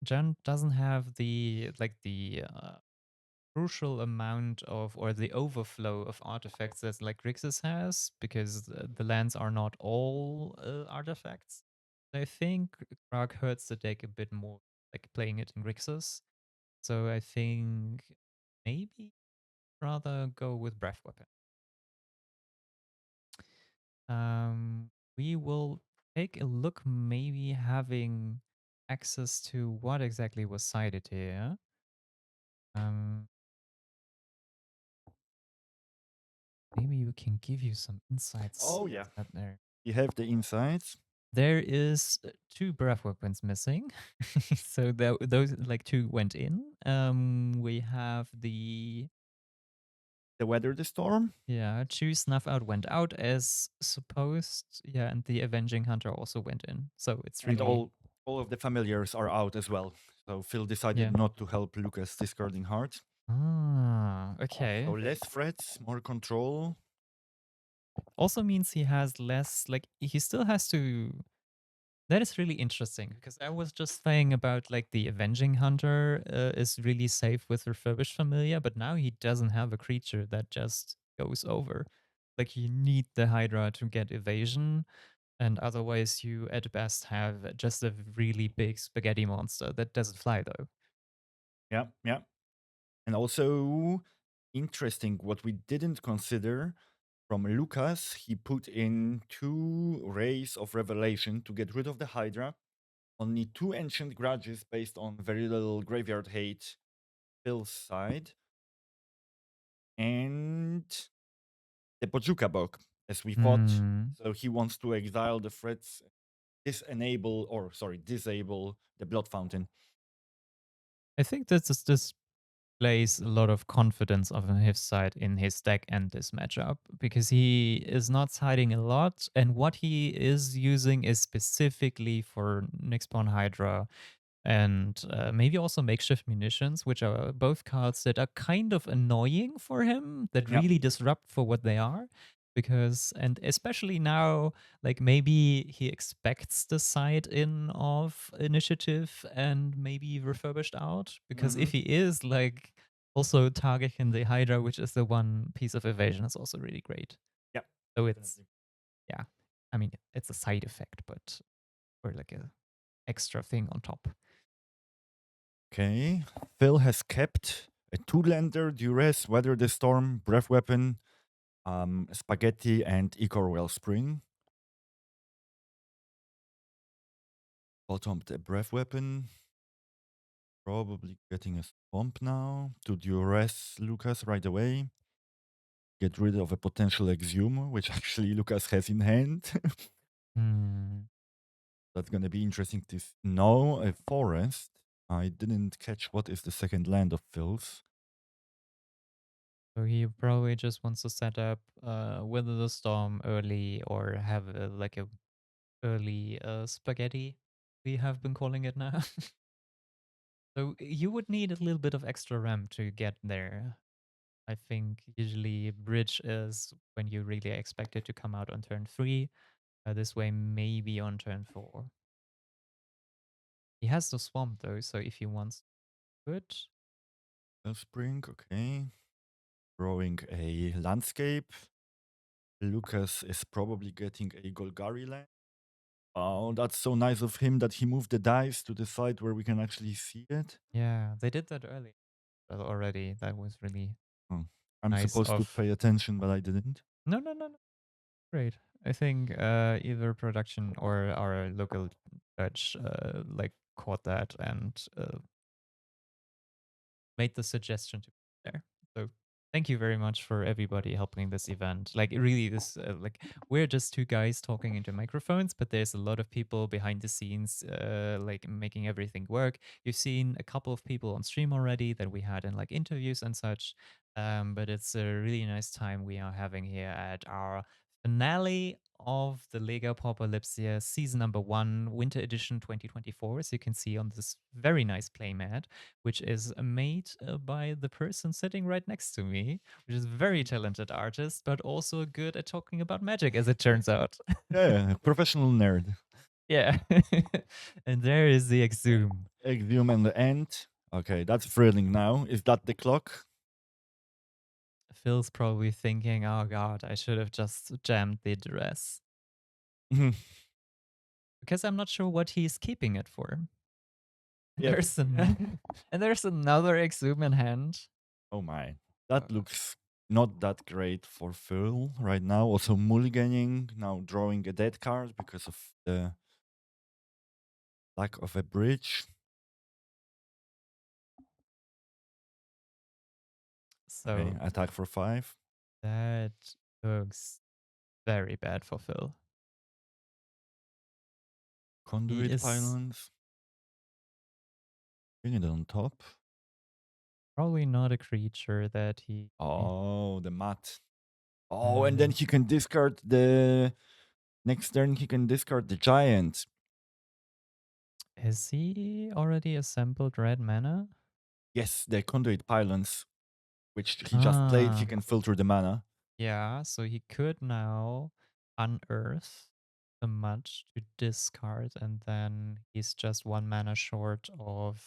Jan doesn't have the crucial amount of or the overflow of artifacts that like Grixis has because the lands are not all artifacts. I think Krug hurts the deck a bit more, like playing it in Grixis. So I think maybe rather go with Breath Weapon. We will take a look, maybe having access to what exactly was cited here. Maybe we can give you some insights. Oh, yeah. There. You have the insights. There is 2 breath weapons missing. So those like 2 went in. We have the Weather the Storm. Yeah, 2 snuff out went out as supposed. Yeah, and the Avenging Hunter also went in. So it's really And all of the familiars are out as well. So Phil decided not to help Lucas discarding heart. Okay. So less threats, more control. Also means he has less, like, he still has to. That is really interesting because I was just saying about like the Avenging Hunter is really safe with Refurbished Familiar, but now he doesn't have a creature that just goes over. Like you need the Hydra to get evasion, and otherwise you at best have just a really big spaghetti monster that doesn't fly though. Yeah, yeah. And also interesting, what we didn't consider from Lucas, he put in 2 Rays of Revelation to get rid of the Hydra. Only 2 Ancient Grudges based on very little graveyard hate Phil's side. And the Pojuka Bog, as we thought. So he wants to exile the threats, disable the Blood Fountain. I think this displays a lot of confidence on his side in his deck and this matchup because he is not siding a lot, and what he is using is specifically for Nyxpawn Hydra and maybe also makeshift munitions, which are both cards that are kind of annoying for him, that Yeah. really disrupt for what they are. Because, and especially now, like maybe he expects the side in of initiative and maybe refurbished out. Because if he is like also targeting the Hydra, which is the one piece of evasion, is also really great. Yeah. So it's, yeah, I mean, it's a side effect, but or like a extra thing on top. Okay. Phil has kept a two-lander, Duress, Weather the Storm, Breath Weapon, Spaghetti, and Icor Wellspring. Bottomed a Breath Weapon. Probably getting a Swamp now to Duress Lucas right away. Get rid of a potential Exhume, which actually Lucas has in hand. That's going to be interesting to know. A Forest. I didn't catch what is the second land of Phil's. So he probably just wants to set up Wither the Storm early or have like a early spaghetti, we have been calling it now. So you would need a little bit of extra RAM to get there. I think usually bridge is when you really expect it to come out on turn 3. This way maybe on turn 4. He has the swamp though, so if he wants, good. Spring, okay. Drawing a landscape. Lucas is probably getting a Golgari land. Oh, that's so nice of him that he moved the dice to the side where we can actually see it. Yeah, they did that early already. That was really Oh, I'm nice supposed to of... pay attention, but I didn't. No, no, no, no. Great. I think either production or our local judge like caught that and made the suggestion to be there. So thank you very much for everybody helping this event. Like really, this like we're just two guys talking into microphones, but there's a lot of people behind the scenes, like making everything work. You've seen a couple of people on stream already that we had in like interviews and such. But it's a really nice time we are having here at our finale of the Lega Pauper Lipsia season number 1, winter edition 2024, as you can see on this very nice playmat, which is made by the person sitting right next to me, which is a very talented artist, but also good at talking about magic, as it turns out. Yeah, professional nerd. Yeah. And there is the Exhume. Exhume and the end. Okay, that's thrilling now. Is that the clock? Phil's probably thinking, oh god, I should have just jammed the dress. Because I'm not sure what he's keeping it for. Yep. And there's another Exhume in hand. Oh my. That looks not that great for Phil right now. Also mulliganing, now drawing a dead card because of the lack of a bridge. So Okay, attack for 5. that looks very bad for Phil. Conduit is pylons. Bring it on top. probably not a creature that he... Oh, the mat. Oh, and then he can discard the... Next turn, he can discard the giant. Has he already assembled red mana? Yes, the conduit pylons, which he just played, he can filter the mana. Yeah, so he could now unearth the mud to discard, and then he's just 1 mana short of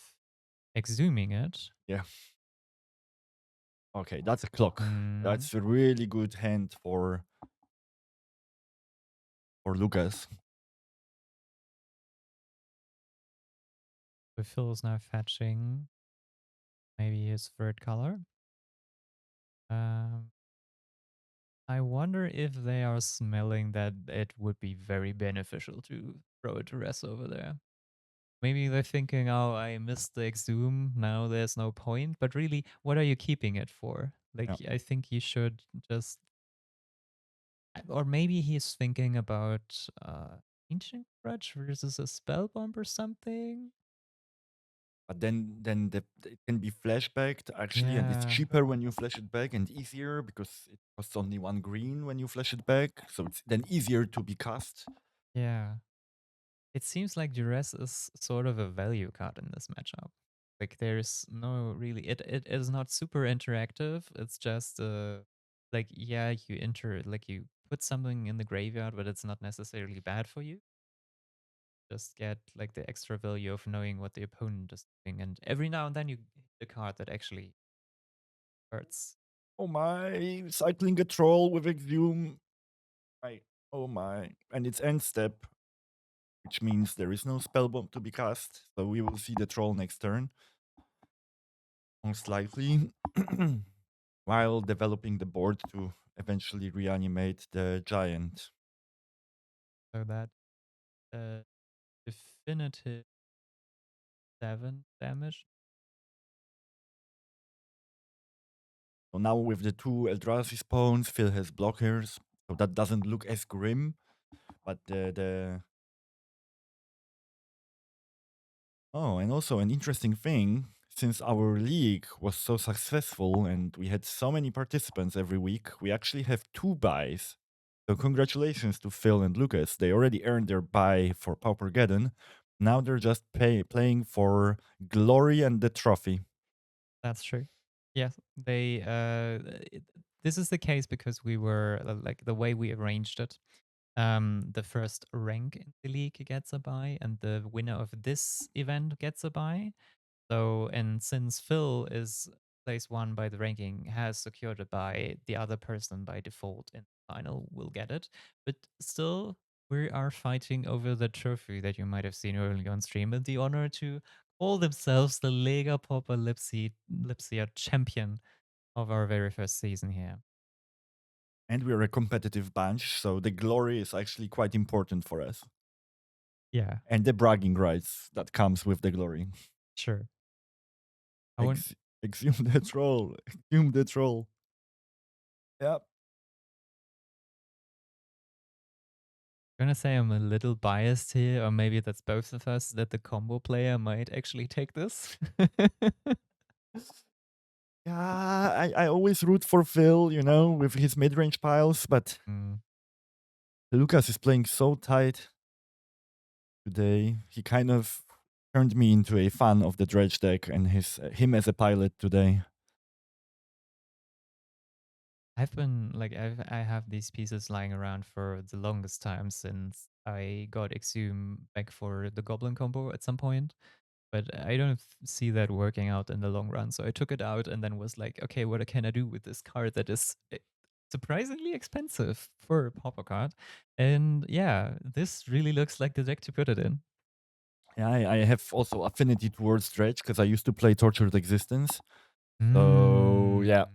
exhuming it. Yeah. Okay, that's a clock. That's a really good hand for Lucas. So Phil's now fetching maybe his 3rd color. I wonder if they are smelling that it would be very beneficial to throw a duress over there. Maybe they're thinking, oh, I missed the exhume, now there's no point. But really, what are you keeping it for? Like, I think you should just... Or maybe he's thinking about Ancient Grudge versus a Spell Bomb or something? But then it can be flashbacked actually, and it's Yeah. cheaper when you flash it back, and easier because it costs only 1 green when you flash it back. So it's then easier to be cast. Yeah. It seems like duress is sort of a value card in this matchup. Like there's no really it is not super interactive. It's just like yeah, you enter like you put something in the graveyard, but it's not necessarily bad for you. Just get like the extra value of knowing what the opponent is doing, and every now and then you hit the card that actually hurts. Oh my! Cycling a troll with Exhume. Oh my! And it's end step, which means there is no spell bomb to be cast. So we will see the troll next turn, most likely, while developing the board to eventually reanimate the giant. So that definitive 7 damage. So now with the 2 Eldrazi spawns, Phil has blockers, so that doesn't look as grim. But the oh, and also an interesting thing, since our league was so successful and we had so many participants every week, we actually have 2 buys. So congratulations to Phil and Lucas. They already earned their buy for Paupergeddon. Now they're just playing for glory and the trophy. That's true. Yes, they. This is the case because we were like the way we arranged it. The first rank in the league gets a buy, and the winner of this event gets a buy. So, and since Phil is place 1 by the ranking, has secured it by the other person by default in the final will get it. But still, we are fighting over the trophy that you might have seen earlier on stream and the honor to call themselves the Lega Pauper Lipsia champion of our very first season here. And we're a competitive bunch, so the glory is actually quite important for us. Yeah, And the bragging rights that comes with the glory. sure. I won't. Exhume the troll. Exhume the troll. Yep. Gonna say I'm a little biased here, or maybe that's both of us, that the combo player might actually take this. Yeah, I always root for Phil, with his mid-range piles, but Mm. Lucas is playing so tight today. He kind of turned me into a fan of the dredge deck and him as a pilot today. I've been like I have these pieces lying around for the longest time since I got Exhume back for the Goblin combo at some point, but I don't see that working out in the long run. So I took it out and then was like, okay, what can I do with this card that is surprisingly expensive for a pauper card? And yeah, this really looks like the deck to put it in. Yeah, I have also affinity towards dredge because I used to play Tortured Existence. So yeah, Mm.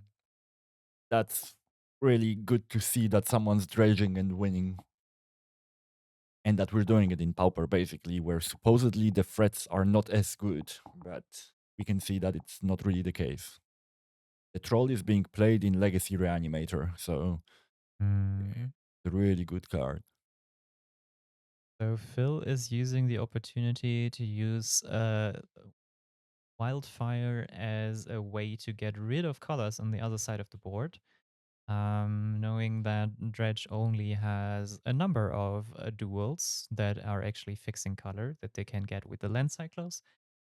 that's really good to see that someone's dredging and winning. And that we're doing it in Pauper, basically, where supposedly the threats are not as good, but we can see that it's not really the case. The troll is being played in Legacy Reanimator, so Mm. a really good card. So Phil is using the opportunity to use Wildfire as a way to get rid of colors on the other side of the board. Knowing that Dredge only has a number of duels that are actually fixing color that they can get with the Land Cyclos.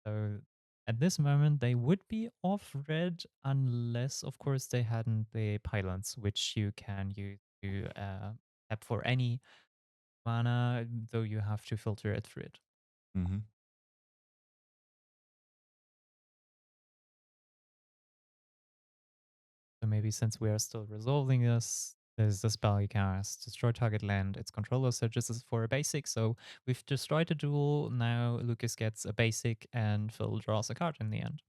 So at this moment, they would be off red unless, of course, they hadn't the pylons, which you can use to tap for any mana, though you have to filter it through it. Mm-hmm. So maybe since we are still resolving this, there's the spell you cast, destroy target land. Its controller searches for a basic. So we've destroyed a duel. Now Lucas gets a basic and Phil draws a card in the end.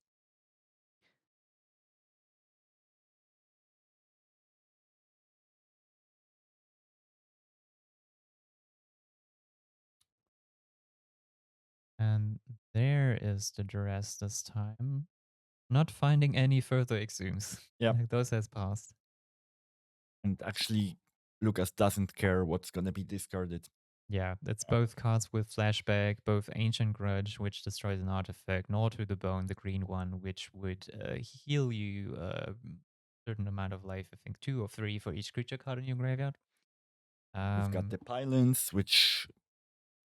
And there is the duress this time. Not finding any further exhumes. Yeah. Like those has passed. And actually, Lucas doesn't care what's going to be discarded. Yeah, it's both cards with flashback, both Ancient Grudge, which destroys an artifact, Gnaw to the Bone, the green one, which would heal you a certain amount of life, I think 2 or 3 for each creature card in your graveyard. We've got the pylons, which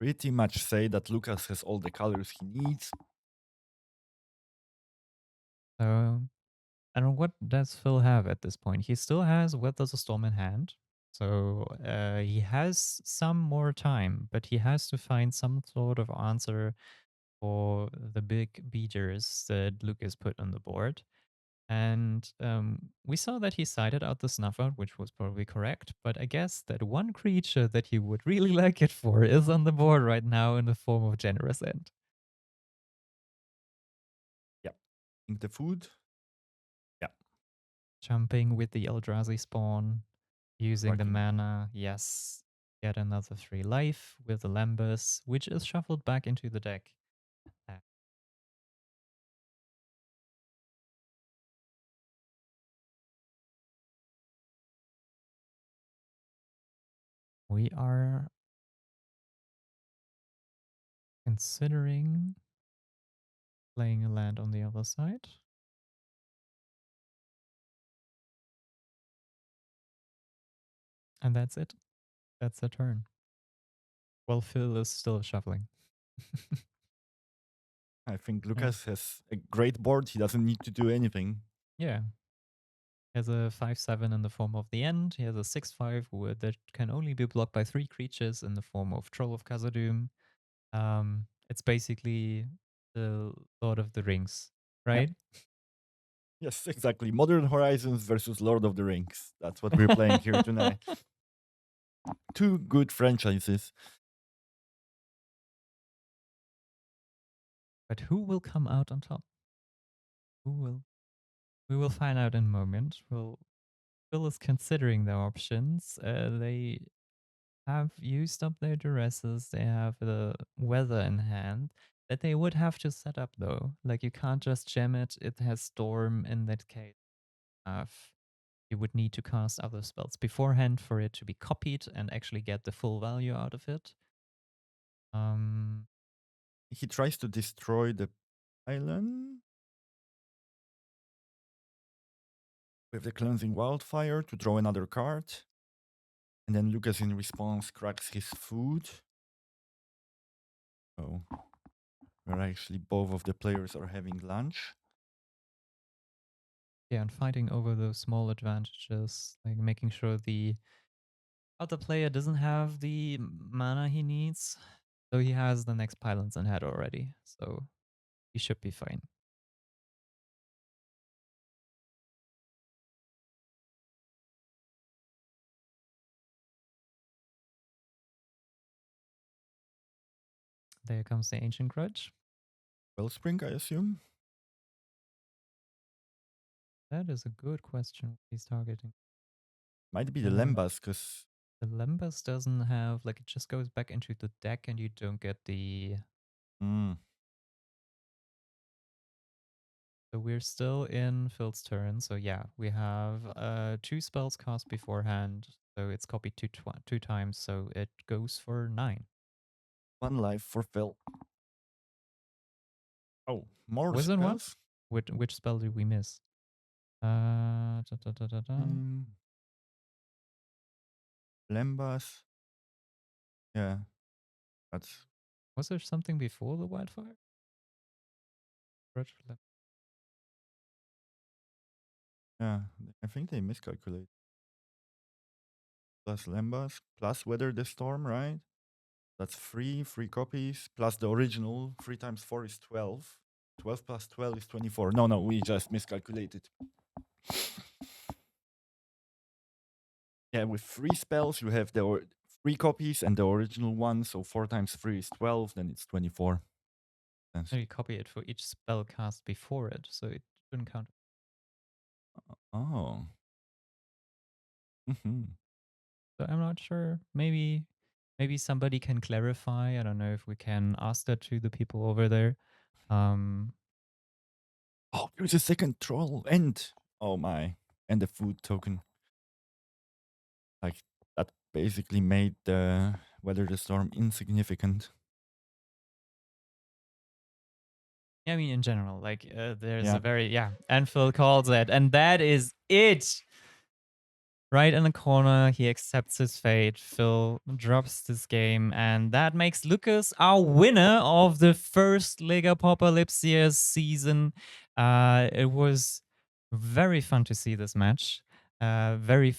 pretty much say that Lucas has all the colors he needs. So, I don't know, what does Phil have at this point? He still has Weather the Storm in hand. So he has some more time, but he has to find some sort of answer for the big beaters that Lucas put on the board. And we saw that he sided out the Snuffer, which was probably correct. But I guess that one creature that he would really like it for is on the board right now in the form of Generous End. Yeah. The food. Yeah. Jumping with the Eldrazi spawn, using the Cracking. mana, yes. Get another 3 life with the Lembas, which is shuffled back into the deck. We are considering playing a land on the other side. And that's it. That's the turn. Well, Phil is still shuffling. I think Lucas has a great board. He doesn't need to do anything. Yeah. He has a 5/7 in the form of the End. He has a 6/5 that can only be blocked by 3 creatures in the form of Troll of Khazad-dûm. It's basically the Lord of the Rings, right? Yes, exactly. Modern Horizons versus Lord of the Rings. That's what we're playing here tonight. 2 good franchises. But who will come out on top? Who will? We will find out in a moment. Phil is considering their options. They have used up their duresses. They have the weather in hand that they would have to set up though. Like you can't just gem it. It has storm in that case. You would need to cast other spells beforehand for it to be copied and actually get the full value out of it. He tries to destroy the island with the Cleansing Wildfire to draw another card. And then Lucas, in response, cracks his food. Oh. Where actually both of the players are having lunch. Yeah, and fighting over those small advantages, like making sure the other player doesn't have the mana he needs. So he has the next pylons in head already. So he should be fine. There comes the Ancient Grudge. Wellspring, I assume? That is a good question. He's targeting. Might be the Lembas, because the Lembas doesn't have, like, it just goes back into the deck and you don't get the. So we're still in Phil's turn. So yeah, we have 2 spells cast beforehand. So it's copied two times. So it goes for 9. 1 life for Phil. Oh, more Was it one? spells? Which spell did we miss? Lembas. Yeah. That's. Was there something before the wildfire? Yeah, I think they miscalculate. Plus Lembas, plus Weather the Storm, right? That's 3 copies, plus the original. 3 times 4 is 12. 12 plus 12 is 24. No, we just miscalculated. Yeah, with 3 spells, you have the 3 copies and the original one. So 4 times 3 is 12, then it's 24. No, you copy it for each spell cast before it, so it shouldn't count. Oh. So I'm not sure. Maybe somebody can clarify. I don't know if we can ask that to the people over there. Oh, there's a second troll and oh my, and the food token. Like that basically made the Weather the Storm insignificant. I mean, in general, like there's Yeah. a very and Phil calls it, and that is it. Right in the corner, he accepts his fate. Phil drops this game, and that makes Lucas our winner of the first Lega Pauper Lipsia season. It was very fun to see this match. Very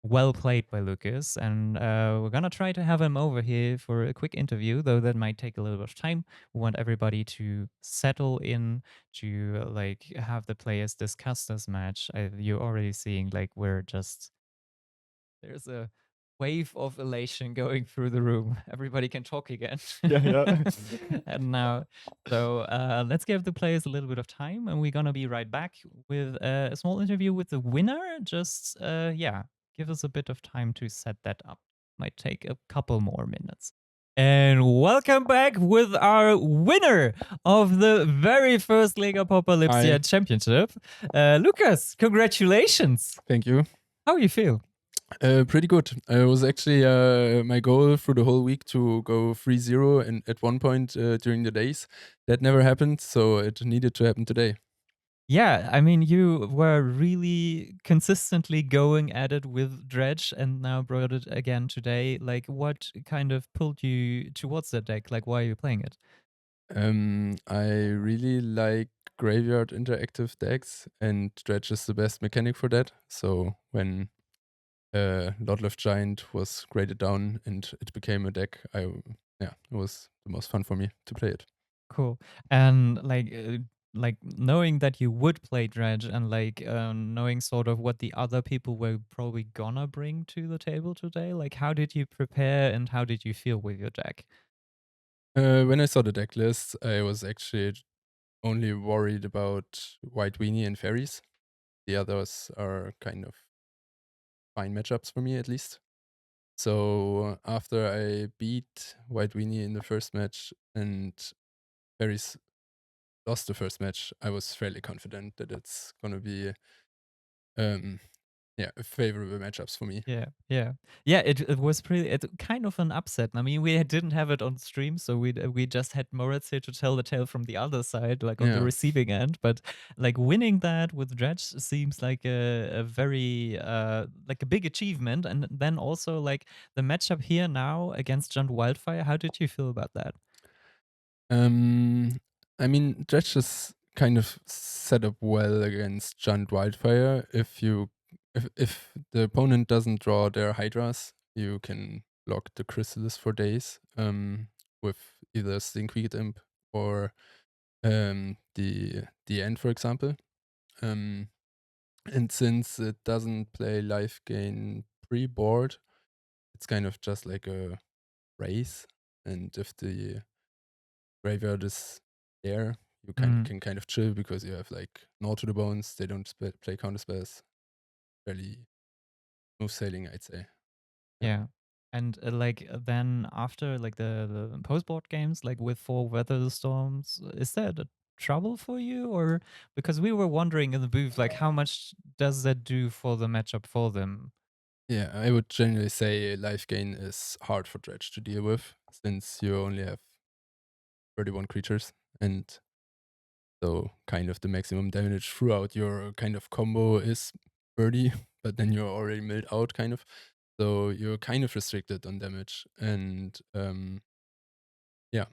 well played by Lucas, and we're gonna try to have him over here for a quick interview, though that might take a little bit of time. We want everybody to settle in, to like have the players discuss this match. You're already seeing like we're just there's a wave of elation going through the room. Everybody can talk again. Yeah. And now, so let's give the players a little bit of time, and we're gonna be right back with a small interview with the winner. Just give us a bit of time to set that up. Might take a couple more minutes. And welcome back with our winner of the very first Lega Pauper Lipsia Hi. Championship, Lucas. Congratulations! Thank you. How you feel? Pretty good. It was actually my goal through the whole week to go 3-0 and at one point during the days. That never happened, so it needed to happen today. Yeah, I mean, you were really consistently going at it with Dredge and now brought it again today. Like, what kind of pulled you towards that deck? Like, why are you playing it? I really like graveyard interactive decks, and Dredge is the best mechanic for that. So when Lord Left Giant was graded down and it became a deck, it was the most fun for me to play it. Cool. And like knowing that you would play Dredge and like knowing sort of what the other people were probably gonna bring to the table today, like how did you prepare and how did you feel with your deck? When I saw the deck list, I was actually only worried about White Weenie and Fairies. The others are kind of fine matchups for me, at least. So after I beat White Weenie in the first match and Fairies lost the first match, I was fairly confident that it's gonna be favorable matchups for me. Yeah. It was pretty. It kind of an upset. I mean, we didn't have it on stream, so we just had Moritz here to tell the tale from the other side, like on the Yeah. receiving end. But like winning that with Dredge seems like a very like a big achievement. And then also like the matchup here now against John Wildfire. How did you feel about that? I mean, Dredge is kind of set up well against Giant Wildfire. If the opponent doesn't draw their Hydras, you can block the Chrysalis for days with either Stinkweed Imp or the End, for example. And since it doesn't play life gain pre-board, it's kind of just like a race. And if the graveyard is there, you can kind of chill because you have like Gnaw to the Bones. They don't play counter spells. Fairly smooth sailing, I'd say. Yeah. And then after like the post board games, like with 4 Weather Storms, is that a trouble for you? Or because we were wondering in the booth, like how much does that do for the matchup for them? Yeah, I would generally say life gain is hard for Dredge to deal with since you only have 31 creatures, and so kind of the maximum damage throughout your kind of combo is 30, but then you're already milled out kind of. So you're kind of restricted on damage. And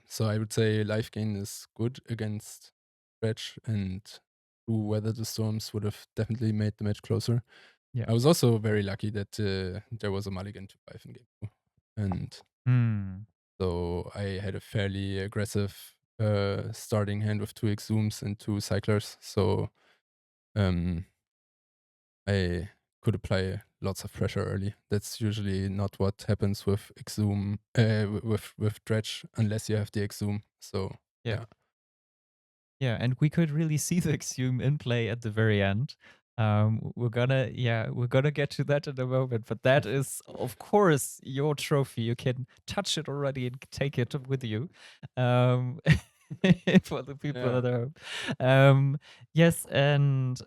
so I would say life gain is good against Dredge, and to Weather the Storms would have definitely made the match closer. Yeah. I was also very lucky that there was a mulligan to 5 in game 2. And so I had a fairly aggressive starting hand with 2 Exhumes and 2 Cyclers. So I could apply lots of pressure early. That's usually not what happens with Exhume, with Dredge, unless you have the Exhume. So Yeah, and we could really see the Exhume in play at the very end. We're gonna get to that in a moment, but that is of course your trophy. You can touch it already and take it with you. for the people Yeah. at home. Yes, and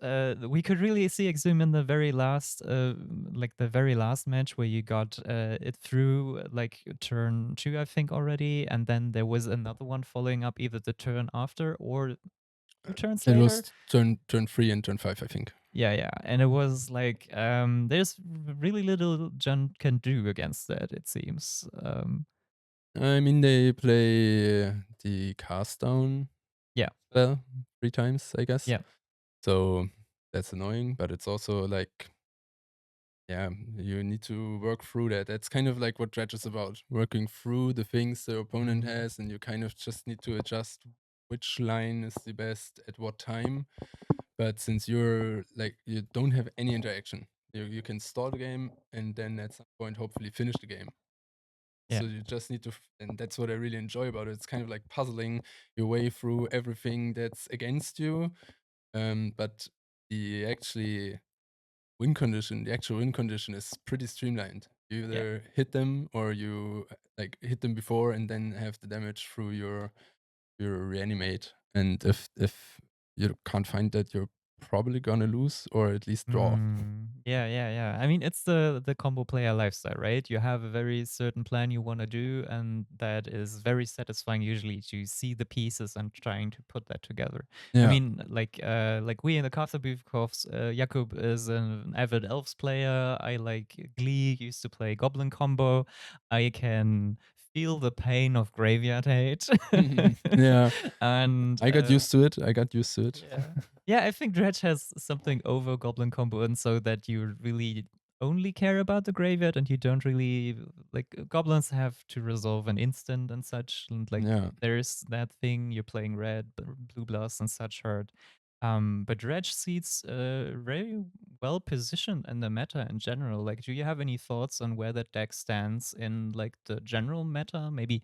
we could really see Exum in the very last, like the very last match where you got it through like turn 2, I think already, and then there was another one following up either the turn after or 2 turns It later. was turn 3 and turn 5, I think. Yeah, and it was like there's really little Jun can do against that. It seems. I mean, they play the cast down Yeah. spell 3 times, I guess. Yeah. So that's annoying, but it's also like, yeah, you need to work through that. That's kind of like what Dredge is about, working through the things the opponent has, and you kind of just need to adjust which line is the best at what time. But since you're like, you don't have any interaction, you can start the game and then at some point hopefully finish the game. Yeah. So you just need to, and that's what I really enjoy about it. It's kind of like puzzling your way through everything that's against you. But the actual win condition is pretty streamlined. You either hit them or you like hit them before and then have the damage through your reanimate. And if you can't find that, you're probably gonna lose or at least draw. Yeah. I mean, it's the combo player lifestyle, right? You have a very certain plan you want to do, and that is very satisfying usually to see the pieces and trying to put that together. Yeah. I mean, like we in the Kaffeebuchhofs, Jakub is an avid elves player. I like Glee, used to play Goblin combo. I can feel the pain of graveyard hate. Yeah. And I got used to it. Yeah, I think Dredge has something over Goblin Combo, and so that you really only care about the graveyard and you don't really like goblins have to resolve an instant and such. And like Yeah. there's that thing you're playing red, blue blast and such hurt. But Dredge seats very well positioned in the meta in general. Like, do you have any thoughts on where that deck stands in like the general meta? Maybe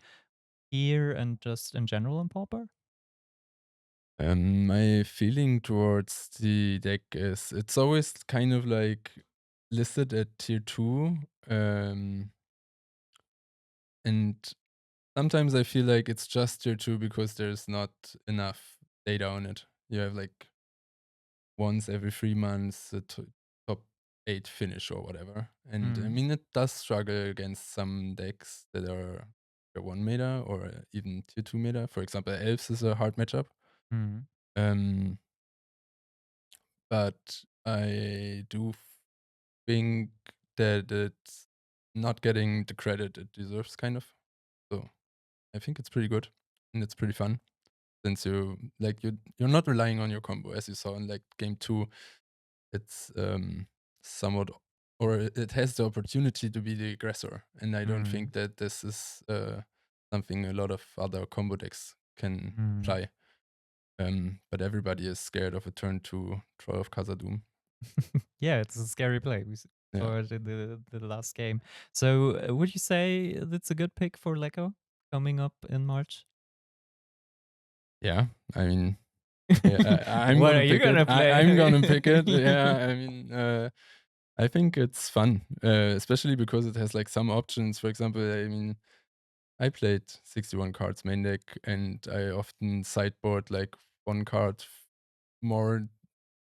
here and just in general in Pauper? My feeling towards the deck is it's always kind of like listed at tier 2. And sometimes I feel like it's just tier 2 because there's not enough data on it. You have like once every 3 months a top 8 finish or whatever. And I mean, it does struggle against some decks that are tier 1 meta or even tier 2 meta. For example, Elves is a hard matchup. But I do think that it's not getting the credit it deserves, kind of. So I think it's pretty good and it's pretty fun since you're not relying on your combo as you saw in like game 2. It's somewhat, or it has the opportunity to be the aggressor, and I don't think that this is something a lot of other combo decks can apply. But everybody is scared of a turn 2 Troll of Khazad-dûm. Yeah, it's a scary play. We saw it in the last game. So, would you say that's a good pick for Leko coming up in March? Yeah, I mean, I'm What gonna are you pick gonna it. play? I'm gonna pick it. Yeah, I mean, I think it's fun, especially because it has like some options. For example, I mean, I played 61 cards main deck, and I often sideboard like 1 card more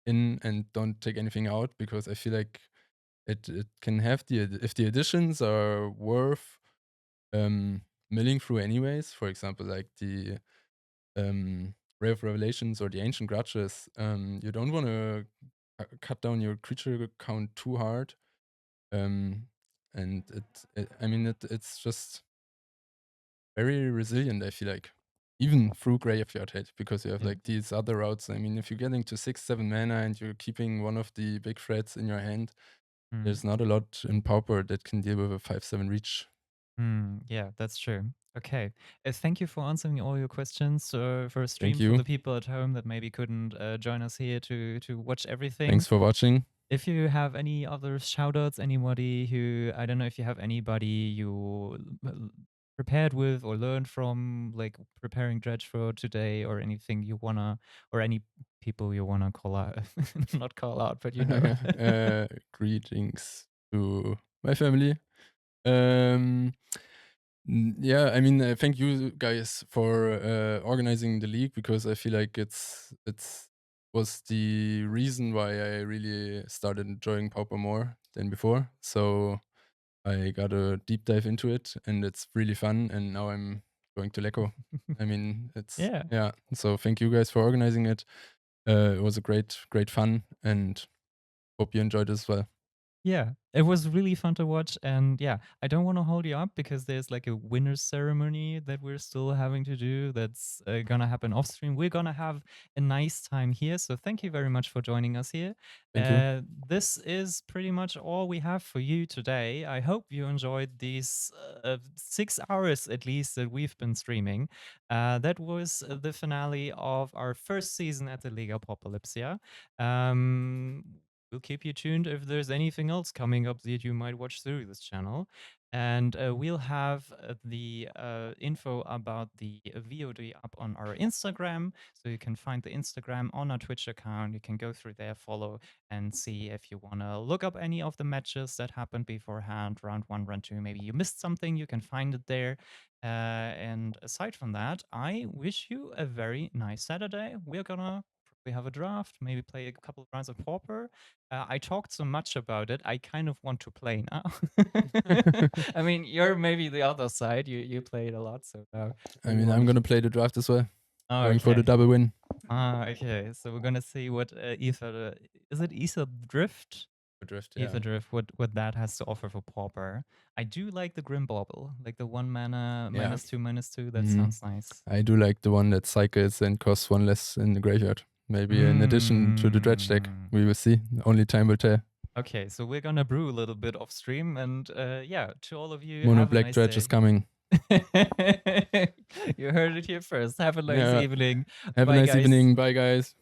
in and don't take anything out because I feel like it can have if the additions are worth milling through anyways. For example, like the Ray of Revelations or the Ancient Grudges, you don't want to cut down your creature count too hard. And it's just very resilient, I feel like. Even through Graveyard Hate, because you have like these other routes. I mean, if you're getting to 6-7 mana and you're keeping one of the big threats in your hand, there's not a lot in Pauper that can deal with a 5-7 reach. Yeah, that's true. Okay. Thank you for answering all your questions for a stream you. for the people at home that maybe couldn't join us here to watch everything. Thanks for watching. If you have any other shoutouts, anybody who, I don't know if you have anybody you prepared with or learned from, like preparing Dredge for today, or anything you wanna, or any people you wanna call out, not call out, but you know. Greetings to my family. Yeah, I mean, thank you guys for organizing the league, because I feel like it's was the reason why I really started enjoying Pauper more than before. So I got a deep dive into it, and it's really fun. And now I'm going to Lecco. I mean, it's Yeah. yeah. So thank you guys for organizing it. It was a great fun, and hope you enjoyed it as well. Yeah, it was really fun to watch. And yeah, I don't want to hold you up because there's like a winner's ceremony that we're still having to do that's gonna happen off stream. We're gonna have a nice time here. So thank you very much for joining us here. Thank you. This is pretty much all we have for you today. I hope you enjoyed these 6 hours at least that we've been streaming. That was the finale of our first season at the Lega Pauper Lipsia. We'll keep you tuned if there's anything else coming up that you might watch through this channel. And we'll have the info about the VOD up on our Instagram. So you can find the Instagram on our Twitch account. You can go through there, follow, and see if you want to look up any of the matches that happened beforehand, round 1, round 2. Maybe you missed something, you can find it there. And aside from that, I wish you a very nice Saturday. We're gonna probably have a draft, maybe play a couple of rounds of Pauper. I talked so much about it. I kind of want to play now. I mean, you're maybe the other side. You play it a lot, so. I mean, I'm gonna play the draft as well. Oh, Going for the double win. okay. So we're gonna see what Ether is it Ether Drift? Drift, yeah. Ether Drift. What that has to offer for Pauper. I do like the Grim Bauble, like the 1 mana Yeah. -2/-2. That Mhm. sounds nice. I do like the one that cycles and costs 1 less in the graveyard. Maybe in addition to the dredge deck. We will see. Only time will tell. Okay, so we're gonna brew a little bit off stream, and yeah, to all of you, Mono have a black nice dredge day. is coming. You heard it here first. Have a nice Yeah. evening. Have Bye, a nice guys. evening. Bye, guys.